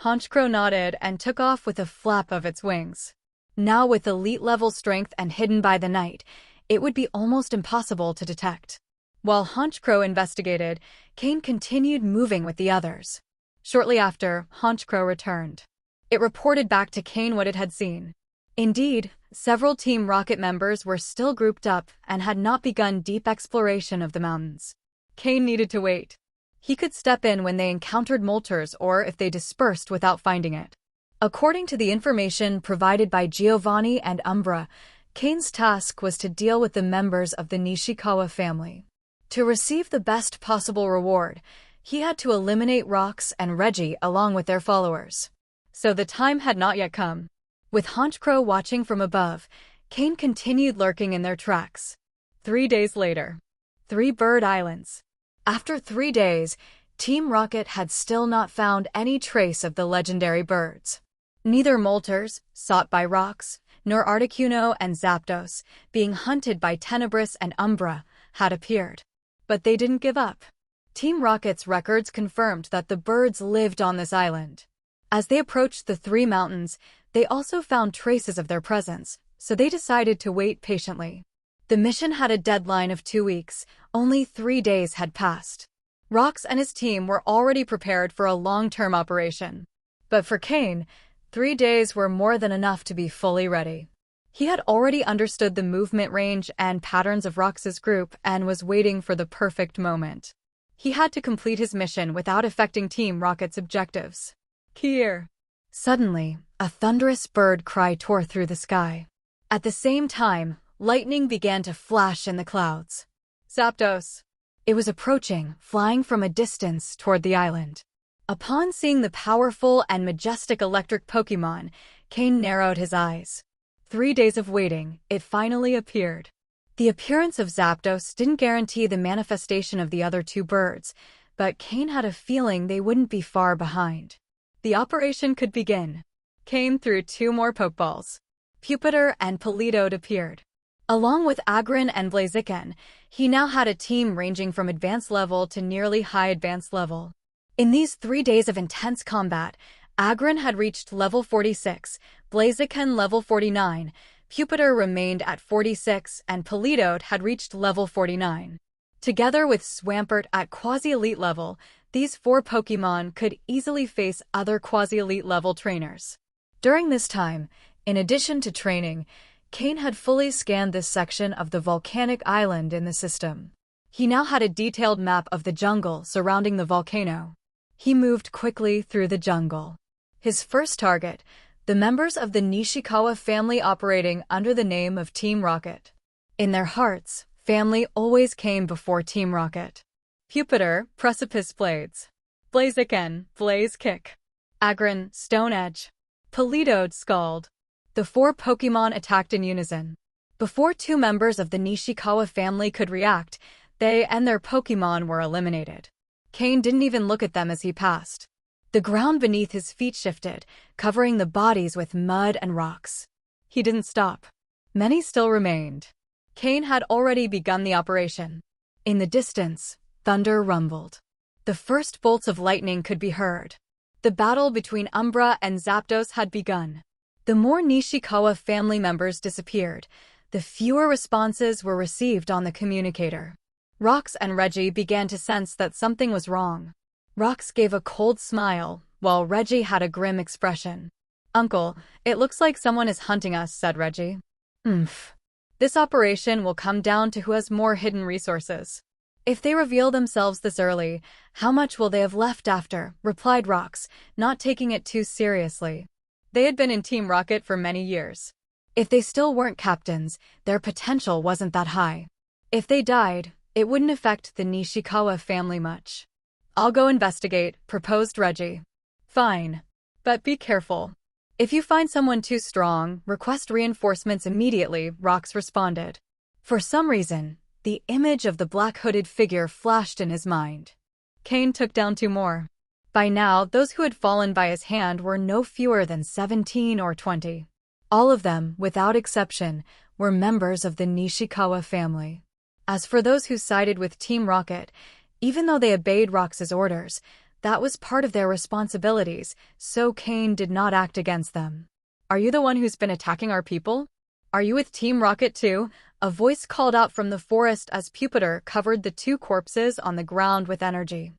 Honchkrow nodded and took off with a flap of its wings. Now with elite-level strength and hidden by the night, it would be almost impossible to detect. While Honchkrow investigated, Cain continued moving with the others. Shortly after, Honchkrow returned. It reported back to Cain what it had seen. Indeed, several Team Rocket members were still grouped up and had not begun deep exploration of the mountains. Cain needed to wait. He could step in when they encountered Moltres or if they dispersed without finding it. According to the information provided by Giovanni and Umbra, Cain's task was to deal with the members of the Nishikawa family. To receive the best possible reward, he had to eliminate Rox and Reggie along with their followers. So the time had not yet come. With Honchkrow watching from above, Cain continued lurking in their tracks. 3 days later. 3 Bird Islands. After 3 days, Team Rocket had still not found any trace of the legendary birds. Neither Moltres, sought by Rox, nor Articuno and Zapdos, being hunted by Tenebris and Umbra, had appeared. But they didn't give up. Team Rocket's records confirmed that the birds lived on this island. As they approached the 3 mountains, they also found traces of their presence, so they decided to wait patiently. The mission had a deadline of 2 weeks. Only 3 days had passed. Rox and his team were already prepared for a long-term operation. But for Cain, 3 days were more than enough to be fully ready. He had already understood the movement range and patterns of Rox's group and was waiting for the perfect moment. He had to complete his mission without affecting Team Rocket's objectives. Here. Suddenly, a thunderous bird cry tore through the sky. At the same time, lightning began to flash in the clouds. Zapdos. It was approaching, flying from a distance toward the island. Upon seeing the powerful and majestic electric Pokémon, Cain narrowed his eyes. 3 days of waiting, it finally appeared. The appearance of Zapdos didn't guarantee the manifestation of the other two birds, but Cain had a feeling they wouldn't be far behind. The operation could begin. Cain threw 2 more Pokeballs. Pupitar and Politoed appeared. Along with Aggron and Blaziken, he now had a team ranging from advanced level to nearly high advanced level. In these 3 days of intense combat, Aggron had reached level 46, Blaziken level 49, Pupitar remained at 46, and Politoed had reached level 49. Together with Swampert at quasi-elite level, these 4 Pokémon could easily face other quasi-elite level trainers. During this time, in addition to training, Cain had fully scanned this section of the volcanic island in the system. He now had a detailed map of the jungle surrounding the volcano. He moved quickly through the jungle. His first target, the members of the Nishikawa family operating under the name of Team Rocket. In their hearts, family always came before Team Rocket. Pupitar, Precipice Blades. Blaziken, Blaze Kick. Aggron, Stone Edge. Politoed, Scald. The 4 Pokémon attacked in unison. Before 2 members of the Nishikawa family could react, they and their Pokémon were eliminated. Cain didn't even look at them as he passed. The ground beneath his feet shifted, covering the bodies with mud and rocks. He didn't stop. Many still remained. Cain had already begun the operation. In the distance, thunder rumbled. The first bolts of lightning could be heard. The battle between Umbra and Zapdos had begun. The more Nishikawa family members disappeared, the fewer responses were received on the communicator. Rox and Reggie began to sense that something was wrong. Rox gave a cold smile, while Reggie had a grim expression. "Uncle, it looks like someone is hunting us," said Reggie. "Oomph. This operation will come down to who has more hidden resources. If they reveal themselves this early, how much will they have left after?" replied Rox, not taking it too seriously. They had been in Team Rocket for many years. If they still weren't captains, their potential wasn't that high. If they died, it wouldn't affect the Nishikawa family much. "I'll go investigate," proposed Reggie. "Fine. But be careful. If you find someone too strong, request reinforcements immediately," Rox responded. For some reason, the image of the black-hooded figure flashed in his mind. Cain took down 2 more. By now, those who had fallen by his hand were no fewer than 17 or 20. All of them, without exception, were members of the Nishikawa family. As for those who sided with Team Rocket, even though they obeyed Rox's orders, that was part of their responsibilities, so Cain did not act against them. "Are you the one who's been attacking our people? Are you with Team Rocket too?" A voice called out from the forest as Pupitar covered the 2 corpses on the ground with energy.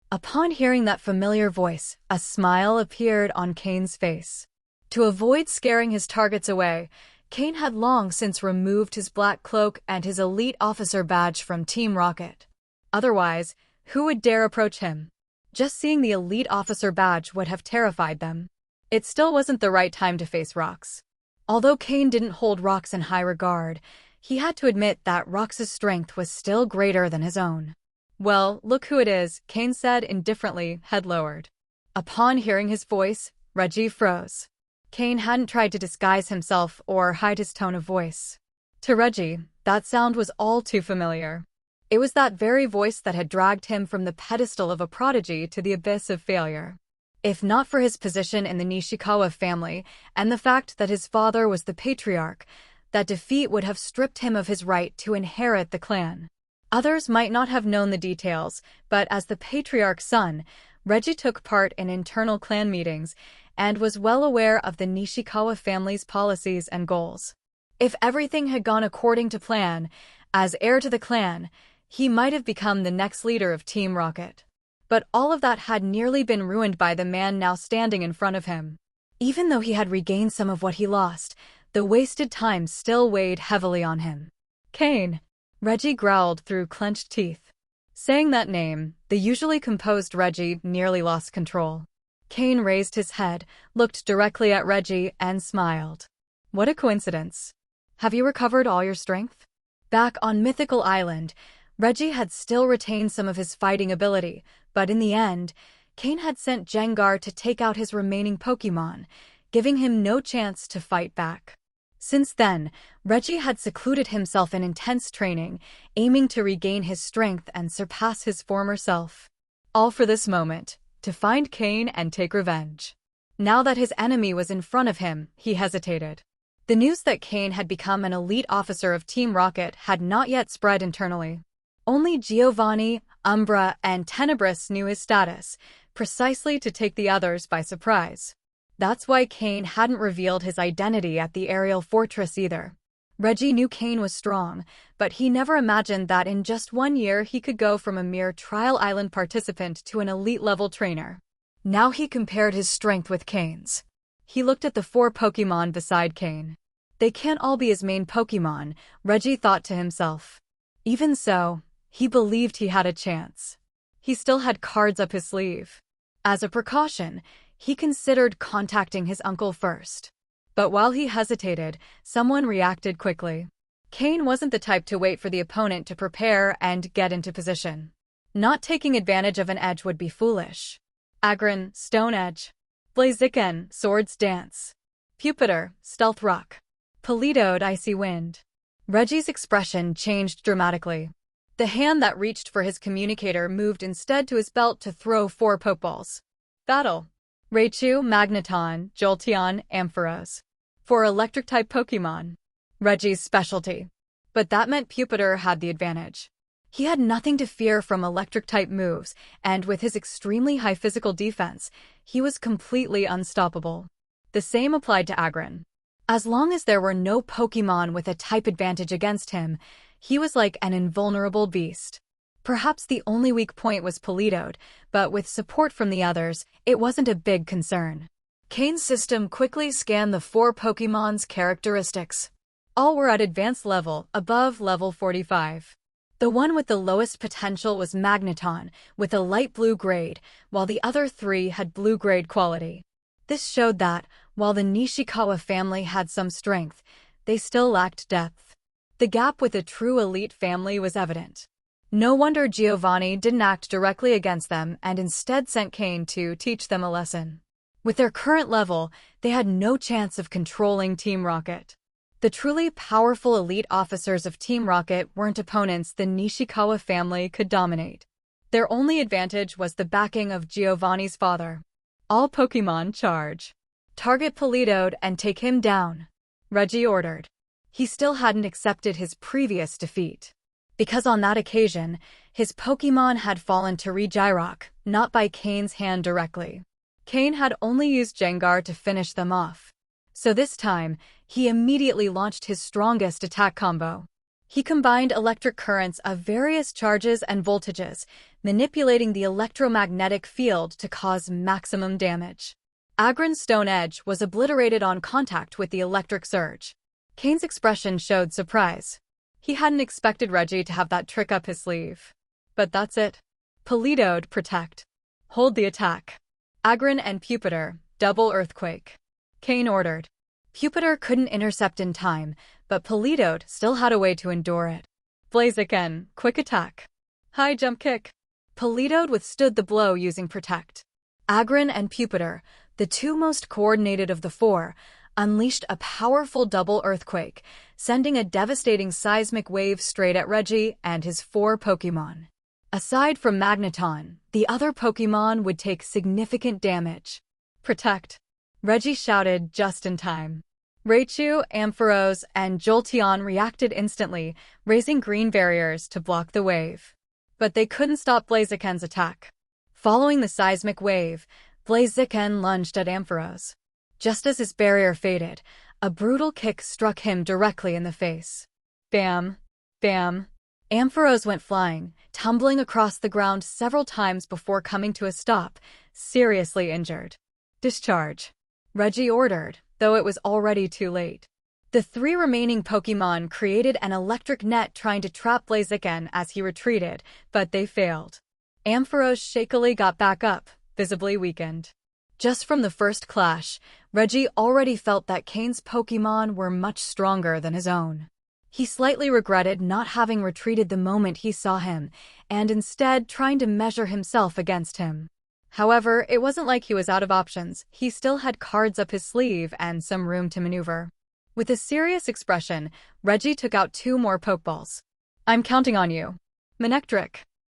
Upon hearing that familiar voice, a smile appeared on Cain's face. To avoid scaring his targets away, Cain had long since removed his black cloak and his elite officer badge from Team Rocket. Otherwise, who would dare approach him? Just seeing the elite officer badge would have terrified them. It still wasn't the right time to face Rox. Although Cain didn't hold Rox in high regard, he had to admit that Rox's strength was still greater than his own. "Well, look who it is," Cain said indifferently, head lowered. Upon hearing his voice, Reggie froze. Cain hadn't tried to disguise himself or hide his tone of voice. To Reggie, that sound was all too familiar. It was that very voice that had dragged him from the pedestal of a prodigy to the abyss of failure. If not for his position in the Nishikawa family and the fact that his father was the patriarch, that defeat would have stripped him of his right to inherit the clan. Others might not have known the details, but as the patriarch's son, Reggie took part in internal clan meetings and was well aware of the Nishikawa family's policies and goals. If everything had gone according to plan, as heir to the clan, he might have become the next leader of Team Rocket. But all of that had nearly been ruined by the man now standing in front of him. Even though he had regained some of what he lost, The wasted time still weighed heavily on him. Cain. Reggie growled through clenched teeth. Saying that name, the usually composed Reggie nearly lost control. Cain raised his head, looked directly at Reggie, and smiled. What a coincidence. Have you recovered all your strength? Back on Mythical Island, Reggie had still retained some of his fighting ability, but in the end, Cain had sent Jengar to take out his remaining Pokémon, giving him no chance to fight back. Since then, Reggie had secluded himself in intense training, aiming to regain his strength and surpass his former self. All for this moment, to find Cain and take revenge. Now that his enemy was in front of him, he hesitated. The news that Cain had become an elite officer of Team Rocket had not yet spread internally. Only Giovanni, Umbra, and Tenebris knew his status, precisely to take the others by surprise. That's why Cain hadn't revealed his identity at the aerial fortress either. Reggie knew Cain was strong, but he never imagined that in just 1 year he could go from a mere Trial Island participant to an elite-level trainer. Now he compared his strength with Cain's. He looked at the 4 Pokémon beside Cain. They can't all be his main Pokémon, Reggie thought to himself. Even so, he believed he had a chance. He still had cards up his sleeve. As a precaution, he considered contacting his uncle first. But while he hesitated, someone reacted quickly. Cain wasn't the type to wait for the opponent to prepare and get into position. Not taking advantage of an edge would be foolish. Agron, Stone Edge. Blaziken, Swords Dance. Pupitar, Stealth Rock. Politoed, Icy Wind. Reggie's expression changed dramatically. The hand that reached for his communicator moved instead to his belt to throw 4 Pokeballs. Battle. Raichu, Magneton, Jolteon, Ampharos. 4 Electric-type Pokémon. Reggie's specialty. But that meant Pupitar had the advantage. He had nothing to fear from Electric-type moves, and with his extremely high physical defense, he was completely unstoppable. The same applied to Agron. As long as there were no Pokémon with a type advantage against him, he was like an invulnerable beast. Perhaps the only weak point was Politoed, but with support from the others, it wasn't a big concern. Cain's system quickly scanned the 4 Pokémon's characteristics. All were at advanced level, above level 45. The one with the lowest potential was Magneton, with a light blue grade, while the other 3 had blue grade quality. This showed that, while the Nishikawa family had some strength, they still lacked depth. The gap with a true elite family was evident. No wonder Giovanni didn't act directly against them and instead sent Cain to teach them a lesson. With their current level, they had no chance of controlling Team Rocket. The truly powerful elite officers of Team Rocket weren't opponents the Nishikawa family could dominate. Their only advantage was the backing of Giovanni's father. All Pokémon charge. Target Politoed and take him down, Reggie ordered. He still hadn't accepted his previous defeat. Because on that occasion, his Pokémon had fallen to Regirock, not by Cain's hand directly. Cain had only used Jengar to finish them off. So this time, he immediately launched his strongest attack combo. He combined electric currents of various charges and voltages, manipulating the electromagnetic field to cause maximum damage. Agron's Stone Edge was obliterated on contact with the electric surge. Cain's expression showed surprise. He hadn't expected Reggie to have that trick up his sleeve. But that's it. Politoed, Protect. Hold the attack. Agron and Pupitar, Double Earthquake. Cain ordered. Pupitar couldn't intercept in time, but Politoed still had a way to endure it. Blaziken, Quick Attack. High Jump Kick. Politoed withstood the blow using Protect. Agron and Pupitar, the 2 most coordinated of the 4, unleashed a powerful double earthquake, sending a devastating seismic wave straight at Reggie and his 4 Pokémon. Aside from Magneton, the other Pokémon would take significant damage. Protect. Reggie shouted just in time. Raichu, Ampharos, and Jolteon reacted instantly, raising green barriers to block the wave. But they couldn't stop Blaziken's attack. Following the seismic wave, Blaziken lunged at Ampharos. Just as his barrier faded, a brutal kick struck him directly in the face. Bam! Bam! Ampharos went flying, tumbling across the ground several times before coming to a stop, seriously injured. Discharge. Reggie ordered, though it was already too late. The 3 remaining Pokémon created an electric net trying to trap Blaziken as he retreated, but they failed. Ampharos shakily got back up, visibly weakened. Just from the first clash, Reggie already felt that Cain's Pokémon were much stronger than his own. He slightly regretted not having retreated the moment he saw him, and instead trying to measure himself against him. However, it wasn't like he was out of options. He still had cards up his sleeve and some room to maneuver. With a serious expression, Reggie took out 2 more Pokeballs. "I'm counting on you. Manectric.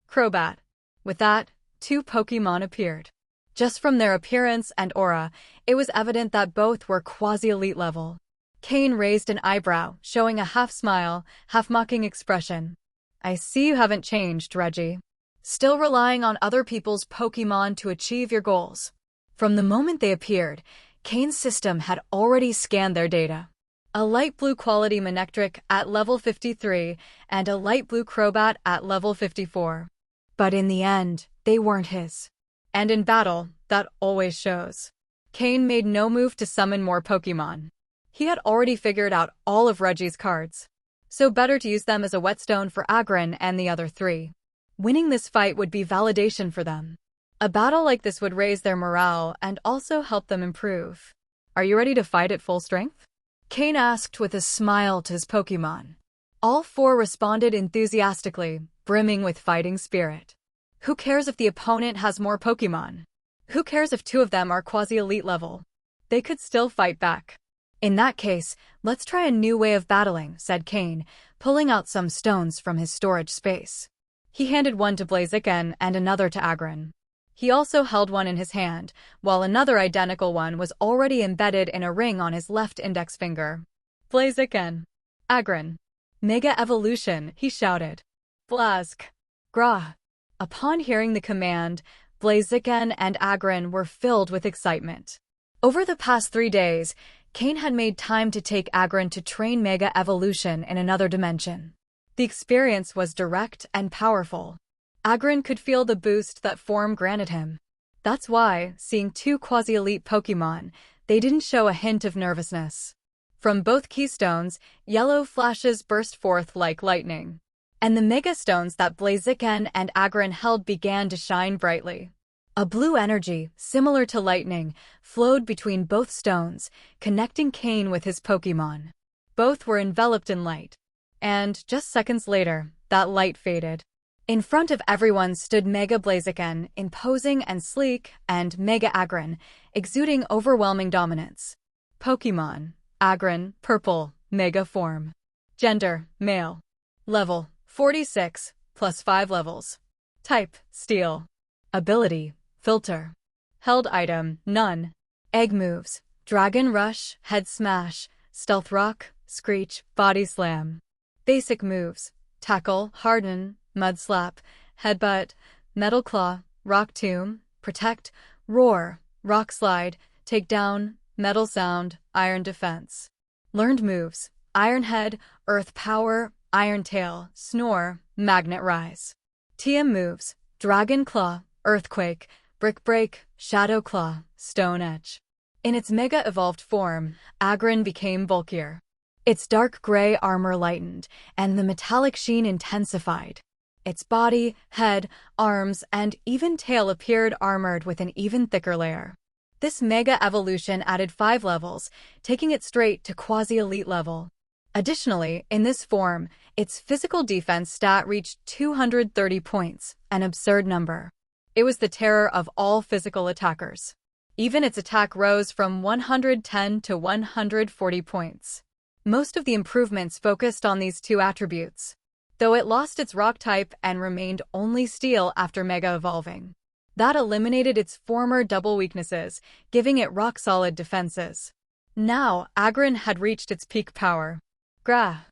Crobat." With that, 2 Pokémon appeared. Just from their appearance and aura, it was evident that both were quasi-elite level. Cain raised an eyebrow, showing a half-smile, half-mocking expression. "I see you haven't changed, Reggie. Still relying on other people's Pokémon to achieve your goals." From the moment they appeared, Cain's system had already scanned their data. A light blue quality Manectric at level 53 and a light blue Crobat at level 54. But in the end, they weren't his. And in battle, that always shows. Cain made no move to summon more Pokémon. He had already figured out all of Reggie's cards. So better to use them as a whetstone for Agron and the other 3. Winning this fight would be validation for them. A battle like this would raise their morale and also help them improve. "Are you ready to fight at full strength?" Cain asked with a smile to his Pokémon. All 4 responded enthusiastically, brimming with fighting spirit. Who cares if the opponent has more Pokémon? Who cares if 2 of them are quasi-elite level? They could still fight back. "In that case, let's try a new way of battling," said Cain, pulling out some stones from his storage space. He handed one to Blaziken and another to Agron. He also held one in his hand, while another identical one was already embedded in a ring on his left index finger. "Blaziken. Agron. Mega Evolution," he shouted. "Blazk. Grah." Upon hearing the command, Blaziken and Agron were filled with excitement. Over the past 3 days, Cain had made time to take Agron to train Mega Evolution in another dimension. The experience was direct and powerful. Agron could feel the boost that form granted him. That's why, seeing 2 quasi-elite Pokémon, they didn't show a hint of nervousness. From both keystones, yellow flashes burst forth like lightning. And the Mega Stones that Blaziken and Agron held began to shine brightly. A blue energy, similar to lightning, flowed between both stones, connecting Cain with his Pokémon. Both were enveloped in light. And, just seconds later, that light faded. In front of everyone stood Mega Blaziken, imposing and sleek, and Mega Agron, exuding overwhelming dominance. Pokémon: Agron, purple, Mega form. Gender: male. Level: 46, plus 5 levels. Type: steel. Ability: filter. Held item: none. Egg moves: Dragon Rush, Head Smash, Stealth Rock, Screech, Body Slam. Basic moves: Tackle, Harden, Mud Slap, Headbutt, Metal Claw, Rock Tomb, Protect, Roar, Rock Slide, Takedown, Metal Sound, Iron Defense. Learned moves: Iron Head, Earth Power, Iron Tail, Snore, Magnet Rise. TM moves: Dragon Claw, Earthquake, Brick Break, Shadow Claw, Stone Edge. In its mega-evolved form, Agron became bulkier. Its dark gray armor lightened, and the metallic sheen intensified. Its body, head, arms, and even tail appeared armored with an even thicker layer. This mega evolution added 5 levels, taking it straight to quasi-elite level. Additionally, in this form, its physical defense stat reached 230 points, an absurd number. It was the terror of all physical attackers. Even its attack rose from 110 to 140 points. Most of the improvements focused on these 2 attributes, though it lost its rock type and remained only steel after mega evolving. That eliminated its former double weaknesses, giving it rock-solid defenses. Now, Agron had reached its peak power. Grah.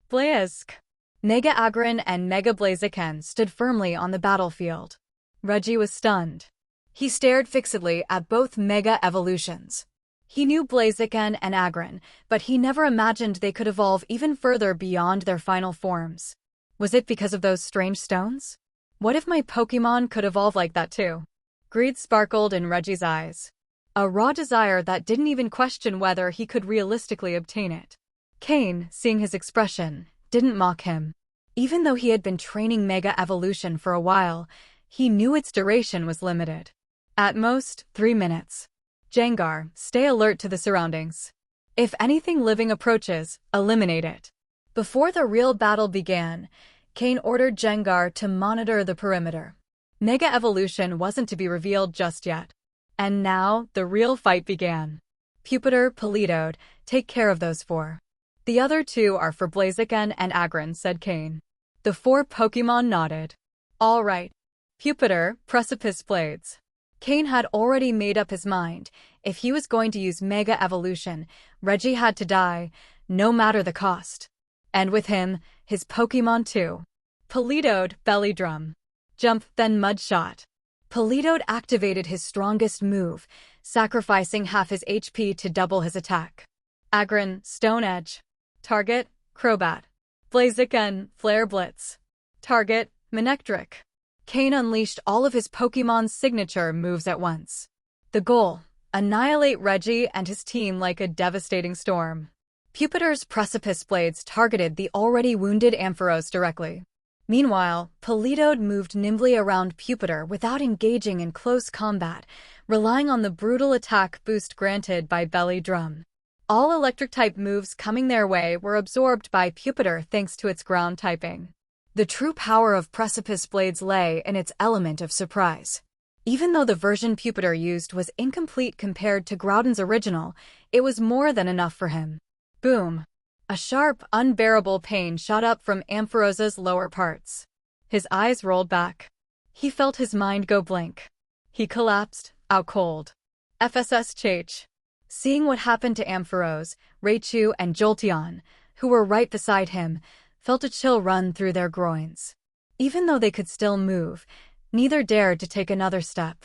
Blazk. Mega Agron and Mega Blaziken stood firmly on the battlefield. Reggie was stunned. He stared fixedly at both mega evolutions. He knew Blaziken and Agron, but he never imagined they could evolve even further beyond their final forms. Was it because of those strange stones? What if my Pokémon could evolve like that too? Greed sparkled in Reggie's eyes. A raw desire that didn't even question whether he could realistically obtain it. Cain, seeing his expression, didn't mock him. Even though he had been training Mega Evolution for a while, he knew its duration was limited. At most, 3 minutes. Jengar, stay alert to the surroundings. If anything living approaches, eliminate it. Before the real battle began, Cain ordered Jengar to monitor the perimeter. Mega Evolution wasn't to be revealed just yet. And now, the real fight began. Pupitar, Politoed, take care of those 4. The other 2 are for Blaziken and Agron, said Cain. The 4 Pokémon nodded. All right. Pupitar, Precipice Blades. Cain had already made up his mind. If he was going to use Mega Evolution, Reggie had to die, no matter the cost. And with him, his Pokémon too. Politoed, Belly Drum. Jump, then Mud Shot. Politoed activated his strongest move, sacrificing half his HP to double his attack. Agron, Stone Edge. Target, Crobat. Blaziken, Flare Blitz. Target, Manectric. Cain unleashed all of his Pokémon's signature moves at once. The goal: annihilate Reggie and his team like a devastating storm. Pupitar's Precipice Blades targeted the already wounded Ampharos directly. Meanwhile, Politoed moved nimbly around Pupitar without engaging in close combat, relying on the brutal attack boost granted by Belly Drum. All Electric-type moves coming their way were absorbed by Pupitar thanks to its ground typing. The true power of Precipice Blades lay in its element of surprise. Even though the version Pupitar used was incomplete compared to Groudon's original, it was more than enough for him. Boom! A sharp, unbearable pain shot up from Ampharos's lower parts. His eyes rolled back. He felt his mind go blank. He collapsed, out cold. FSS. Seeing what happened to Ampharos, Raichu, and Jolteon, who were right beside him, felt a chill run through their groins. Even though they could still move, neither dared to take another step.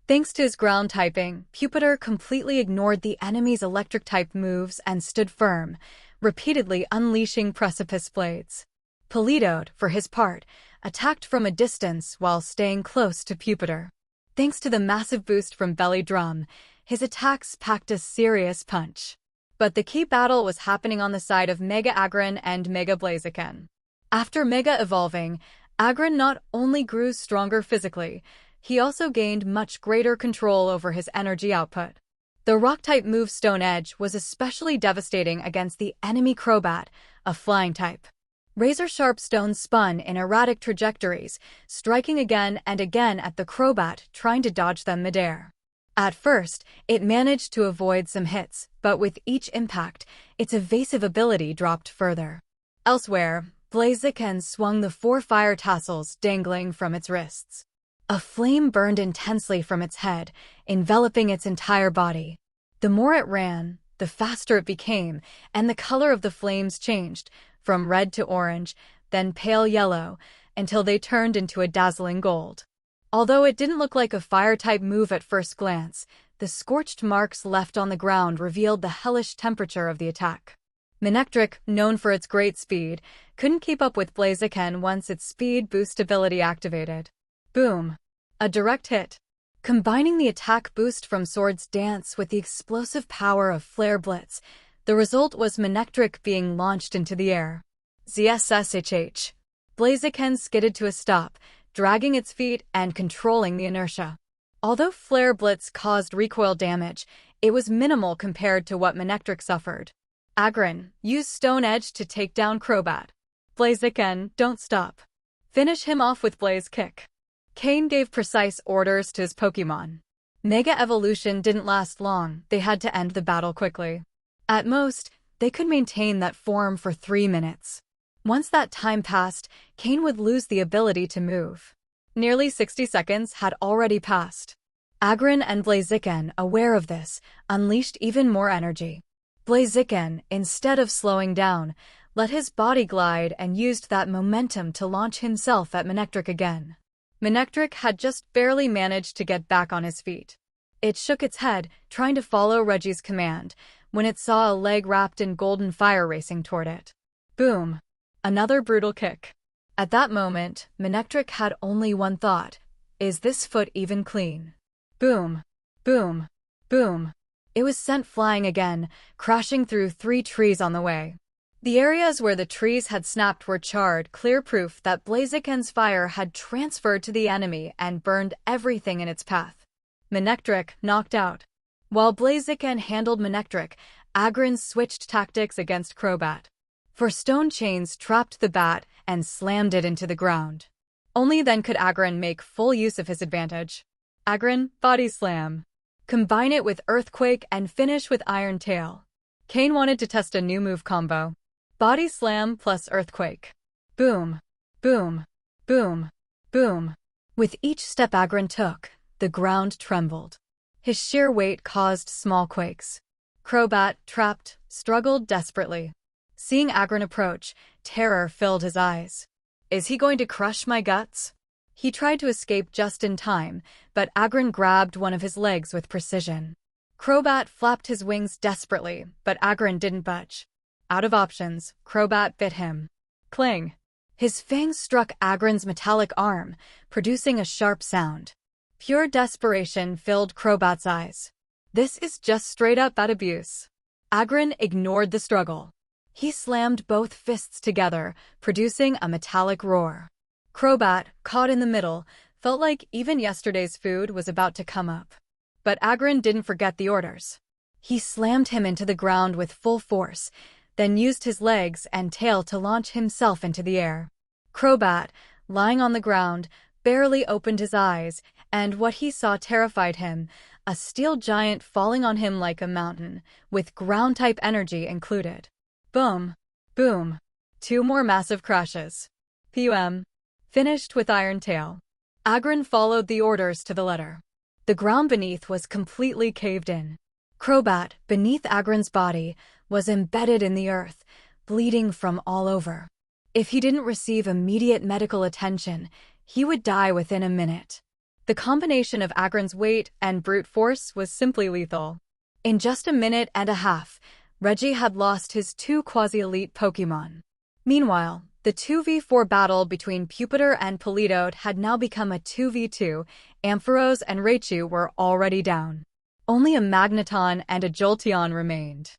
Thanks to his ground typing, Pupitar completely ignored the enemy's electric-type moves and stood firm, repeatedly unleashing Precipice Blades. Politoed, for his part, attacked from a distance while staying close to Pupitar. Thanks to the massive boost from Belly Drum, his attacks packed a serious punch. But the key battle was happening on the side of Mega Agron and Mega Blaziken. After Mega Evolving, Agron not only grew stronger physically, he also gained much greater control over his energy output. The Rock-type move Stone Edge was especially devastating against the enemy Crobat, a flying type. Razor-sharp stones spun in erratic trajectories, striking again and again at the Crobat, trying to dodge them midair. At first, it managed to avoid some hits, but with each impact, its evasive ability dropped further. Elsewhere, Blaziken swung the 4 fire tassels dangling from its wrists. A flame burned intensely from its head, enveloping its entire body. The more it ran, the faster it became, and the color of the flames changed, from red to orange, then pale yellow, until they turned into a dazzling gold. Although it didn't look like a fire-type move at first glance, the scorched marks left on the ground revealed the hellish temperature of the attack. Manectric, known for its great speed, couldn't keep up with Blaziken once its speed boost ability activated. Boom! A direct hit. Combining the attack boost from Sword's Dance with the explosive power of Flare Blitz, the result was Manectric being launched into the air. ZSSHH. Blaziken skidded to a stop, dragging its feet and controlling the inertia. Although Flare Blitz caused recoil damage, it was minimal compared to what Manectric suffered. Agron, use Stone Edge to take down Crobat. Blaziken, don't stop. Finish him off with Blaze Kick. Cain gave precise orders to his Pokémon. Mega Evolution didn't last long, they had to end the battle quickly. At most, they could maintain that form for 3 minutes. Once that time passed, Cain would lose the ability to move. Nearly 60 seconds had already passed. Agron and Blaziken, aware of this, unleashed even more energy. Blaziken, instead of slowing down, let his body glide and used that momentum to launch himself at Manectric again. Manectric had just barely managed to get back on his feet. It shook its head, trying to follow Reggie's command, when it saw a leg wrapped in golden fire racing toward it. Boom! Another brutal kick. At that moment, Manectric had only one thought. Is this foot even clean? Boom! Boom! Boom! It was sent flying again, crashing through 3 trees on the way. The areas where the trees had snapped were charred, clear proof that Blaziken's fire had transferred to the enemy and burned everything in its path. Manectric knocked out. While Blaziken handled Manectric, Agron switched tactics against Crobat. For stone chains trapped the bat and slammed it into the ground. Only then could Agron make full use of his advantage. Agron, Body Slam. Combine it with Earthquake and finish with Iron Tail. Cain wanted to test a new move combo. Body Slam plus Earthquake. Boom, boom, boom, boom. With each step Agron took, the ground trembled. His sheer weight caused small quakes. Crobat, trapped, struggled desperately. Seeing Agron approach, terror filled his eyes. Is he going to crush my guts? He tried to escape just in time, but Agron grabbed one of his legs with precision. Crobat flapped his wings desperately, but Agron didn't budge. Out of options, Crobat bit him. Cling! His fangs struck Agron's metallic arm, producing a sharp sound. Pure desperation filled Crobat's eyes. This is just straight-up bat abuse. Agron ignored the struggle. He slammed both fists together, producing a metallic roar. Crobat, caught in the middle, felt like even yesterday's food was about to come up. But Agron didn't forget the orders. He slammed him into the ground with full force, then used his legs and tail to launch himself into the air. Crobat, lying on the ground, barely opened his eyes, and what he saw terrified him, a steel giant falling on him like a mountain, with ground-type energy included. Boom! Boom! 2 more massive crashes. PUM. Finished with Iron Tail. Agron followed the orders to the letter. The ground beneath was completely caved in. Crobat, beneath Agron's body, was embedded in the earth, bleeding from all over. If he didn't receive immediate medical attention, he would die within a minute. The combination of Agron's weight and brute force was simply lethal. In just a minute and a half, Reggie had lost his 2 quasi-elite Pokémon. Meanwhile, the 2v4 battle between Pupitar and Politoed had now become a 2v2. Ampharos and Raichu were already down. Only a Magneton and a Jolteon remained.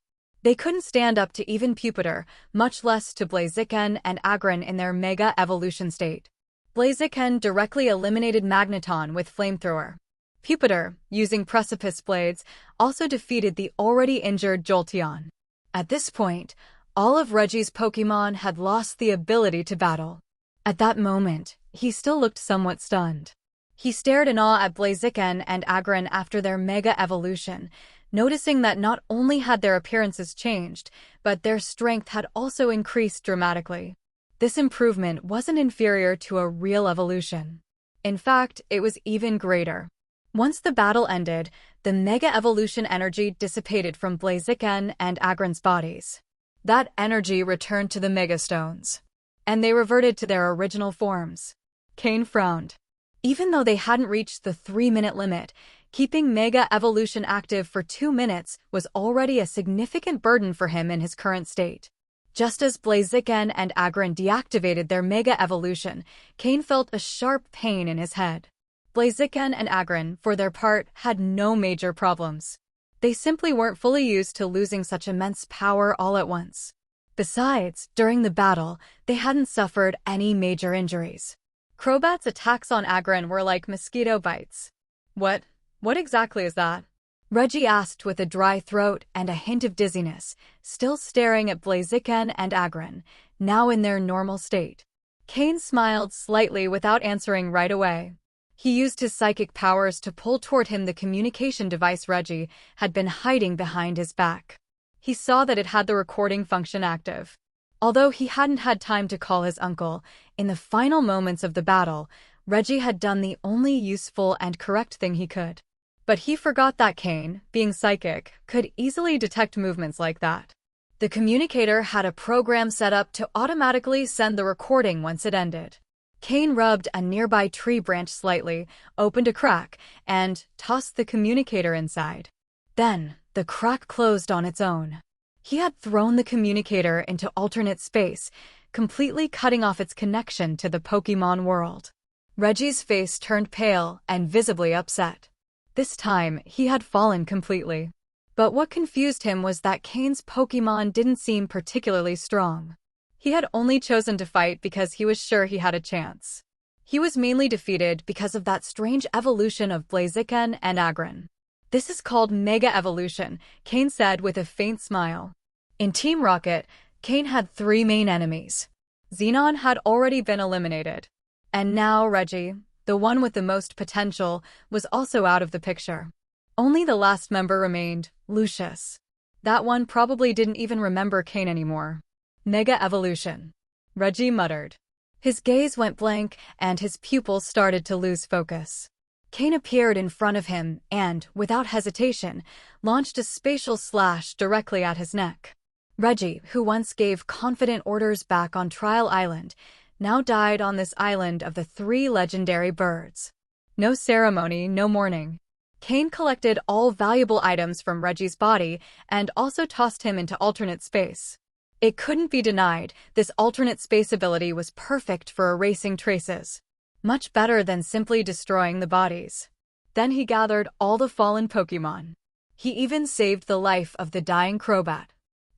They couldn't stand up to even Pupitar, much less to Blaziken and Agron in their Mega Evolution state. Blaziken directly eliminated Magneton with Flamethrower. Pupitar, using Precipice Blades, also defeated the already injured Jolteon. At this point, all of Reggie's Pokémon had lost the ability to battle. At that moment, he still looked somewhat stunned. He stared in awe at Blaziken and Agron after their Mega Evolution, noticing that not only had their appearances changed, but their strength had also increased dramatically. This improvement wasn't inferior to a real evolution. In fact, it was even greater. Once the battle ended, the Mega Evolution energy dissipated from Blaziken and Agron's bodies. That energy returned to the Megastones, and they reverted to their original forms. Cain frowned. Even though they hadn't reached the 3-minute limit, keeping Mega Evolution active for 2 minutes was already a significant burden for him in his current state. Just as Blaziken and Agron deactivated their Mega Evolution, Cain felt a sharp pain in his head. Blaziken and Agron, for their part, had no major problems. They simply weren't fully used to losing such immense power all at once. Besides, during the battle, they hadn't suffered any major injuries. Crobat's attacks on Agron were like mosquito bites. What exactly is that? Reggie asked with a dry throat and a hint of dizziness, still staring at Blaziken and Agron, now in their normal state. Cain smiled slightly without answering right away. He used his psychic powers to pull toward him the communication device Reggie had been hiding behind his back. He saw that it had the recording function active. Although he hadn't had time to call his uncle, in the final moments of the battle, Reggie had done the only useful and correct thing he could. But he forgot that Cain, being psychic, could easily detect movements like that. The communicator had a program set up to automatically send the recording once it ended. Cain rubbed a nearby tree branch slightly, opened a crack, and tossed the communicator inside. Then, the crack closed on its own. He had thrown the communicator into alternate space, completely cutting off its connection to the Pokémon World. Reggie's face turned pale and visibly upset. This time, he had fallen completely. But what confused him was that Cain's Pokémon didn't seem particularly strong. He had only chosen to fight because he was sure he had a chance. He was mainly defeated because of that strange evolution of Blaziken and Aggron. "This is called Mega Evolution," Cain said with a faint smile. In Team Rocket, Cain had 3 main enemies. Xenon had already been eliminated. And now Reggie, the one with the most potential, was also out of the picture. Only the last member remained, Lucius. That one probably didn't even remember Cain anymore. "Mega Evolution," Reggie muttered. His gaze went blank, and his pupils started to lose focus. Cain appeared in front of him and, without hesitation, launched a spatial slash directly at his neck. Reggie, who once gave confident orders back on Trial Island, now died on this island of the 3 legendary birds. No ceremony, no mourning. Cain collected all valuable items from Reggie's body and also tossed him into alternate space. It couldn't be denied, this alternate space ability was perfect for erasing traces. Much better than simply destroying the bodies. Then he gathered all the fallen Pokémon. He even saved the life of the dying Crobat.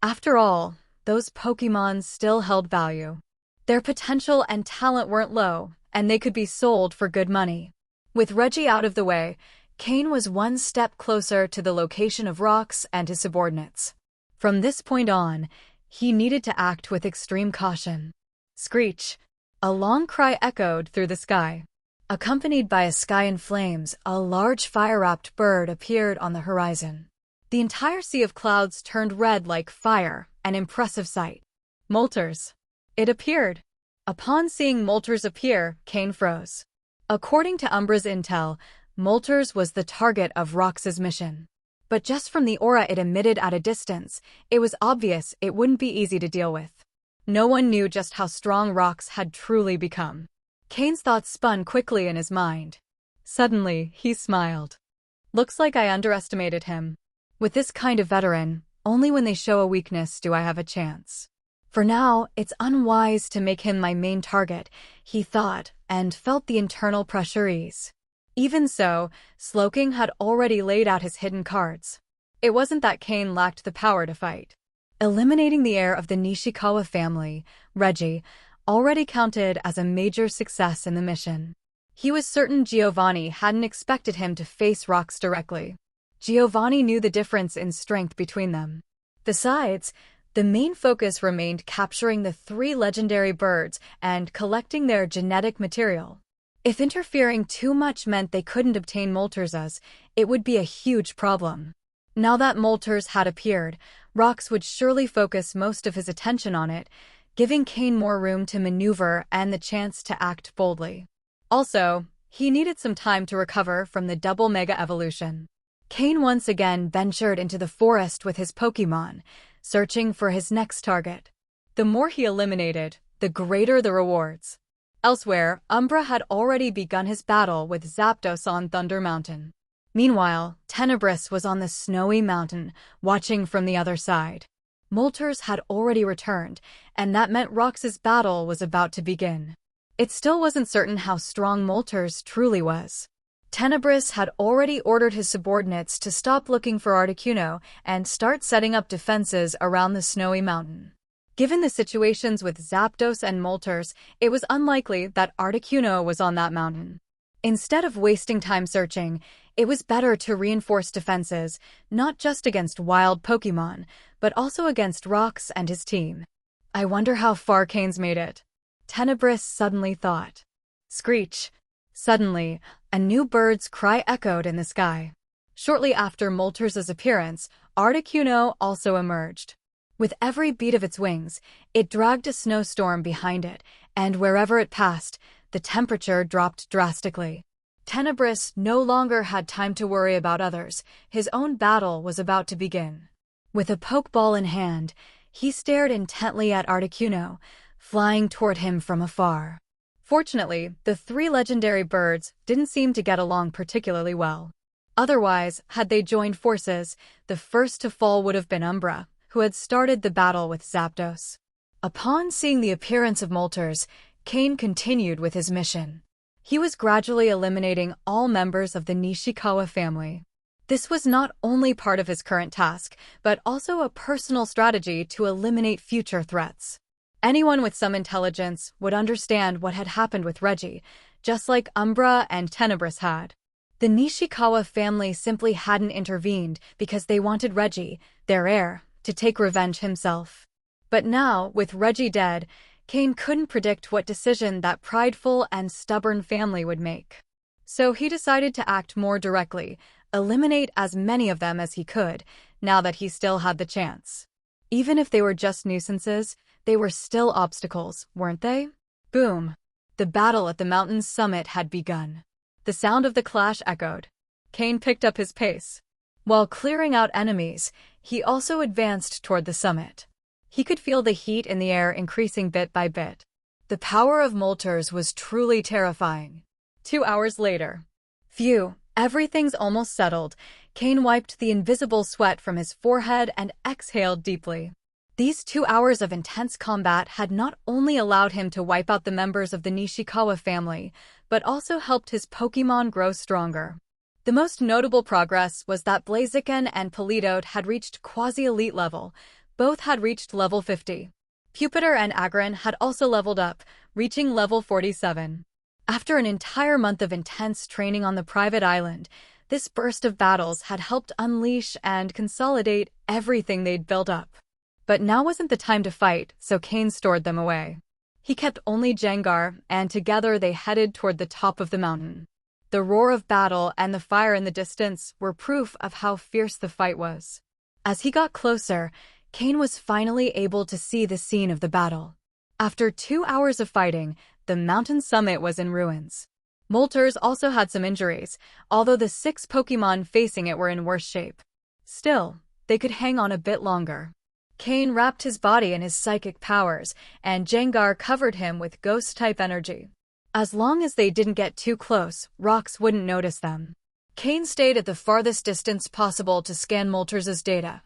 After all, those Pokémon still held value. Their potential and talent weren't low, and they could be sold for good money. With Reggie out of the way, Cain was one step closer to the location of Rox and his subordinates. From this point on, he needed to act with extreme caution. Screech! A long cry echoed through the sky. Accompanied by a sky in flames, a large fire-wrapped bird appeared on the horizon. The entire sea of clouds turned red like fire, an impressive sight. Moltres. It appeared. Upon seeing Moltres appear, Cain froze. According to Umbra's intel, Moltres was the target of Rox's mission. But just from the aura it emitted at a distance, it was obvious it wouldn't be easy to deal with. No one knew just how strong Rox had truly become. Cain's thoughts spun quickly in his mind. Suddenly, he smiled. "Looks like I underestimated him. With this kind of veteran, only when they show a weakness do I have a chance. For now, it's unwise to make him my main target," he thought, and felt the internal pressure ease. Even so, Slowking had already laid out his hidden cards. It wasn't that Cain lacked the power to fight. Eliminating the heir of the Nishikawa family, Reggie, already counted as a major success in the mission. He was certain Giovanni hadn't expected him to face Rox directly. Giovanni knew the difference in strength between them. Besides, the main focus remained capturing the 3 legendary birds and collecting their genetic material. If interfering too much meant they couldn't obtain Moltres, it would be a huge problem. Now that Moltres had appeared, Rox would surely focus most of his attention on it, giving Cain more room to maneuver and the chance to act boldly. Also, he needed some time to recover from the double Mega Evolution. Cain once again ventured into the forest with his Pokémon, searching for his next target. The more he eliminated, the greater the rewards. Elsewhere, Umbra had already begun his battle with Zapdos on Thunder Mountain. Meanwhile, Tenebris was on the snowy mountain, watching from the other side. Moltres had already returned, and that meant Rox's battle was about to begin. It still wasn't certain how strong Moltres truly was. Tenebris had already ordered his subordinates to stop looking for Articuno and start setting up defenses around the snowy mountain. Given the situations with Zapdos and Moltres, it was unlikely that Articuno was on that mountain. Instead of wasting time searching, it was better to reinforce defenses, not just against wild Pokémon, but also against Rox and his team. I wonder how far Cain's made it. Tenebris suddenly thought. Screech! Suddenly, a new bird's cry echoed in the sky. Shortly after Moltres' appearance, Articuno also emerged. With every beat of its wings, it dragged a snowstorm behind it, and wherever it passed, the temperature dropped drastically. Tenebris no longer had time to worry about others. His own battle was about to begin. With a Pokeball in hand, he stared intently at Articuno, flying toward him from afar. Fortunately, the 3 legendary birds didn't seem to get along particularly well. Otherwise, had they joined forces, the first to fall would have been Umbra, who had started the battle with Zapdos. Upon seeing the appearance of Moltres, Cain continued with his mission. He was gradually eliminating all members of the Nishikawa family. This was not only part of his current task, but also a personal strategy to eliminate future threats. Anyone with some intelligence would understand what had happened with Reggie, just like Umbra and Tenebris had. The Nishikawa family simply hadn't intervened because they wanted Reggie, their heir, to take revenge himself. But now, with Reggie dead, Cain couldn't predict what decision that prideful and stubborn family would make. So he decided to act more directly, eliminate as many of them as he could, now that he still had the chance. Even if they were just nuisances, they were still obstacles, weren't they? Boom! The battle at the mountain's summit had begun. The sound of the clash echoed. Cain picked up his pace. While clearing out enemies, he also advanced toward the summit. He could feel the heat in the air increasing bit by bit. The power of Molters was truly terrifying. 2 hours later. Phew, everything's almost settled. Cain wiped the invisible sweat from his forehead and exhaled deeply. These 2 hours of intense combat had not only allowed him to wipe out the members of the Nishikawa family, but also helped his Pokémon grow stronger. The most notable progress was that Blaziken and Politoed had reached quasi-elite level. Both had reached level 50. Pupitar and Agron had also leveled up, reaching level 47. After an entire month of intense training on the private island, this burst of battles had helped unleash and consolidate everything they'd built up. But now wasn't the time to fight, so Cain stored them away. He kept only Jengar, and together they headed toward the top of the mountain. The roar of battle and the fire in the distance were proof of how fierce the fight was. As he got closer, Cain was finally able to see the scene of the battle. After 2 hours of fighting, the mountain summit was in ruins. Molters also had some injuries, although the 6 Pokémon facing it were in worse shape. Still, they could hang on a bit longer. Cain wrapped his body in his psychic powers, and Jengar covered him with ghost-type energy. As long as they didn't get too close, rocks wouldn't notice them. Cain stayed at the farthest distance possible to scan Molters' data.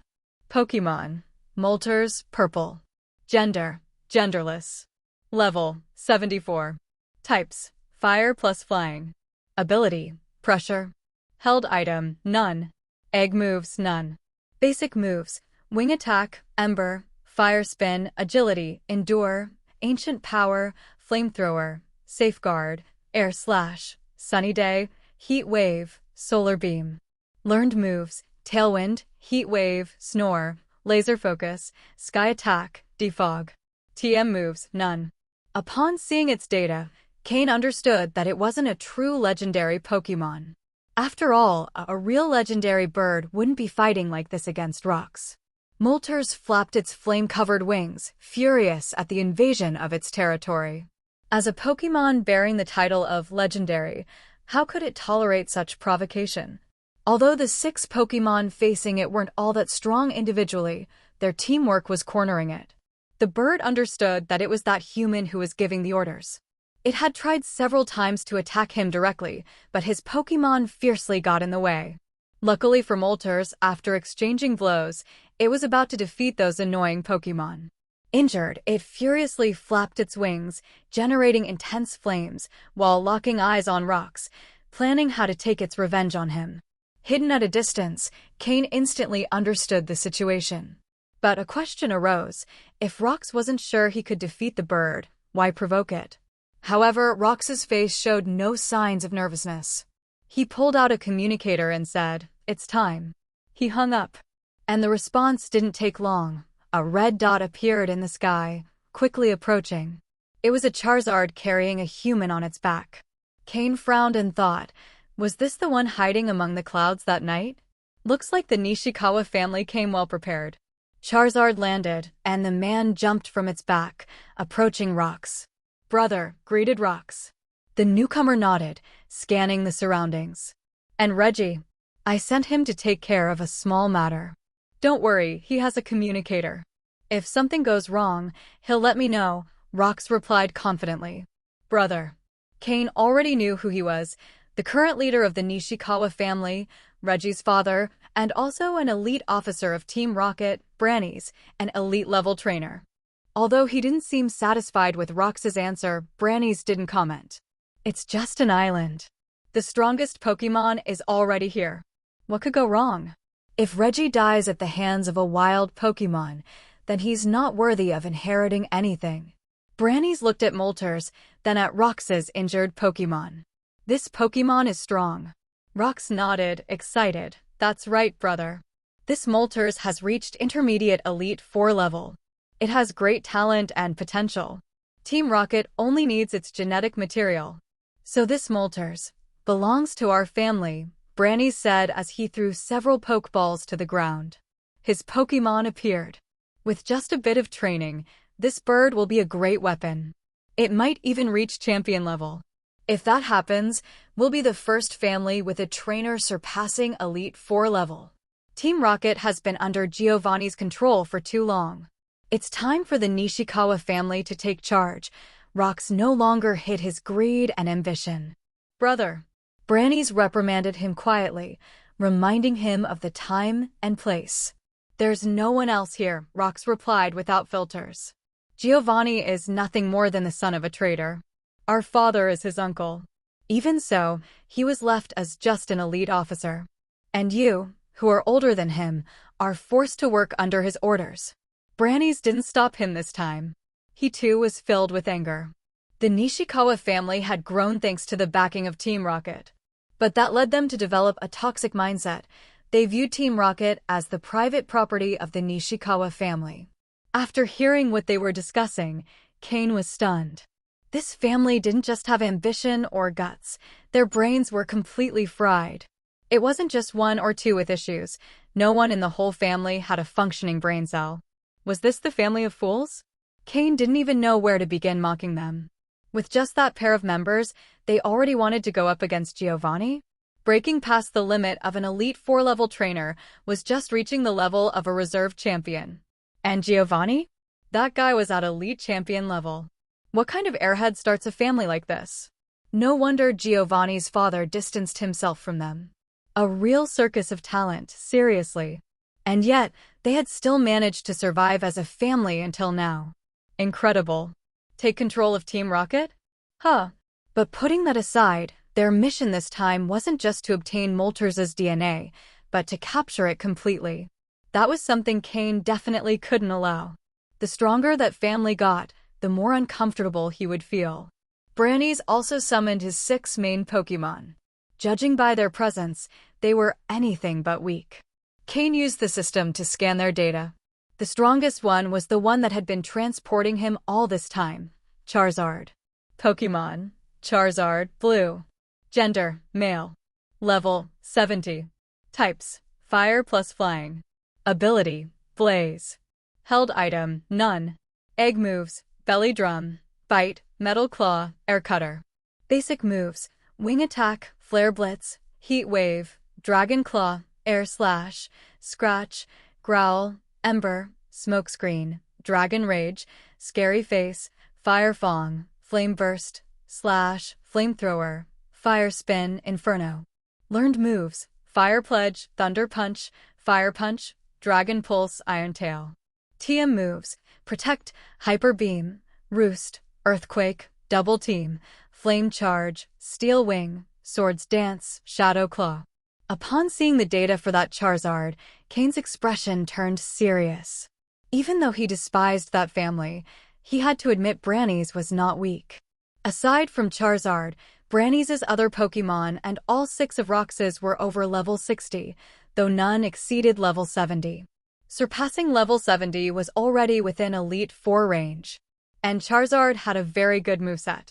Pokémon. Molters, purple. Gender, genderless. Level, 74. Types, fire plus flying. Ability, pressure. Held item, none. Egg moves, none. Basic moves, wing attack, ember, fire spin, agility, endure, ancient power, flamethrower, safeguard, air slash, sunny day, heat wave, solar beam. Learned moves, tailwind, heat wave, snore, laser focus, sky attack, defog. TM moves, none. Upon seeing its data, Cain understood that it wasn't a true legendary Pokémon. After all, a real legendary bird wouldn't be fighting like this against rocks. Molters flapped its flame-covered wings, furious at the invasion of its territory. As a Pokémon bearing the title of legendary, how could it tolerate such provocation? Although the 6 Pokémon facing it weren't all that strong individually, their teamwork was cornering it. The bird understood that it was that human who was giving the orders. It had tried several times to attack him directly, but his Pokémon fiercely got in the way. Luckily for Molters, after exchanging blows, it was about to defeat those annoying Pokémon. Injured, it furiously flapped its wings, generating intense flames, while locking eyes on Rocks, planning how to take its revenge on him. Hidden at a distance, Cain instantly understood the situation. But a question arose. If Rocks wasn't sure he could defeat the bird, why provoke it? However, Rox's face showed no signs of nervousness. He pulled out a communicator and said, "It's time." He hung up. And the response didn't take long. A red dot appeared in the sky, quickly approaching. It was a Charizard carrying a human on its back. Cain frowned and thought, was this the one hiding among the clouds that night? Looks like the Nishikawa family came well prepared. Charizard landed, and the man jumped from its back, approaching Rocks. "Brother," greeted Rocks. The newcomer nodded, scanning the surroundings. "And Reggie? I sent him to take care of a small matter. Don't worry, he has a communicator. If something goes wrong, he'll let me know," Rocks replied confidently. Brother. Cain already knew who he was, the current leader of the Nishikawa family, Reggie's father, and also an elite officer of Team Rocket, Brannies, an elite-level trainer. Although he didn't seem satisfied with Rox's answer, Brannies didn't comment. "It's just an island. The strongest Pokémon is already here. What could go wrong? If Reggie dies at the hands of a wild Pokémon, then he's not worthy of inheriting anything. Brannies looked at Moltres, then at Rox's injured Pokémon. This Pokémon is strong. Rox nodded, excited. That's right, brother. This Moltres has reached Intermediate Elite 4 level. It has great talent and potential. Team Rocket only needs its genetic material. So this Moltres belongs to our family, Brannies said as he threw several Pokeballs to the ground. His Pokémon appeared. With just a bit of training, this bird will be a great weapon. It might even reach champion level. If that happens, we'll be the first family with a trainer surpassing Elite 4 level. Team Rocket has been under Giovanni's control for too long. It's time for the Nishikawa family to take charge. Rox no longer hid his greed and ambition. Brother. Brannies reprimanded him quietly, reminding him of the time and place. There's no one else here, Rox replied without filters. Giovanni is nothing more than the son of a traitor. Our father is his uncle. Even so, he was left as just an elite officer. And you, who are older than him, are forced to work under his orders. Brannies didn't stop him this time. He too was filled with anger. The Nishikawa family had grown thanks to the backing of Team Rocket. But that led them to develop a toxic mindset. They viewed Team Rocket as the private property of the Nishikawa family. After hearing what they were discussing, Cain was stunned. This family didn't just have ambition or guts. Their brains were completely fried. It wasn't just one or two with issues. No one in the whole family had a functioning brain cell. Was this the family of fools? Cain didn't even know where to begin mocking them. With just that pair of members, they already wanted to go up against Giovanni? Breaking past the limit of an Elite 4-level trainer was just reaching the level of a reserve champion. And Giovanni? That guy was at Elite Champion level. What kind of airhead starts a family like this? No wonder Giovanni's father distanced himself from them. A real circus of talent, seriously. And yet, they had still managed to survive as a family until now. Incredible. Take control of Team Rocket? Huh. But putting that aside, their mission this time wasn't just to obtain Moltres' DNA, but to capture it completely. That was something Cain definitely couldn't allow. The stronger that family got, the more uncomfortable he would feel. Brannies also summoned his 6 main Pokémon. Judging by their presence, they were anything but weak. Cain used the system to scan their data. The strongest one was the one that had been transporting him all this time, Charizard. Pokémon, Charizard, Blue. Gender, male. Level, 70. Types, Fire plus Flying. Ability, Blaze. Held item, none. Egg moves, Belly Drum, Bite, Metal Claw, Air Cutter. Basic moves, Wing Attack, Flare Blitz, Heat Wave, Dragon Claw, Air Slash, Scratch, Growl, Ember, Smokescreen, Dragon Rage, Scary Face, Fire Fong, Flame Burst, Slash, Flamethrower, Fire Spin, Inferno. Learned moves, Fire Pledge, Thunder Punch, Fire Punch, Dragon Pulse, Iron Tail. TM moves, Protect, Hyper Beam, Roost, Earthquake, Double Team, Flame Charge, Steel Wing, Swords Dance, Shadow Claw. Upon seeing the data for that Charizard, Cain's expression turned serious. Even though he despised that family, he had to admit Brannies was not weak. Aside from Charizard, Brannies' other Pokémon and all 6 of Rox's were over level 60, though none exceeded level 70. Surpassing level 70 was already within Elite 4 range. And Charizard had a very good moveset.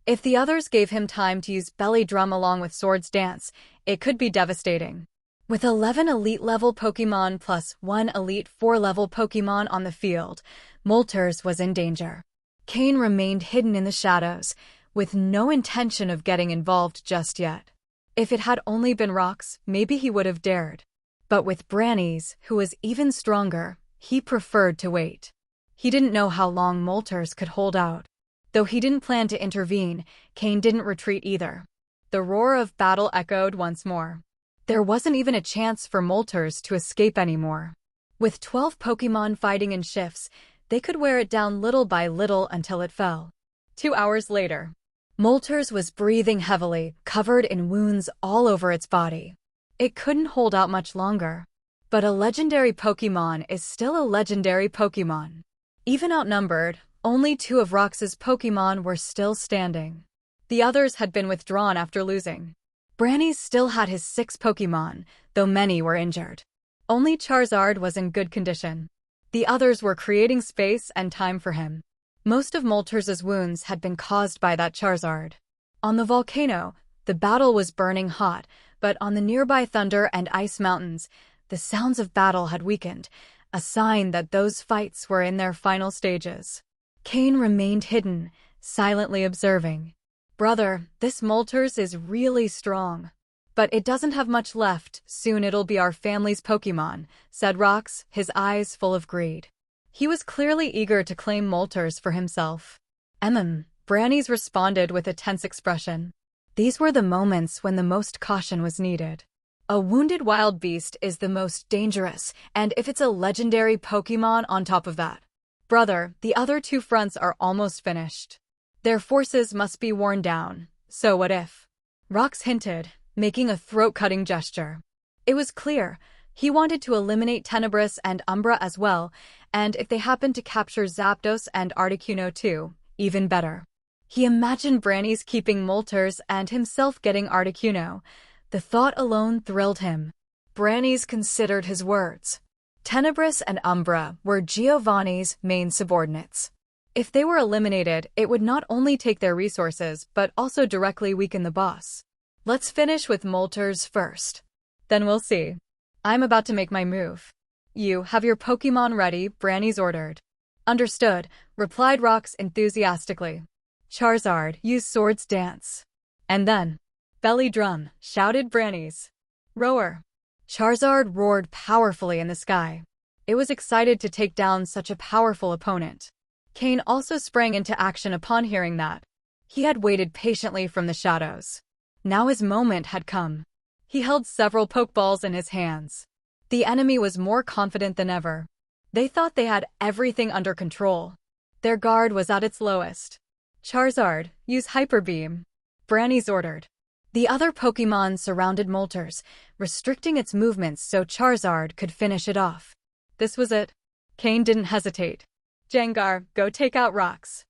If the others gave him time to use Belly Drum along with Swords Dance, it could be devastating. With 11 Elite-level Pokémon plus 1 Elite 4-level Pokémon on the field, Moltres was in danger. Cain remained hidden in the shadows, with no intention of getting involved just yet. If it had only been Rox, maybe he would have dared. But with Brannies, who was even stronger, he preferred to wait. He didn't know how long Moltres could hold out. Though he didn't plan to intervene, Cain didn't retreat either. The roar of battle echoed once more. There wasn't even a chance for Moltres to escape anymore. With 12 Pokémon fighting in shifts, they could wear it down little by little until it fell. 2 hours later, Moltres was breathing heavily, covered in wounds all over its body. It couldn't hold out much longer. But a legendary Pokémon is still a legendary Pokémon. Even outnumbered, only 2 of Rox's Pokémon were still standing. The others had been withdrawn after losing. Branny still had his 6 Pokémon, though many were injured. Only Charizard was in good condition. The others were creating space and time for him. Most of Moltres' wounds had been caused by that Charizard. On the volcano, the battle was burning hot, but on the nearby Thunder and Ice Mountains, the sounds of battle had weakened, a sign that those fights were in their final stages. Cain remained hidden, silently observing. "Brother, this Moltres is really strong. But it doesn't have much left, soon it'll be our family's Pokémon," said Rox, his eyes full of greed. He was clearly eager to claim Moltres for himself. Branny's responded with a tense expression. These were the moments when the most caution was needed. A wounded wild beast is the most dangerous, and if it's a legendary Pokémon on top of that. "Brother, the other 2 fronts are almost finished. Their forces must be worn down, so what if?" Rox hinted, making a throat-cutting gesture. It was clear, he wanted to eliminate Tenebris and Umbra as well, and if they happened to capture Zapdos and Articuno too, even better. He imagined Branny's keeping Moltres and himself getting Articuno. The thought alone thrilled him. Branny's considered his words. Tenebris and Umbra were Giovanni's main subordinates. If they were eliminated, it would not only take their resources, but also directly weaken the boss. "Let's finish with Moltres first. Then we'll see. I'm about to make my move." "You have your Pokémon ready," Branny's ordered. "Understood," replied Rox enthusiastically. "Charizard, use Swords Dance." "And then, belly drum," shouted Branny's. "Roar." Charizard roared powerfully in the sky. It was excited to take down such a powerful opponent. Cain also sprang into action upon hearing that. He had waited patiently from the shadows. Now his moment had come. He held several Pokeballs in his hands. The enemy was more confident than ever. They thought they had everything under control. Their guard was at its lowest. "Charizard, use Hyper Beam," Branny's ordered. The other Pokémon surrounded Moltres, restricting its movements so Charizard could finish it off. This was it. Cain didn't hesitate. "Gengar, go take out Rox.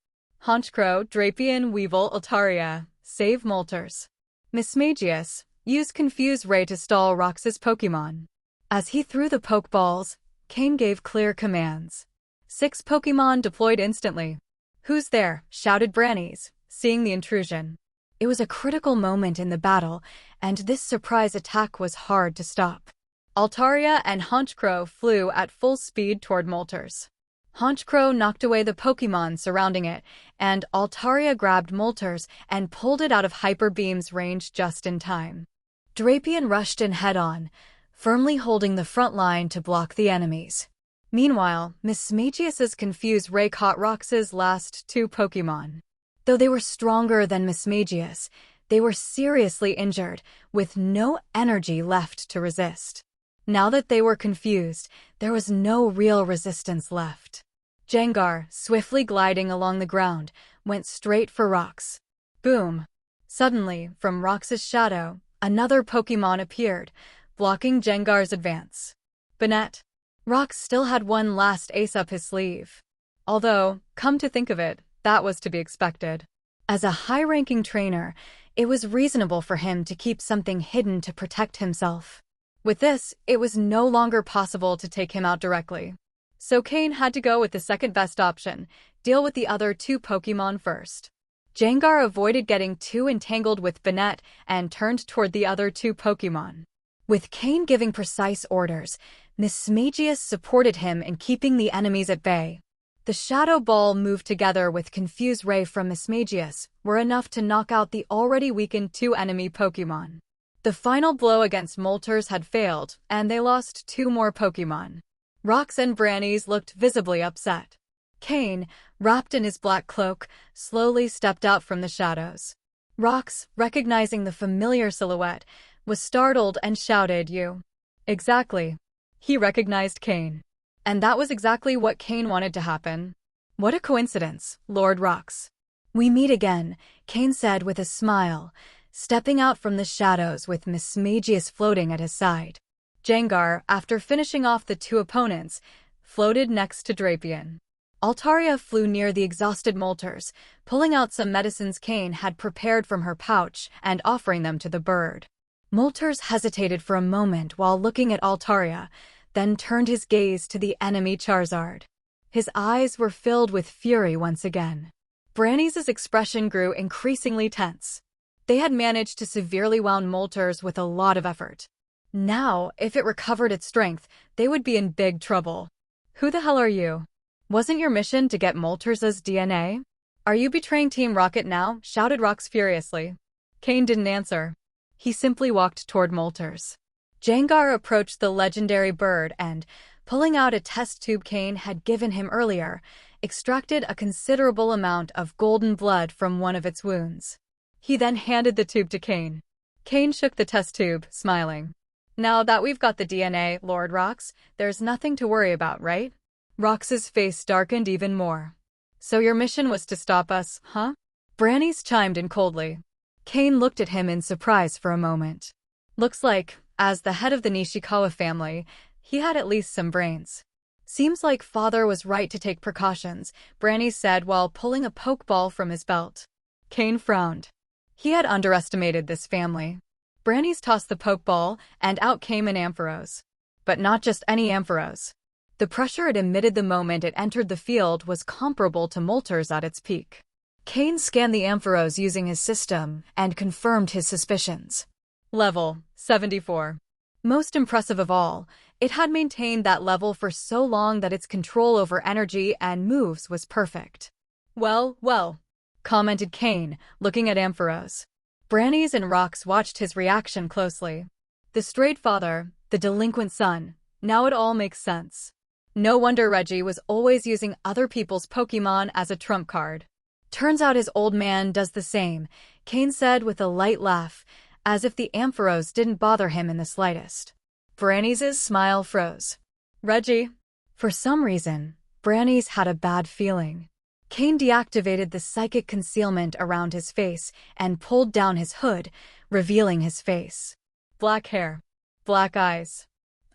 Honchkrow, Drapion, Weevil, Altaria, save Moltres. Mismagius, use Confuse Ray to stall Rox's Pokémon." As he threw the Pokeballs, Cain gave clear commands. 6 Pokémon deployed instantly. "Who's there?" shouted Branny's, seeing the intrusion. It was a critical moment in the battle, and this surprise attack was hard to stop. Altaria and Honchkrow flew at full speed toward Moltres. Honchkrow knocked away the Pokémon surrounding it, and Altaria grabbed Moltres and pulled it out of Hyper Beam's range just in time. Drapion rushed in head-on, firmly holding the front line to block the enemies. Meanwhile, Mismagius's Confuse Ray caught Rox's last 2 Pokémon. Though they were stronger than Mismagius, they were seriously injured, with no energy left to resist. Now that they were confused, there was no real resistance left. Gengar, swiftly gliding along the ground, went straight for Rox. Boom! Suddenly, from Rox's shadow, another Pokémon appeared, blocking Gengar's advance. Banette. Rox still had one last ace up his sleeve. Although, come to think of it, that was to be expected. As a high-ranking trainer, it was reasonable for him to keep something hidden to protect himself. With this, it was no longer possible to take him out directly. So Cain had to go with the second best option, deal with the other 2 Pokémon first. Gengar avoided getting too entangled with Banette and turned toward the other 2 Pokémon. With Cain giving precise orders, Mismagius supported him in keeping the enemies at bay. The Shadow Ball moved together with Confuse Ray from Mismagius were enough to knock out the already weakened 2 enemy Pokémon. The final blow against Moltres had failed, and they lost 2 more Pokémon. Rox and Branny's looked visibly upset. Cain, wrapped in his black cloak, slowly stepped out from the shadows. Rox, recognizing the familiar silhouette, was startled and shouted, "You." Exactly. He recognized Cain. And that was exactly what Cain wanted to happen. "What a coincidence, Lord Rox." "We meet again," Cain said with a smile, stepping out from the shadows with Mismagius floating at his side. Jengar, after finishing off the two opponents, floated next to Drapion. Altaria flew near the exhausted Molters, pulling out some medicines Cain had prepared from her pouch and offering them to the bird. Molters hesitated for a moment while looking at Altaria, then turned his gaze to the enemy Charizard. His eyes were filled with fury once again. Branny's expression grew increasingly tense. They had managed to severely wound Molters with a lot of effort. Now, if it recovered its strength, they would be in big trouble. Who the hell are you? Wasn't your mission to get Molters' DNA? Are you betraying Team Rocket now? Shouted Rox furiously. Cain didn't answer. He simply walked toward Molters. Jengar approached the legendary bird and, pulling out a test tube Cain had given him earlier, extracted a considerable amount of golden blood from one of its wounds. He then handed the tube to Cain. Cain shook the test tube, smiling. Now that we've got the DNA, Lord Rox, there's nothing to worry about, right? Rox's face darkened even more. So your mission was to stop us, huh? Branny's chimed in coldly. Cain looked at him in surprise for a moment. Looks like, as the head of the Nishikawa family, he had at least some brains. Seems like father was right to take precautions, Branny said while pulling a pokeball from his belt. Cain frowned. He had underestimated this family. Branny's tossed the pokeball, and out came an Ampharos. But not just any Ampharos. The pressure it emitted the moment it entered the field was comparable to Molters at its peak. Cain scanned the Ampharos using his system and confirmed his suspicions. Level 74. Most impressive of all, it had maintained that level for so long that its control over energy and moves was perfect. Well, commented Cain, looking at Ampharos. Branny's and Rox watched his reaction closely. The strayed father, the delinquent son, now it all makes sense. No wonder Reggie was always using other people's Pokémon as a trump card. Turns out his old man does the same, Cain said with a light laugh, as if the Ampharos didn't bother him in the slightest. Branny's smile froze. Reggie. For some reason, Branny's had a bad feeling. Cain deactivated the psychic concealment around his face and pulled down his hood, revealing his face. Black hair. Black eyes.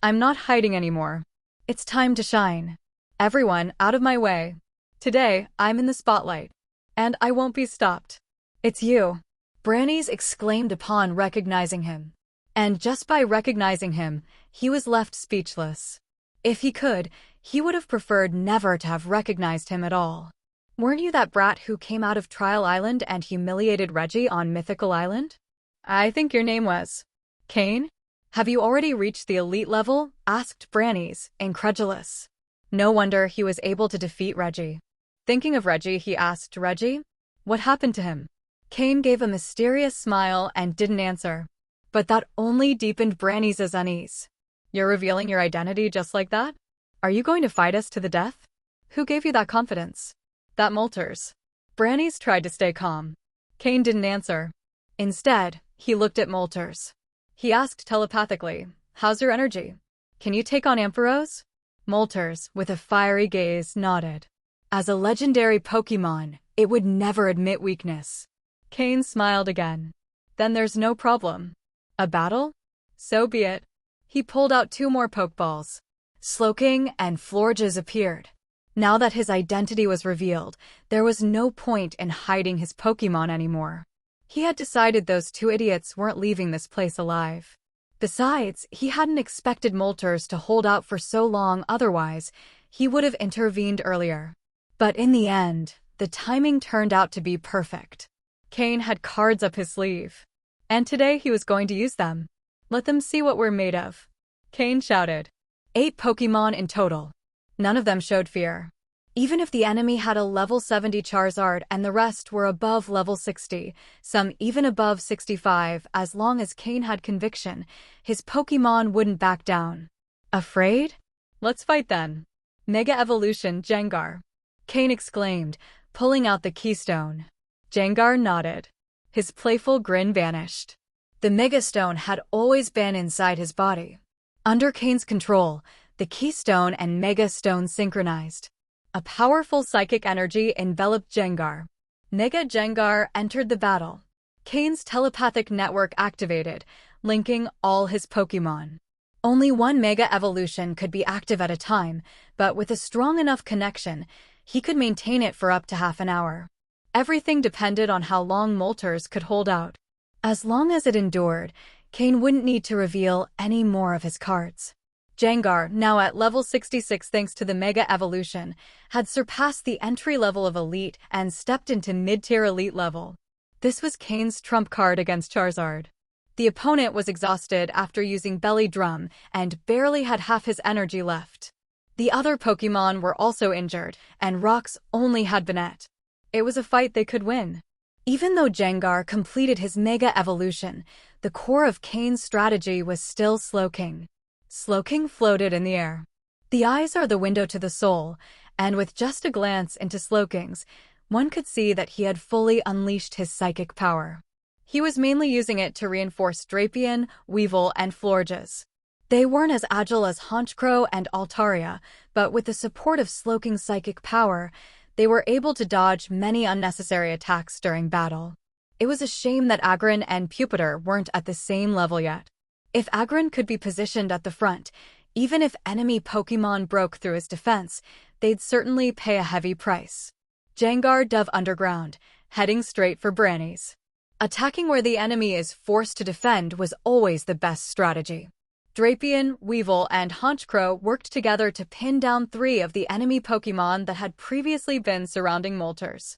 I'm not hiding anymore. It's time to shine. Everyone, out of my way. Today, I'm in the spotlight. And I won't be stopped. It's you. Branny's exclaimed upon recognizing him. And just by recognizing him, he was left speechless. If he could, he would have preferred never to have recognized him at all. Weren't you that brat who came out of Trial Island and humiliated Reggie on Mythical Island? I think your name was Cain? Have you already reached the elite level? Asked Branny's, incredulous. No wonder he was able to defeat Reggie. Thinking of Reggie, he asked Reggie, what happened to him? Cain gave a mysterious smile and didn't answer. But that only deepened Branny's unease. You're revealing your identity just like that? Are you going to fight us to the death? Who gave you that confidence? That Molters. Branny's tried to stay calm. Cain didn't answer. Instead, he looked at Molters. He asked telepathically, how's your energy? Can you take on Ampharos? Molters, with a fiery gaze, nodded. As a legendary Pokémon, it would never admit weakness. Cain smiled again. Then there's no problem. A battle? So be it. He pulled out 2 more Pokeballs. Slowking and Florges appeared. Now that his identity was revealed, there was no point in hiding his Pokémon anymore. He had decided those 2 idiots weren't leaving this place alive. Besides, he hadn't expected Molters to hold out for so long, otherwise, he would have intervened earlier. But in the end, the timing turned out to be perfect. Cain had cards up his sleeve. And today he was going to use them. Let them see what we're made of. Cain shouted. 8 Pokémon in total. None of them showed fear. Even if the enemy had a level 70 Charizard and the rest were above level 60, some even above 65, as long as Cain had conviction, his Pokémon wouldn't back down. Afraid? Let's fight then. Mega Evolution Jengar. Cain exclaimed, pulling out the keystone. Jengar nodded. His playful grin vanished. The Mega Stone had always been inside his body. Under Cain's control, the keystone and Mega Stone synchronized. A powerful psychic energy enveloped Jengar. Mega Jengar entered the battle. Cain's telepathic network activated, linking all his Pokémon. Only one Mega Evolution could be active at a time, but with a strong enough connection, he could maintain it for up to half an hour. Everything depended on how long Moltres could hold out. As long as it endured, Cain wouldn't need to reveal any more of his cards. Gengar, now at level 66 thanks to the Mega Evolution, had surpassed the entry level of Elite and stepped into mid-tier Elite level. This was Cain's trump card against Charizard. The opponent was exhausted after using Belly Drum and barely had half his energy left. The other Pokémon were also injured, and Rox only had Banette. It was a fight they could win. Even though Gengar completed his Mega Evolution, the core of Cain's strategy was still Slowking. Slowking floated in the air. The eyes are the window to the soul, and with just a glance into Slowking's, one could see that he had fully unleashed his psychic power. He was mainly using it to reinforce Drapion, Weevil, and Florges. They weren't as agile as Honchkrow and Altaria, but with the support of Slowking's psychic power, they were able to dodge many unnecessary attacks during battle. It was a shame that Aggron and Pupitar weren't at the same level yet. If Aggron could be positioned at the front, even if enemy Pokémon broke through his defense, they'd certainly pay a heavy price. Gengar dove underground, heading straight for Brannies. Attacking where the enemy is forced to defend was always the best strategy. Drapion, Weevil, and Honchkrow worked together to pin down 3 of the enemy Pokémon that had previously been surrounding Moltres.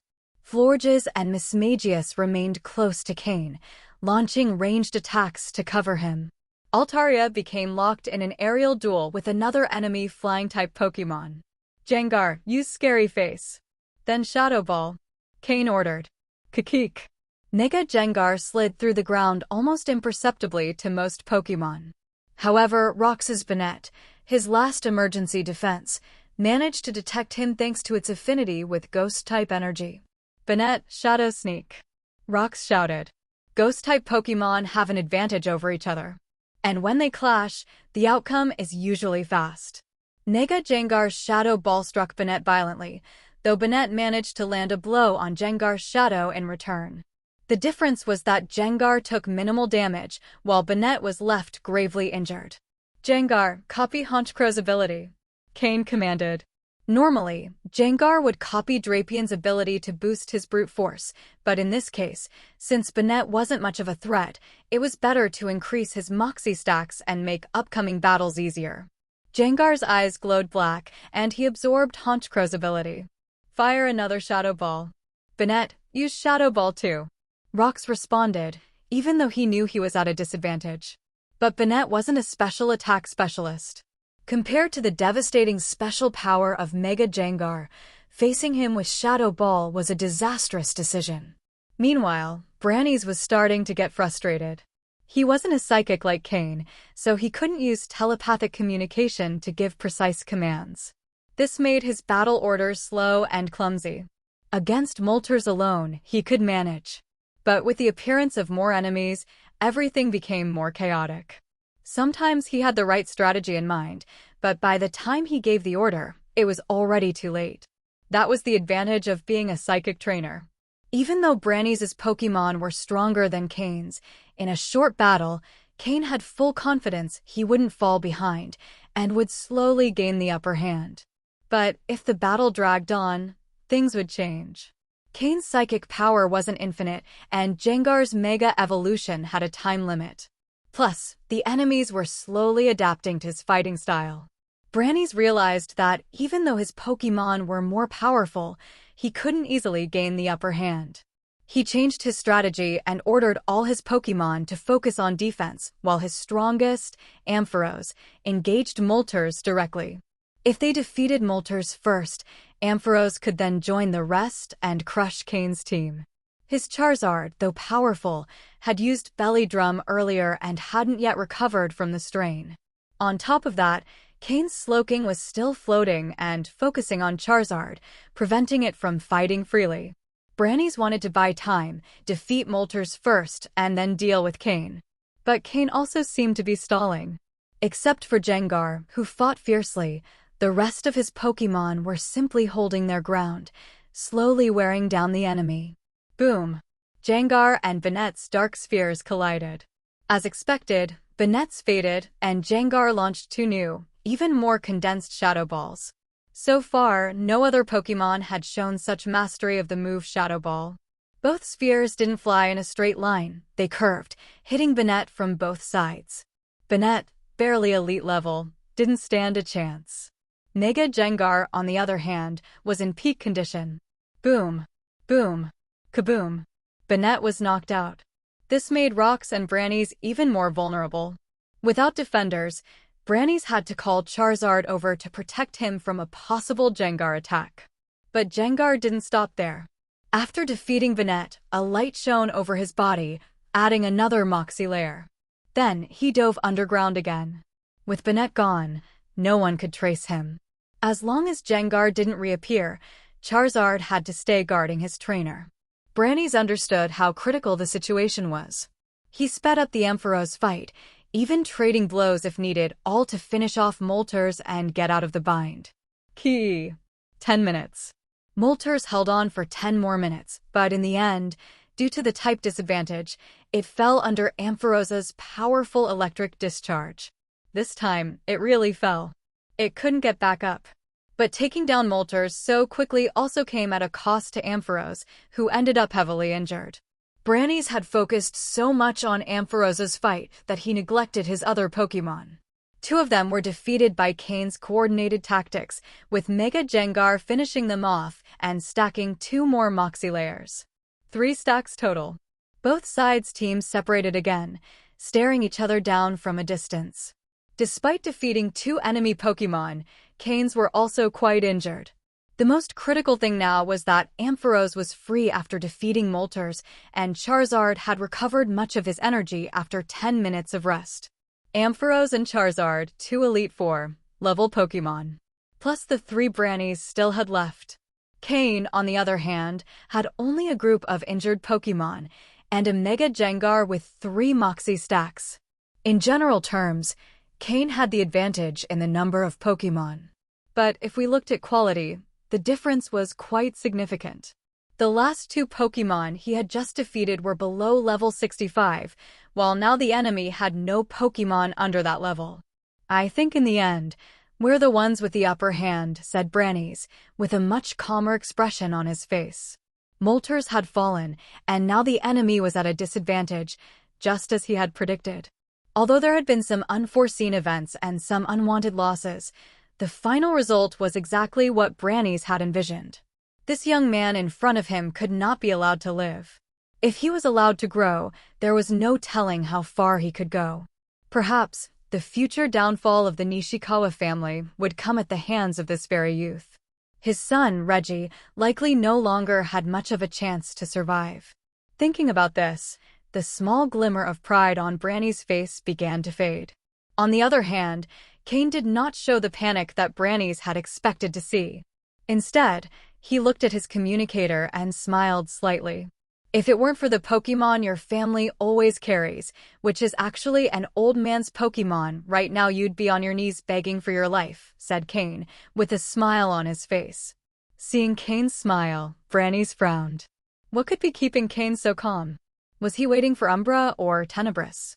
Florges and Mismagius remained close to Cain, launching ranged attacks to cover him. Altaria became locked in an aerial duel with another enemy Flying-type Pokémon. Gengar, use Scary Face. Then Shadow Ball. Cain ordered. Kikik. Mega Gengar slid through the ground almost imperceptibly to most Pokémon. However, Rox's Banette, his last emergency defense, managed to detect him thanks to its affinity with Ghost-type energy. Banette, Shadow Sneak. Rox shouted. Ghost-type Pokémon have an advantage over each other. And when they clash, the outcome is usually fast. Mega Gengar's Shadow Ball struck Banette violently, though Banette managed to land a blow on Gengar's Shadow in return. The difference was that Gengar took minimal damage, while Banette was left gravely injured. Gengar, copy Honchkrow's ability. Cain commanded. Normally, Gengar would copy Drapion's ability to boost his brute force, but in this case, since Banette wasn't much of a threat, it was better to increase his Moxie stacks and make upcoming battles easier. Gengar's eyes glowed black, and he absorbed Honchkrow's ability. Fire another Shadow Ball. Banette, use Shadow Ball too. Rox responded, even though he knew he was at a disadvantage. But Banette wasn't a special attack specialist. Compared to the devastating special power of Mega Gengar, facing him with Shadow Ball was a disastrous decision. Meanwhile, Brannies was starting to get frustrated. He wasn't a psychic like Cain, so he couldn't use telepathic communication to give precise commands. This made his battle orders slow and clumsy. Against Moltres alone, he could manage. But with the appearance of more enemies, everything became more chaotic. Sometimes he had the right strategy in mind, but by the time he gave the order, it was already too late. That was the advantage of being a psychic trainer. Even though Brannies' Pokémon were stronger than Cain's, in a short battle, Cain had full confidence he wouldn't fall behind and would slowly gain the upper hand. But if the battle dragged on, things would change. Cain's psychic power wasn't infinite, and Gengar's Mega Evolution had a time limit. Plus, the enemies were slowly adapting to his fighting style. Brannies realized that even though his Pokémon were more powerful, he couldn't easily gain the upper hand. He changed his strategy and ordered all his Pokémon to focus on defense, while his strongest, Ampharos, engaged Moltres directly. If they defeated Moltres first, Ampharos could then join the rest and crush Cain's team. His Charizard, though powerful, had used Belly Drum earlier and hadn't yet recovered from the strain. On top of that, Cain's Slowking was still floating and focusing on Charizard, preventing it from fighting freely. Brannies wanted to buy time, defeat Moltres first, and then deal with Cain. But Cain also seemed to be stalling. Except for Gengar, who fought fiercely, the rest of his Pokémon were simply holding their ground, slowly wearing down the enemy. Boom! Jengar and Banette's dark spheres collided. As expected, Banette's faded, and Jengar launched two new, even more condensed Shadow Balls. So far, no other Pokémon had shown such mastery of the move Shadow Ball. Both spheres didn't fly in a straight line, they curved, hitting Banette from both sides. Banette, barely elite level, didn't stand a chance. Mega Jengar, on the other hand, was in peak condition. Boom. Boom. Kaboom. Banette was knocked out. This made Rox and Brannies even more vulnerable. Without defenders, Brannies had to call Charizard over to protect him from a possible Jengar attack. But Jengar didn't stop there. After defeating Banette, a light shone over his body, adding another Moxie layer. Then he dove underground again. With Banette gone, no one could trace him. As long as Jengar didn't reappear, Charizard had to stay guarding his trainer. Brannies understood how critical the situation was. He sped up the Ampharos fight, even trading blows if needed, all to finish off Moltres and get out of the bind. Key. 10 minutes. Moltres held on for 10 more minutes, but in the end, due to the type disadvantage, it fell under Ampharosa's powerful electric discharge. This time, it really fell. It couldn't get back up. But taking down Moltres so quickly also came at a cost to Ampharos, who ended up heavily injured. Brannies had focused so much on Ampharosa's fight that he neglected his other Pokémon. Two of them were defeated by Cain's coordinated tactics, with Mega Jengar finishing them off and stacking two more Moxie layers. 3 stacks total. Both sides' teams separated again, staring each other down from a distance. Despite defeating 2 enemy Pokémon, Cain's were also quite injured. The most critical thing now was that Ampharos was free after defeating Moltres, and Charizard had recovered much of his energy after 10 minutes of rest. Ampharos and Charizard, 2 Elite Four level Pokémon. Plus the 3 Brannies still had left. Cain, on the other hand, had only a group of injured Pokémon, and a Mega Jengar with 3 Moxie stacks. In general terms, Cain had the advantage in the number of Pokémon. But if we looked at quality, the difference was quite significant. The last 2 Pokémon he had just defeated were below level 65, while now the enemy had no Pokémon under that level. I think in the end, we're the ones with the upper hand, said Brannies, with a much calmer expression on his face. Moltres had fallen, and now the enemy was at a disadvantage, just as he had predicted. Although there had been some unforeseen events and some unwanted losses, the final result was exactly what Brannies had envisioned. This young man in front of him could not be allowed to live. If he was allowed to grow, there was no telling how far he could go. Perhaps the future downfall of the Nishikawa family would come at the hands of this very youth. His son, Reggie, likely no longer had much of a chance to survive. Thinking about this, the small glimmer of pride on Brannies' face began to fade. On the other hand, Cain did not show the panic that Brannies had expected to see. Instead, he looked at his communicator and smiled slightly. If it weren't for the Pokémon your family always carries, which is actually an old man's Pokémon, right now you'd be on your knees begging for your life, said Cain, with a smile on his face. Seeing Cain's smile, Brannies frowned. What could be keeping Cain so calm? Was he waiting for Umbra or Tenebris?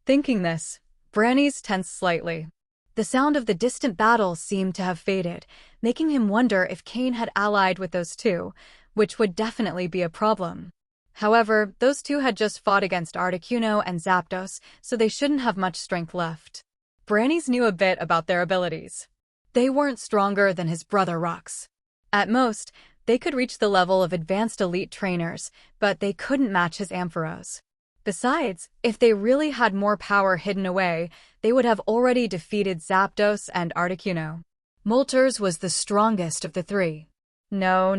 Thinking this, Brannies tensed slightly. The sound of the distant battle seemed to have faded, making him wonder if Cain had allied with those two, which would definitely be a problem. However, those two had just fought against Articuno and Zapdos, so they shouldn't have much strength left. Brannies knew a bit about their abilities. They weren't stronger than his brother Rox. At most, they could reach the level of advanced elite trainers, but they couldn't match his Ampharos. Besides, if they really had more power hidden away, they would have already defeated Zapdos and Articuno. Moltres was the strongest of the 3. No,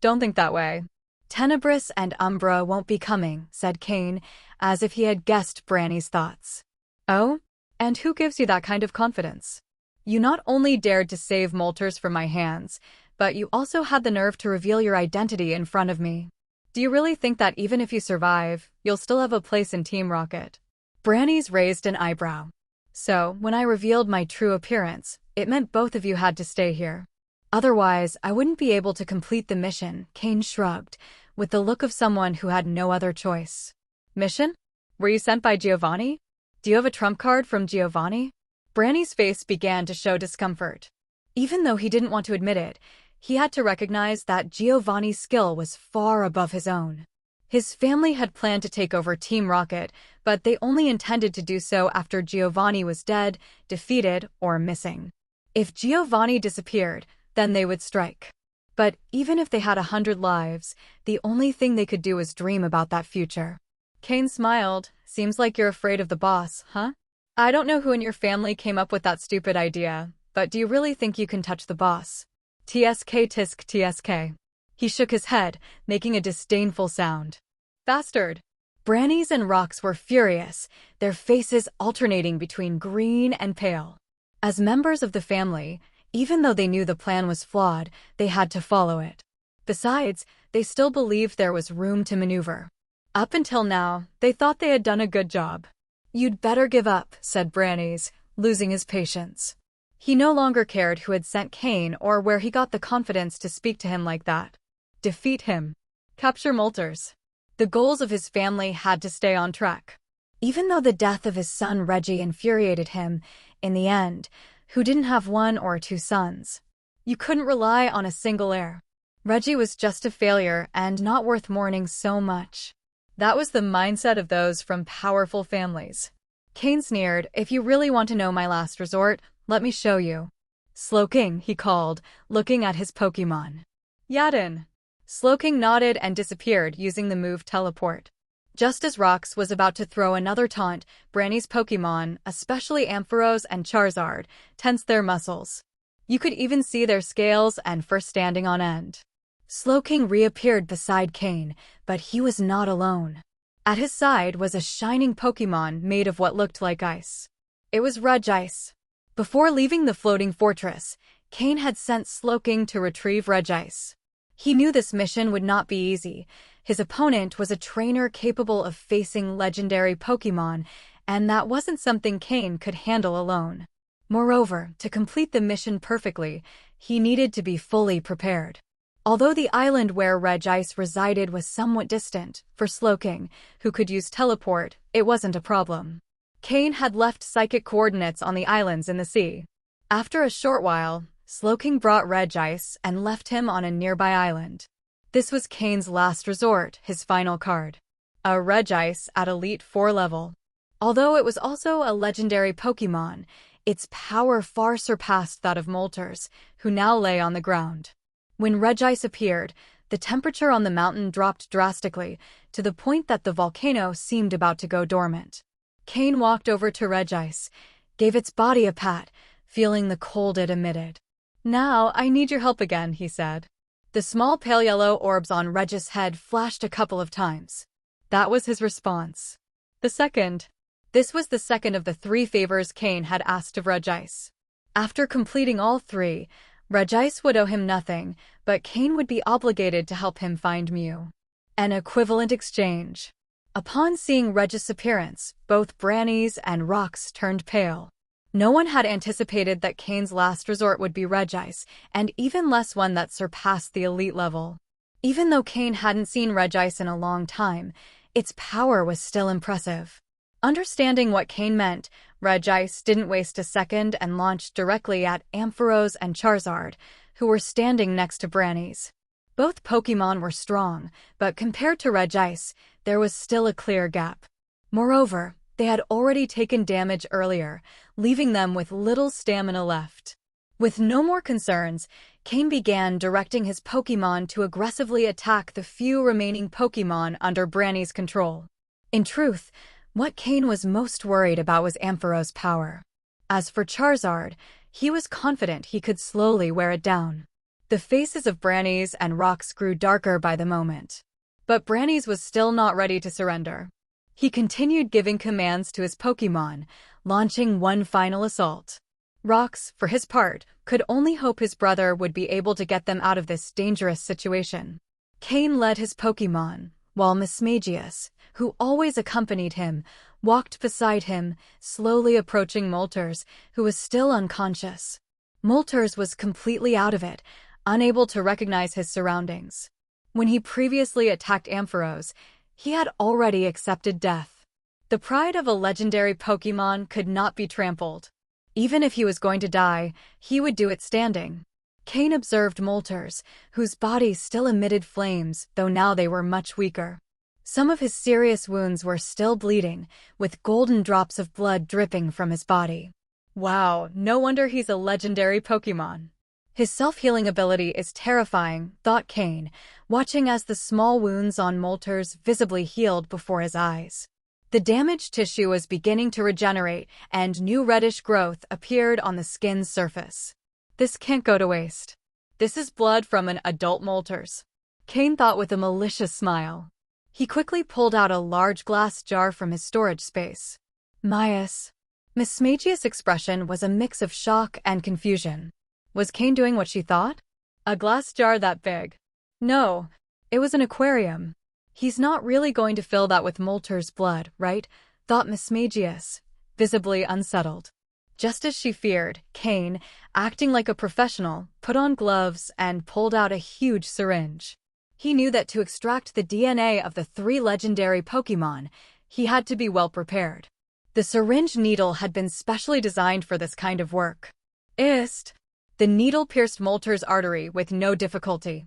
don't think that way. Tenebris and Umbra won't be coming, said Cain, as if he had guessed Brannies' thoughts. Oh? And who gives you that kind of confidence? You not only dared to save Moltres from my hands, but you also had the nerve to reveal your identity in front of me. Do you really think that even if you survive, you'll still have a place in Team Rocket? Brannies raised an eyebrow. So, when I revealed my true appearance, it meant both of you had to stay here. Otherwise, I wouldn't be able to complete the mission, Cain shrugged, with the look of someone who had no other choice. Mission? Were you sent by Giovanni? Do you have a trump card from Giovanni? Branny's face began to show discomfort. Even though he didn't want to admit it, he had to recognize that Giovanni's skill was far above his own. His family had planned to take over Team Rocket, but they only intended to do so after Giovanni was dead, defeated, or missing. If Giovanni disappeared, then they would strike. But even if they had 100 lives, the only thing they could do was dream about that future. Cain smiled. Seems like you're afraid of the boss, huh? I don't know who in your family came up with that stupid idea, but do you really think you can touch the boss? TSK tisk TSK. He shook his head, making a disdainful sound. Bastard! Brannies and Rox were furious, their faces alternating between green and pale. As members of the family, even though they knew the plan was flawed, they had to follow it. Besides, they still believed there was room to maneuver. Up until now, they thought they had done a good job. You'd better give up, said Brannies, losing his patience. He no longer cared who had sent Cain or where he got the confidence to speak to him like that. Defeat him. Capture Molters. The goals of his family had to stay on track. Even though the death of his son Reggie infuriated him, in the end, who didn't have one or two sons? You couldn't rely on a single heir. Reggie was just a failure and not worth mourning so much. That was the mindset of those from powerful families. Cain sneered, if you really want to know my last resort, let me show you. Slowking, he called, looking at his Pokémon. Yadin. Slowking nodded and disappeared using the move Teleport. Just as Rox was about to throw another taunt, Branny's Pokémon, especially Ampharos and Charizard, tensed their muscles. You could even see their scales and fur standing on end. Slowking reappeared beside Cain, but he was not alone. At his side was a shining Pokémon made of what looked like ice. It was Regice. Before leaving the floating fortress, Cain had sent Slowking to retrieve Regice. He knew this mission would not be easy. His opponent was a trainer capable of facing legendary Pokémon, and that wasn't something Cain could handle alone. Moreover, to complete the mission perfectly, he needed to be fully prepared. Although the island where Regice resided was somewhat distant, for Slowking, who could use teleport, it wasn't a problem. Cain had left psychic coordinates on the islands in the sea. After a short while, Slowking brought Regice and left him on a nearby island. This was Cain's last resort, his final card. A Regice at Elite 4 level. Although it was also a legendary Pokémon, its power far surpassed that of Molters, who now lay on the ground. When Regice appeared, the temperature on the mountain dropped drastically, to the point that the volcano seemed about to go dormant. Cain walked over to Regice, gave its body a pat, feeling the cold it emitted. Now, I need your help again, he said. The small pale yellow orbs on Regice's head flashed a couple of times. That was his response. This was the second of the 3 favors Cain had asked of Regice. After completing all 3, Regice would owe him nothing, but Cain would be obligated to help him find Mew. An equivalent exchange. Upon seeing Regice's appearance, both Brannies and Rox turned pale. No one had anticipated that Cain's last resort would be Regice, and even less one that surpassed the elite level. Even though Cain hadn't seen Regice in a long time, its power was still impressive. Understanding what Cain meant, Regice didn't waste a second and launched directly at Ampharos and Charizard, who were standing next to Brannies. Both Pokémon were strong, but compared to Regice, there was still a clear gap. Moreover, they had already taken damage earlier, leaving them with little stamina left. With no more concerns, Cain began directing his Pokémon to aggressively attack the few remaining Pokémon under Branny's control. In truth, what Cain was most worried about was Ampharos' power. As for Charizard, he was confident he could slowly wear it down. The faces of Brannies and Rox grew darker by the moment. But Brannies was still not ready to surrender. He continued giving commands to his Pokémon, launching one final assault. Rox, for his part, could only hope his brother would be able to get them out of this dangerous situation. Cain led his Pokémon, while Mismagius, who always accompanied him, walked beside him, slowly approaching Molters, who was still unconscious. Molters was completely out of it, unable to recognize his surroundings. When he previously attacked Ampharos, he had already accepted death. The pride of a legendary Pokémon could not be trampled. Even if he was going to die, he would do it standing. Cain observed Moltres, whose body still emitted flames, though now they were much weaker. Some of his serious wounds were still bleeding, with golden drops of blood dripping from his body. Wow, no wonder he's a legendary Pokémon. His self-healing ability is terrifying, thought Cain, watching as the small wounds on Moltres visibly healed before his eyes. The damaged tissue was beginning to regenerate, and new reddish growth appeared on the skin's surface. This can't go to waste. This is blood from an adult Moltres, Cain thought with a malicious smile. He quickly pulled out a large glass jar from his storage space. Mias. Mismagius' expression was a mix of shock and confusion. Was Cain doing what she thought? A glass jar that big? No, it was an aquarium. He's not really going to fill that with Moltres' blood, right? Thought Mismagius, visibly unsettled. Just as she feared, Cain, acting like a professional, put on gloves and pulled out a huge syringe. He knew that to extract the DNA of the 3 legendary Pokémon, he had to be well prepared. The syringe needle had been specially designed for this kind of work. The needle pierced Moltres' artery with no difficulty.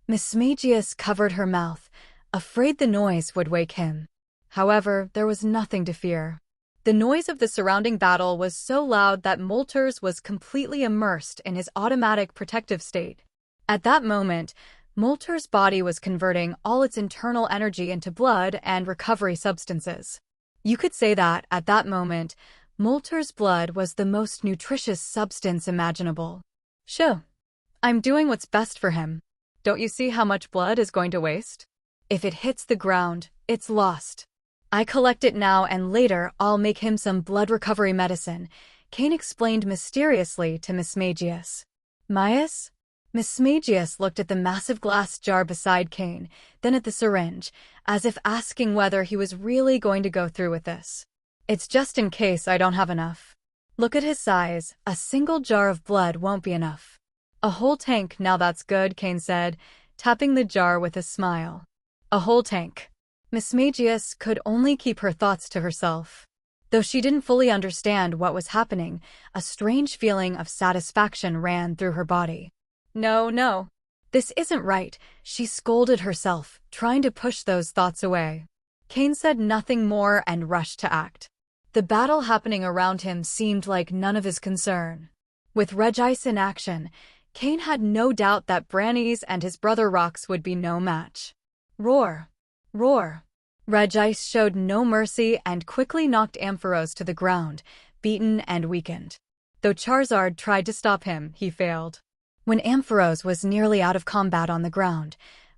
Mismagius covered her mouth, afraid the noise would wake him. However, there was nothing to fear. The noise of the surrounding battle was so loud that Moltres was completely immersed in his automatic protective state. At that moment, Moltres' body was converting all its internal energy into blood and recovery substances. You could say that, at that moment, Moltres' blood was the most nutritious substance imaginable. Sure, I'm doing what's best for him. Don't you see how much blood is going to waste? If it hits the ground, it's lost. I collect it now and later I'll make him some blood recovery medicine, Cain explained mysteriously to Mismagius. Mias? Mismagius looked at the massive glass jar beside Cain, then at the syringe, as if asking whether he was really going to go through with this. It's just in case I don't have enough. Look at his size, a single jar of blood won't be enough. A whole tank, now that's good, Cain said, tapping the jar with a smile. A whole tank. Mismagius could only keep her thoughts to herself. Though she didn't fully understand what was happening, a strange feeling of satisfaction ran through her body. No, this isn't right, she scolded herself, trying to push those thoughts away. Cain said nothing more and rushed to act. The battle happening around him seemed like none of his concern. With Regice in action, Cain had no doubt that Brannies and his brother Rox would be no match. Roar! Roar! Regice showed no mercy and quickly knocked Ampharos to the ground, beaten and weakened. Though Charizard tried to stop him, he failed. When Ampharos was nearly out of combat on the ground,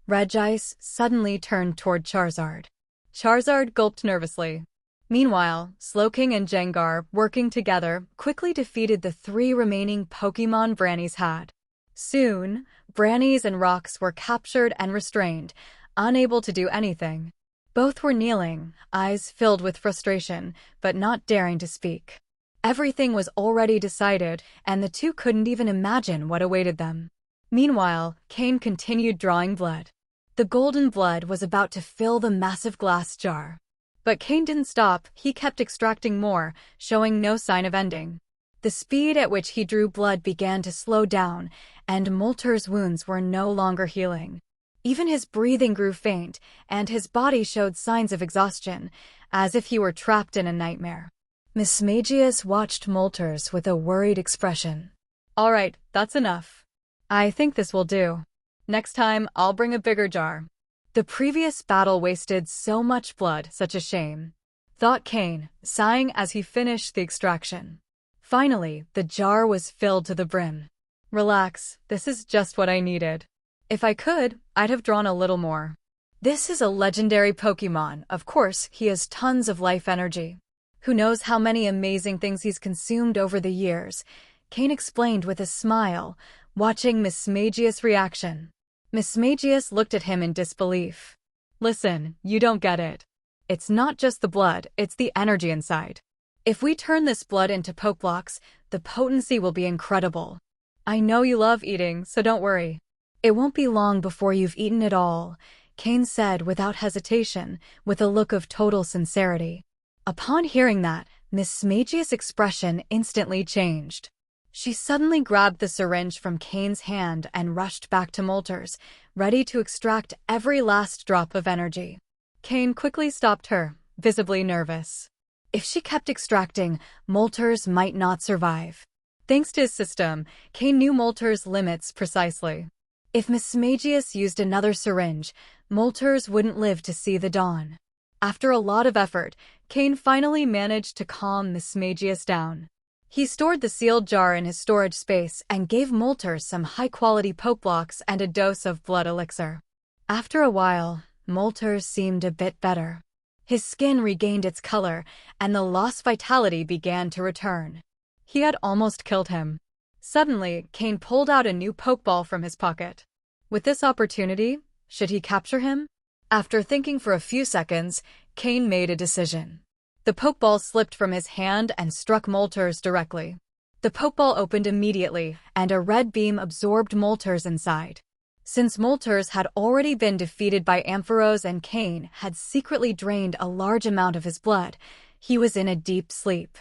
Regice suddenly turned toward Charizard. Charizard gulped nervously. Meanwhile, Slowking and Gengar, working together, quickly defeated the 3 remaining Pokémon Brannies had. Soon, Brannies and Rox were captured and restrained, unable to do anything. Both were kneeling, eyes filled with frustration, but not daring to speak. Everything was already decided, and the 2 couldn't even imagine what awaited them. Meanwhile, Cain continued drawing blood. The golden blood was about to fill the massive glass jar. But Cain didn't stop, he kept extracting more, showing no sign of ending. The speed at which he drew blood began to slow down, and Moltres' wounds were no longer healing. Even his breathing grew faint, and his body showed signs of exhaustion, as if he were trapped in a nightmare. Mismagius watched Moltres with a worried expression. All right, that's enough. I think this will do. Next time, I'll bring a bigger jar. The previous battle wasted so much blood, such a shame, thought Cain, sighing as he finished the extraction. Finally, the jar was filled to the brim. Relax, this is just what I needed. If I could, I'd have drawn a little more. This is a legendary Pokémon, of course, he has tons of life energy. Who knows how many amazing things he's consumed over the years, Cain explained with a smile, watching Mismagius' reaction. Mismagius looked at him in disbelief. Listen, you don't get it. It's not just the blood, it's the energy inside. If we turn this blood into Pokeblocks, the potency will be incredible. I know you love eating, so don't worry. "It won't be long before you've eaten it all," Cain said without hesitation, with a look of total sincerity. Upon hearing that, Miss Magia's expression instantly changed. She suddenly grabbed the syringe from Cain's hand and rushed back to Molter's, ready to extract every last drop of energy. Cain quickly stopped her, visibly nervous. If she kept extracting, Molter's might not survive. Thanks to his system, Cain knew Molter's limits precisely. If Miss Magius used another syringe, Molter's wouldn't live to see the dawn. After a lot of effort, Cain finally managed to calm Miss Magius down. He stored the sealed jar in his storage space and gave Molter's some high-quality poke blocks and a dose of blood elixir. After a while, Molter's seemed a bit better. His skin regained its color, and the lost vitality began to return. He had almost killed him. Suddenly, Cain pulled out a new pokeball from his pocket. With this opportunity, should he capture him? After thinking for a few seconds, Cain made a decision. The pokeball slipped from his hand and struck Molter's directly. The pokeball opened immediately, and a red beam absorbed Molter's inside. Since Molter's had already been defeated by Ampharos and Cain had secretly drained a large amount of his blood, he was in a deep sleep.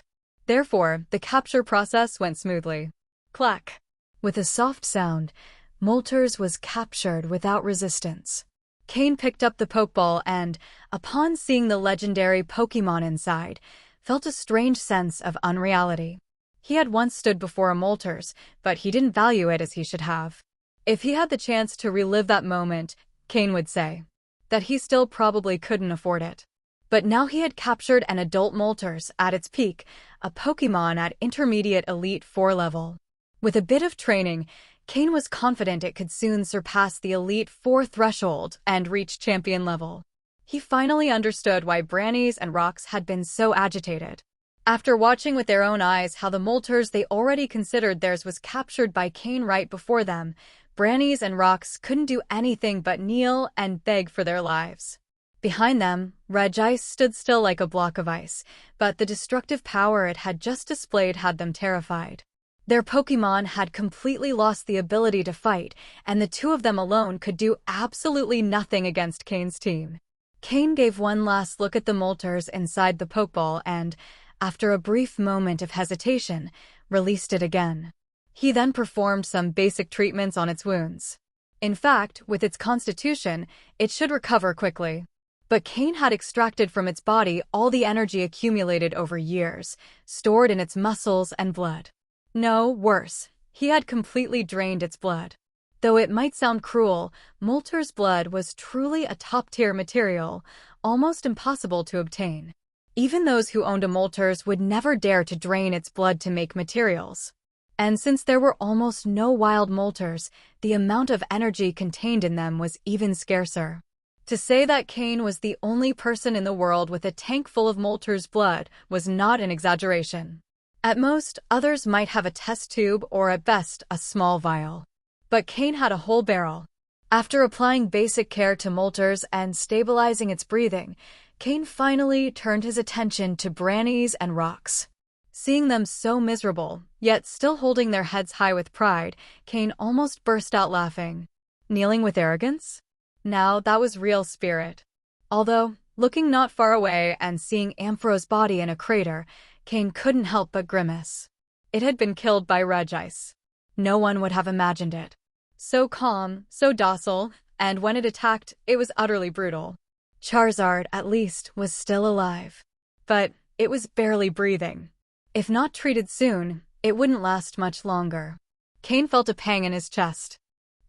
Therefore, the capture process went smoothly. Clack! With a soft sound, Molter's was captured without resistance. Cain picked up the pokeball and, upon seeing the legendary Pokémon inside, felt a strange sense of unreality. He had once stood before a Molter's, but he didn't value it as he should have. If he had the chance to relive that moment, Cain would say that he still probably couldn't afford it. But now he had captured an adult Molter's at its peak, a Pokémon at intermediate Elite 4 level. With a bit of training, Cain was confident it could soon surpass the Elite 4 threshold and reach champion level. He finally understood why Brannies and Rocks had been so agitated. After watching with their own eyes how the Molter's they already considered theirs was captured by Cain right before them, Brannies and Rocks couldn't do anything but kneel and beg for their lives. Behind them, Regice stood still like a block of ice, but the destructive power it had just displayed had them terrified. Their Pokémon had completely lost the ability to fight, and the two of them alone could do absolutely nothing against Cain's team. Cain gave one last look at the Molter's inside the Pokeball and, after a brief moment of hesitation, released it again. He then performed some basic treatments on its wounds. In fact, with its constitution, it should recover quickly. But Cain had extracted from its body all the energy accumulated over years, stored in its muscles and blood. No, worse, he had completely drained its blood. Though it might sound cruel, Molter's blood was truly a top-tier material, almost impossible to obtain. Even those who owned a Molter's would never dare to drain its blood to make materials. And since there were almost no wild Molter's, the amount of energy contained in them was even scarcer. To say that Cain was the only person in the world with a tank full of Molter's blood was not an exaggeration. At most, others might have a test tube or at best a small vial. But Cain had a whole barrel. After applying basic care to Molter's and stabilizing its breathing, Cain finally turned his attention to Brannies and Rocks. Seeing them so miserable, yet still holding their heads high with pride, Cain almost burst out laughing. Kneeling with arrogance? Now that was real spirit. Although, looking not far away and seeing Ampharos' body in a crater, Cain couldn't help but grimace. It had been killed by Regice. No one would have imagined it. So calm, so docile, and when it attacked, it was utterly brutal. Charizard, at least, was still alive. But it was barely breathing. If not treated soon, it wouldn't last much longer. Cain felt a pang in his chest.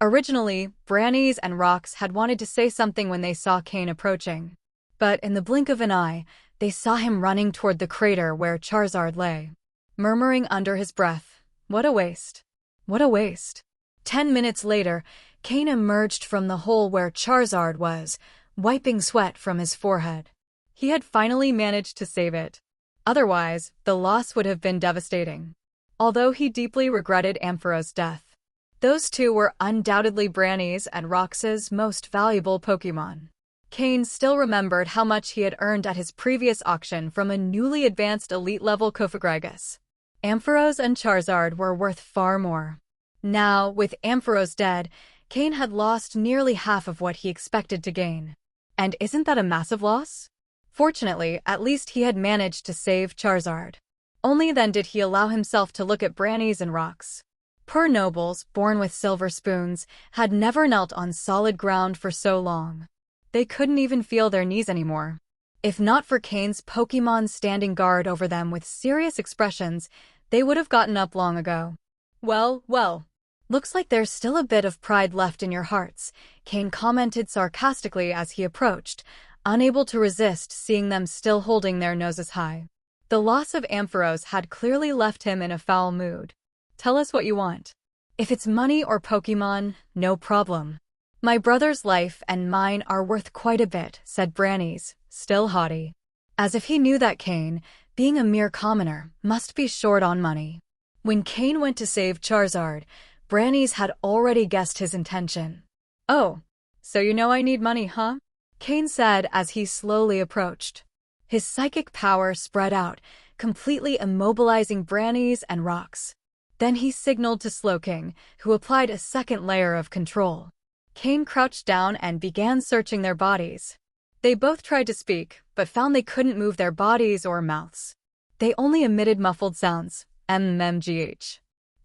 Originally, Brannies and Rocks had wanted to say something when they saw Cain approaching. But in the blink of an eye, they saw him running toward the crater where Charizard lay. Murmuring under his breath, "What a waste. What a waste." 10 minutes later, Cain emerged from the hole where Charizard was, wiping sweat from his forehead. He had finally managed to save it. Otherwise, the loss would have been devastating. Although he deeply regretted Ampharos' death. Those two were undoubtedly Brannies and Rox's most valuable Pokémon. Cain still remembered how much he had earned at his previous auction from a newly advanced elite-level Cofagrigus. Ampharos and Charizard were worth far more. Now, with Ampharos dead, Cain had lost nearly half of what he expected to gain. And isn't that a massive loss? Fortunately, at least he had managed to save Charizard. Only then did he allow himself to look at brownies and rocks. Poor nobles, born with silver spoons, had never knelt on solid ground for so long. They couldn't even feel their knees anymore. If not for Cain's Pokémon standing guard over them with serious expressions, they would have gotten up long ago. Well. Looks like there's still a bit of pride left in your hearts, Cain commented sarcastically as he approached, unable to resist seeing them still holding their noses high. The loss of Ampharos had clearly left him in a foul mood. Tell us what you want. If it's money or Pokémon, no problem. My brother's life and mine are worth quite a bit, said Brownies, still haughty. As if he knew that Cain, being a mere commoner, must be short on money. When Cain went to save Charizard, Brownies had already guessed his intention. Oh, so you know I need money, huh? Cain said as he slowly approached. His psychic power spread out, completely immobilizing Brownies and rocks. Then he signaled to Slowking, who applied a second layer of control. Cain crouched down and began searching their bodies. They both tried to speak, but found they couldn't move their bodies or mouths. They only emitted muffled sounds. MMGH.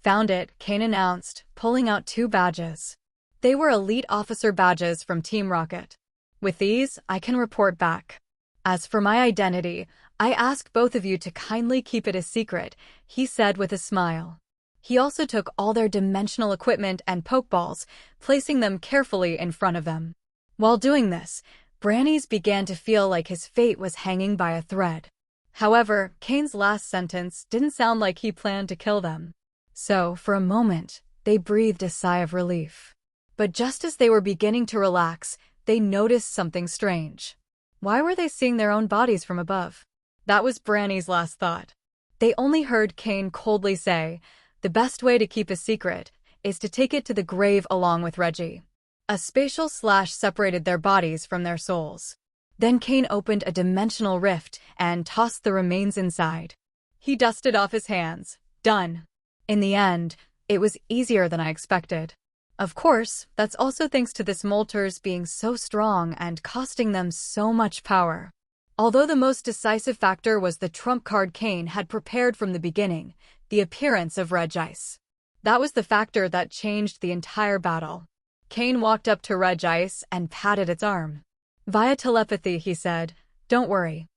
Found it, Cain announced, pulling out 2 badges. They were elite officer badges from Team Rocket. With these, I can report back. As for my identity, I ask both of you to kindly keep it a secret, he said with a smile. He also took all their dimensional equipment and Pokeballs, placing them carefully in front of them. While doing this, Brownies began to feel like his fate was hanging by a thread. However, Cain's last sentence didn't sound like he planned to kill them. So, for a moment, they breathed a sigh of relief. But just as they were beginning to relax, they noticed something strange. Why were they seeing their own bodies from above? That was Brownie's last thought. They only heard Cain coldly say, "The best way to keep a secret is to take it to the grave along with Reggie." A spatial slash separated their bodies from their souls. Then Cain opened a dimensional rift and tossed the remains inside. He dusted off his hands. Done. In the end, it was easier than I expected. Of course, that's also thanks to this Moltres being so strong and costing them so much power. Although the most decisive factor was the trump card Cain had prepared from the beginning, the appearance of Regice. That was the factor that changed the entire battle. Cain walked up to Regice and patted its arm. Via telepathy, he said, "Don't worry.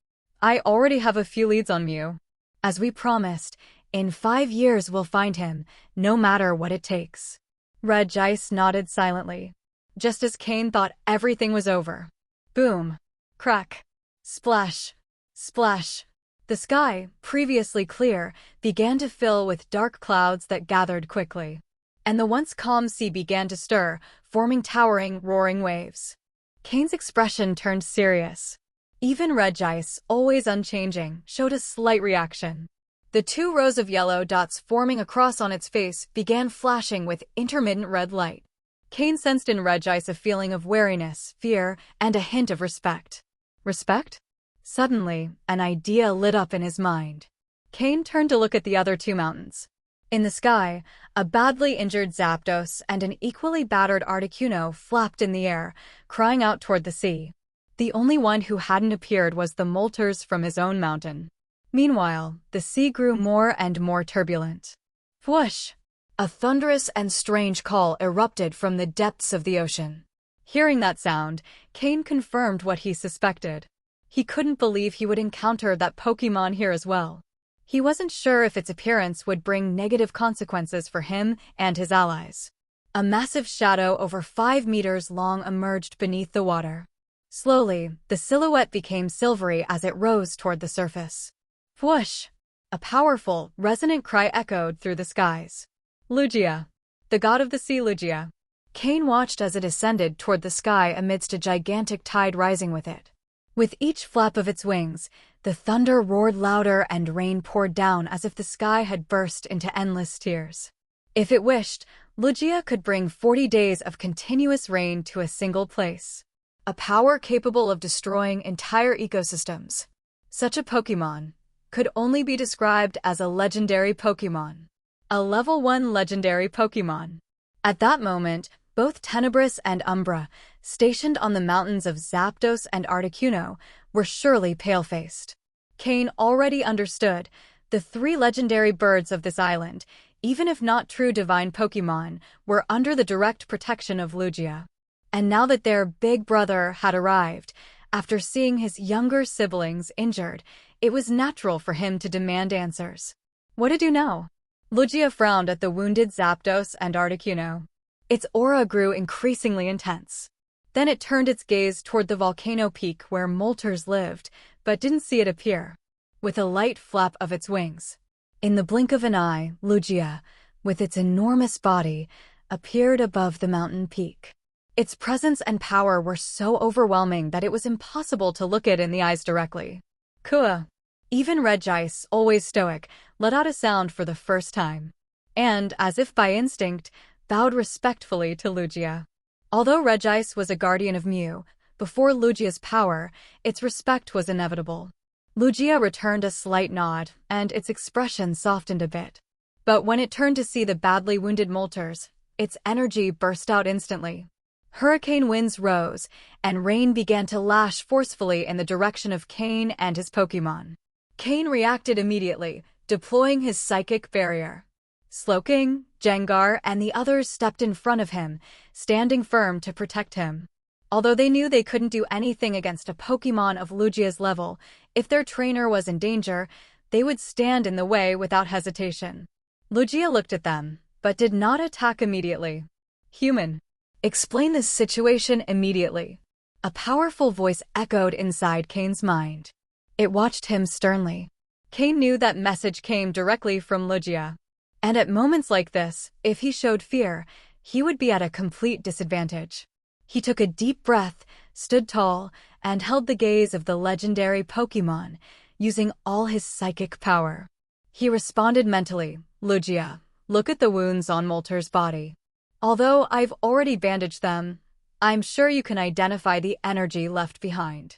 I already have a few leads on Mew. As we promised, in 5 years we'll find him, no matter what it takes." Regice nodded silently, just as Cain thought everything was over. Boom. Crack. Splash. Splash. The sky, previously clear, began to fill with dark clouds that gathered quickly. And the once calm sea began to stir, forming towering, roaring waves. Cain's expression turned serious. Even Regice, always unchanging, showed a slight reaction. The 2 rows of yellow dots forming across on its face began flashing with intermittent red light. Cain sensed in Regice a feeling of wariness, fear, and a hint of respect. Respect? Suddenly, an idea lit up in his mind. Cain turned to look at the other 2 mountains. In the sky, a badly injured Zapdos and an equally battered Articuno flapped in the air, crying out toward the sea. The only one who hadn't appeared was the Moltres from his own mountain. Meanwhile, the sea grew more and more turbulent. Whoosh! A thunderous and strange call erupted from the depths of the ocean. Hearing that sound, Cain confirmed what he suspected. He couldn't believe he would encounter that Pokémon here as well. He wasn't sure if its appearance would bring negative consequences for him and his allies. A massive shadow over 5 meters long emerged beneath the water. Slowly, the silhouette became silvery as it rose toward the surface. Whoosh! A powerful, resonant cry echoed through the skies. Lugia. The god of the sea, Lugia. Cain watched as it ascended toward the sky amidst a gigantic tide rising with it. With each flap of its wings, the thunder roared louder and rain poured down as if the sky had burst into endless tears. If it wished, Lugia could bring 40 days of continuous rain to a single place. A power capable of destroying entire ecosystems. Such a Pokémon could only be described as a legendary Pokémon. A level 1 legendary Pokémon. At that moment, Both Tenebris and Umbra, stationed on the mountains of Zapdos and Articuno, were surely pale-faced. Cain already understood the three legendary birds of this island, even if not true divine Pokémon, were under the direct protection of Lugia. And now that their big brother had arrived, after seeing his younger siblings injured, it was natural for him to demand answers. What did you know? Lugia frowned at the wounded Zapdos and Articuno. Its aura grew increasingly intense. Then it turned its gaze toward the volcano peak where Moltres lived, but didn't see it appear. With a light flap of its wings. In the blink of an eye, Lugia, with its enormous body, appeared above the mountain peak. Its presence and power were so overwhelming that it was impossible to look it in the eyes directly. Kua. Even Regice, always stoic, let out a sound for the first time. And, as if by instinct, bowed respectfully to Lugia. Although Regice was a guardian of Mew, before Lugia's power, its respect was inevitable. Lugia returned a slight nod, and its expression softened a bit. But when it turned to see the badly wounded Moltres, its energy burst out instantly. Hurricane winds rose, and rain began to lash forcefully in the direction of Cain and his Pokémon. Cain reacted immediately, deploying his psychic barrier. Slowking, Gengar, and the others stepped in front of him, standing firm to protect him. Although they knew they couldn't do anything against a Pokémon of Lugia's level, if their trainer was in danger, they would stand in the way without hesitation. Lugia looked at them, but did not attack immediately. Human. Explain this situation immediately. A powerful voice echoed inside Cain's mind. It watched him sternly. Cain knew that message came directly from Lugia. And at moments like this, if he showed fear, he would be at a complete disadvantage. He took a deep breath, stood tall, and held the gaze of the legendary Pokémon, using all his psychic power. He responded mentally, Lugia, look at the wounds on Moltres' body. Although I've already bandaged them, I'm sure you can identify the energy left behind.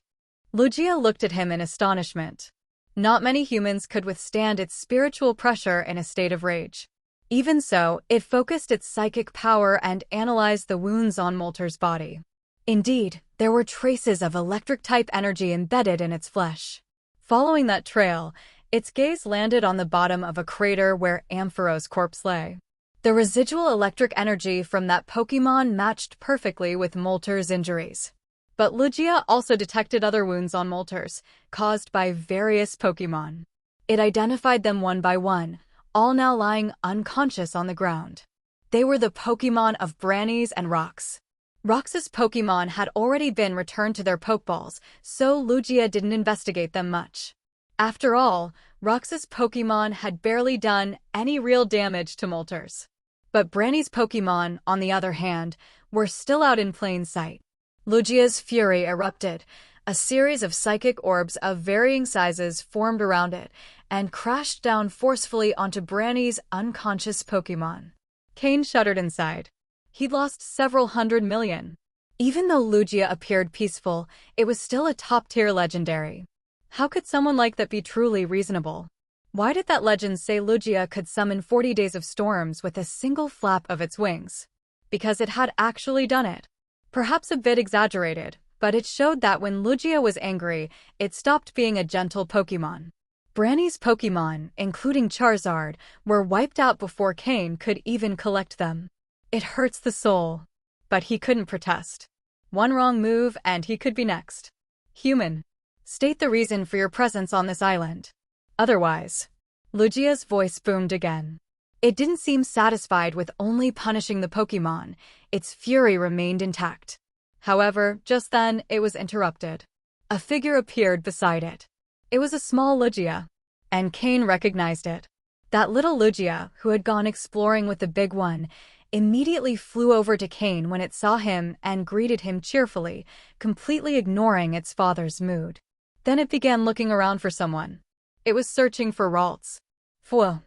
Lugia looked at him in astonishment. Not many humans could withstand its spiritual pressure in a state of rage. Even so, it focused its psychic power and analyzed the wounds on Moltres' body. Indeed, there were traces of electric-type energy embedded in its flesh. Following that trail, its gaze landed on the bottom of a crater where Ampharos' corpse lay. The residual electric energy from that Pokémon matched perfectly with Moltres' injuries. But Lugia also detected other wounds on Moltres, caused by various Pokémon. It identified them one by one, all now lying unconscious on the ground. They were the Pokémon of Brannies and Rox. Rox's Pokémon had already been returned to their Pokeballs, so Lugia didn't investigate them much. After all, Rox's Pokémon had barely done any real damage to Moltres. But Brannies' Pokémon, on the other hand, were still out in plain sight. Lugia's fury erupted. A series of psychic orbs of varying sizes formed around it and crashed down forcefully onto Brannies' unconscious Pokémon. Cain shuddered inside. He'd lost several 100 million. Even though Lugia appeared peaceful, it was still a top-tier legendary. How could someone like that be truly reasonable? Why did that legend say Lugia could summon 40 days of storms with a single flap of its wings? Because it had actually done it. Perhaps a bit exaggerated, but it showed that when Lugia was angry, it stopped being a gentle Pokémon. Brannies' Pokémon, including Charizard, were wiped out before Cain could even collect them. It hurts the soul. But he couldn't protest. One wrong move and he could be next. Human. State the reason for your presence on this island. Otherwise. Lugia's voice boomed again. It didn't seem satisfied with only punishing the Pokémon. Its fury remained intact. However, just then, it was interrupted. A figure appeared beside it. It was a small Lugia. And Cain recognized it. That little Lugia, who had gone exploring with the big one, immediately flew over to Cain when it saw him and greeted him cheerfully, completely ignoring its father's mood. Then it began looking around for someone. It was searching for Ralts. Phew.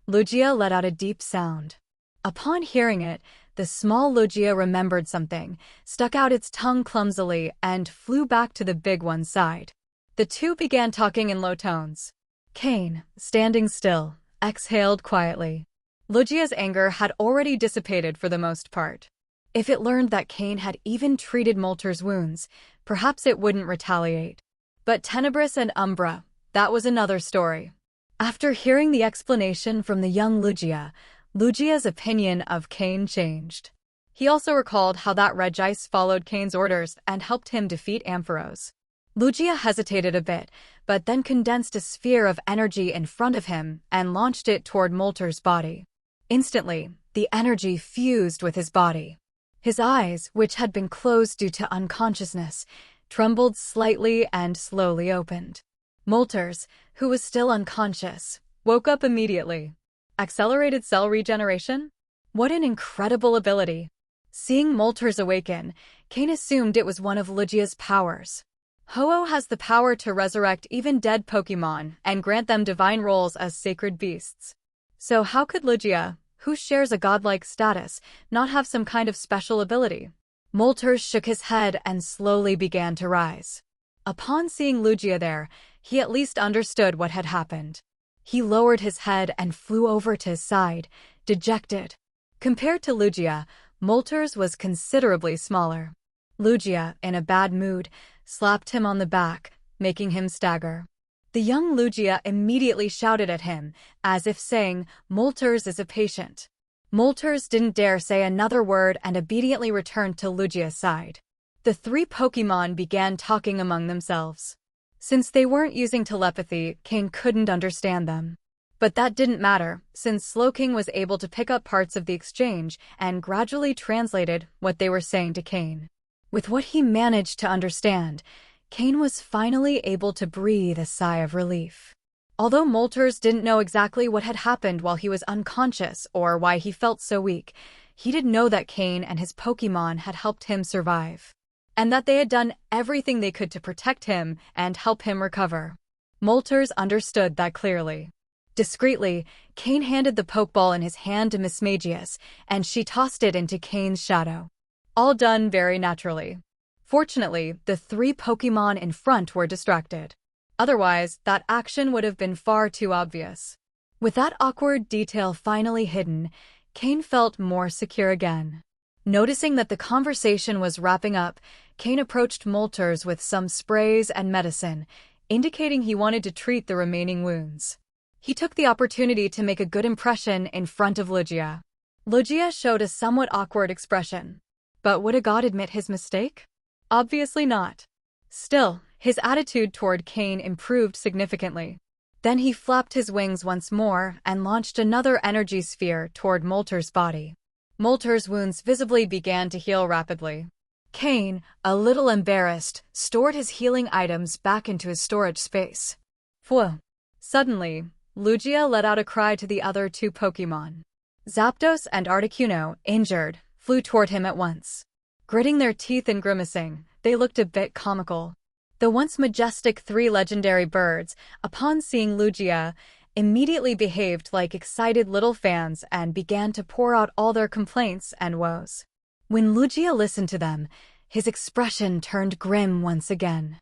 Lugia let out a deep sound. Upon hearing it, the small Lugia remembered something, stuck out its tongue clumsily, and flew back to the big one's side. The two began talking in low tones. Cain, standing still, exhaled quietly. Lugia's anger had already dissipated for the most part. If it learned that Cain had even treated Molter's wounds, perhaps it wouldn't retaliate. But Tenebris and Umbra, that was another story. After hearing the explanation from the young Lugia, Lugia's opinion of Cain changed. He also recalled how that Regice followed Cain's orders and helped him defeat Ampharos. Lugia hesitated a bit, but then condensed a sphere of energy in front of him and launched it toward Molter's body. Instantly, the energy fused with his body. His eyes, which had been closed due to unconsciousness, trembled slightly and slowly opened. Molter's, who was still unconscious, woke up immediately. Accelerated cell regeneration? What an incredible ability! Seeing Molter's awaken, Cain assumed it was one of Lugia's powers. Ho-Oh has the power to resurrect even dead Pokémon and grant them divine roles as sacred beasts. So how could Lugia, who shares a godlike status, not have some kind of special ability? Molter shook his head and slowly began to rise. Upon seeing Lugia there, he at least understood what had happened. He lowered his head and flew over to his side, dejected. Compared to Lugia, Molter's was considerably smaller. Lugia, in a bad mood, slapped him on the back, making him stagger. The young Lugia immediately shouted at him, as if saying, "Molter's is a patient." Molter's didn't dare say another word and obediently returned to Lugia's side. The three Pokémon began talking among themselves. Since they weren't using telepathy, Cain couldn't understand them. But that didn't matter, since Slowking was able to pick up parts of the exchange and gradually translated what they were saying to Cain. With what he managed to understand, Cain was finally able to breathe a sigh of relief. Although Molter's didn't know exactly what had happened while he was unconscious or why he felt so weak, he did know that Cain and his Pokémon had helped him survive, and that they had done everything they could to protect him and help him recover. Molter's understood that clearly. Discreetly, Cain handed the Pokeball in his hand to Miss Magius, and she tossed it into Cain's shadow. All done very naturally. Fortunately, the three Pokémon in front were distracted. Otherwise, that action would have been far too obvious. With that awkward detail finally hidden, Cain felt more secure again. Noticing that the conversation was wrapping up, Cain approached Molter's with some sprays and medicine, indicating he wanted to treat the remaining wounds. He took the opportunity to make a good impression in front of Lugia. Lugia showed a somewhat awkward expression. But would a god admit his mistake? Obviously not. Still, his attitude toward Cain improved significantly. Then he flapped his wings once more and launched another energy sphere toward Molter's body. Molter's wounds visibly began to heal rapidly. Cain, a little embarrassed, stored his healing items back into his storage space. Phew. Suddenly, Lugia let out a cry to the other two Pokémon. Zapdos and Articuno, injured, flew toward him at once. Gritting their teeth and grimacing, they looked a bit comical. The once majestic three legendary birds, upon seeing Lugia, immediately behaved like excited little fans and began to pour out all their complaints and woes. When Lugia listened to them, his expression turned grim once again.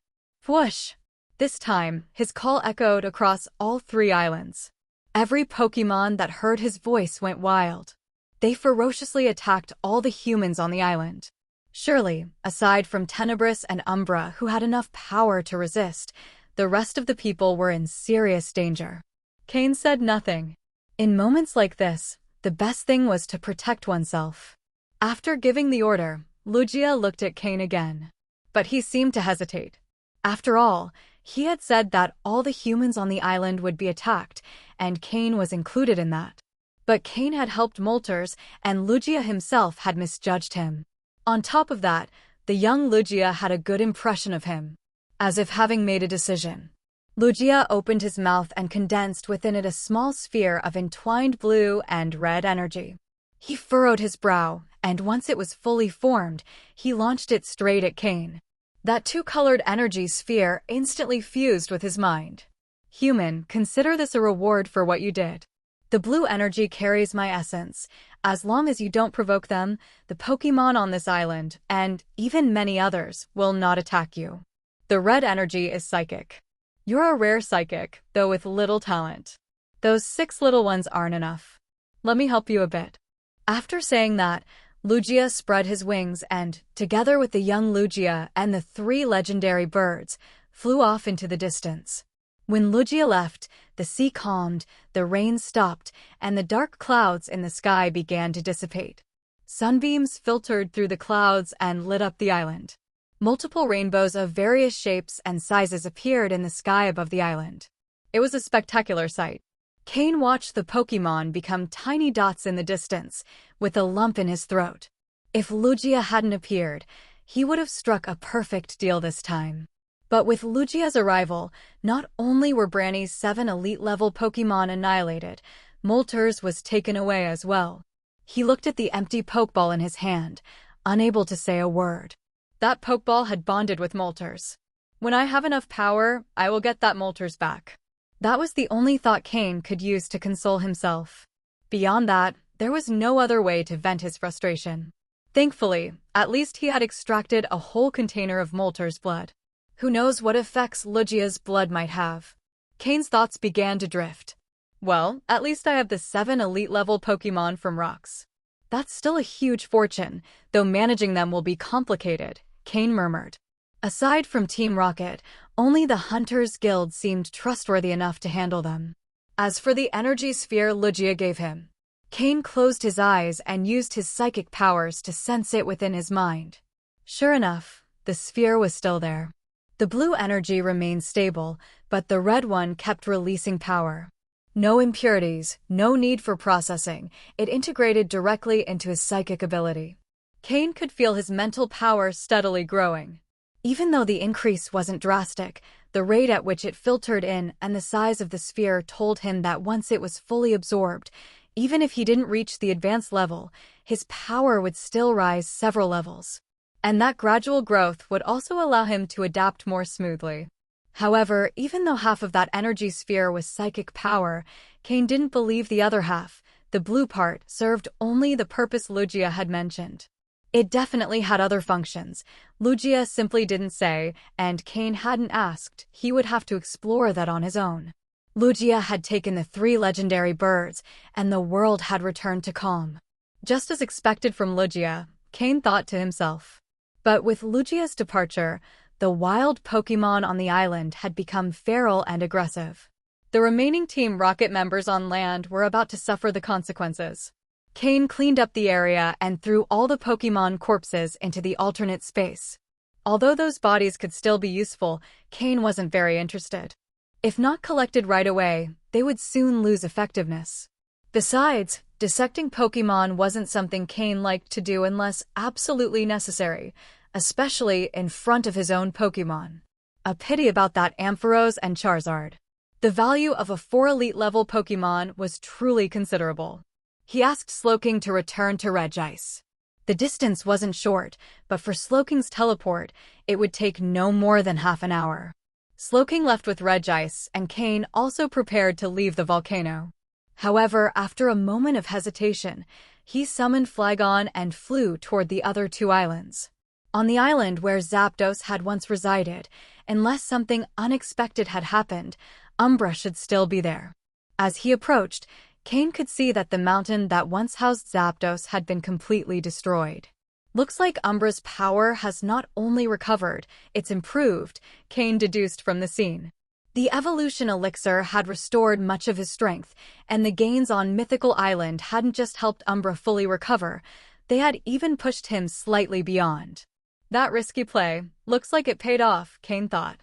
Whoosh! This time, his call echoed across all three islands. Every Pokémon that heard his voice went wild. They ferociously attacked all the humans on the island. Surely, aside from Tenebris and Umbra, who had enough power to resist, the rest of the people were in serious danger. Cain said nothing. In moments like this, the best thing was to protect oneself. After giving the order, Lugia looked at Cain again. But he seemed to hesitate. After all, he had said that all the humans on the island would be attacked, and Cain was included in that. But Cain had helped Molter's, and Lugia himself had misjudged him. On top of that, the young Lugia had a good impression of him. As if having made a decision, Lugia opened his mouth and condensed within it a small sphere of entwined blue and red energy. He furrowed his brow, and once it was fully formed, he launched it straight at Cain. That two-colored energy sphere instantly fused with his mind. Human, consider this a reward for what you did. The blue energy carries my essence. As long as you don't provoke them, the Pokémon on this island, and even many others, will not attack you. The red energy is psychic. You're a rare psychic, though with little talent. Those 6 little ones aren't enough. Let me help you a bit. After saying that, Lugia spread his wings and, together with the young Lugia and the 3 legendary birds, flew off into the distance. When Lugia left, the sea calmed, the rain stopped, and the dark clouds in the sky began to dissipate. Sunbeams filtered through the clouds and lit up the island. Multiple rainbows of various shapes and sizes appeared in the sky above the island. It was a spectacular sight. Cain watched the Pokémon become tiny dots in the distance, with a lump in his throat. If Lugia hadn't appeared, he would have struck a perfect deal this time. But with Lugia's arrival, not only were Branny's 7 elite-level Pokémon annihilated, Moltres was taken away as well. He looked at the empty Pokeball in his hand, unable to say a word. That Pokeball had bonded with Moltres. When I have enough power, I will get that Moltres back. That was the only thought Cain could use to console himself. Beyond that, there was no other way to vent his frustration. Thankfully, at least he had extracted a whole container of Moltres' blood. Who knows what effects Lugia's blood might have? Cain's thoughts began to drift. Well, at least I have the 7 elite-level Pokémon from rocks. That's still a huge fortune, though managing them will be complicated, Cain murmured. Aside from Team Rocket, only the Hunters Guild seemed trustworthy enough to handle them. As for the energy sphere Lugia gave him, Cain closed his eyes and used his psychic powers to sense it within his mind. Sure enough, the sphere was still there. The blue energy remained stable, but the red one kept releasing power. No impurities, no need for processing, it integrated directly into his psychic ability. Cain could feel his mental power steadily growing. Even though the increase wasn't drastic, the rate at which it filtered in and the size of the sphere told him that once it was fully absorbed, even if he didn't reach the advanced level, his power would still rise several levels. And that gradual growth would also allow him to adapt more smoothly. However, even though half of that energy sphere was psychic power, Cain didn't believe the other half, the blue part, served only the purpose Lugia had mentioned. It definitely had other functions. Lugia simply didn't say, and Cain hadn't asked. He would have to explore that on his own. Lugia had taken the 3 legendary birds, and the world had returned to calm. Just as expected from Lugia, Cain thought to himself. But with Lugia's departure, the wild Pokémon on the island had become feral and aggressive. The remaining Team Rocket members on land were about to suffer the consequences. Cain cleaned up the area and threw all the Pokémon corpses into the alternate space. Although those bodies could still be useful, Cain wasn't very interested. If not collected right away, they would soon lose effectiveness. Besides, dissecting Pokémon wasn't something Cain liked to do unless absolutely necessary, especially in front of his own Pokémon. A pity about that Ampharos and Charizard. The value of a 4 elite-level Pokémon was truly considerable. He asked Slowking to return to Regice. The distance wasn't short, but for Slowking's teleport, it would take no more than half an hour. Slowking left with Regice, and Cain also prepared to leave the volcano. However, after a moment of hesitation, he summoned Flygon and flew toward the other 2 islands. On the island where Zapdos had once resided, unless something unexpected had happened, Umbra should still be there. As he approached, Cain could see that the mountain that once housed Zapdos had been completely destroyed. Looks like Umbra's power has not only recovered, it's improved, Cain deduced from the scene. The evolution elixir had restored much of his strength, and the gains on Mythical Island hadn't just helped Umbra fully recover, they had even pushed him slightly beyond. That risky play, looks like it paid off, Cain thought.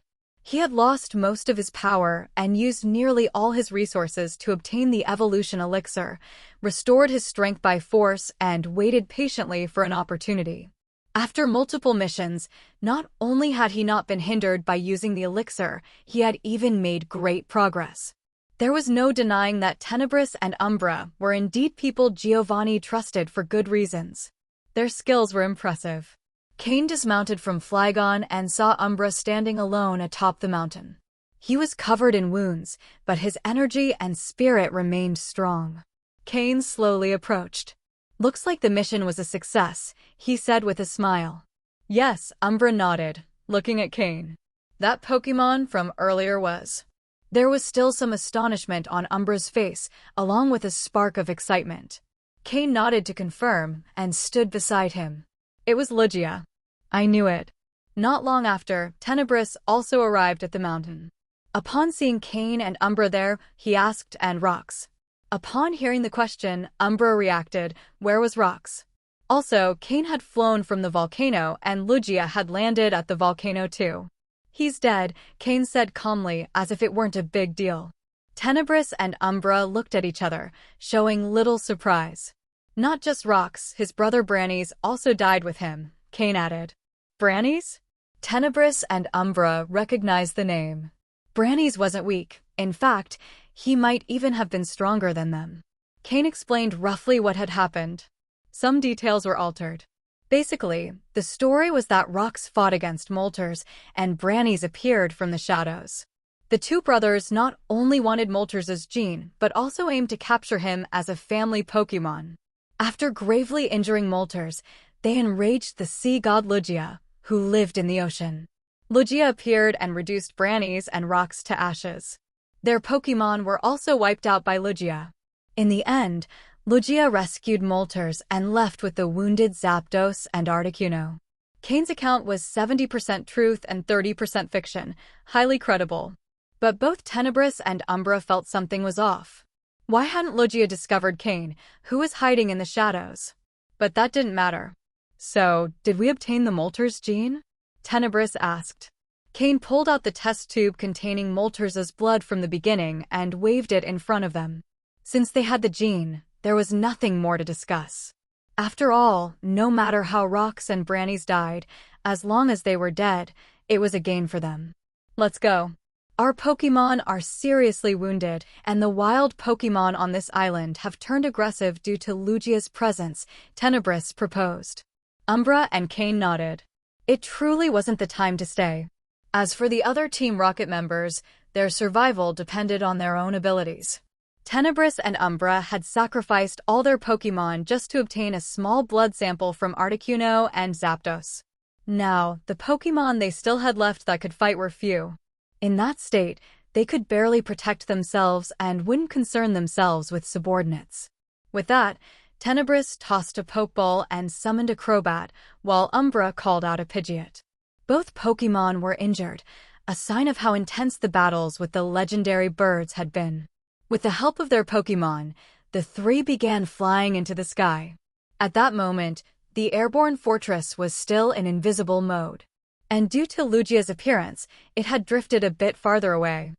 He had lost most of his power and used nearly all his resources to obtain the evolution elixir, restored his strength by force, and waited patiently for an opportunity. After multiple missions, not only had he not been hindered by using the elixir, he had even made great progress. There was no denying that Tenebris and Umbra were indeed people Giovanni trusted for good reasons. Their skills were impressive. Cain dismounted from Flygon and saw Umbra standing alone atop the mountain. He was covered in wounds, but his energy and spirit remained strong. Cain slowly approached. "Looks like the mission was a success," he said with a smile. Yes, Umbra nodded, looking at Cain. That Pokémon from earlier was. There was still some astonishment on Umbra's face, along with a spark of excitement. Cain nodded to confirm and stood beside him. It was Lugia. I knew it. Not long after, Tenebris also arrived at the mountain. Upon seeing Cain and Umbra there, he asked, "And Rox?" Upon hearing the question, Umbra reacted, "Where was Rox?" Also, Cain had flown from the volcano and Lugia had landed at the volcano too. "He's dead," Cain said calmly, as if it weren't a big deal. Tenebris and Umbra looked at each other, showing little surprise. "Not just Rox, his brother Brannies also died with him," Cain added. "Brannies?" Tenebris and Umbra recognized the name. Brannies wasn't weak. In fact, he might even have been stronger than them. Cain explained roughly what had happened. Some details were altered. Basically, the story was that Rox fought against Moltres, and Brannies appeared from the shadows. The two brothers not only wanted Moltres' gene, but also aimed to capture him as a family Pokémon. After gravely injuring Moltres, they enraged the sea god Lugia, who lived in the ocean. Lugia appeared and reduced Brannies and Rox to ashes. Their Pokémon were also wiped out by Lugia. In the end, Lugia rescued Moltres and left with the wounded Zapdos and Articuno. Cain's account was 70% truth and 30% fiction, highly credible. But both Tenebris and Umbra felt something was off. Why hadn't Lugia discovered Cain, who was hiding in the shadows? But that didn't matter. "So, did we obtain the Moltres gene?" Tenebris asked. Cain pulled out the test tube containing Moltres' blood from the beginning and waved it in front of them. Since they had the gene, there was nothing more to discuss. After all, no matter how Rox and Brannies died, as long as they were dead, it was a gain for them. "Let's go. Our Pokémon are seriously wounded, and the wild Pokémon on this island have turned aggressive due to Lugia's presence," Tenebris proposed. Umbra and Cain nodded. It truly wasn't the time to stay. As for the other Team Rocket members, their survival depended on their own abilities. Tenebris and Umbra had sacrificed all their Pokémon just to obtain a small blood sample from Articuno and Zapdos. Now, the Pokémon they still had left that could fight were few. In that state, they could barely protect themselves and wouldn't concern themselves with subordinates. With that, Tenebris tossed a Pokeball and summoned a Crobat, while Umbra called out a Pidgeot. Both Pokémon were injured, a sign of how intense the battles with the legendary birds had been. With the help of their Pokémon, the three began flying into the sky. At that moment, the airborne fortress was still in invisible mode. And due to Lugia's appearance, it had drifted a bit farther away.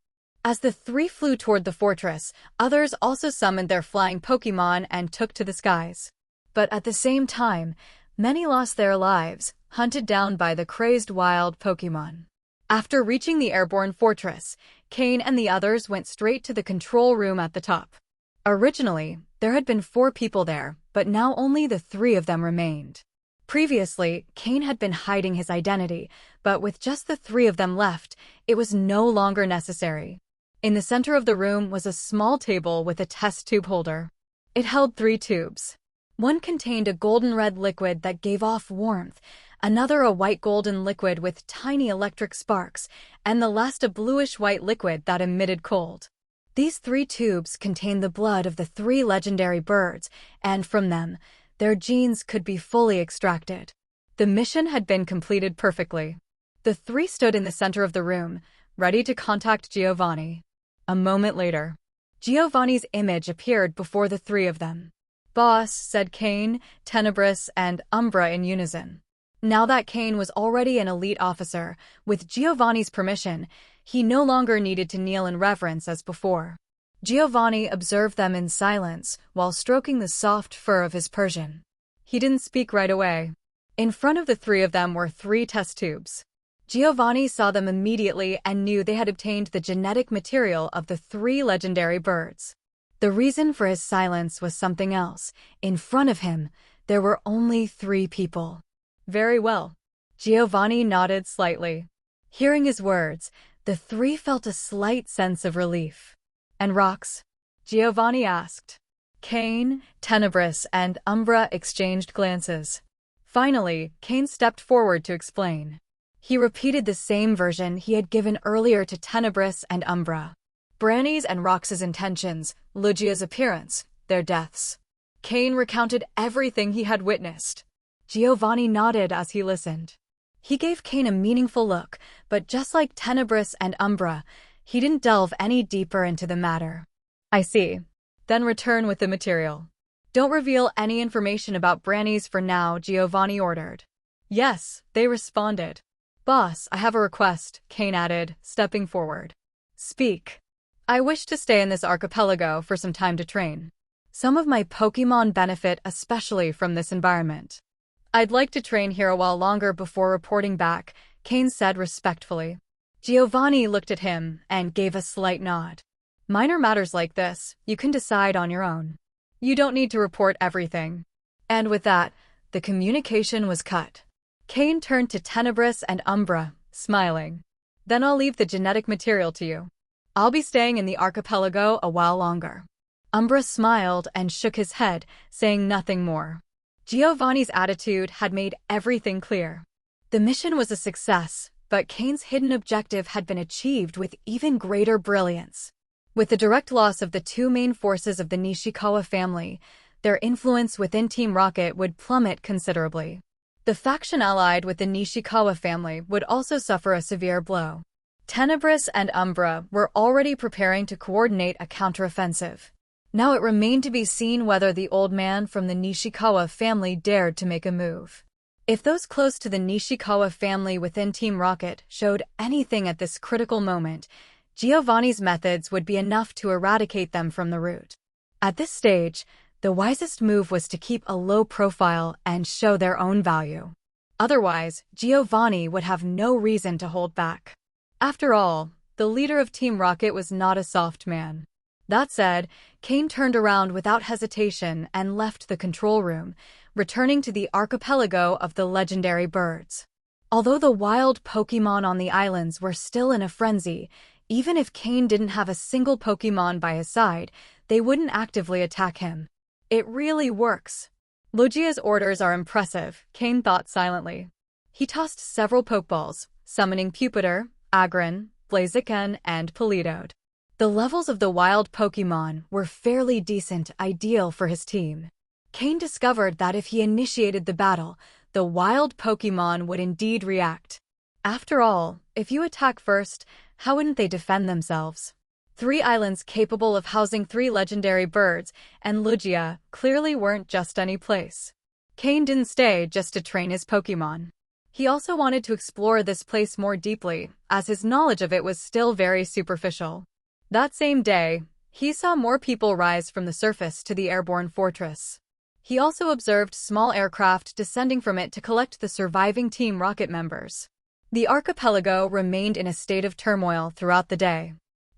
As the three flew toward the fortress, others also summoned their flying Pokémon and took to the skies. But at the same time, many lost their lives, hunted down by the crazed wild Pokémon. After reaching the airborne fortress, Cain and the others went straight to the control room at the top. Originally, there had been 4 people there, but now only the 3 of them remained. Previously, Cain had been hiding his identity, but with just the 3 of them left, it was no longer necessary. In the center of the room was a small table with a test tube holder. It held 3 tubes. One contained a golden red liquid that gave off warmth, another a white golden liquid with tiny electric sparks, and the last a bluish-white liquid that emitted cold. These 3 tubes contained the blood of the 3 legendary birds, and from them, their genes could be fully extracted. The mission had been completed perfectly. The 3 stood in the center of the room, ready to contact Giovanni. A moment later, Giovanni's image appeared before the 3 of them. "Boss," said Cain, Tenebris, and Umbra in unison. Now that Cain was already an elite officer, with Giovanni's permission, he no longer needed to kneel in reverence as before. Giovanni observed them in silence while stroking the soft fur of his Persian. He didn't speak right away. In front of the 3 of them were 3 test tubes. Giovanni saw them immediately and knew they had obtained the genetic material of the 3 legendary birds. The reason for his silence was something else. In front of him, there were only 3 people. "Very well." Giovanni nodded slightly. Hearing his words, the 3 felt a slight sense of relief. "And Rox?" Giovanni asked. Cain, Tenebris, and Umbra exchanged glances. Finally, Cain stepped forward to explain. He repeated the same version he had given earlier to Tenebris and Umbra. Brannies and Rox's intentions, Lugia's appearance, their deaths. Cain recounted everything he had witnessed. Giovanni nodded as he listened. He gave Cain a meaningful look, but just like Tenebris and Umbra, he didn't delve any deeper into the matter. I see. Then return with the material. Don't reveal any information about Brannies for now, Giovanni ordered. Yes, they responded. Boss, I have a request, Cain added, stepping forward. Speak. I wish to stay in this archipelago for some time to train. Some of my Pokémon benefit especially from this environment. I'd like to train here a while longer before reporting back, Cain said respectfully. Giovanni looked at him and gave a slight nod. Minor matters like this, you can decide on your own. You don't need to report everything. And with that, the communication was cut. Cain turned to Tenebris and Umbra, smiling. Then I'll leave the genetic material to you. I'll be staying in the archipelago a while longer. Umbra smiled and shook his head, saying nothing more. Giovanni's attitude had made everything clear. The mission was a success, but Cain's hidden objective had been achieved with even greater brilliance. With the direct loss of the two main forces of the Nishikawa family, their influence within Team Rocket would plummet considerably. The faction allied with the Nishikawa family would also suffer a severe blow. Tenebris and Umbra were already preparing to coordinate a counteroffensive. Now it remained to be seen whether the old man from the Nishikawa family dared to make a move. If those close to the Nishikawa family within Team Rocket showed anything at this critical moment, Giovanni's methods would be enough to eradicate them from the root. At this stage, the wisest move was to keep a low profile and show their own value. Otherwise, Giovanni would have no reason to hold back. After all, the leader of Team Rocket was not a soft man. That said, Cain turned around without hesitation and left the control room, returning to the archipelago of the legendary birds. Although the wild Pokémon on the islands were still in a frenzy, even if Cain didn't have a single Pokémon by his side, they wouldn't actively attack him. It really works. Logia's orders are impressive, Cain thought silently. He tossed several Pokeballs, summoning Pupitar, Agron, Blaziken, and Politoed. The levels of the wild Pokémon were fairly decent, ideal for his team. Cain discovered that if he initiated the battle, the wild Pokémon would indeed react. After all, if you attack first, how wouldn't they defend themselves? 3 islands capable of housing 3 legendary birds, and Logia clearly weren't just any place. Cain didn't stay just to train his Pokémon. He also wanted to explore this place more deeply, as his knowledge of it was still very superficial. That same day, he saw more people rise from the surface to the airborne fortress. He also observed small aircraft descending from it to collect the surviving Team Rocket members. The archipelago remained in a state of turmoil throughout the day.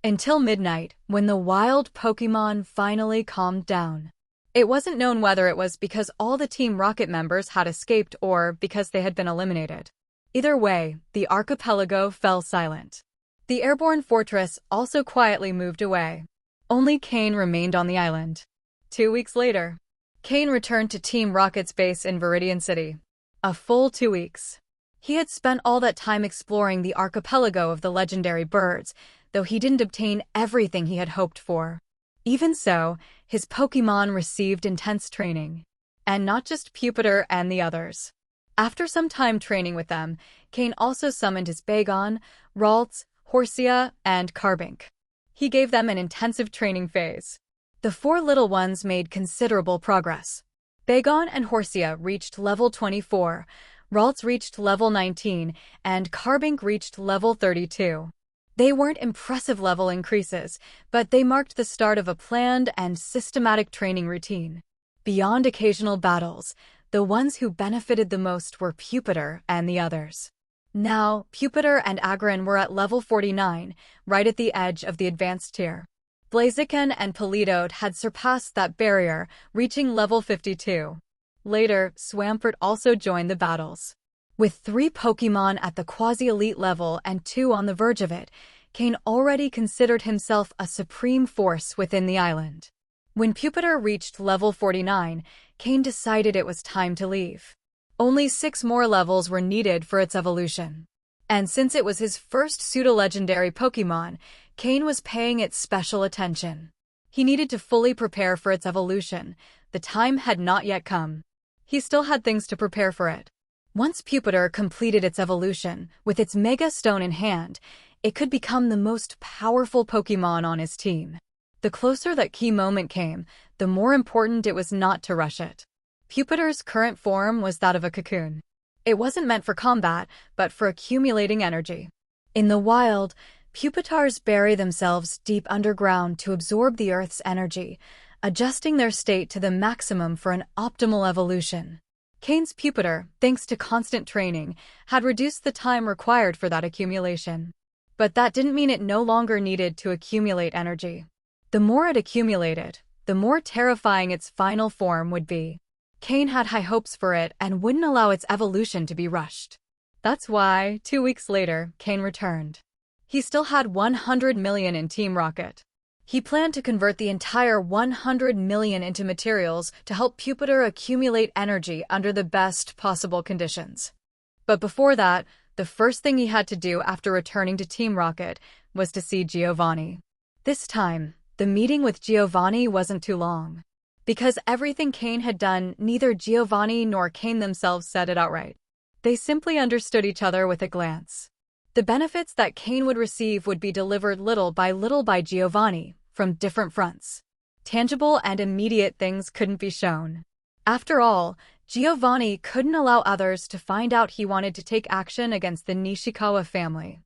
Until midnight, when the wild Pokémon finally calmed down. It wasn't known whether it was because all the Team Rocket members had escaped or because they had been eliminated. Either way, the archipelago fell silent. The airborne fortress also quietly moved away. Only Cain remained on the island. 2 weeks later, Cain returned to Team Rocket's base in Viridian City. A full 2 weeks. He had spent all that time exploring the archipelago of the legendary birds, though he didn't obtain everything he had hoped for. Even so, his Pokémon received intense training. And not just Pupitar and the others. After some time training with them, Cain also summoned his Bagon, Ralts, Horsia, and Carbink. He gave them an intensive training phase. The 4 little ones made considerable progress. Bagon and Horsia reached level 24, Ralts reached level 19, and Carbink reached level 32. They weren't impressive level increases, but they marked the start of a planned and systematic training routine. Beyond occasional battles, the ones who benefited the most were Pupitar and the others. Now, Pupitar and Agron were at level 49, right at the edge of the advanced tier. Blaziken and Politoed had surpassed that barrier, reaching level 52. Later, Swampert also joined the battles. With 3 Pokémon at the quasi-elite level and 2 on the verge of it, Cain already considered himself a supreme force within the island. When Pupitar reached level 49, Cain decided it was time to leave. Only 6 more levels were needed for its evolution. And since it was his first pseudo-legendary Pokémon, Cain was paying it special attention. He needed to fully prepare for its evolution, the time had not yet come. He still had things to prepare for it. Once Pupitar completed its evolution, with its Mega Stone in hand, it could become the most powerful Pokémon on his team. The closer that key moment came, the more important it was not to rush it. Pupitar's current form was that of a cocoon. It wasn't meant for combat, but for accumulating energy. In the wild, Pupitars bury themselves deep underground to absorb the Earth's energy, adjusting their state to the maximum for an optimal evolution. Cain's Pupitar, thanks to constant training, had reduced the time required for that accumulation. But that didn't mean it no longer needed to accumulate energy. The more it accumulated, the more terrifying its final form would be. Cain had high hopes for it and wouldn't allow its evolution to be rushed. That's why, 2 weeks later, Cain returned. He still had 100 million in Team Rocket. He planned to convert the entire 100 million into materials to help Pupitar accumulate energy under the best possible conditions. But before that, the first thing he had to do after returning to Team Rocket was to see Giovanni. This time, the meeting with Giovanni wasn't too long. Because everything Cain had done, neither Giovanni nor Cain themselves said it outright. They simply understood each other with a glance. The benefits that Cain would receive would be delivered little by Giovanni, from different fronts. Tangible and immediate things couldn't be shown. After all, Giovanni couldn't allow others to find out he wanted to take action against the Nishikawa family.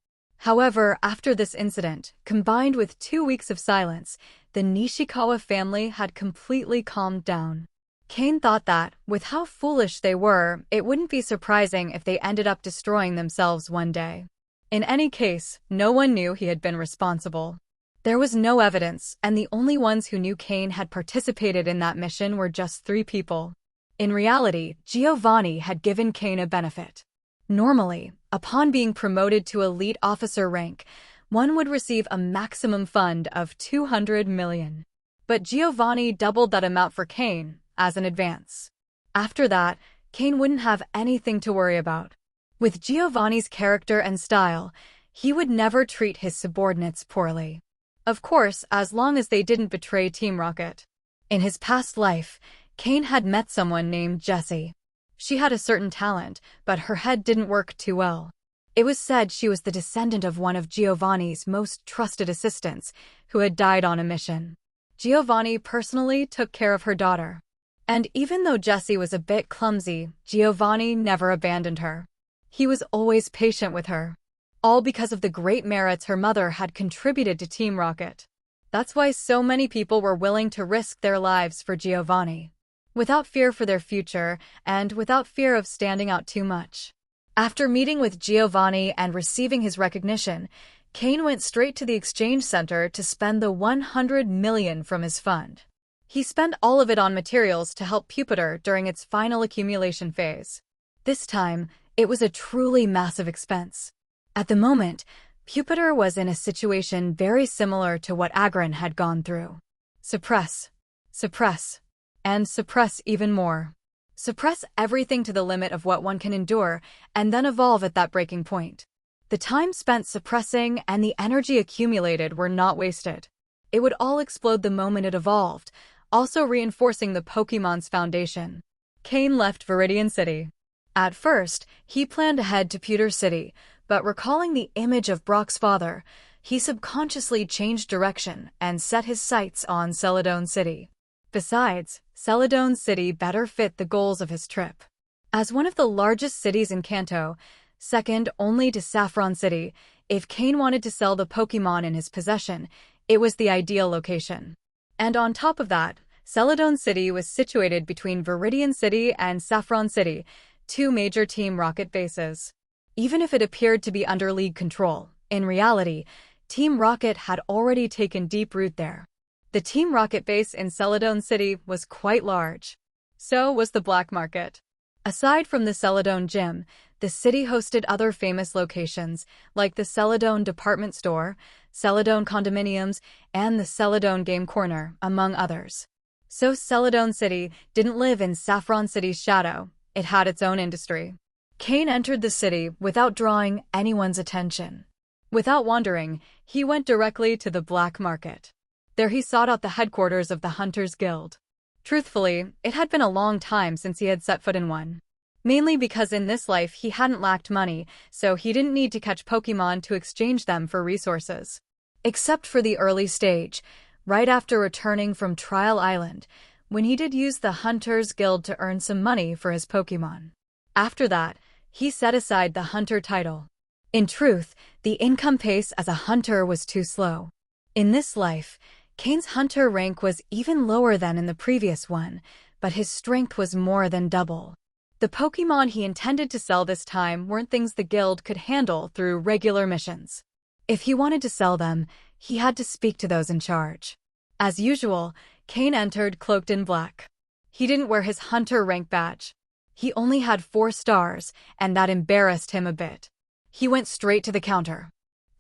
However, after this incident, combined with 2 weeks of silence, the Nishikawa family had completely calmed down. Cain thought that, with how foolish they were, it wouldn't be surprising if they ended up destroying themselves one day. In any case, no one knew he had been responsible. There was no evidence, and the only ones who knew Cain had participated in that mission were just 3 people. In reality, Giovanni had given Cain a benefit. Normally, upon being promoted to elite officer rank, one would receive a maximum fund of 200 million. But Giovanni doubled that amount for Cain, as an advance. After that, Cain wouldn't have anything to worry about. With Giovanni's character and style, he would never treat his subordinates poorly. Of course, as long as they didn't betray Team Rocket. In his past life, Cain had met someone named Jessie. She had a certain talent, but her head didn't work too well. It was said she was the descendant of one of Giovanni's most trusted assistants, who had died on a mission. Giovanni personally took care of her daughter. And even though Jessie was a bit clumsy, Giovanni never abandoned her. He was always patient with her. All because of the great merits her mother had contributed to Team Rocket. That's why so many people were willing to risk their lives for Giovanni. Without fear for their future, and without fear of standing out too much. After meeting with Giovanni and receiving his recognition, Cain went straight to the exchange center to spend the 100 million from his fund. He spent all of it on materials to help Pupitar during its final accumulation phase. This time, it was a truly massive expense. At the moment, Pupitar was in a situation very similar to what Agron had gone through. Suppress, suppress, and suppress even more. Suppress everything to the limit of what one can endure, and then evolve at that breaking point. The time spent suppressing and the energy accumulated were not wasted. It would all explode the moment it evolved, also reinforcing the Pokémon's foundation. Cain left Viridian City. At first, he planned to head to Pewter City, but recalling the image of Brock's father, he subconsciously changed direction and set his sights on Celadon City. Besides, Celadon City better fit the goals of his trip. As one of the largest cities in Kanto, second only to Saffron City, if Cain wanted to sell the Pokémon in his possession, it was the ideal location. And on top of that, Celadon City was situated between Viridian City and Saffron City, 2 major Team Rocket bases. Even if it appeared to be under League control, in reality, Team Rocket had already taken deep root there. The Team Rocket base in Celadon City was quite large. So was the black market. Aside from the Celadon Gym, the city hosted other famous locations, like the Celadon Department Store, Celadon Condominiums, and the Celadon Game Corner, among others. So Celadon City didn't live in Saffron City's shadow, it had its own industry. Cain entered the city without drawing anyone's attention. Without wandering, he went directly to the black market. There he sought out the headquarters of the Hunters Guild. Truthfully, it had been a long time since he had set foot in one. Mainly because in this life he hadn't lacked money, so he didn't need to catch Pokémon to exchange them for resources. Except for the early stage, right after returning from Trial Island, when he did use the Hunter's Guild to earn some money for his Pokémon. After that, he set aside the Hunter title. In truth, the income pace as a hunter was too slow. In this life, Cain's hunter rank was even lower than in the previous one, but his strength was more than double. The Pokémon he intended to sell this time weren't things the guild could handle through regular missions. If he wanted to sell them, he had to speak to those in charge. As usual, Cain entered cloaked in black. He didn't wear his hunter rank badge. He only had 4 stars, and that embarrassed him a bit. He went straight to the counter.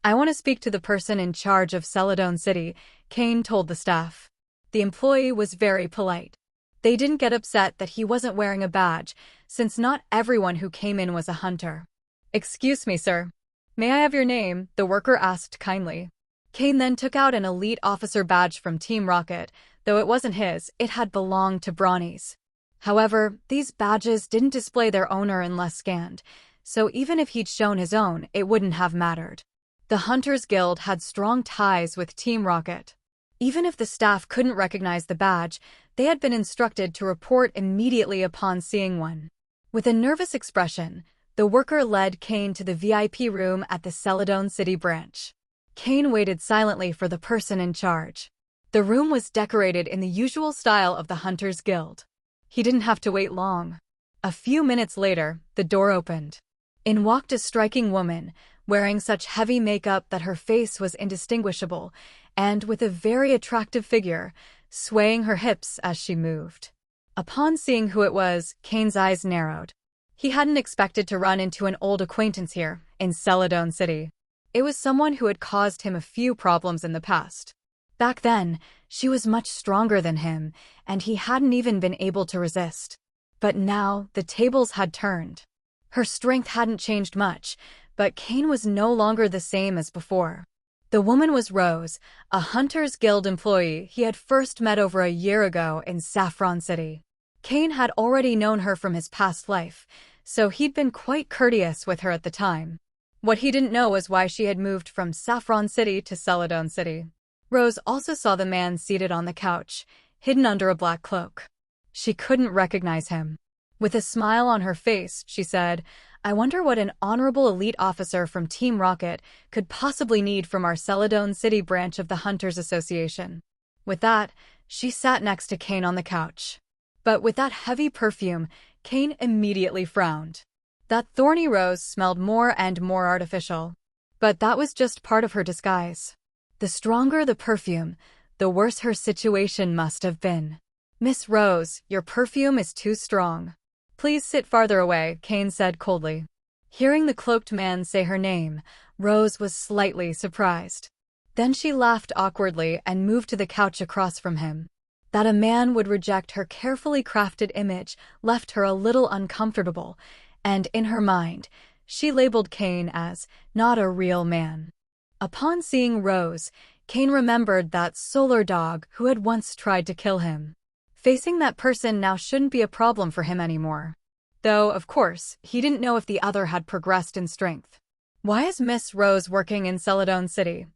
"I want to speak to the person in charge of Celadon City," Cain told the staff. The employee was very polite. They didn't get upset that he wasn't wearing a badge, since not everyone who came in was a hunter. "Excuse me, sir. May I have your name?" the worker asked kindly. Cain then took out an elite officer badge from Team Rocket. Though it wasn't his, it had belonged to Brawny's. However, these badges didn't display their owner unless scanned, so even if he'd shown his own, it wouldn't have mattered. The Hunters Guild had strong ties with Team Rocket. Even if the staff couldn't recognize the badge, they had been instructed to report immediately upon seeing one. With a nervous expression, the worker led Cain to the VIP room at the Celadon City branch. Cain waited silently for the person in charge. The room was decorated in the usual style of the Hunters Guild. He didn't have to wait long. A few minutes later, the door opened. In walked a striking woman, wearing such heavy makeup that her face was indistinguishable, and with a very attractive figure, swaying her hips as she moved. Upon seeing who it was, Cain's eyes narrowed. He hadn't expected to run into an old acquaintance here, in Celadon City. It was someone who had caused him a few problems in the past. Back then, she was much stronger than him, and he hadn't even been able to resist. But now, the tables had turned. Her strength hadn't changed much, but Cain was no longer the same as before. The woman was Rose, a Hunters Guild employee he had first met over a year ago in Saffron City. Cain had already known her from his past life, so he'd been quite courteous with her at the time. What he didn't know was why she had moved from Saffron City to Celadon City. Rose also saw the man seated on the couch, hidden under a black cloak. She couldn't recognize him. With a smile on her face, she said, "I wonder what an honorable elite officer from Team Rocket could possibly need from our Celadon City branch of the Hunters Association." With that, she sat next to Cain on the couch. But with that heavy perfume, Cain immediately frowned. That thorny rose smelled more and more artificial. But that was just part of her disguise. The stronger the perfume, the worse her situation must have been. "Miss Rose, your perfume is too strong. Please sit farther away," Cain said coldly. Hearing the cloaked man say her name, Rose was slightly surprised. Then she laughed awkwardly and moved to the couch across from him. That a man would reject her carefully crafted image left her a little uncomfortable, and in her mind, she labeled Cain as not a real man. Upon seeing Rose, Cain remembered that solar dog who had once tried to kill him. Facing that person now shouldn't be a problem for him anymore. Though, of course, he didn't know if the other had progressed in strength. "Why is Miss Rose working in Celadon City?"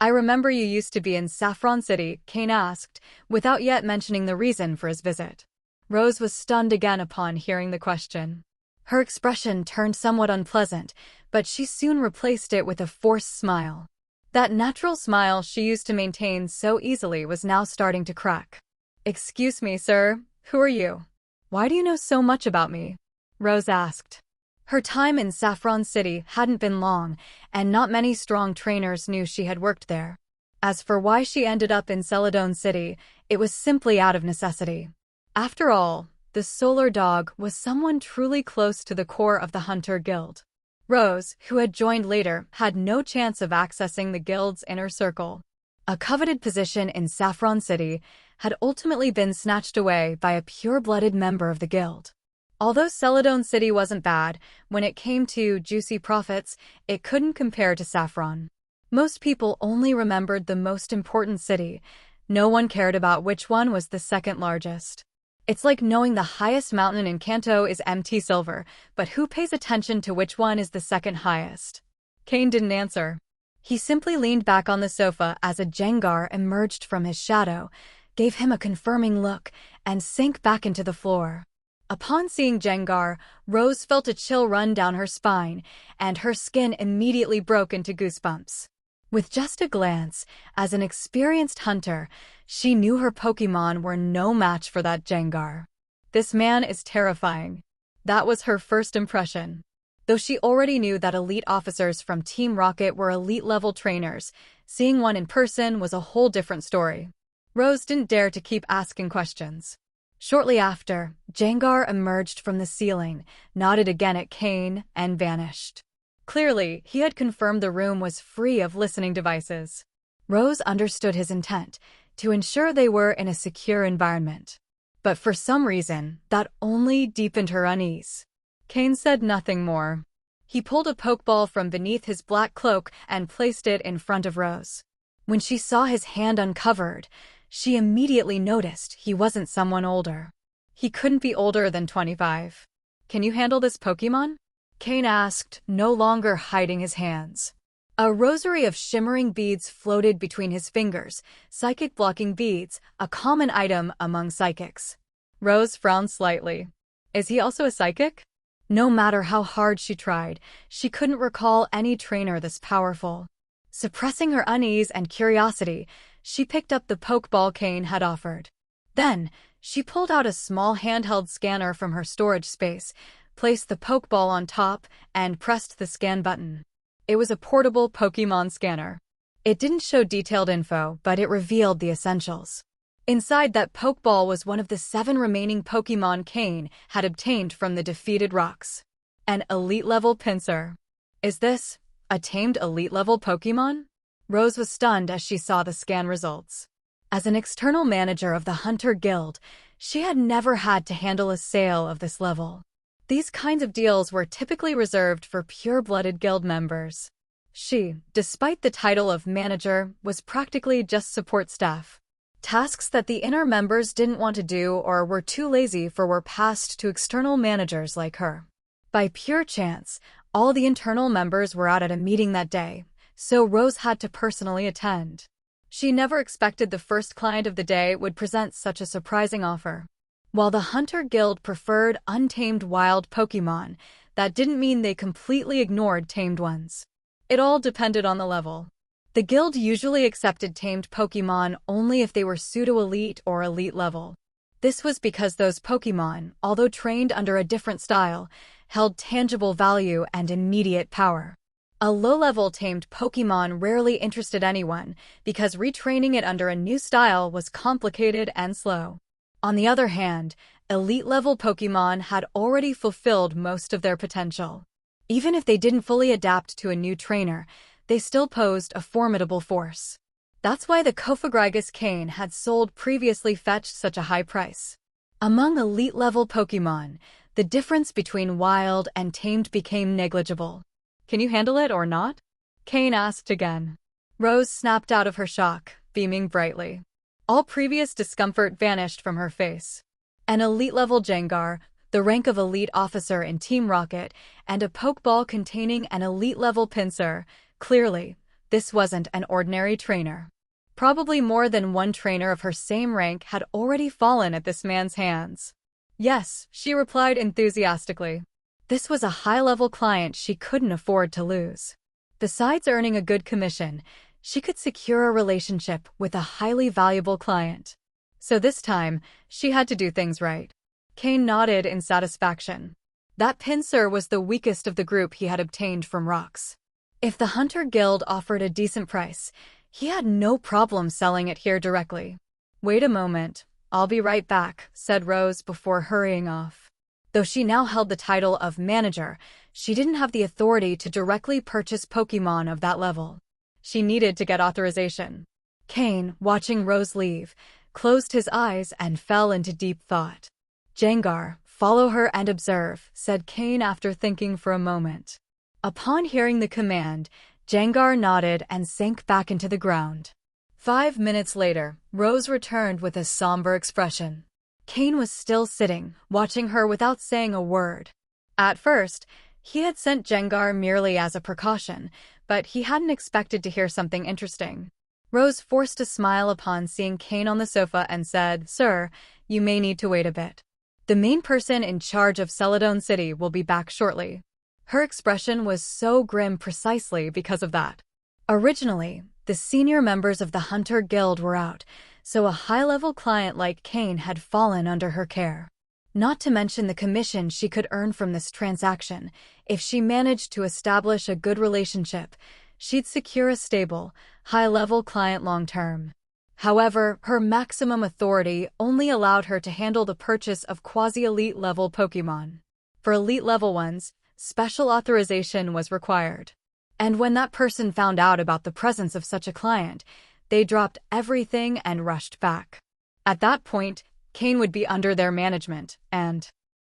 "I remember you used to be in Saffron City," Cain asked, without yet mentioning the reason for his visit. Rose was stunned again upon hearing the question. Her expression turned somewhat unpleasant, but she soon replaced it with a forced smile. That natural smile she used to maintain so easily was now starting to crack. "Excuse me, sir, who are you? Why do you know so much about me?" Rose asked. Her time in Saffron City hadn't been long, and not many strong trainers knew she had worked there. As for why she ended up in Celadon City, it was simply out of necessity. After all, the Solar Dog was someone truly close to the core of the Hunter Guild. Rose, who had joined later, had no chance of accessing the guild's inner circle. A coveted position in Saffron City had ultimately been snatched away by a pure-blooded member of the guild. Although Celadon City wasn't bad, when it came to juicy profits, it couldn't compare to Saffron. Most people only remembered the most important city. No one cared about which one was the second largest. It's like knowing the highest mountain in Kanto is MT Silver, but who pays attention to which one is the second highest? Cain didn't answer. He simply leaned back on the sofa as a Jengar emerged from his shadow, gave him a confirming look, and sank back into the floor. Upon seeing Jengar, Rose felt a chill run down her spine, and her skin immediately broke into goosebumps. With just a glance, as an experienced hunter, she knew her Pokémon were no match for that Jengar. This man is terrifying. That was her first impression. Though she already knew that elite officers from Team Rocket were elite-level trainers, seeing one in person was a whole different story. Rose didn't dare to keep asking questions. Shortly after, Jengar emerged from the ceiling, nodded again at Cain, and vanished. Clearly, he had confirmed the room was free of listening devices. Rose understood his intent, to ensure they were in a secure environment. But for some reason, that only deepened her unease. Cain said nothing more. He pulled a Pokeball from beneath his black cloak and placed it in front of Rose. When she saw his hand uncovered, she immediately noticed he wasn't someone older. He couldn't be older than 25. "Can you handle this Pokémon?" Cain asked, no longer hiding his hands. A rosary of shimmering beads floated between his fingers, psychic blocking beads, a common item among psychics. Rose frowned slightly. Is he also a psychic? No matter how hard she tried, she couldn't recall any trainer this powerful. Suppressing her unease and curiosity, she picked up the Pokeball Cain had offered. Then, she pulled out a small handheld scanner from her storage space, placed the Pokeball on top, and pressed the scan button. It was a portable Pokémon scanner. It didn't show detailed info, but it revealed the essentials. Inside that Pokeball was one of the 7 remaining Pokémon Cain had obtained from the defeated rocks. An elite-level Pinsir. Is this a tamed elite-level Pokémon? Rose was stunned as she saw the scan results. As an external manager of the Hunter Guild, she had never had to handle a sale of this level. These kinds of deals were typically reserved for pure-blooded guild members. She, despite the title of manager, was practically just support staff. Tasks that the inner members didn't want to do or were too lazy for were passed to external managers like her. By pure chance, all the internal members were out at a meeting that day, so Rose had to personally attend. She never expected the first client of the day would present such a surprising offer. While the Hunter Guild preferred untamed wild Pokémon, that didn't mean they completely ignored tamed ones. It all depended on the level. The guild usually accepted tamed Pokémon only if they were pseudo-elite or elite level. This was because those Pokémon, although trained under a different style, held tangible value and immediate power. A low-level tamed Pokémon rarely interested anyone because retraining it under a new style was complicated and slow. On the other hand, elite-level Pokémon had already fulfilled most of their potential. Even if they didn't fully adapt to a new trainer, they still posed a formidable force. That's why the Cofagrigus Cain had sold previously fetched such a high price. Among elite-level Pokémon, the difference between wild and tamed became negligible. "Can you handle it or not?" Cain asked again. Rose snapped out of her shock, beaming brightly. All previous discomfort vanished from her face. An elite-level Jengar, the rank of elite officer in Team Rocket, and a Pokeball containing an elite-level Pinsir. Clearly, this wasn't an ordinary trainer. Probably more than one trainer of her same rank had already fallen at this man's hands. "Yes," she replied enthusiastically. This was a high-level client she couldn't afford to lose. Besides earning a good commission, she could secure a relationship with a highly valuable client. So this time, she had to do things right. Cain nodded in satisfaction. That Pinsir was the weakest of the group he had obtained from rocks. If the Hunter Guild offered a decent price, he had no problem selling it here directly. "Wait a moment, I'll be right back," said Rose before hurrying off. Though she now held the title of manager, she didn't have the authority to directly purchase Pokémon of that level. She needed to get authorization. Cain, watching Rose leave, closed his eyes and fell into deep thought. "Jengar, follow her and observe," said Cain after thinking for a moment. Upon hearing the command, Jengar nodded and sank back into the ground. 5 minutes later, Rose returned with a somber expression. Cain was still sitting, watching her without saying a word. At first, he had sent Jengar merely as a precaution, but he hadn't expected to hear something interesting. Rose forced a smile upon seeing Cain on the sofa and said, "Sir, you may need to wait a bit. The main person in charge of Celadon City will be back shortly." Her expression was so grim precisely because of that. Originally, the senior members of the Hunter Guild were out, so a high-level client like Cain had fallen under her care. Not to mention the commission she could earn from this transaction. If she managed to establish a good relationship, she'd secure a stable, high-level client long-term. However, her maximum authority only allowed her to handle the purchase of quasi-elite level Pokémon. For elite level ones, special authorization was required. And when that person found out about the presence of such a client, they dropped everything and rushed back. At that point, Cain would be under their management, and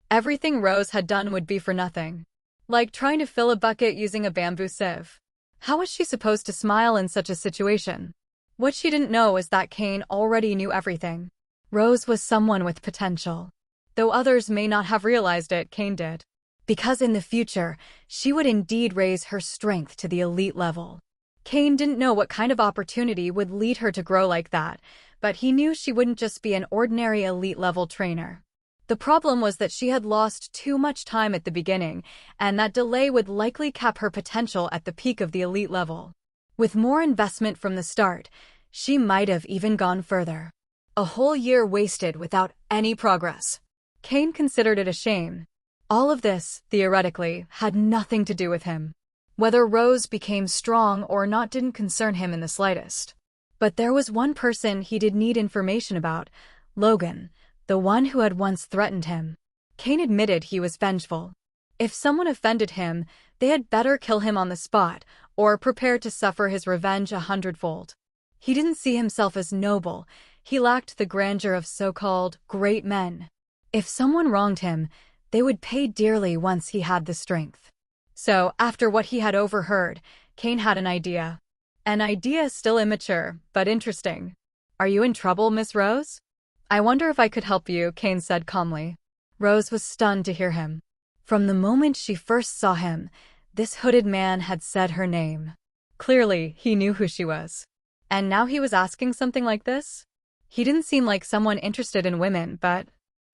everything Rose had done would be for nothing. Like trying to fill a bucket using a bamboo sieve. How was she supposed to smile in such a situation? What she didn't know was that Cain already knew everything. Rose was someone with potential. Though others may not have realized it, Cain did. Because in the future, she would indeed raise her strength to the elite level. Cain didn't know what kind of opportunity would lead her to grow like that, but he knew she wouldn't just be an ordinary elite-level trainer. The problem was that she had lost too much time at the beginning, and that delay would likely cap her potential at the peak of the elite level. With more investment from the start, she might have even gone further. A whole year wasted without any progress. Cain considered it a shame. All of this, theoretically, had nothing to do with him. Whether Rose became strong or not didn't concern him in the slightest. But there was one person he did need information about, Logan, the one who had once threatened him. Cain admitted he was vengeful. If someone offended him, they had better kill him on the spot, or prepare to suffer his revenge 100-fold. He didn't see himself as noble, he lacked the grandeur of so-called great men. If someone wronged him, they would pay dearly once he had the strength. So, after what he had overheard, Cain had an idea. An idea still immature, but interesting. "Are you in trouble, Miss Rose?" "I wonder if I could help you," Cain said calmly. Rose was stunned to hear him. From the moment she first saw him, this hooded man had said her name. Clearly, he knew who she was. And now he was asking something like this? He didn't seem like someone interested in women, but...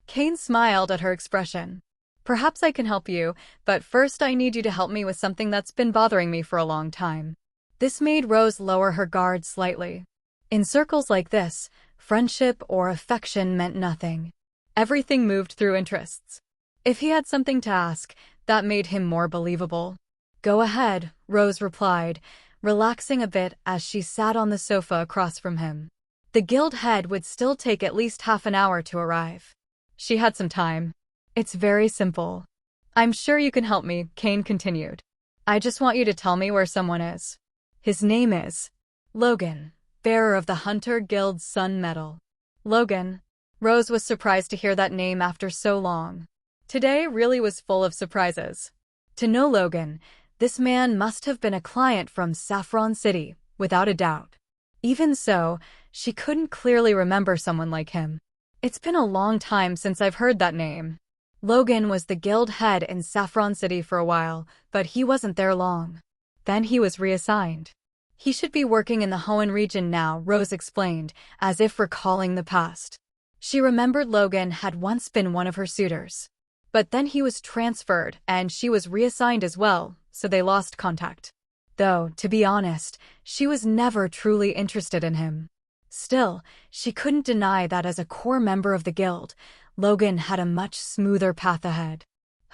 Cain smiled at her expression. "Perhaps I can help you, but first I need you to help me with something that's been bothering me for a long time." This made Rose lower her guard slightly. In circles like this, friendship or affection meant nothing. Everything moved through interests. If he had something to ask, that made him more believable. "Go ahead," Rose replied, relaxing a bit as she sat on the sofa across from him. The guild head would still take at least half an hour to arrive. She had some time. "It's very simple. I'm sure you can help me," Cain continued. "I just want you to tell me where someone is. His name is Logan, bearer of the Hunter Guild's Sun Medal." Logan. Rose was surprised to hear that name after so long. Today really was full of surprises. To know Logan, this man must have been a client from Saffron City, without a doubt. Even so, she couldn't clearly remember someone like him. "It's been a long time since I've heard that name." Logan was the guild head in Saffron City for a while, but he wasn't there long. Then he was reassigned. "He should be working in the Hoenn region now," Rose explained, as if recalling the past. She remembered Logan had once been one of her suitors. But then he was transferred, and she was reassigned as well, so they lost contact. Though, to be honest, she was never truly interested in him. Still, she couldn't deny that as a core member of the guild, Logan had a much smoother path ahead.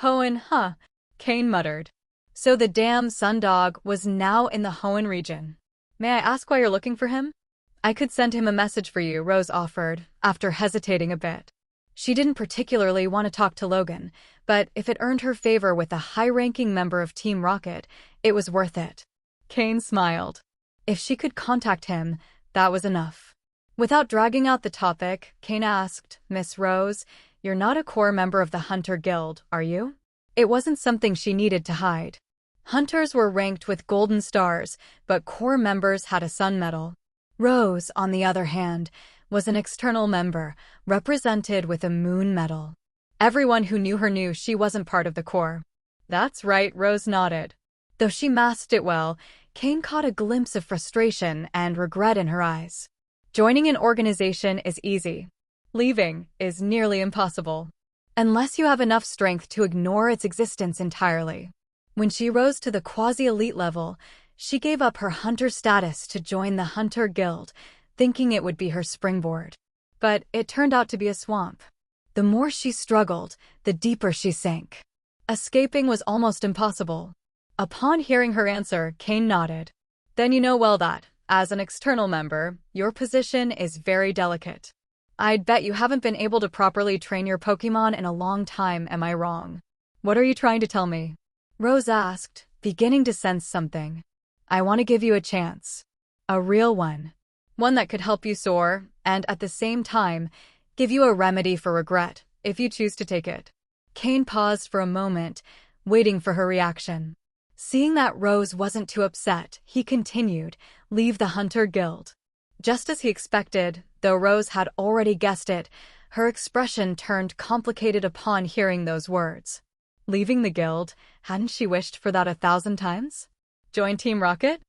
"Hoenn, huh?" Cain muttered. So the damn sundog was now in the Hoenn region. "May I ask why you're looking for him?" "I could send him a message for you," Rose offered, after hesitating a bit. She didn't particularly want to talk to Logan, but if it earned her favor with a high-ranking member of Team Rocket, it was worth it. Cain smiled. If she could contact him, that was enough. Without dragging out the topic, Cain asked, "Miss Rose, you're not a core member of the Hunter Guild, are you?" It wasn't something she needed to hide. Hunters were ranked with golden stars, but core members had a sun medal. Rose, on the other hand, was an external member, represented with a moon medal. Everyone who knew her knew she wasn't part of the core. That's right, Rose nodded. Though she masked it well, Cain caught a glimpse of frustration and regret in her eyes. Joining an organization is easy. Leaving is nearly impossible. Unless you have enough strength to ignore its existence entirely. When she rose to the quasi-elite level, she gave up her hunter status to join the Hunter Guild, thinking it would be her springboard. But it turned out to be a swamp. The more she struggled, the deeper she sank. Escaping was almost impossible. Upon hearing her answer, Cain nodded. Then you know well that, as an external member, your position is very delicate. I'd bet you haven't been able to properly train your Pokémon in a long time, am I wrong? What are you trying to tell me? Rose asked, beginning to sense something. I want to give you a chance. A real one. One that could help you soar, and at the same time, give you a remedy for regret, if you choose to take it. Cain paused for a moment, waiting for her reaction. Seeing that Rose wasn't too upset, he continued, leave the Hunter Guild. Just as he expected, though Rose had already guessed it, her expression turned complicated upon hearing those words. Leaving the guild, hadn't she wished for that 1,000 times? Join Team Rocket?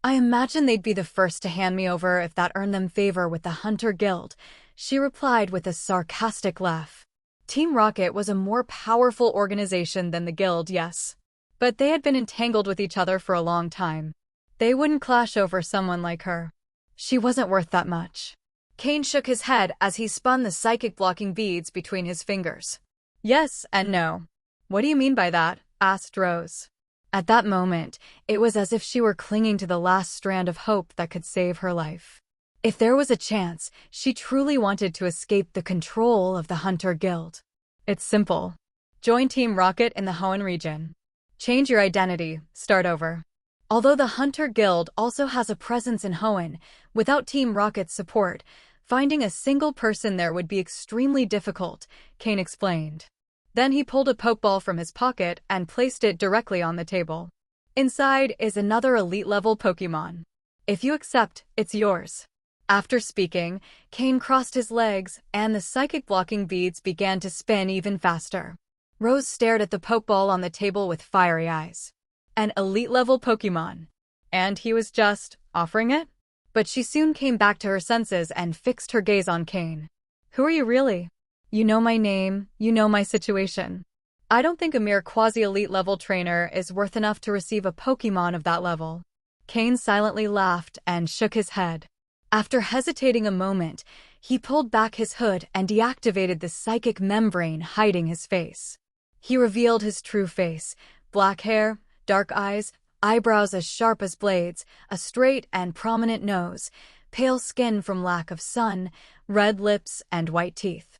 I imagine they'd be the first to hand me over if that earned them favor with the Hunter Guild, she replied with a sarcastic laugh. Team Rocket was a more powerful organization than the guild, yes. But they had been entangled with each other for a long time. They wouldn't clash over someone like her. She wasn't worth that much. Cain shook his head as he spun the psychic blocking beads between his fingers. Yes and no. What do you mean by that? Asked Rose. At that moment, it was as if she were clinging to the last strand of hope that could save her life. If there was a chance, she truly wanted to escape the control of the Hunter Guild. It's simple. Join Team Rocket in the Hoenn region. Change your identity, start over. Although the Hunter Guild also has a presence in Hoenn, without Team Rocket's support, finding a single person there would be extremely difficult, Cain explained. Then he pulled a Pokeball from his pocket and placed it directly on the table. Inside is another elite-level Pokémon. If you accept, it's yours. After speaking, Cain crossed his legs, and the psychic blocking beads began to spin even faster. Rose stared at the Pokeball on the table with fiery eyes. An elite-level Pokémon. And he was just offering it? But she soon came back to her senses and fixed her gaze on Cain. Who are you really? You know my name, you know my situation. I don't think a mere quasi-elite level trainer is worth enough to receive a Pokémon of that level. Cain silently laughed and shook his head. After hesitating a moment, he pulled back his hood and deactivated the psychic membrane hiding his face. He revealed his true face, black hair, dark eyes, eyebrows as sharp as blades, a straight and prominent nose, pale skin from lack of sun, red lips, and white teeth.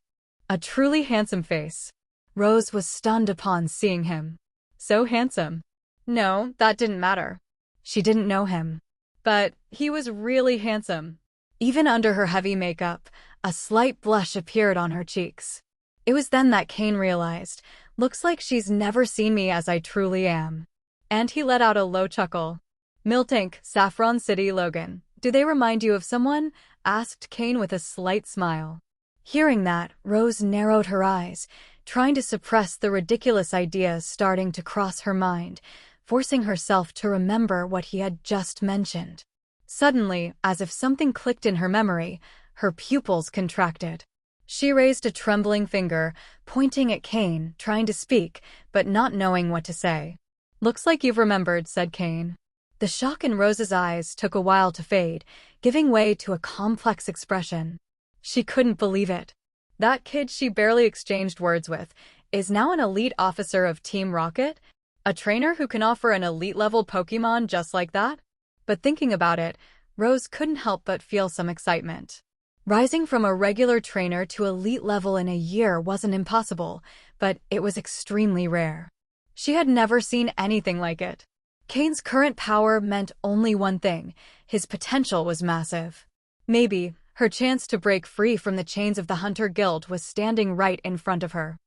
A truly handsome face. Rose was stunned upon seeing him. So handsome. No, that didn't matter. She didn't know him. But he was really handsome. Even under her heavy makeup, a slight blush appeared on her cheeks. It was then that Cain realized, looks like she's never seen me as I truly am. And he let out a low chuckle. Miltank, Saffron City, Logan. Do they remind you of someone? Asked Cain with a slight smile. Hearing that, Rose narrowed her eyes, trying to suppress the ridiculous ideas starting to cross her mind, forcing herself to remember what he had just mentioned. Suddenly, as if something clicked in her memory, her pupils contracted. She raised a trembling finger, pointing at Cain, trying to speak, but not knowing what to say. Looks like you've remembered, said Cain. The shock in Rose's eyes took a while to fade, giving way to a complex expression. She couldn't believe it. That kid she barely exchanged words with is now an elite officer of Team Rocket? A trainer who can offer an elite-level Pokémon just like that? But thinking about it, Rose couldn't help but feel some excitement. Rising from a regular trainer to elite level in a year wasn't impossible, but it was extremely rare. She had never seen anything like it. Cain's current power meant only one thing: his potential was massive. Maybe her chance to break free from the chains of the Hunter Guild was standing right in front of her.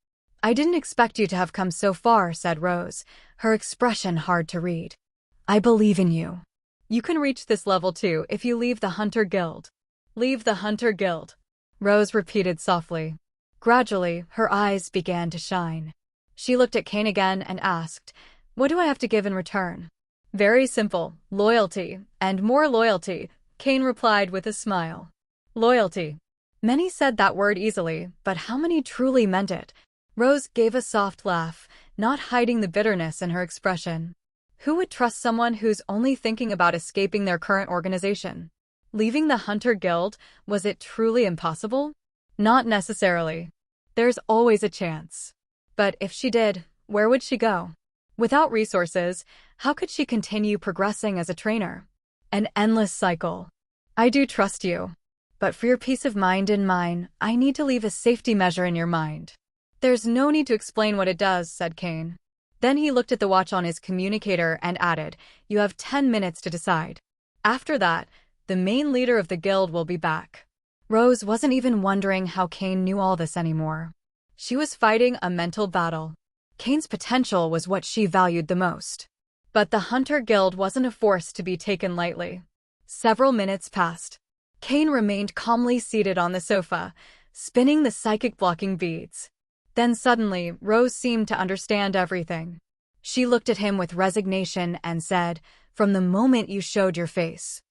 I didn't expect you to have come so far, said Rose, her expression hard to read. I believe in you. You can reach this level too if you leave the Hunter Guild. Leave the Hunter Guild. Rose repeated softly. Gradually, her eyes began to shine. She looked at Cain again and asked, "What do I have to give in return?" "Very simple. Loyalty. And more loyalty," Cain replied with a smile. Loyalty. Many said that word easily, but how many truly meant it? Rose gave a soft laugh, not hiding the bitterness in her expression. Who would trust someone who's only thinking about escaping their current organization? Leaving the Hunter Guild, was it truly impossible? Not necessarily. There's always a chance. But if she did, where would she go? Without resources, how could she continue progressing as a trainer? An endless cycle. I do trust you. But for your peace of mind and mine, I need to leave a safety measure in your mind. There's no need to explain what it does, said Cain. Then he looked at the watch on his communicator and added, "You have 10 minutes to decide. After that, the main leader of the guild will be back." Rose wasn't even wondering how Cain knew all this anymore. She was fighting a mental battle. Cain's potential was what she valued the most. But the Hunter Guild wasn't a force to be taken lightly. Several minutes passed. Cain remained calmly seated on the sofa, spinning the psychic blocking beads. Then suddenly, Rose seemed to understand everything. She looked at him with resignation and said, "From the moment you showed your face,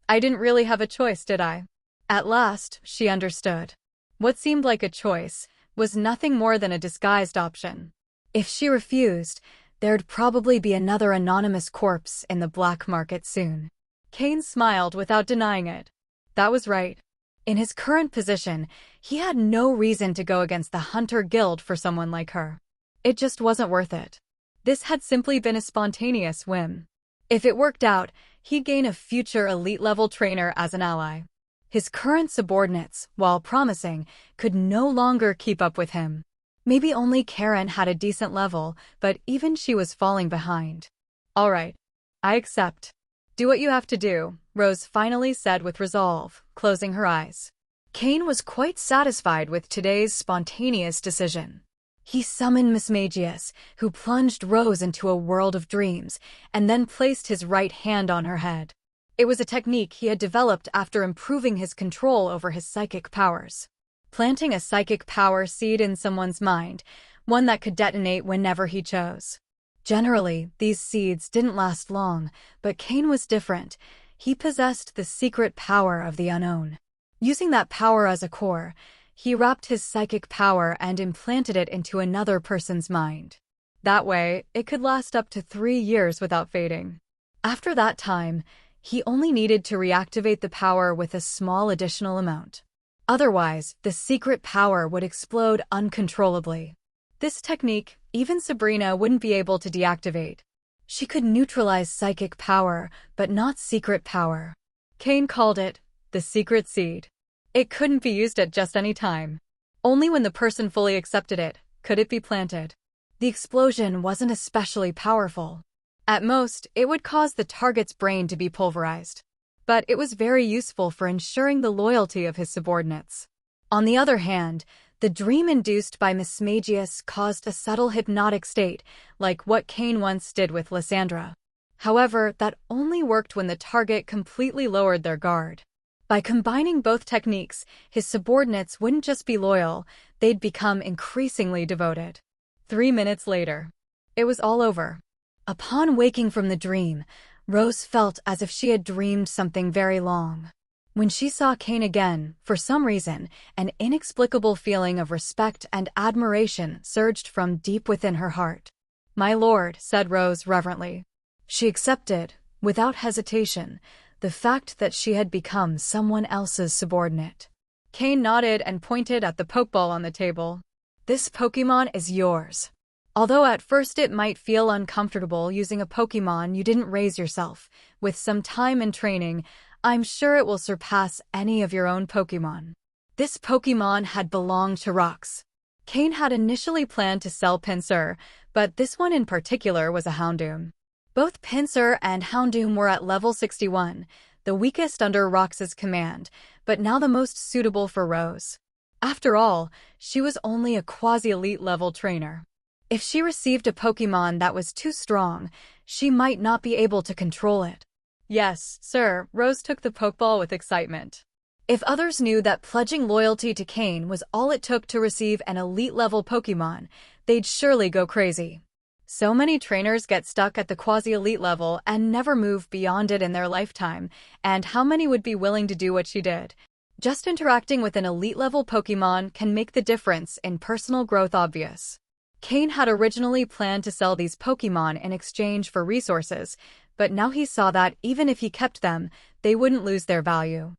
I didn't really have a choice, did I?" At last, she understood. What seemed like a choice was nothing more than a disguised option. If she refused, there'd probably be another anonymous corpse in the black market soon. Cain smiled without denying it. That was right. In his current position, he had no reason to go against the Hunter Guild for someone like her. It just wasn't worth it. This had simply been a spontaneous whim. If it worked out, he'd gain a future elite-level trainer as an ally. His current subordinates, while promising, could no longer keep up with him. Maybe only Karen had a decent level, but even she was falling behind. "All right. I accept. Do what you have to do," Rose finally said with resolve, closing her eyes. Cain was quite satisfied with today's spontaneous decision. He summoned Mismagius, who plunged Rose into a world of dreams, and then placed his right hand on her head. It was a technique he had developed after improving his control over his psychic powers. Planting a psychic power seed in someone's mind, one that could detonate whenever he chose. Generally, these seeds didn't last long, but Cain was different. He possessed the secret power of the unknown. Using that power as a core, he wrapped his psychic power and implanted it into another person's mind. That way, it could last up to 3 years without fading. After that time, he only needed to reactivate the power with a small additional amount. Otherwise, the secret power would explode uncontrollably. This technique, even Sabrina wouldn't be able to deactivate. She could neutralize psychic power, but not secret power. Cain called it the secret seed. It couldn't be used at just any time. Only when the person fully accepted it could it be planted. The explosion wasn't especially powerful. At most, it would cause the target's brain to be pulverized. But it was very useful for ensuring the loyalty of his subordinates. On the other hand, the dream induced by Mismagius caused a subtle hypnotic state, like what Cain once did with Lysandra. However, that only worked when the target completely lowered their guard. By combining both techniques, his subordinates wouldn't just be loyal, they'd become increasingly devoted. 3 minutes later, it was all over. Upon waking from the dream, Rose felt as if she had dreamed something very long. When she saw Cain again, for some reason, an inexplicable feeling of respect and admiration surged from deep within her heart. "My lord," said Rose reverently. She accepted, without hesitation, the fact that she had become someone else's subordinate. Cain nodded and pointed at the Pokeball on the table. "This Pokémon is yours. Although at first it might feel uncomfortable using a Pokémon you didn't raise yourself, with some time and training, I'm sure it will surpass any of your own Pokémon." This Pokémon had belonged to Rox. Cain had initially planned to sell Pinsir, but this one in particular was a Houndoom. Both Pinsir and Houndoom were at level 61, the weakest under Rox's command, but now the most suitable for Rose. After all, she was only a quasi-elite level trainer. If she received a Pokémon that was too strong, she might not be able to control it. "Yes, sir," Rose took the Pokeball with excitement. If others knew that pledging loyalty to Cain was all it took to receive an elite-level Pokémon, they'd surely go crazy. So many trainers get stuck at the quasi-elite level and never move beyond it in their lifetime, and how many would be willing to do what she did? Just interacting with an elite-level Pokémon can make the difference in personal growth obvious. Cain had originally planned to sell these Pokémon in exchange for resources, but now he saw that even if he kept them, they wouldn't lose their value.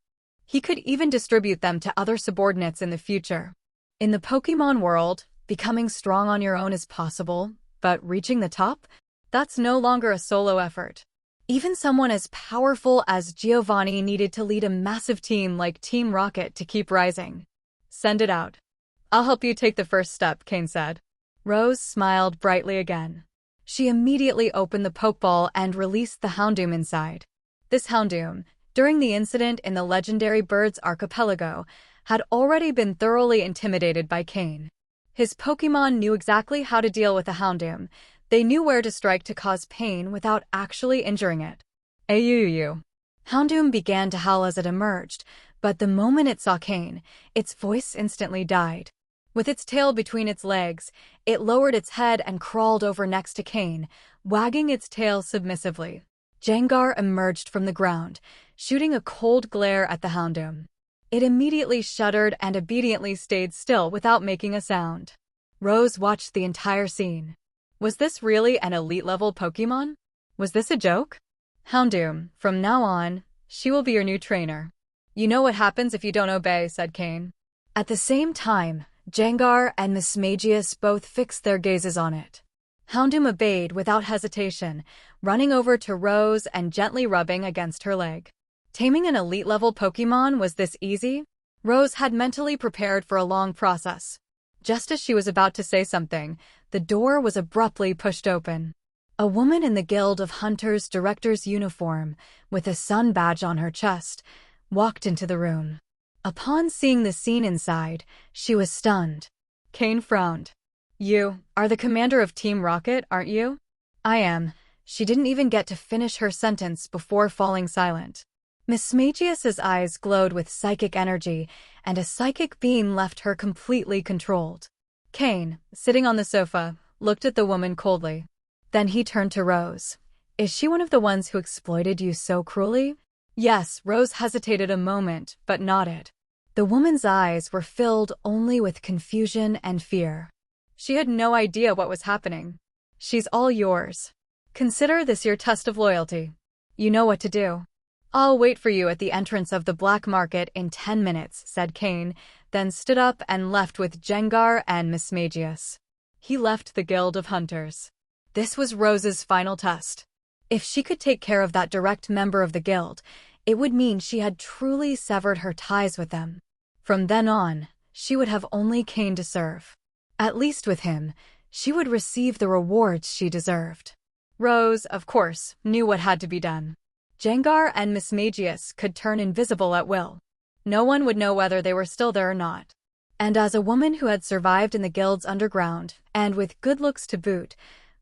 He could even distribute them to other subordinates in the future. In the Pokémon world, becoming strong on your own is possible, but reaching the top? That's no longer a solo effort. Even someone as powerful as Giovanni needed to lead a massive team like Team Rocket to keep rising. Send it out. I'll help you take the first step, Cain said. Rose smiled brightly again. She immediately opened the Pokeball and released the Houndoom inside. This Houndoom, during the incident in the legendary Birds Archipelago, had already been thoroughly intimidated by Cain. His Pokémon knew exactly how to deal with a Houndoom. They knew where to strike to cause pain without actually injuring it. Ayuyu. Houndoom began to howl as it emerged, but the moment it saw Cain, its voice instantly died. With its tail between its legs, it lowered its head and crawled over next to Cain, wagging its tail submissively. Jengar emerged from the ground, shooting a cold glare at the Houndoom. It immediately shuddered and obediently stayed still without making a sound. Rose watched the entire scene. Was this really an elite-level Pokémon? Was this a joke? Houndoom, from now on, she will be your new trainer. You know what happens if you don't obey, said Cain. At the same time, Jengar and Mismagius both fixed their gazes on it. Houndoom obeyed without hesitation, running over to Rose and gently rubbing against her leg. Taming an elite-level Pokémon was this easy? Rose had mentally prepared for a long process. Just as she was about to say something, the door was abruptly pushed open. A woman in the Guild of Hunters Director's uniform, with a sun badge on her chest, walked into the room. Upon seeing the scene inside, she was stunned. Cain frowned. You are the commander of Team Rocket, aren't you? I am. She didn't even get to finish her sentence before falling silent. Mismagius's eyes glowed with psychic energy, and a psychic beam left her completely controlled. Cain, sitting on the sofa, looked at the woman coldly. Then he turned to Rose. Is she one of the ones who exploited you so cruelly? Yes, Rose hesitated a moment, but nodded. The woman's eyes were filled only with confusion and fear. She had no idea what was happening. She's all yours. Consider this your test of loyalty. You know what to do. I'll wait for you at the entrance of the black market in 10 minutes, said Cain, then stood up and left with Jengar and Mismagius. He left the Guild of Hunters. This was Rose's final test. If she could take care of that direct member of the guild, it would mean she had truly severed her ties with them. From then on, she would have only Cain to serve. At least with him, she would receive the rewards she deserved. Rose, of course, knew what had to be done. Jengar and Mismagius could turn invisible at will. No one would know whether they were still there or not. And as a woman who had survived in the guild's underground, and with good looks to boot,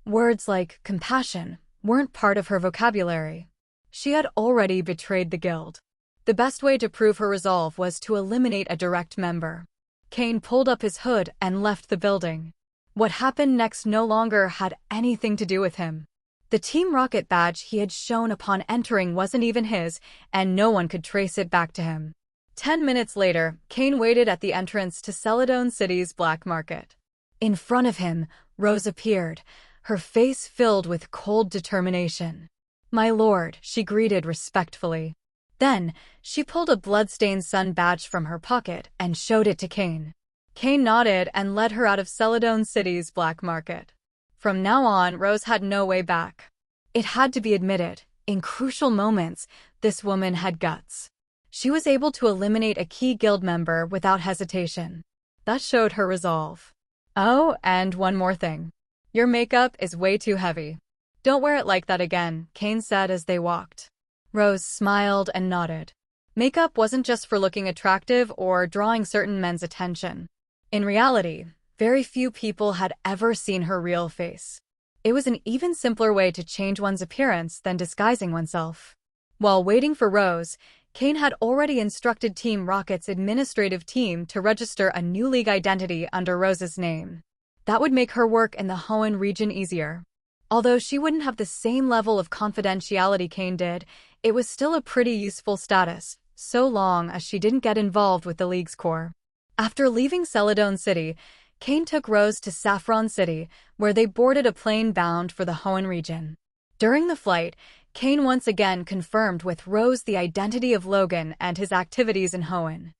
words like compassion weren't part of her vocabulary. She had already betrayed the guild. The best way to prove her resolve was to eliminate a direct member. Cain pulled up his hood and left the building. What happened next no longer had anything to do with him. The Team Rocket badge he had shown upon entering wasn't even his, and no one could trace it back to him. 10 minutes later, Cain waited at the entrance to Celadon City's black market. In front of him, Rose appeared, her face filled with cold determination. My lord, she greeted respectfully. Then, she pulled a bloodstained sun badge from her pocket and showed it to Cain. Cain nodded and led her out of Celadon City's black market. From now on, Rose had no way back. It had to be admitted, in crucial moments, this woman had guts. She was able to eliminate a key guild member without hesitation. That showed her resolve. Oh, and one more thing. Your makeup is way too heavy. Don't wear it like that again, Cain said as they walked. Rose smiled and nodded. Makeup wasn't just for looking attractive or drawing certain men's attention. In reality, very few people had ever seen her real face. It was an even simpler way to change one's appearance than disguising oneself. While waiting for Rose, Cain had already instructed Team Rocket's administrative team to register a new league identity under Rose's name. That would make her work in the Hoenn region easier. Although she wouldn't have the same level of confidentiality Cain did, it was still a pretty useful status, so long as she didn't get involved with the League's core. After leaving Celadon City, Cain took Rose to Saffron City, where they boarded a plane bound for the Hoenn region. During the flight, Cain once again confirmed with Rose the identity of Logan and his activities in Hoenn.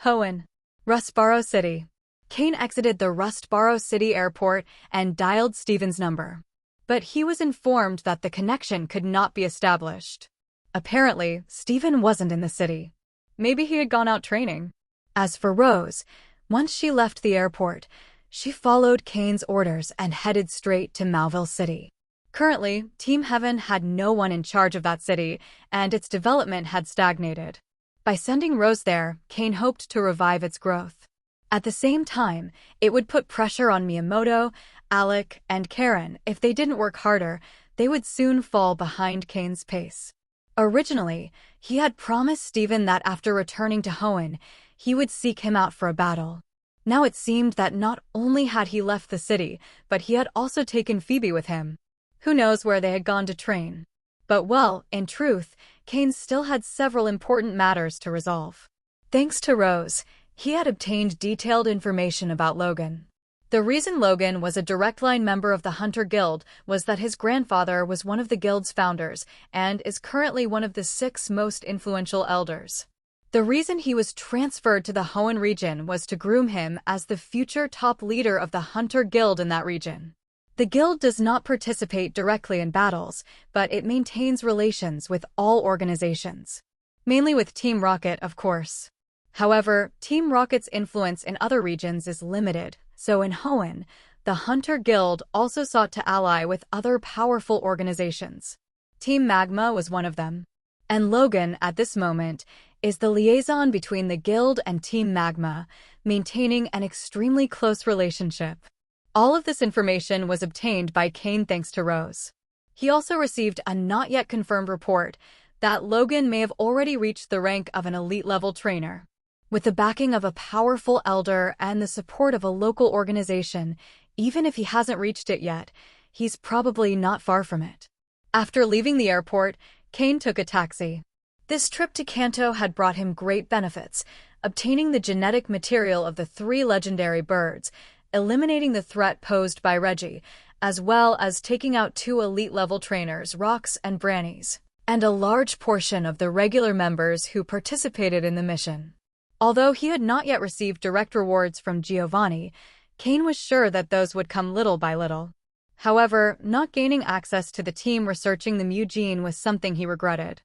Hoenn. Rustboro City. Cain exited the Rustboro City airport and dialed Steven's number. But he was informed that the connection could not be established. Apparently, Steven wasn't in the city. Maybe he had gone out training. As for Rose, once she left the airport, she followed Cain's orders and headed straight to Mauville City. Currently, Team Heaven had no one in charge of that city, and its development had stagnated. By sending Rose there, Cain hoped to revive its growth. At the same time, it would put pressure on Miyamoto, Alec, and Karen. If they didn't work harder, they would soon fall behind Cain's pace. Originally, he had promised Steven that after returning to Hoenn, he would seek him out for a battle. Now it seemed that not only had he left the city, but he had also taken Phoebe with him. Who knows where they had gone to train? But well, in truth, Cain still had several important matters to resolve. Thanks to Rose, he had obtained detailed information about Logan. The reason Logan was a direct line member of the Hunter Guild was that his grandfather was one of the guild's founders and is currently one of the 6 most influential elders. The reason he was transferred to the Hoenn region was to groom him as the future top leader of the Hunter Guild in that region. The guild does not participate directly in battles, but it maintains relations with all organizations. Mainly with Team Rocket, of course. However, Team Rocket's influence in other regions is limited, so in Hoenn, the Hunter Guild also sought to ally with other powerful organizations. Team Magma was one of them. And Logan, at this moment, is the liaison between the guild and Team Magma, maintaining an extremely close relationship. All of this information was obtained by Cain thanks to Rose. He also received a not-yet-confirmed report that Logan may have already reached the rank of an elite-level trainer. With the backing of a powerful elder and the support of a local organization, even if he hasn't reached it yet, he's probably not far from it. After leaving the airport, Cain took a taxi. This trip to Kanto had brought him great benefits, obtaining the genetic material of the 3 legendary birds, eliminating the threat posed by Reggie, as well as taking out 2 elite-level trainers, Rox and Brannies, and a large portion of the regular members who participated in the mission. Although he had not yet received direct rewards from Giovanni, Cain was sure that those would come little by little. However, not gaining access to the team researching the Mu gene was something he regretted.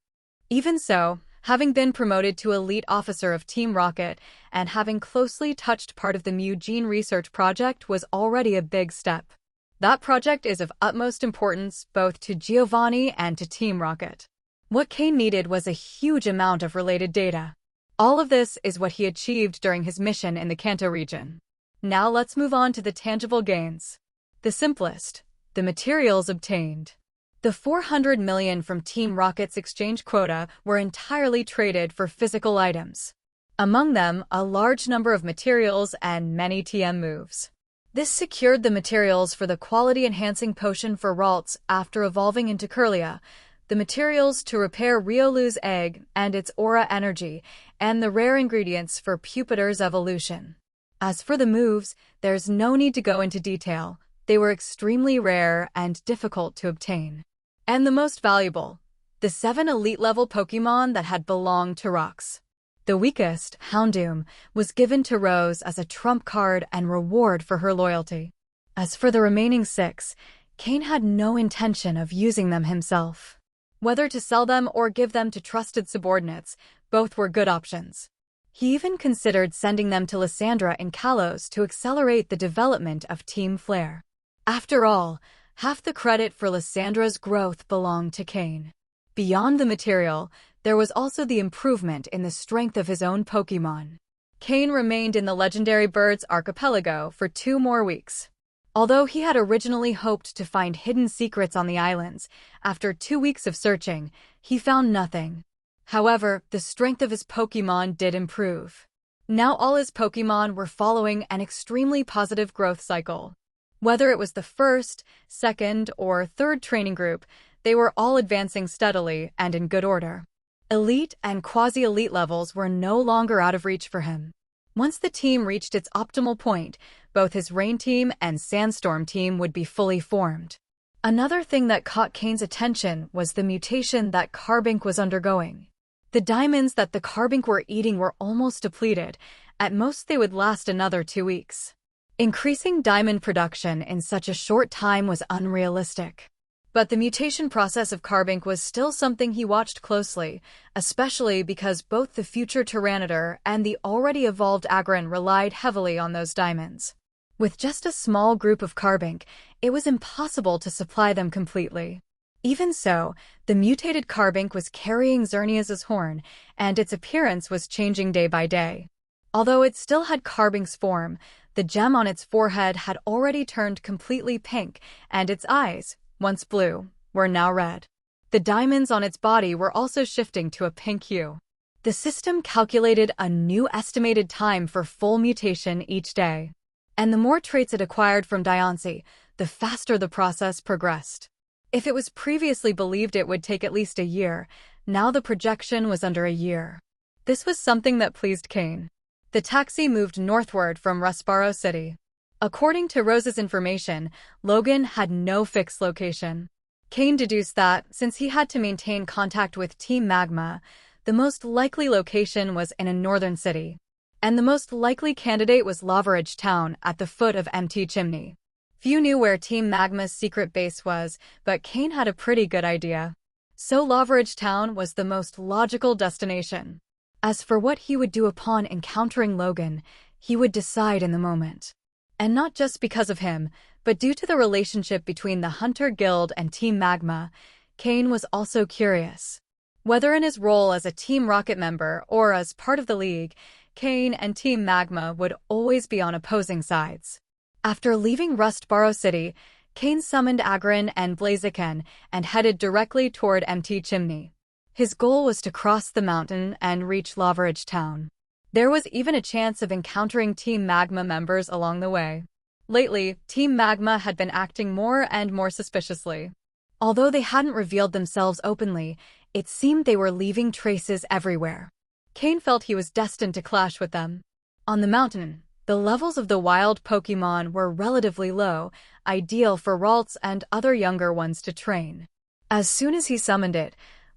Even so, having been promoted to elite officer of Team Rocket and having closely touched part of the Mu gene research project was already a big step. That project is of utmost importance both to Giovanni and to Team Rocket. What Cain needed was a huge amount of related data. All of this is what he achieved during his mission in the Kanto region. Now let's move on to the tangible gains. The simplest, the materials obtained. The 400 million from Team Rocket's exchange quota were entirely traded for physical items. Among them, a large number of materials and many TM moves. This secured the materials for the quality-enhancing potion for Ralts after evolving into Curlia, the materials to repair Riolu's egg and its aura energy, and the rare ingredients for Pupitar's evolution. As for the moves, there's no need to go into detail. They were extremely rare and difficult to obtain. And the most valuable, the 7 elite-level Pokémon that had belonged to Rox. The weakest, Houndoom, was given to Rose as a trump card and reward for her loyalty. As for the remaining 6, Cain had no intention of using them himself. Whether to sell them or give them to trusted subordinates, both were good options. He even considered sending them to Lysandra in Kalos to accelerate the development of Team Flare. After all, half the credit for Lysandra's growth belonged to Cain. Beyond the material, there was also the improvement in the strength of his own Pokémon. Cain remained in the Legendary Birds archipelago for 2 more weeks. Although he had originally hoped to find hidden secrets on the islands, after 2 weeks of searching, he found nothing. However, the strength of his Pokémon did improve. Now all his Pokémon were following an extremely positive growth cycle. Whether it was the first, second, or third training group, they were all advancing steadily and in good order. Elite and quasi-elite levels were no longer out of reach for him. Once the team reached its optimal point, both his Rain team and Sandstorm team would be fully formed. Another thing that caught Cain's attention was the mutation that Carbink was undergoing. The diamonds that the Carbink were eating were almost depleted. At most, they would last another 2 weeks. Increasing diamond production in such a short time was unrealistic. But the mutation process of Carbink was still something he watched closely, especially because both the future Tyranitar and the already evolved Aggron relied heavily on those diamonds. With just a small group of Carbink, it was impossible to supply them completely. Even so, the mutated Carbink was carrying Xerneas's horn, and its appearance was changing day by day. Although it still had Carbink's form, the gem on its forehead had already turned completely pink, and its eyes, once blue, were now red. The diamonds on its body were also shifting to a pink hue. The system calculated a new estimated time for full mutation each day. And the more traits it acquired from Diancie, the faster the process progressed. If it was previously believed it would take at least a year, now the projection was under a year. This was something that pleased Cain. The taxi moved northward from Rustboro City. According to Rose's information, Logan had no fixed location. Cain deduced that, since he had to maintain contact with Team Magma, the most likely location was in a northern city. And the most likely candidate was Lavaridge Town at the foot of MT Chimney. Few knew where Team Magma's secret base was, but Cain had a pretty good idea. So Lavaridge Town was the most logical destination. As for what he would do upon encountering Logan, he would decide in the moment. And not just because of him, but due to the relationship between the Hunter Guild and Team Magma, Cain was also curious. Whether in his role as a Team Rocket member or as part of the League, Cain and Team Magma would always be on opposing sides. After leaving Rustboro City, Cain summoned Aggron and Blaziken and headed directly toward MT Chimney. His goal was to cross the mountain and reach Lavaridge Town. There was even a chance of encountering Team Magma members along the way. Lately, Team Magma had been acting more and more suspiciously. Although they hadn't revealed themselves openly, it seemed they were leaving traces everywhere. Cain felt he was destined to clash with them. On the mountain, the levels of the wild Pokémon were relatively low, ideal for Ralts and other younger ones to train. As soon as he summoned it,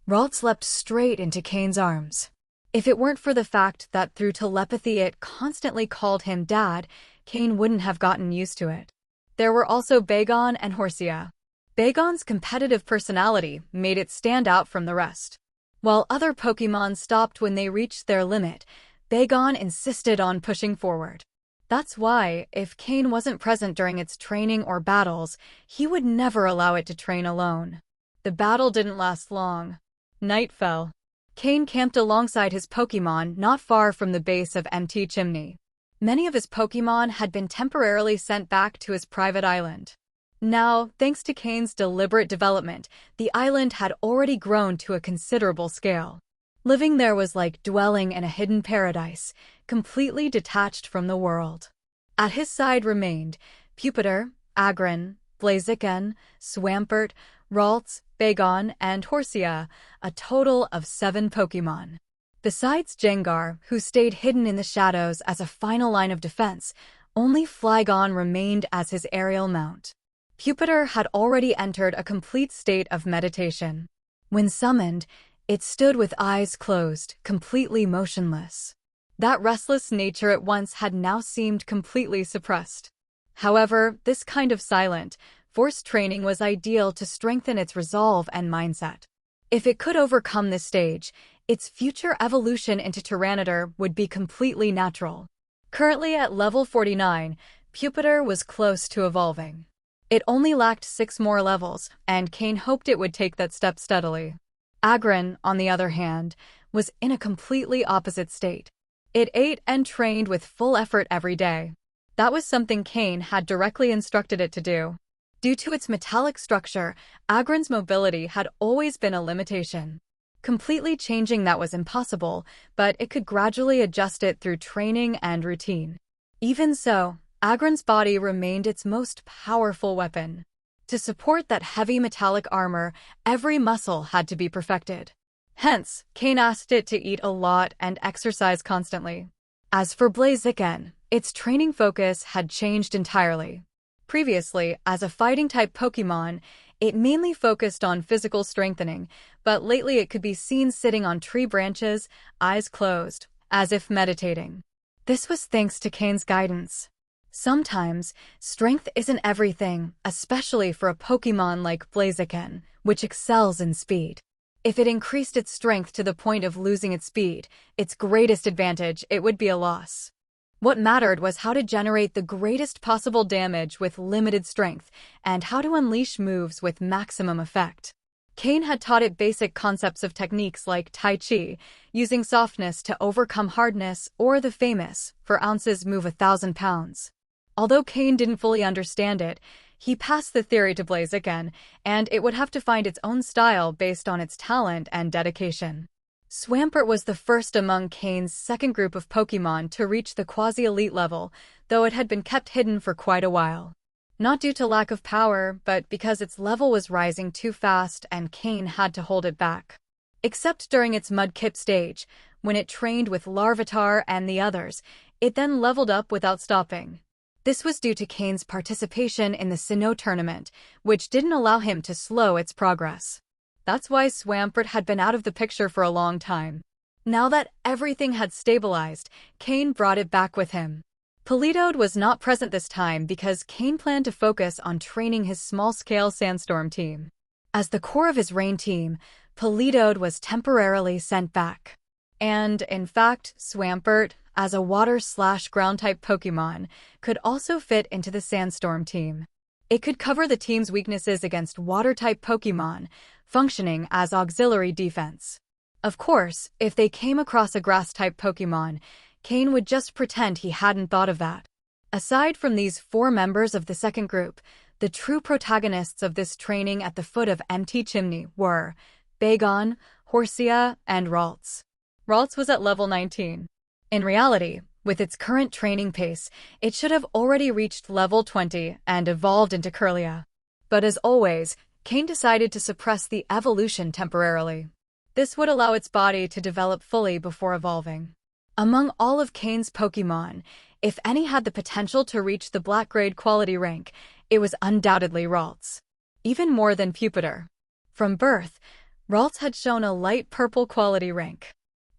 Ralts leapt straight into Cain's arms. If it weren't for the fact that through telepathy it constantly called him Dad, Cain wouldn't have gotten used to it. There were also Bagon and Horsia. Bagon's competitive personality made it stand out from the rest. While other Pokémon stopped when they reached their limit, Bagon insisted on pushing forward. That's why, if Cain wasn't present during its training or battles, he would never allow it to train alone. The battle didn't last long. Night fell. Cain camped alongside his Pokémon not far from the base of MT Chimney. Many of his Pokémon had been temporarily sent back to his private island. Now, thanks to Cain's deliberate development, the island had already grown to a considerable scale. Living there was like dwelling in a hidden paradise, completely detached from the world. At his side remained Pupitar, Aggron, Blaziken, Swampert, Ralts, Bagon, and Horsia, a total of 7 Pokémon. Besides Gengar, who stayed hidden in the shadows as a final line of defense, only Flygon remained as his aerial mount. Pupitar had already entered a complete state of meditation. When summoned, it stood with eyes closed, completely motionless. That restless nature at once had now seemed completely suppressed. However, this kind of silent, forced training was ideal to strengthen its resolve and mindset. If it could overcome this stage, its future evolution into Tyranitar would be completely natural. Currently at level 49, Pupitar was close to evolving. It only lacked 6 more levels, and Cain hoped it would take that step steadily. Aggron, on the other hand, was in a completely opposite state. It ate and trained with full effort every day. That was something Cain had directly instructed it to do. Due to its metallic structure, Aggron's mobility had always been a limitation. Completely changing that was impossible, but it could gradually adjust it through training and routine. Even so, Agron's body remained its most powerful weapon. To support that heavy metallic armor, every muscle had to be perfected. Hence, Cain asked it to eat a lot and exercise constantly. As for Blaziken, its training focus had changed entirely. Previously, as a fighting-type Pokémon, it mainly focused on physical strengthening, but lately it could be seen sitting on tree branches, eyes closed, as if meditating. This was thanks to Cain's guidance. Sometimes, strength isn't everything, especially for a Pokémon like Blaziken, which excels in speed. If it increased its strength to the point of losing its speed, its greatest advantage, it would be a loss. What mattered was how to generate the greatest possible damage with limited strength, and how to unleash moves with maximum effect. Cain had taught it basic concepts of techniques like Tai Chi, using softness to overcome hardness, or the famous, for ounces move 1,000 pounds. Although Cain didn't fully understand it, he passed the theory to Blaziken, and it would have to find its own style based on its talent and dedication. Swampert was the first among Cain's second group of Pokémon to reach the quasi-elite level, though it had been kept hidden for quite a while. Not due to lack of power, but because its level was rising too fast and Cain had to hold it back. Except during its Mudkip stage, when it trained with Larvitar and the others, it then leveled up without stopping. This was due to Cain's participation in the Sinnoh tournament, which didn't allow him to slow its progress. That's why Swampert had been out of the picture for a long time. Now that everything had stabilized, Cain brought it back with him. Politoed was not present this time because Cain planned to focus on training his small-scale Sandstorm team. As the core of his Rain team, Politoed was temporarily sent back. And, in fact, Swampert, as a water/ground-type Pokémon, could also fit into the Sandstorm team. It could cover the team's weaknesses against water-type Pokémon, functioning as auxiliary defense. Of course, if they came across a grass-type Pokémon, Cain would just pretend he hadn't thought of that. Aside from these 4 members of the second group, the true protagonists of this training at the foot of Empty Chimney were Bagon, Horsia, and Ralts. Ralts was at level 19. In reality, with its current training pace, it should have already reached level 20 and evolved into Kirlia. But as always, Cain decided to suppress the evolution temporarily. This would allow its body to develop fully before evolving. Among all of Cain's Pokémon, if any had the potential to reach the Black Grade quality rank, it was undoubtedly Ralts. Even more than Pupitar. From birth, Ralts had shown a light purple quality rank.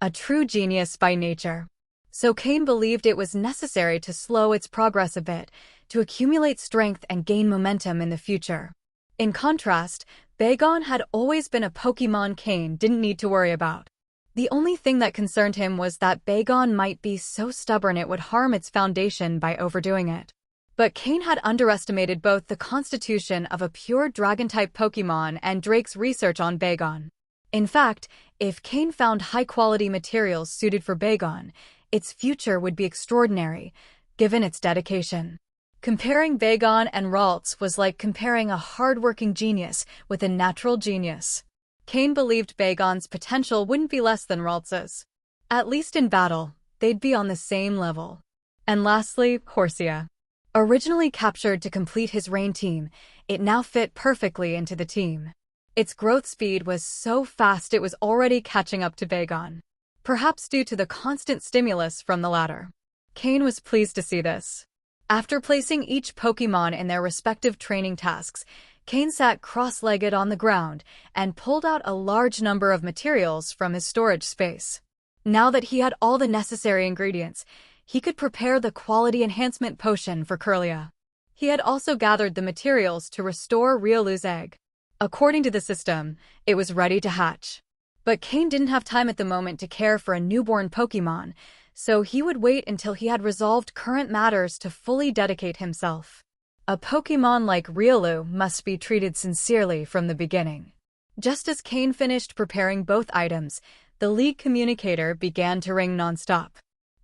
A true genius by nature. So Cain believed it was necessary to slow its progress a bit, to accumulate strength and gain momentum in the future. In contrast, Bagon had always been a Pokémon Cain didn't need to worry about. The only thing that concerned him was that Bagon might be so stubborn it would harm its foundation by overdoing it. But Cain had underestimated both the constitution of a pure Dragon-type Pokémon and Drake's research on Bagon. In fact, if Cain found high-quality materials suited for Bagon, its future would be extraordinary, given its dedication. Comparing Bagon and Ralts was like comparing a hard-working genius with a natural genius. Cain believed Bagon's potential wouldn't be less than Ralts's. At least in battle, they'd be on the same level. And lastly, Horsia. Originally captured to complete his Rain team, it now fit perfectly into the team. Its growth speed was so fast it was already catching up to Bagon. Perhaps due to the constant stimulus from the latter. Cain was pleased to see this. After placing each Pokémon in their respective training tasks, Cain sat cross-legged on the ground and pulled out a large number of materials from his storage space. Now that he had all the necessary ingredients, he could prepare the quality enhancement potion for Kirlia. He had also gathered the materials to restore Riolu's egg. According to the system, it was ready to hatch. But Cain didn't have time at the moment to care for a newborn Pokémon, so he would wait until he had resolved current matters to fully dedicate himself. A Pokémon like Riolu must be treated sincerely from the beginning. Just as Cain finished preparing both items, the League communicator began to ring nonstop.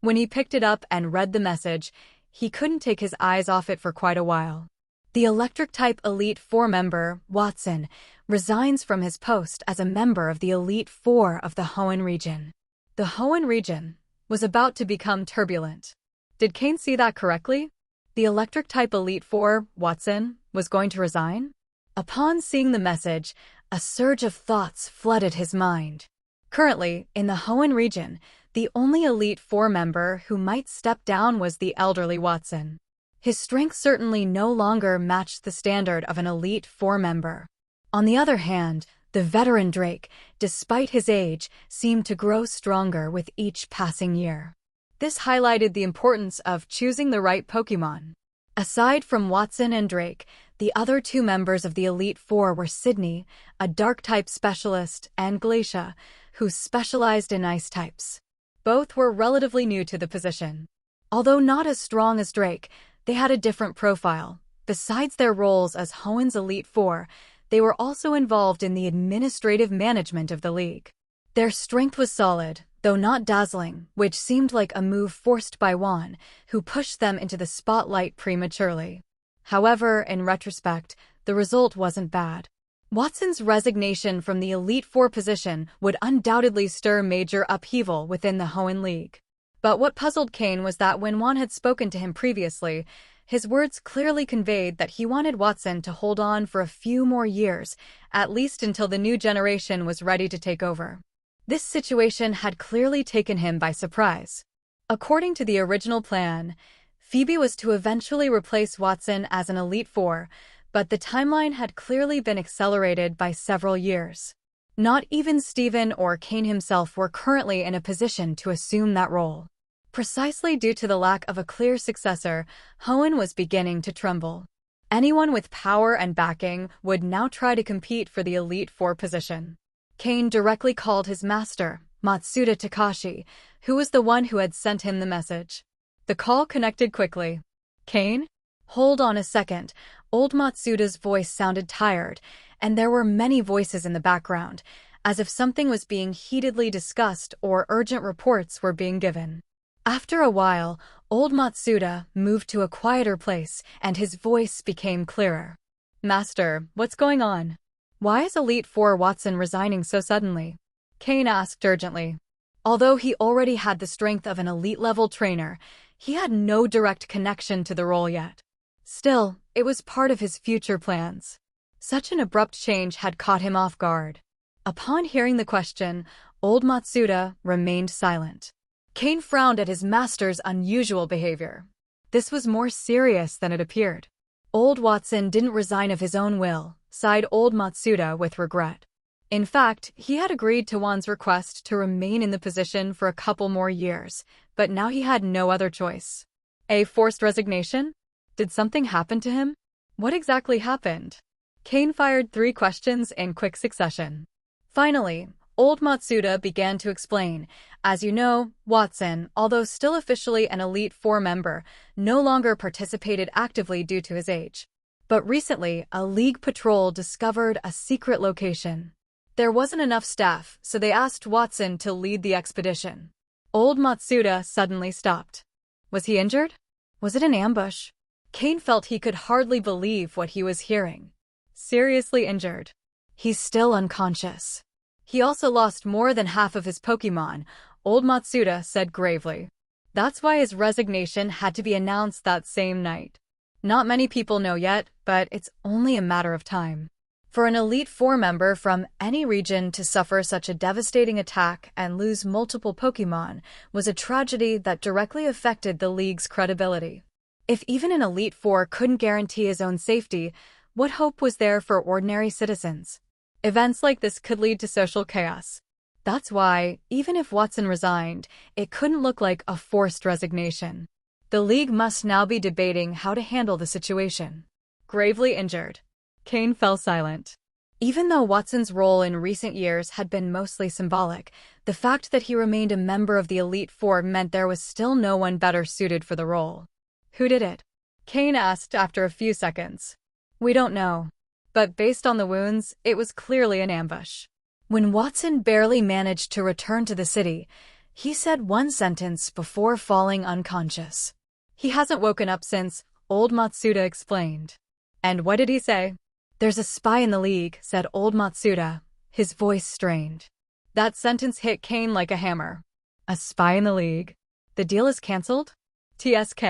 When he picked it up and read the message, he couldn't take his eyes off it for quite a while. The Electric-type Elite Four member, Watson, resigns from his post as a member of the Elite Four of the Hoenn region. The Hoenn region was about to become turbulent. Did Cain see that correctly? The Electric-type Elite Four, Watson, was going to resign? Upon seeing the message, a surge of thoughts flooded his mind. Currently, in the Hoenn region, the only Elite Four member who might step down was the elderly Watson. His strength certainly no longer matched the standard of an Elite Four member. On the other hand, the veteran Drake, despite his age, seemed to grow stronger with each passing year. This highlighted the importance of choosing the right Pokémon. Aside from Watson and Drake, the other two members of the Elite Four were Sydney, a Dark-type specialist, and Glacia, who specialized in Ice types. Both were relatively new to the position. Although not as strong as Drake, they had a different profile. Besides their roles as Hoenn's Elite Four, they were also involved in the administrative management of the league. Their strength was solid, though not dazzling, which seemed like a move forced by Juan, who pushed them into the spotlight prematurely. However, in retrospect, the result wasn't bad. Watson's resignation from the Elite Four position would undoubtedly stir major upheaval within the Hoenn League. But what puzzled Cain was that when Juan had spoken to him previously, his words clearly conveyed that he wanted Watson to hold on for a few more years, at least until the new generation was ready to take over. This situation had clearly taken him by surprise. According to the original plan, Phoebe was to eventually replace Watson as an Elite Four, but the timeline had clearly been accelerated by several years. Not even Steven or Cain himself were currently in a position to assume that role. Precisely due to the lack of a clear successor, Hoenn was beginning to tremble. Anyone with power and backing would now try to compete for the Elite Four position. Cain directly called his master, Matsuda Takashi, who was the one who had sent him the message. The call connected quickly. Cain? Hold on a second. Old Matsuda's voice sounded tired, and there were many voices in the background, as if something was being heatedly discussed or urgent reports were being given. After a while, old Matsuda moved to a quieter place, and his voice became clearer. Master, what's going on? Why is Elite Four Watson resigning so suddenly? Cain asked urgently. Although he already had the strength of an elite-level trainer, he had no direct connection to the role yet. Still, it was part of his future plans. Such an abrupt change had caught him off guard. Upon hearing the question, old Matsuda remained silent. Cain frowned at his master's unusual behavior. This was more serious than it appeared. Old Watson didn't resign of his own will, sighed old Matsuda with regret. In fact, he had agreed to Juan's request to remain in the position for a couple more years, but now he had no other choice. A forced resignation? Did something happen to him? What exactly happened? Cain fired 3 questions in quick succession. Finally, old Matsuda began to explain. As you know, Watson, although still officially an Elite Four member, no longer participated actively due to his age. But recently, a League patrol discovered a secret location. There wasn't enough staff, so they asked Watson to lead the expedition. Old Matsuda suddenly stopped. Was he injured? Was it an ambush? Cain felt he could hardly believe what he was hearing. Seriously injured. He's still unconscious. He also lost more than half of his Pokémon, old Matsuda said gravely. That's why his resignation had to be announced that same night. Not many people know yet, but it's only a matter of time. For an Elite Four member from any region to suffer such a devastating attack and lose multiple Pokémon was a tragedy that directly affected the League's credibility. If even an Elite Four couldn't guarantee his own safety, what hope was there for ordinary citizens? Events like this could lead to social chaos. That's why, even if Watson resigned, it couldn't look like a forced resignation. The League must now be debating how to handle the situation. Gravely injured. Cain fell silent. Even though Watson's role in recent years had been mostly symbolic, the fact that he remained a member of the Elite Four meant there was still no one better suited for the role. Who did it? Cain asked after a few seconds. We don't know. But based on the wounds, it was clearly an ambush. When Watson barely managed to return to the city, he said one sentence before falling unconscious. He hasn't woken up since, old Matsuda explained. And what did he say? There's a spy in the league, said old Matsuda, his voice strained. That sentence hit Cain like a hammer. A spy in the league? The deal is cancelled? TSK.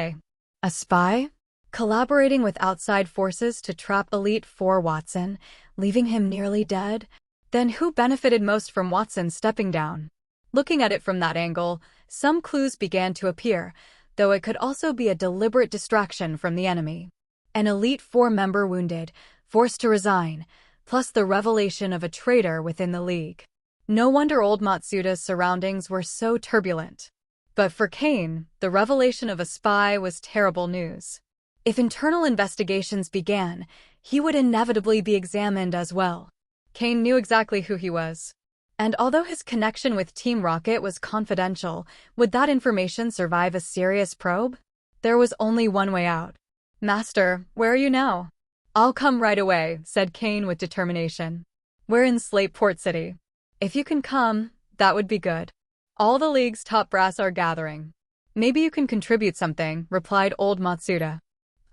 A spy? Collaborating with outside forces to trap Elite Four Watson, leaving him nearly dead? Then who benefited most from Watson stepping down? Looking at it from that angle, some clues began to appear, though it could also be a deliberate distraction from the enemy. An Elite Four member wounded, forced to resign, plus the revelation of a traitor within the league. No wonder old Matsuda's surroundings were so turbulent. But for Cain, the revelation of a spy was terrible news. If internal investigations began, he would inevitably be examined as well. Cain knew exactly who he was. And although his connection with Team Rocket was confidential, would that information survive a serious probe? There was only one way out. Master, where are you now? I'll come right away, said Cain with determination. We're in Slateport City. If you can come, that would be good. All the league's top brass are gathering. Maybe you can contribute something, replied old Matsuda.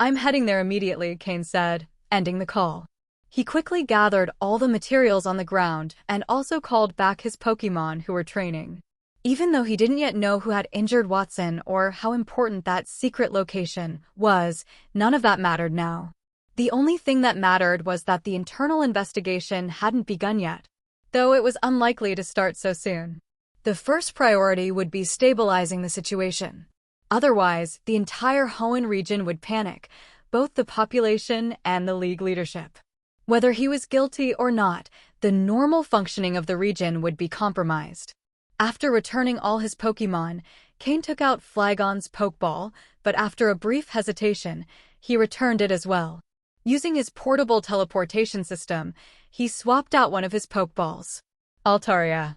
I'm heading there immediately, Cain said, ending the call. He quickly gathered all the materials on the ground and also called back his Pokémon who were training. Even though he didn't yet know who had injured Watson or how important that secret location was, none of that mattered now. The only thing that mattered was that the internal investigation hadn't begun yet, though it was unlikely to start so soon. The first priority would be stabilizing the situation. Otherwise, the entire Hoenn region would panic, both the population and the league leadership. Whether he was guilty or not, the normal functioning of the region would be compromised. After returning all his Pokémon, Cain took out Flygon's Pokeball, but after a brief hesitation, he returned it as well. Using his portable teleportation system, he swapped out one of his Pokeballs. Altaria.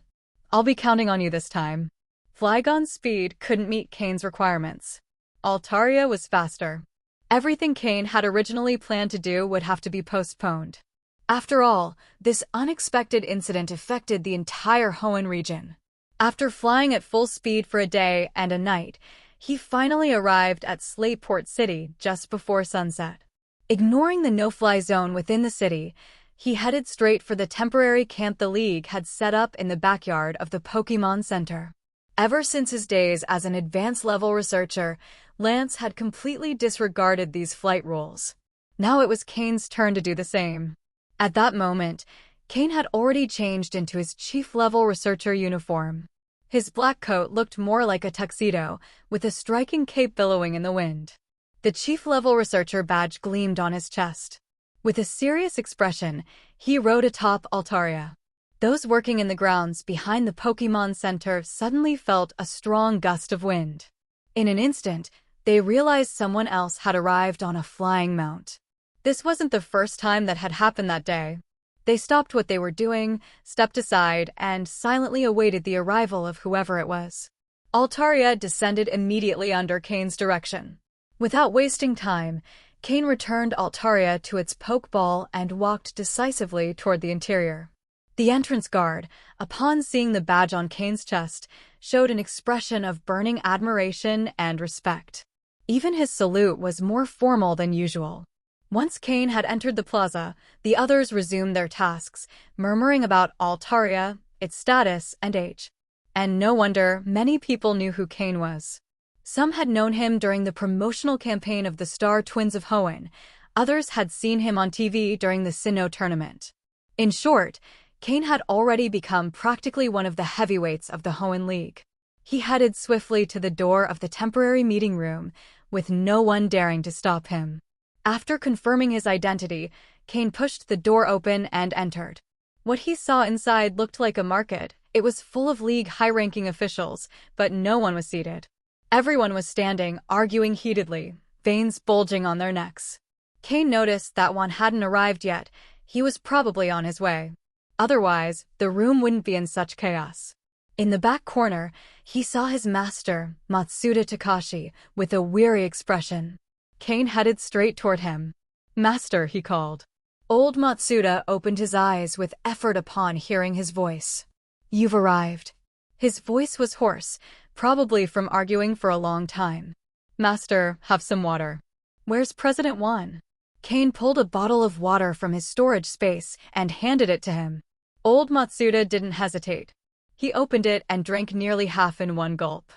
I'll be counting on you this time. Flygon's speed couldn't meet Cain's requirements. Altaria was faster. Everything Cain had originally planned to do would have to be postponed. After all, this unexpected incident affected the entire Hoenn region. After flying at full speed for a day and a night, he finally arrived at Slateport City just before sunset. Ignoring the no-fly zone within the city, he headed straight for the temporary camp the League had set up in the backyard of the Pokémon Center. Ever since his days as an advanced-level researcher, Lance had completely disregarded these flight rules. Now it was Cain's turn to do the same. At that moment, Cain had already changed into his chief-level researcher uniform. His black coat looked more like a tuxedo, with a striking cape billowing in the wind. The chief-level researcher badge gleamed on his chest. With a serious expression, he rode atop Altaria. Those working in the grounds behind the Pokémon Center suddenly felt a strong gust of wind. In an instant, they realized someone else had arrived on a flying mount. This wasn't the first time that had happened that day. They stopped what they were doing, stepped aside, and silently awaited the arrival of whoever it was. Altaria descended immediately under Cain's direction. Without wasting time, Cain returned Altaria to its Pokeball and walked decisively toward the interior. The entrance guard, upon seeing the badge on Cain's chest, showed an expression of burning admiration and respect. Even his salute was more formal than usual. Once Cain had entered the plaza, the others resumed their tasks, murmuring about Altaria, its status, and age. And no wonder many people knew who Cain was. Some had known him during the promotional campaign of the Star Twins of Hoenn. Others had seen him on TV during the Sinnoh tournament. In short, Cain had already become practically one of the heavyweights of the Hoenn League. He headed swiftly to the door of the temporary meeting room, with no one daring to stop him. After confirming his identity, Cain pushed the door open and entered. What he saw inside looked like a market. It was full of League high-ranking officials, but no one was seated. Everyone was standing, arguing heatedly, veins bulging on their necks. Cain noticed that one hadn't arrived yet. He was probably on his way. Otherwise, the room wouldn't be in such chaos. In the back corner, he saw his master, Matsuda Takashi, with a weary expression. Cain headed straight toward him. "Master," he called. Old Matsuda opened his eyes with effort upon hearing his voice. "You've arrived." His voice was hoarse, probably from arguing for a long time. "Master, have some water." "Where's President Juan?" Cain pulled a bottle of water from his storage space and handed it to him. Old Matsuda didn't hesitate. He opened it and drank nearly half in one gulp.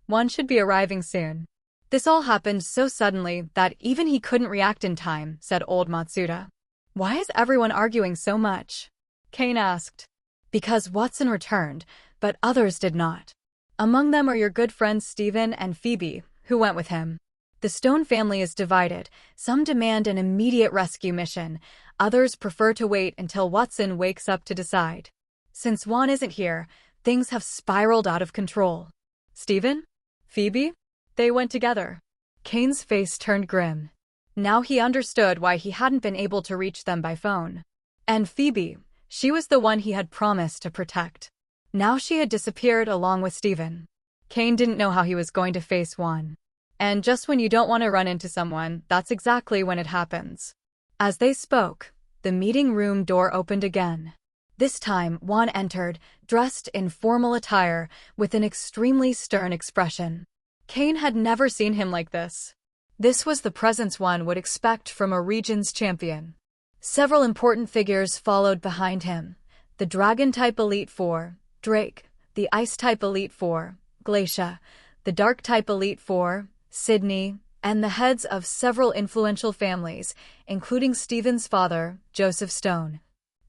One should be arriving soon. This all happened so suddenly that even he couldn't react in time, said old Matsuda. Why is everyone arguing so much? Cain asked. Because Watson returned, but others did not. Among them are your good friends Stephen and Phoebe, who went with him. The Stone family is divided. Some demand an immediate rescue mission. Others prefer to wait until Watson wakes up to decide. Since Juan isn't here, things have spiraled out of control. Stephen? Phoebe? They went together. Cain's face turned grim. Now he understood why he hadn't been able to reach them by phone. And Phoebe, she was the one he had promised to protect. Now she had disappeared along with Stephen. Cain didn't know how he was going to face Juan. And just when you don't want to run into someone, that's exactly when it happens. As they spoke, the meeting room door opened again. This time, Juan entered, dressed in formal attire, with an extremely stern expression. Cain had never seen him like this. This was the presence one would expect from a region's champion. Several important figures followed behind him. The Dragon-type Elite Four, Drake, the Ice-type Elite Four, Glacia, the Dark-type Elite Four, Sydney, and the heads of several influential families, including Stephen's father, Joseph Stone,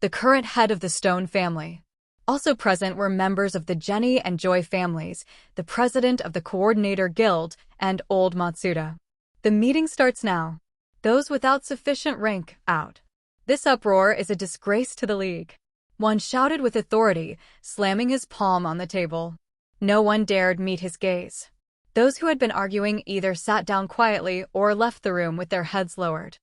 the current head of the Stone family. Also present were members of the Jenny and Joy families, the president of the Coordinator Guild, and old Matsuda. The meeting starts now. Those without sufficient rank, out. This uproar is a disgrace to the League. One shouted with authority, slamming his palm on the table. No one dared meet his gaze. Those who had been arguing either sat down quietly or left the room with their heads lowered.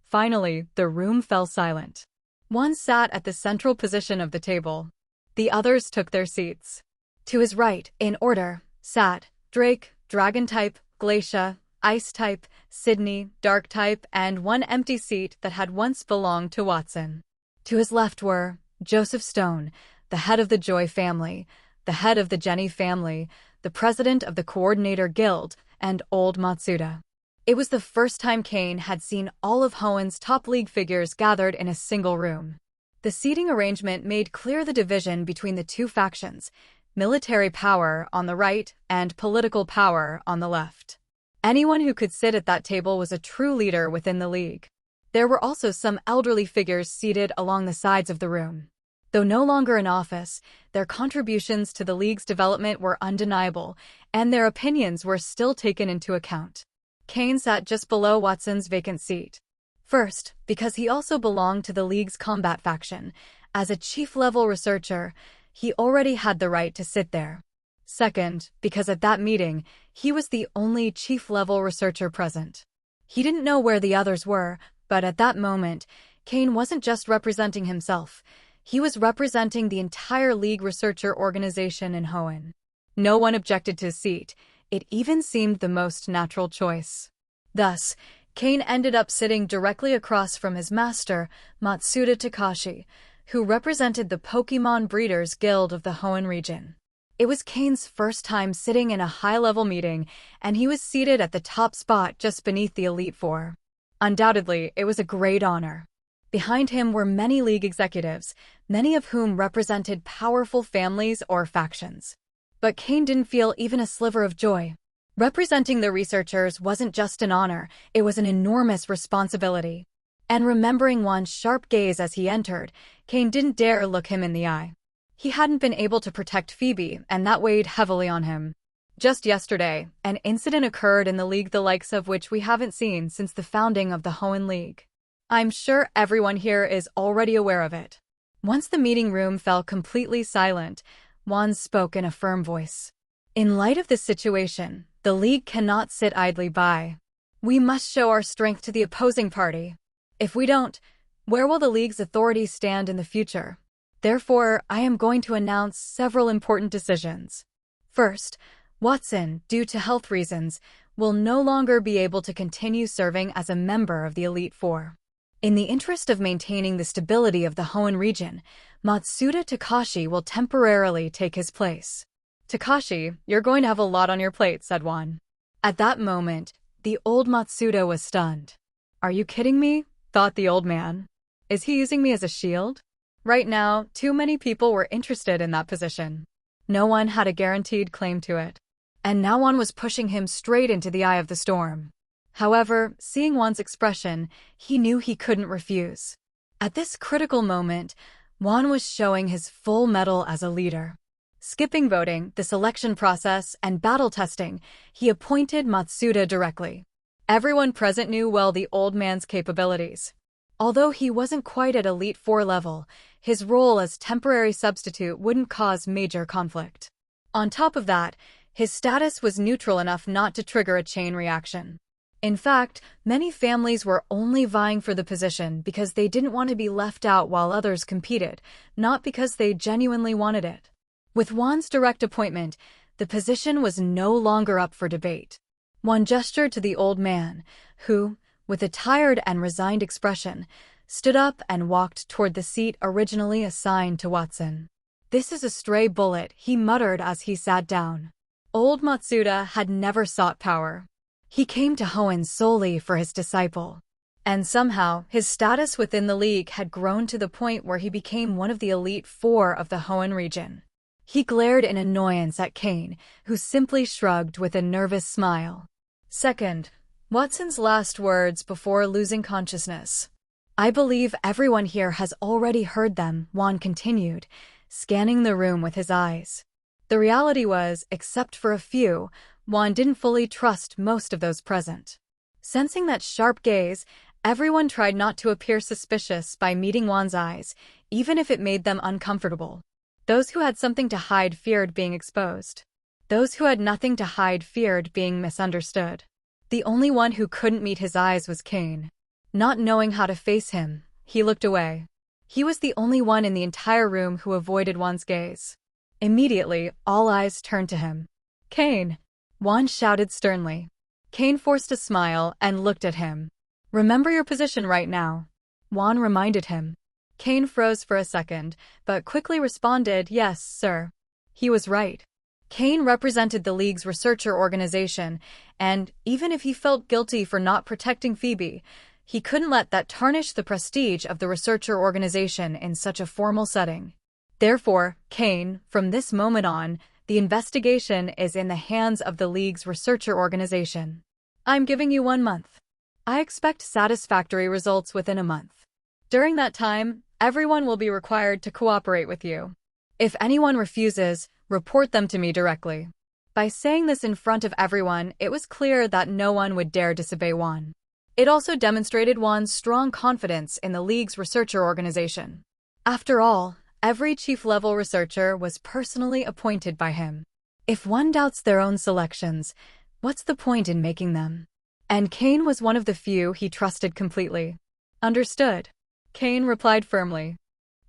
Finally, the room fell silent. One sat at the central position of the table. The others took their seats. To his right, in order, sat Drake, Dragon-type, Glacia, Ice-type, Sydney, Dark-type, and one empty seat that had once belonged to Watson. To his left were Joseph Stone, the head of the Joy family, the head of the Jenny family, the president of the Coordinator Guild, and old Matsuda. It was the first time Cain had seen all of Hoenn's top league figures gathered in a single room. The seating arrangement made clear the division between the two factions, military power on the right and political power on the left. Anyone who could sit at that table was a true leader within the league. There were also some elderly figures seated along the sides of the room. Though no longer in office, their contributions to the league's development were undeniable, and their opinions were still taken into account. Cain sat just below Watson's vacant seat. First, because he also belonged to the league's combat faction. As a chief-level researcher, he already had the right to sit there. Second, because at that meeting, he was the only chief-level researcher present. He didn't know where the others were, but at that moment, Cain wasn't just representing himself. He was representing the entire League researcher organization in Hoenn. No one objected to his seat. It even seemed the most natural choice. Thus, Cain ended up sitting directly across from his master, Matsuda Takashi, who represented the Pokémon Breeders Guild of the Hoenn region. It was Cain's first time sitting in a high-level meeting, and he was seated at the top spot just beneath the Elite Four. Undoubtedly, it was a great honor. Behind him were many League executives, many of whom represented powerful families or factions. But Cain didn't feel even a sliver of joy. Representing the researchers wasn't just an honor, it was an enormous responsibility. And remembering Juan's sharp gaze as he entered, Cain didn't dare look him in the eye. He hadn't been able to protect Phoebe, and that weighed heavily on him. Just yesterday, an incident occurred in the league the likes of which we haven't seen since the founding of the Hoenn League. I'm sure everyone here is already aware of it. Once the meeting room fell completely silent, Juan spoke in a firm voice. In light of this situation, the League cannot sit idly by. We must show our strength to the opposing party. If we don't, where will the League's authority stand in the future? Therefore, I am going to announce several important decisions. First, Watson, due to health reasons, will no longer be able to continue serving as a member of the Elite Four. In the interest of maintaining the stability of the Hoenn region, Matsuda Takashi will temporarily take his place. Takashi, you're going to have a lot on your plate, said Juan. At that moment, the old Matsuda was stunned. Are you kidding me? thought the old man. Is he using me as a shield? Right now, too many people were interested in that position. No one had a guaranteed claim to it. And now one was pushing him straight into the eye of the storm. However, seeing Juan's expression, he knew he couldn't refuse. At this critical moment, Juan was showing his full mettle as a leader. Skipping voting, the selection process, and battle testing, he appointed Matsuda directly. Everyone present knew well the old man's capabilities. Although he wasn't quite at Elite 4 level, his role as temporary substitute wouldn't cause major conflict. On top of that, his status was neutral enough not to trigger a chain reaction. In fact, many families were only vying for the position because they didn't want to be left out while others competed, not because they genuinely wanted it. With Juan's direct appointment, the position was no longer up for debate. Juan gestured to the old man, who, with a tired and resigned expression, stood up and walked toward the seat originally assigned to Watson. "This is a stray bullet," he muttered as he sat down. Old Matsuda had never sought power. He came to Hoenn solely for his disciple. And somehow, his status within the league had grown to the point where he became one of the Elite 4 of the Hoenn region. He glared in annoyance at Cain, who simply shrugged with a nervous smile. Second, Watson's last words before losing consciousness. "I believe everyone here has already heard them," Juan continued, scanning the room with his eyes. The reality was, except for a few, Juan didn't fully trust most of those present. Sensing that sharp gaze, everyone tried not to appear suspicious by meeting Juan's eyes, even if it made them uncomfortable. Those who had something to hide feared being exposed. Those who had nothing to hide feared being misunderstood. The only one who couldn't meet his eyes was Cain. Not knowing how to face him, he looked away. He was the only one in the entire room who avoided Juan's gaze. Immediately, all eyes turned to him. "Cain!" Juan shouted sternly. Cain forced a smile and looked at him. "Remember your position right now," Juan reminded him. Cain froze for a second, but quickly responded, "Yes, sir." He was right. Cain represented the League's researcher organization, and even if he felt guilty for not protecting Phoebe, he couldn't let that tarnish the prestige of the researcher organization in such a formal setting. Therefore, Cain, from this moment on, the investigation is in the hands of the League's researcher organization. I'm giving you 1 month. I expect satisfactory results within a month. During that time, everyone will be required to cooperate with you. If anyone refuses, report them to me directly. By saying this in front of everyone, it was clear that no one would dare disobey Juan. It also demonstrated Juan's strong confidence in the League's researcher organization. After all, every chief-level researcher was personally appointed by him. If one doubts their own selections, what's the point in making them? And Cain was one of the few he trusted completely. Understood. Cain replied firmly.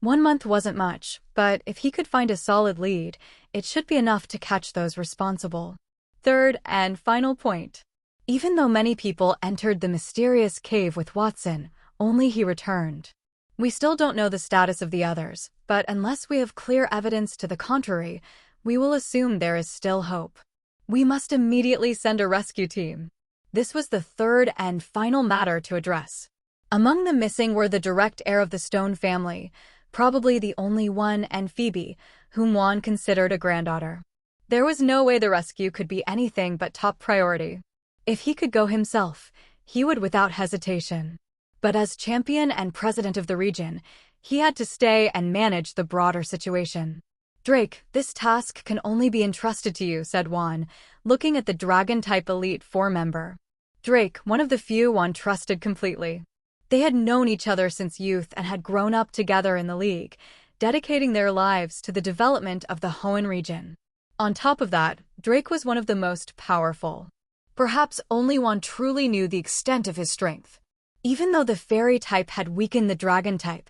1 month wasn't much, but if he could find a solid lead, it should be enough to catch those responsible. Third and final point. Even though many people entered the mysterious cave with Watson, only he returned. We still don't know the status of the others, but unless we have clear evidence to the contrary, we will assume there is still hope. We must immediately send a rescue team. This was the third and final matter to address. Among the missing were the direct heir of the Stone family, probably the only one, and Phoebe, whom Juan considered a granddaughter. There was no way the rescue could be anything but top priority. If he could go himself, he would without hesitation. But as champion and president of the region, he had to stay and manage the broader situation. "Drake, this task can only be entrusted to you," said Juan, looking at the Dragon-type Elite 4 member. Drake, one of the few Juan trusted completely. They had known each other since youth and had grown up together in the League, dedicating their lives to the development of the Hoenn region. On top of that, Drake was one of the most powerful. Perhaps only Juan truly knew the extent of his strength. Even though the Fairy type had weakened the Dragon-type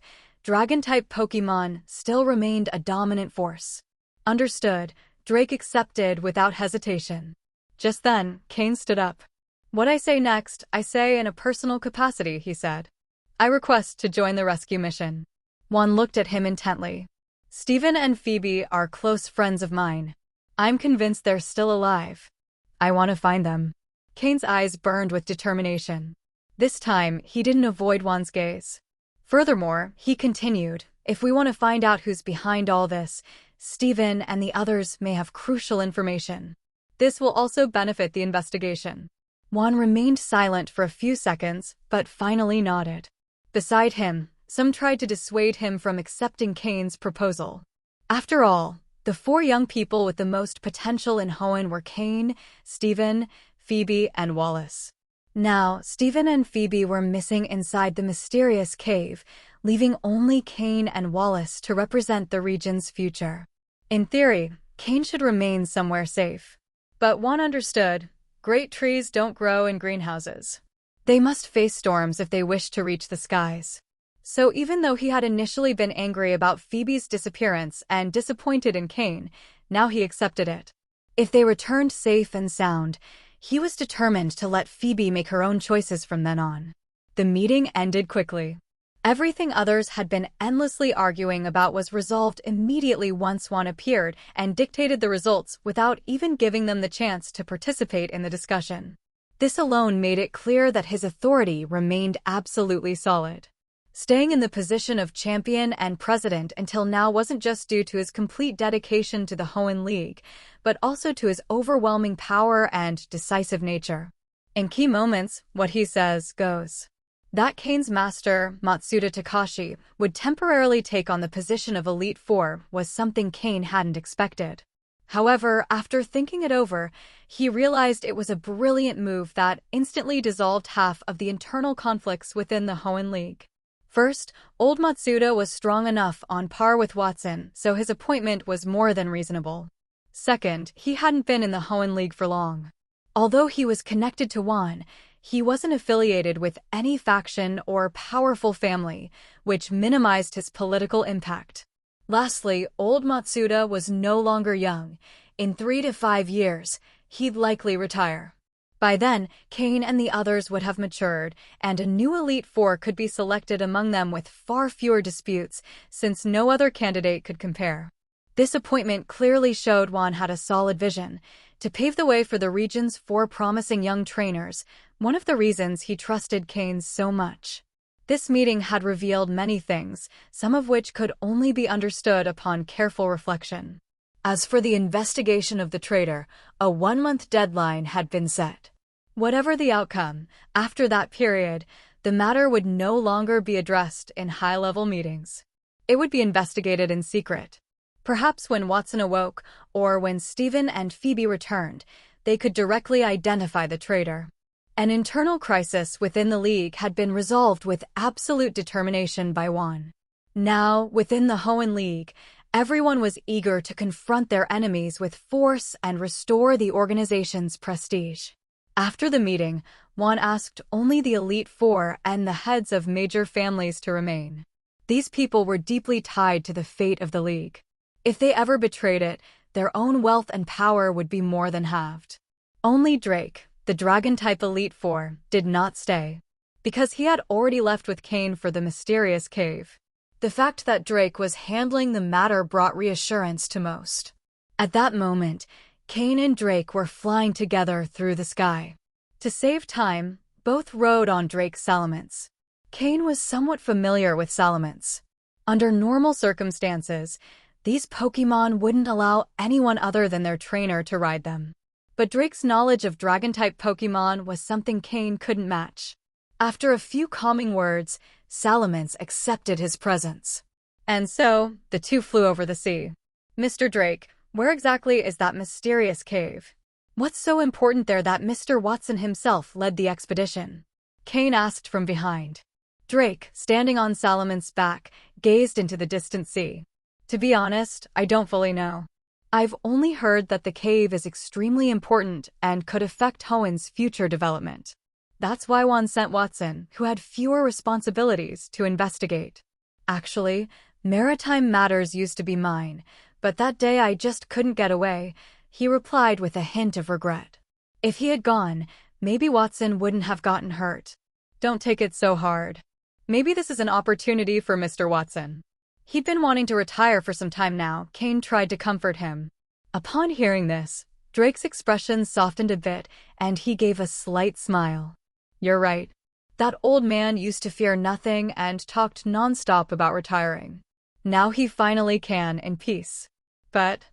Pokémon still remained a dominant force. Understood, Drake accepted without hesitation. Just then, Cain stood up. "What I say next, I say in a personal capacity," he said. "I request to join the rescue mission." Juan looked at him intently. "Stephen and Phoebe are close friends of mine. I'm convinced they're still alive. I want to find them." Cain's eyes burned with determination. This time, he didn't avoid Juan's gaze. Furthermore, he continued, if we want to find out who's behind all this, Stephen and the others may have crucial information. This will also benefit the investigation. Juan remained silent for a few seconds, but finally nodded. Beside him, some tried to dissuade him from accepting Cain's proposal. After all, the four young people with the most potential in Hoenn were Cain, Stephen, Phoebe, and Wallace. Now, Stephen and Phoebe were missing inside the mysterious cave, leaving only Cain and Wallace to represent the region's future. In theory, Cain should remain somewhere safe. But Juan understood, great trees don't grow in greenhouses. They must face storms if they wish to reach the skies. So even though he had initially been angry about Phoebe's disappearance and disappointed in Cain, now he accepted it. If they returned safe and sound, he was determined to let Phoebe make her own choices from then on. The meeting ended quickly. Everything others had been endlessly arguing about was resolved immediately once Juan appeared and dictated the results without even giving them the chance to participate in the discussion. This alone made it clear that his authority remained absolutely solid. Staying in the position of champion and president until now wasn't just due to his complete dedication to the Hoenn League, but also to his overwhelming power and decisive nature. In key moments, what he says goes. That Cain's master, Matsuda Takashi, would temporarily take on the position of Elite Four was something Cain hadn't expected. However, after thinking it over, he realized it was a brilliant move that instantly dissolved half of the internal conflicts within the Hoenn League. First, old Matsuda was strong enough on par with Watson, so his appointment was more than reasonable. Second, he hadn't been in the Hoenn League for long. Although he was connected to Juan, he wasn't affiliated with any faction or powerful family, which minimized his political impact. Lastly, old Matsuda was no longer young. In 3 to 5 years, he'd likely retire. By then, Cain and the others would have matured, and a new Elite Four could be selected among them with far fewer disputes, since no other candidate could compare. This appointment clearly showed Juan had a solid vision. To pave the way for the region's 4 promising young trainers, one of the reasons he trusted Cain so much. This meeting had revealed many things, some of which could only be understood upon careful reflection. As for the investigation of the traitor, a 1-month deadline had been set. Whatever the outcome, after that period, the matter would no longer be addressed in high-level meetings. It would be investigated in secret. Perhaps when Watson awoke, or when Stephen and Phoebe returned, they could directly identify the traitor. An internal crisis within the League had been resolved with absolute determination by Juan. Now, within the Hoenn League, everyone was eager to confront their enemies with force and restore the organization's prestige. After the meeting, Juan asked only the Elite Four and the heads of major families to remain. These people were deeply tied to the fate of the League. If they ever betrayed it, their own wealth and power would be more than halved. Only Drake, the Dragon-type Elite Four, did not stay. Because he had already left with Cain for the mysterious cave. The fact that Drake was handling the matter brought reassurance to most. At that moment, Cain and Drake were flying together through the sky. To save time, both rode on Drake's Salamence. Cain was somewhat familiar with Salamence. Under normal circumstances, these Pokémon wouldn't allow anyone other than their trainer to ride them. But Drake's knowledge of Dragon-type Pokémon was something Cain couldn't match. After a few calming words, Salamence accepted his presence. And so, the two flew over the sea. Mr. Drake, where exactly is that mysterious cave? What's so important there that Mr. Watson himself led the expedition? Cain asked from behind. Drake, standing on Salamance's back, gazed into the distant sea. To be honest, I don't fully know. I've only heard that the cave is extremely important and could affect Hoenn's future development. That's why Juan sent Watson, who had fewer responsibilities, to investigate. Actually, maritime matters used to be mine, but that day I just couldn't get away, he replied with a hint of regret. If he had gone, maybe Watson wouldn't have gotten hurt. Don't take it so hard. Maybe this is an opportunity for Mr. Watson. He'd been wanting to retire for some time now. Cain tried to comfort him. Upon hearing this, Drake's expression softened a bit, and he gave a slight smile. You're right. That old man used to fear nothing and talked nonstop about retiring. Now he finally can in peace. But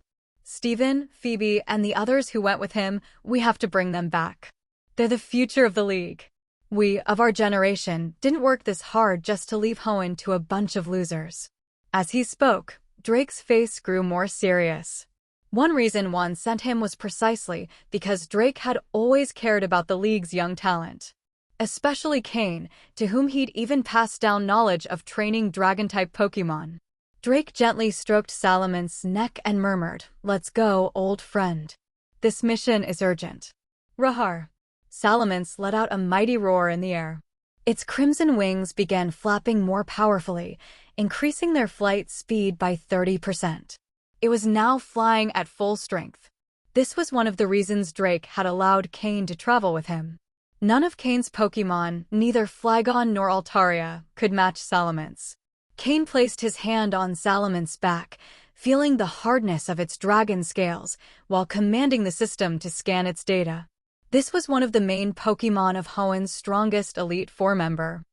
Steven, Phoebe, and the others who went with him, we have to bring them back. They're the future of the league. We, of our generation, didn't work this hard just to leave Hoenn to a bunch of losers. As he spoke, Drake's face grew more serious. One reason Juan sent him was precisely because Drake had always cared about the league's young talent. Especially Cain, to whom he'd even passed down knowledge of training dragon-type Pokémon. Drake gently stroked Salamance's neck and murmured, "Let's go, old friend. This mission is urgent." Rahar. Salamence let out a mighty roar in the air. Its crimson wings began flapping more powerfully, increasing their flight speed by 30%. It was now flying at full strength. This was one of the reasons Drake had allowed Cain to travel with him. None of Cain's Pokémon, neither Flygon nor Altaria, could match Salamence. Cain placed his hand on Salamance's back, feeling the hardness of its dragon scales, while commanding the system to scan its data. This was one of the main Pokémon of Hoenn's strongest Elite Four member,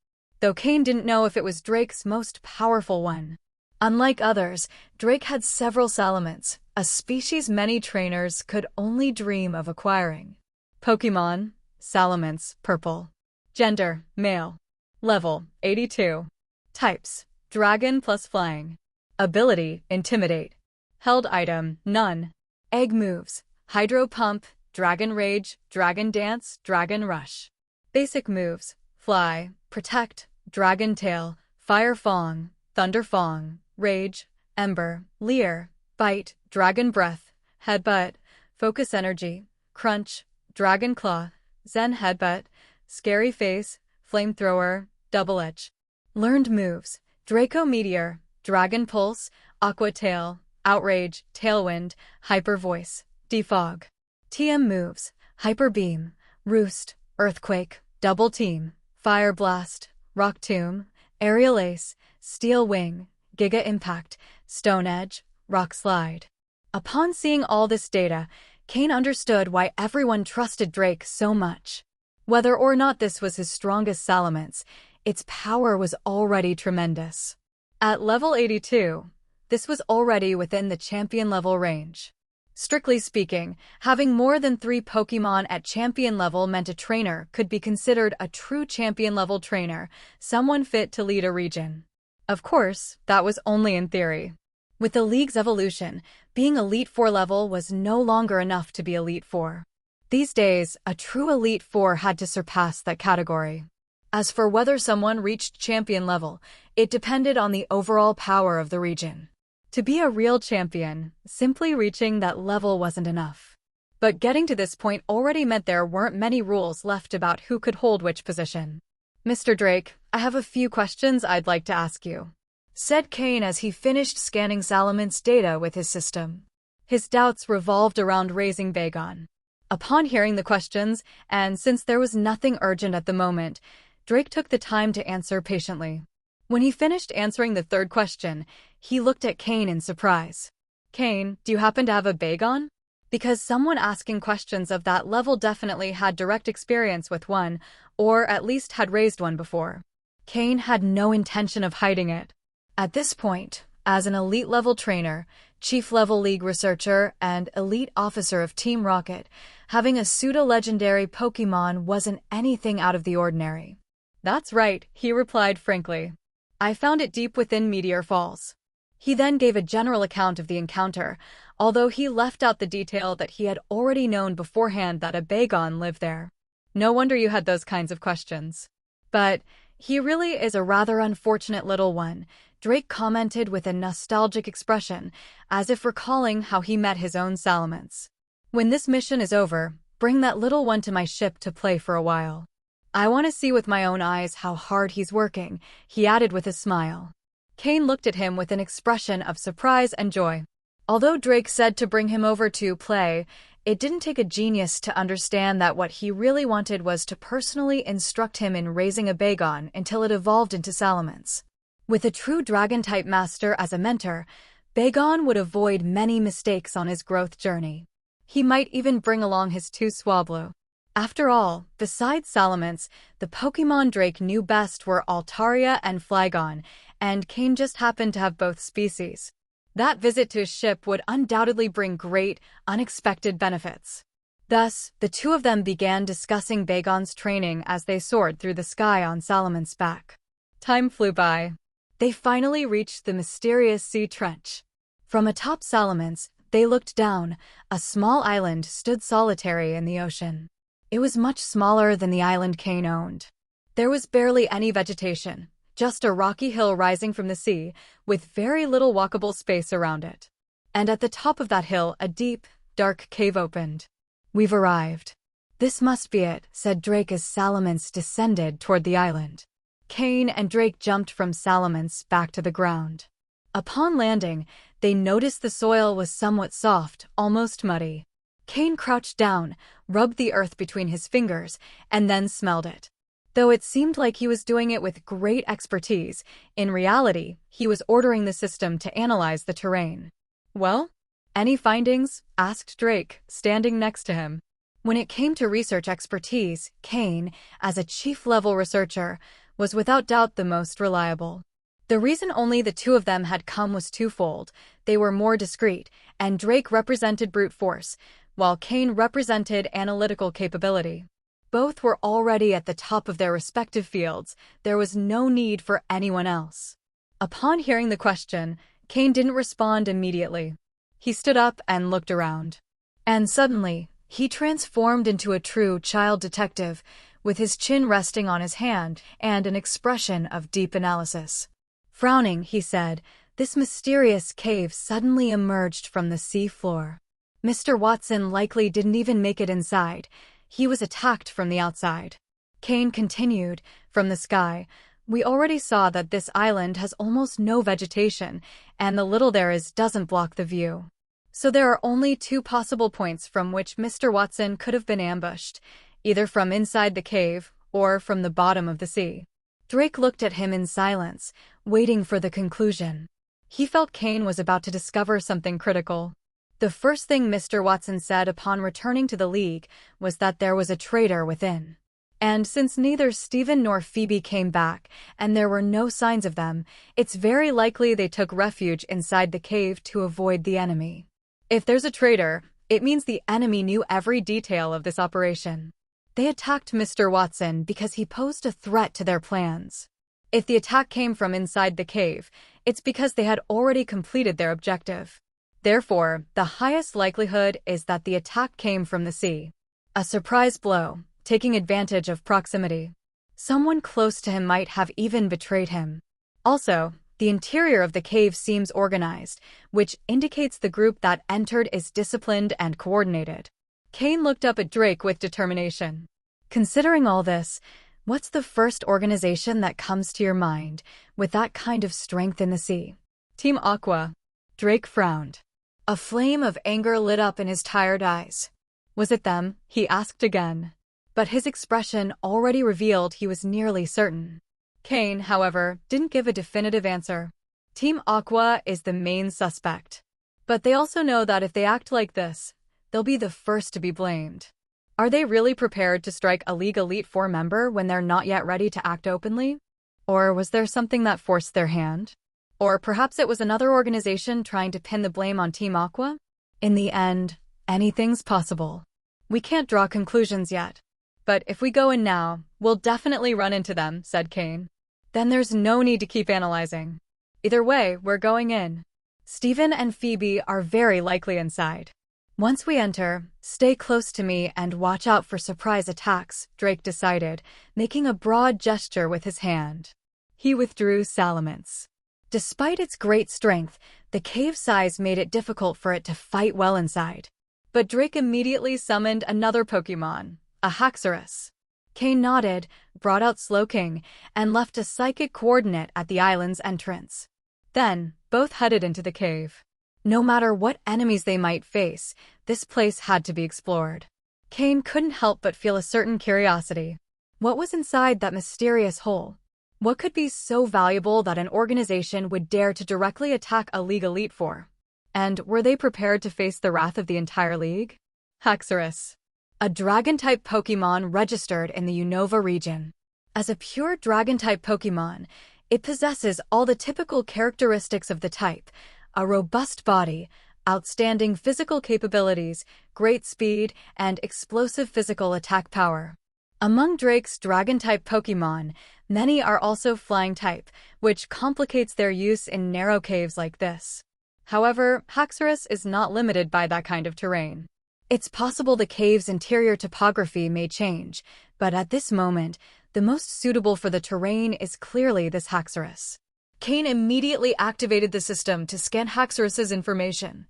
though Cain didn't know if it was Drake's most powerful one. Unlike others, Drake had several Salamence, a species many trainers could only dream of acquiring. Pokémon: Salamence, purple. Gender: male. Level: 82. Types: dragon plus flying. Ability: intimidate. Held item: none. Egg moves: Hydro Pump, Dragon Rage, Dragon Dance, Dragon Rush. Basic moves: Fly, Protect, Dragon Tail, Fire Fong, Thunder Fong, Rage, Ember, Leer, Bite, Dragon Breath, Headbutt, Focus Energy, Crunch, Dragon Claw, Zen Headbutt, Scary Face, Flamethrower, Double Edge. Learned moves: Draco Meteor, Dragon Pulse, Aqua Tail, Outrage, Tailwind, Hyper Voice, Defog. TM moves: Hyper Beam, Roost, Earthquake, Double Team, Fire Blast, Rock Tomb, Aerial Ace, Steel Wing, Giga Impact, Stone Edge, Rock Slide. Upon seeing all this data, Cain understood why everyone trusted Drake so much. Whether or not this was his strongest Salamence, its power was already tremendous. At level 82, this was already within the champion level range. Strictly speaking, having more than 3 Pokémon at champion level meant a trainer could be considered a true champion level trainer, someone fit to lead a region. Of course, that was only in theory. With the League's evolution, being Elite Four level was no longer enough to be Elite Four. These days, a true Elite Four had to surpass that category. As for whether someone reached champion level, it depended on the overall power of the region. To be a real champion, simply reaching that level wasn't enough. But getting to this point already meant there weren't many rules left about who could hold which position. "Mr. Drake, I have a few questions I'd like to ask you," said Cain as he finished scanning Salamance's data with his system. His doubts revolved around raising Bagon. Upon hearing the questions, and since there was nothing urgent at the moment, Drake took the time to answer patiently. When he finished answering the third question, he looked at Cain in surprise. "Cain, do you happen to have a Bagon?" Because someone asking questions of that level definitely had direct experience with one, or at least had raised one before. Cain had no intention of hiding it. At this point, as an elite-level trainer, chief-level league researcher, and elite officer of Team Rocket, having a pseudo-legendary Pokémon wasn't anything out of the ordinary. "That's right," he replied frankly. "I found it deep within Meteor Falls." He then gave a general account of the encounter, although he left out the detail that he had already known beforehand that a Bagon lived there. "No wonder you had those kinds of questions. But he really is a rather unfortunate little one," Drake commented with a nostalgic expression, as if recalling how he met his own Salamence. "When this mission is over, bring that little one to my ship to play for a while. I want to see with my own eyes how hard he's working," he added with a smile. Cain looked at him with an expression of surprise and joy. Although Drake said to bring him over to play, it didn't take a genius to understand that what he really wanted was to personally instruct him in raising a Bagon until it evolved into Salamence. With a true Dragon-type master as a mentor, Bagon would avoid many mistakes on his growth journey. He might even bring along his 2 Swablu. After all, besides Salamence, the Pokémon Drake knew best were Altaria and Flygon, and Cain just happened to have both species. That visit to his ship would undoubtedly bring great, unexpected benefits. Thus, the two of them began discussing Bagon's training as they soared through the sky on Salamance's back. Time flew by. They finally reached the mysterious sea trench. From atop Salamence, they looked down. A small island stood solitary in the ocean. It was much smaller than the island Cain owned. There was barely any vegetation, just a rocky hill rising from the sea, with very little walkable space around it. And at the top of that hill, a deep, dark cave opened. "We've arrived. This must be it," said Drake as Salamence descended toward the island. Cain and Drake jumped from Salamence back to the ground. Upon landing, they noticed the soil was somewhat soft, almost muddy. Cain crouched down, rubbed the earth between his fingers, and then smelled it. Though it seemed like he was doing it with great expertise, in reality, he was ordering the system to analyze the terrain. "Well, any findings?" asked Drake, standing next to him. When it came to research expertise, Cain, as a chief-level researcher, was without doubt the most reliable. The reason only the two of them had come was twofold. They were more discreet, and Drake represented brute force, while Cain represented analytical capability. Both were already at the top of their respective fields. There was no need for anyone else. Upon hearing the question, Cain didn't respond immediately. He stood up and looked around. And suddenly, he transformed into a true child detective, with his chin resting on his hand and an expression of deep analysis. Frowning, he said, "This mysterious cave suddenly emerged from the sea floor. Mr. Watson likely didn't even make it inside. He was attacked from the outside." Cain continued, "From the sky, we already saw that this island has almost no vegetation, and the little there is doesn't block the view. So there are only two possible points from which Mr. Watson could have been ambushed, either from inside the cave or from the bottom of the sea." Drake looked at him in silence, waiting for the conclusion. He felt Cain was about to discover something critical. The first thing Mr. Watson said upon returning to the League was that there was a traitor within. And since neither Stephen nor Phoebe came back, and there were no signs of them, it's very likely they took refuge inside the cave to avoid the enemy. If there's a traitor, it means the enemy knew every detail of this operation. They attacked Mr. Watson because he posed a threat to their plans. If the attack came from inside the cave, it's because they had already completed their objective. Therefore, the highest likelihood is that the attack came from the sea. A surprise blow, taking advantage of proximity. Someone close to him might have even betrayed him. Also, the interior of the cave seems organized, which indicates the group that entered is disciplined and coordinated. Cain looked up at Drake with determination. "Considering all this, what's the first organization that comes to your mind with that kind of strength in the sea?" "Team Aqua." Drake frowned. A flame of anger lit up in his tired eyes. "Was it them?" he asked again. But his expression already revealed he was nearly certain. Cain, however, didn't give a definitive answer. Team Aqua is the main suspect. But they also know that if they act like this, they'll be the first to be blamed. Are they really prepared to strike a League Elite Four member when they're not yet ready to act openly? Or was there something that forced their hand? Or perhaps it was another organization trying to pin the blame on Team Aqua? In the end, anything's possible. We can't draw conclusions yet. But if we go in now, we'll definitely run into them, said Cain. Then there's no need to keep analyzing. Either way, we're going in. Stephen and Phoebe are very likely inside. Once we enter, stay close to me and watch out for surprise attacks, Drake decided, making a broad gesture with his hand. He withdrew Salamence. Despite its great strength, the cave size made it difficult for it to fight well inside. But Drake immediately summoned another Pokémon, a Haxorus. Cain nodded, brought out Slowking, and left a psychic coordinate at the island's entrance. Then, both headed into the cave. No matter what enemies they might face, this place had to be explored. Cain couldn't help but feel a certain curiosity. What was inside that mysterious hole? What could be so valuable that an organization would dare to directly attack a League Elite for? And were they prepared to face the wrath of the entire League? Haxorus. a Dragon-type Pokémon registered in the Unova region. As a pure Dragon-type Pokémon, it possesses all the typical characteristics of the type: a robust body, outstanding physical capabilities, great speed, and explosive physical attack power. Among Drake's Dragon-type Pokémon, many are also Flying-type, which complicates their use in narrow caves like this. However, Haxorus is not limited by that kind of terrain. It's possible the cave's interior topography may change, but at this moment, the most suitable for the terrain is clearly this Haxorus. Cain immediately activated the system to scan Haxorus's information.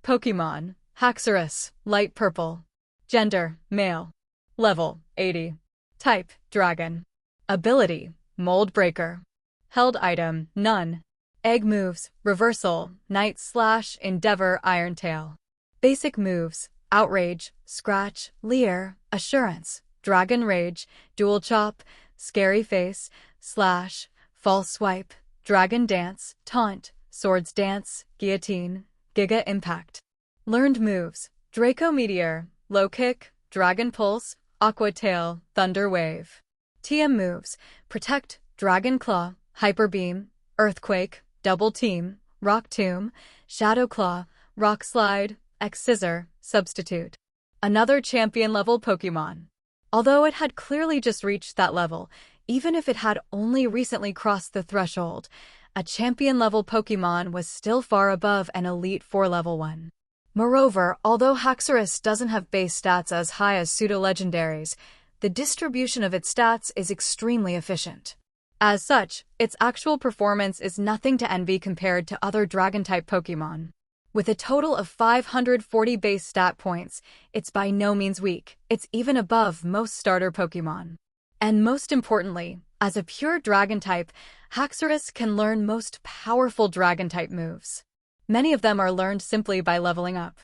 Pokémon: Haxorus, light purple. Gender: male. Level: 80. Type: dragon. Ability: Mold Breaker. Held item: none. Egg moves: Reversal, Night Slash, Endeavor, Iron Tail. Basic moves: Outrage, Scratch, Leer, Assurance, Dragon Rage, Dual Chop, Scary Face, Slash, False Swipe, Dragon Dance, Taunt, Swords Dance, Guillotine, Giga Impact. Learned moves: Draco Meteor, Low Kick, Dragon Pulse, Aqua Tail, Thunder Wave. TM moves: Protect, Dragon Claw, Hyper Beam, Earthquake, Double Team, Rock Tomb, Shadow Claw, Rock Slide, X Scissor, Substitute. Another champion-level Pokémon. Although it had clearly just reached that level, even if it had only recently crossed the threshold, a champion-level Pokémon was still far above an Elite Four level one. Moreover, although Haxorus doesn't have base stats as high as pseudo-legendaries, the distribution of its stats is extremely efficient. As such, its actual performance is nothing to envy compared to other Dragon-type Pokémon. With a total of 540 base stat points, it's by no means weak. It's even above most starter Pokémon. And most importantly, as a pure Dragon-type, Haxorus can learn most powerful Dragon-type moves. Many of them are learned simply by leveling up.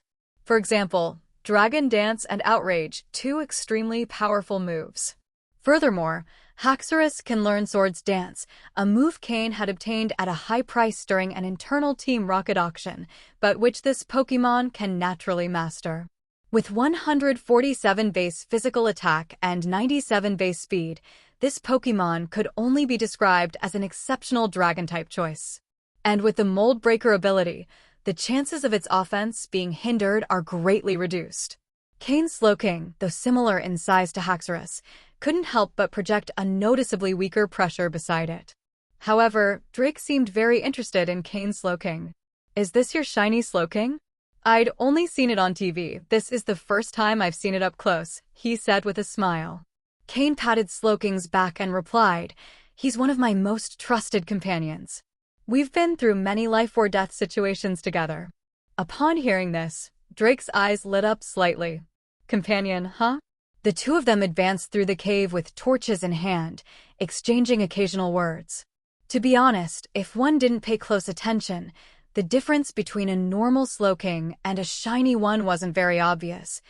For example, Dragon Dance and Outrage, two extremely powerful moves. Furthermore, Haxorus can learn Swords Dance, a move Cain had obtained at a high price during an internal Team Rocket auction, but which this Pokémon can naturally master. With 147 base physical attack and 97 base speed, this Pokémon could only be described as an exceptional Dragon-type choice. And with the Mold Breaker ability, the chances of its offense being hindered are greatly reduced. Cain's Slowking, though similar in size to Haxorus, couldn't help but project a noticeably weaker pressure beside it. However, Drake seemed very interested in Cain's Slowking. "Is this your shiny Slowking?" "I'd only seen it on TV. This is the first time I've seen it up close," he said with a smile. Cain patted Slowking's back and replied, "He's one of my most trusted companions. We've been through many life-or-death situations together." Upon hearing this, Drake's eyes lit up slightly. "Companion, huh?" The two of them advanced through the cave with torches in hand, exchanging occasional words. To be honest, if one didn't pay close attention, the difference between a normal Slowking and a shiny one wasn't very obvious.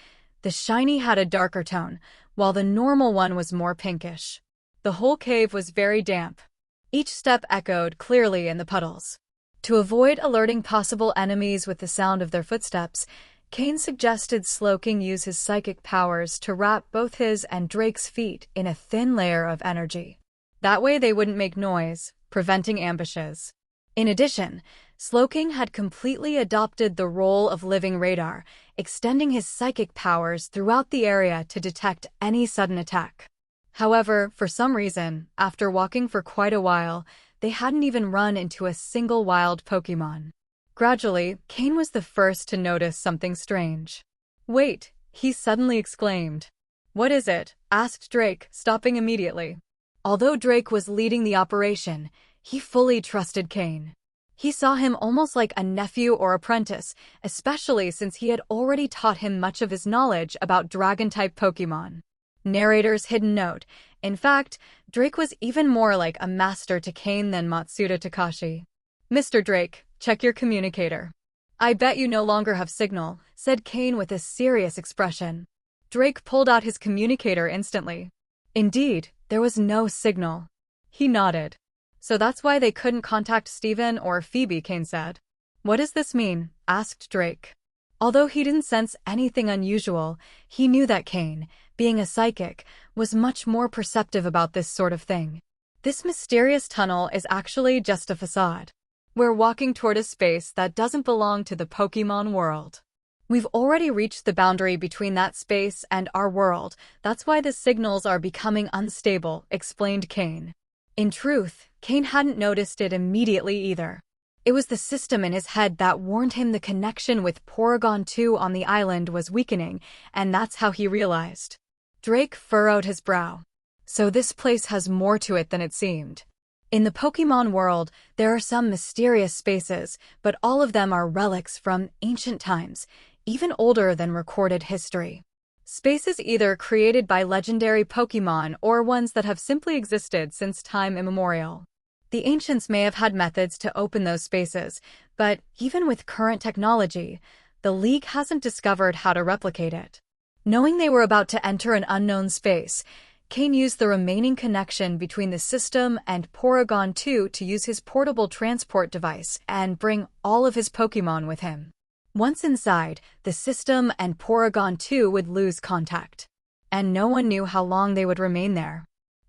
The shiny had a darker tone, while the normal one was more pinkish. The whole cave was very damp. Each step echoed clearly in the puddles. To avoid alerting possible enemies with the sound of their footsteps, Cain suggested Slowking use his psychic powers to wrap both his and Drake's feet in a thin layer of energy. That way they wouldn't make noise, preventing ambushes. In addition, Slowking had completely adopted the role of living radar, extending his psychic powers throughout the area to detect any sudden attack. However, for some reason, after walking for quite a while, they hadn't even run into a single wild Pokémon. Gradually, Cain was the first to notice something strange. "Wait," he suddenly exclaimed. "What is it?" asked Drake, stopping immediately. Although Drake was leading the operation, he fully trusted Cain. He saw him almost like a nephew or apprentice, especially since he had already taught him much of his knowledge about Dragon-type Pokémon. Narrator's hidden note: in fact, Drake was even more like a master to Cain than Matsuda Takashi. "Mr. Drake, check your communicator." "I bet you no longer have signal," said Cain with a serious expression. Drake pulled out his communicator instantly. Indeed, there was no signal. He nodded. "So that's why they couldn't contact Steven or Phoebe," Cain said. "What does this mean?" asked Drake. Although he didn't sense anything unusual, he knew that Cain, being a psychic, was much more perceptive about this sort of thing. This mysterious tunnel is actually just a facade. We're walking toward a space that doesn't belong to the Pokémon world. We've already reached the boundary between that space and our world. That's why the signals are becoming unstable, explained Cain. In truth, Cain hadn't noticed it immediately either. It was the system in his head that warned him the connection with Porygon 2 on the island was weakening, and that's how he realized. Drake furrowed his brow. So this place has more to it than it seemed. In the Pokémon world, there are some mysterious spaces, but all of them are relics from ancient times, even older than recorded history. Spaces either created by legendary Pokémon or ones that have simply existed since time immemorial. The ancients may have had methods to open those spaces, but even with current technology, the League hasn't discovered how to replicate it. Knowing they were about to enter an unknown space, Cain used the remaining connection between the system and Porygon 2 to use his portable transport device and bring all of his Pokémon with him. Once inside, the system and Porygon 2 would lose contact, and no one knew how long they would remain there.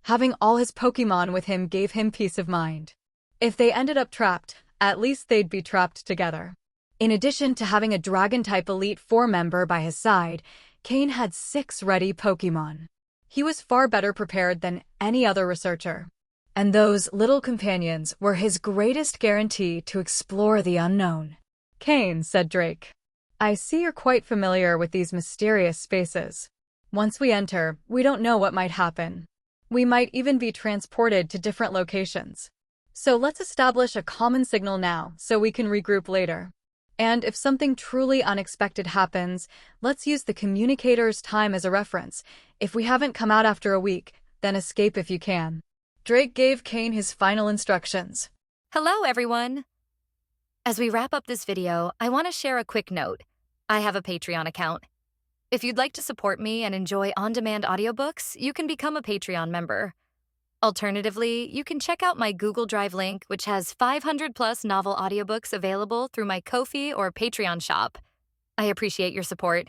Having all his Pokémon with him gave him peace of mind. If they ended up trapped, at least they'd be trapped together. In addition to having a Dragon-type Elite Four member by his side, Cain had 6 ready Pokémon. He was far better prepared than any other researcher. And those little companions were his greatest guarantee to explore the unknown. Cain, said Drake. I see you're quite familiar with these mysterious spaces. Once we enter, we don't know what might happen. We might even be transported to different locations. So let's establish a common signal now so we can regroup later. And if something truly unexpected happens, let's use the communicator's time as a reference. If we haven't come out after a week, then escape if you can. Drake gave Cain his final instructions. Hello, everyone. As we wrap up this video, I want to share a quick note. I have a Patreon account. If you'd like to support me and enjoy on-demand audiobooks, you can become a Patreon member. Alternatively, you can check out my Google Drive link, which has 500+ novel audiobooks available through my Ko-fi or Patreon shop. I appreciate your support.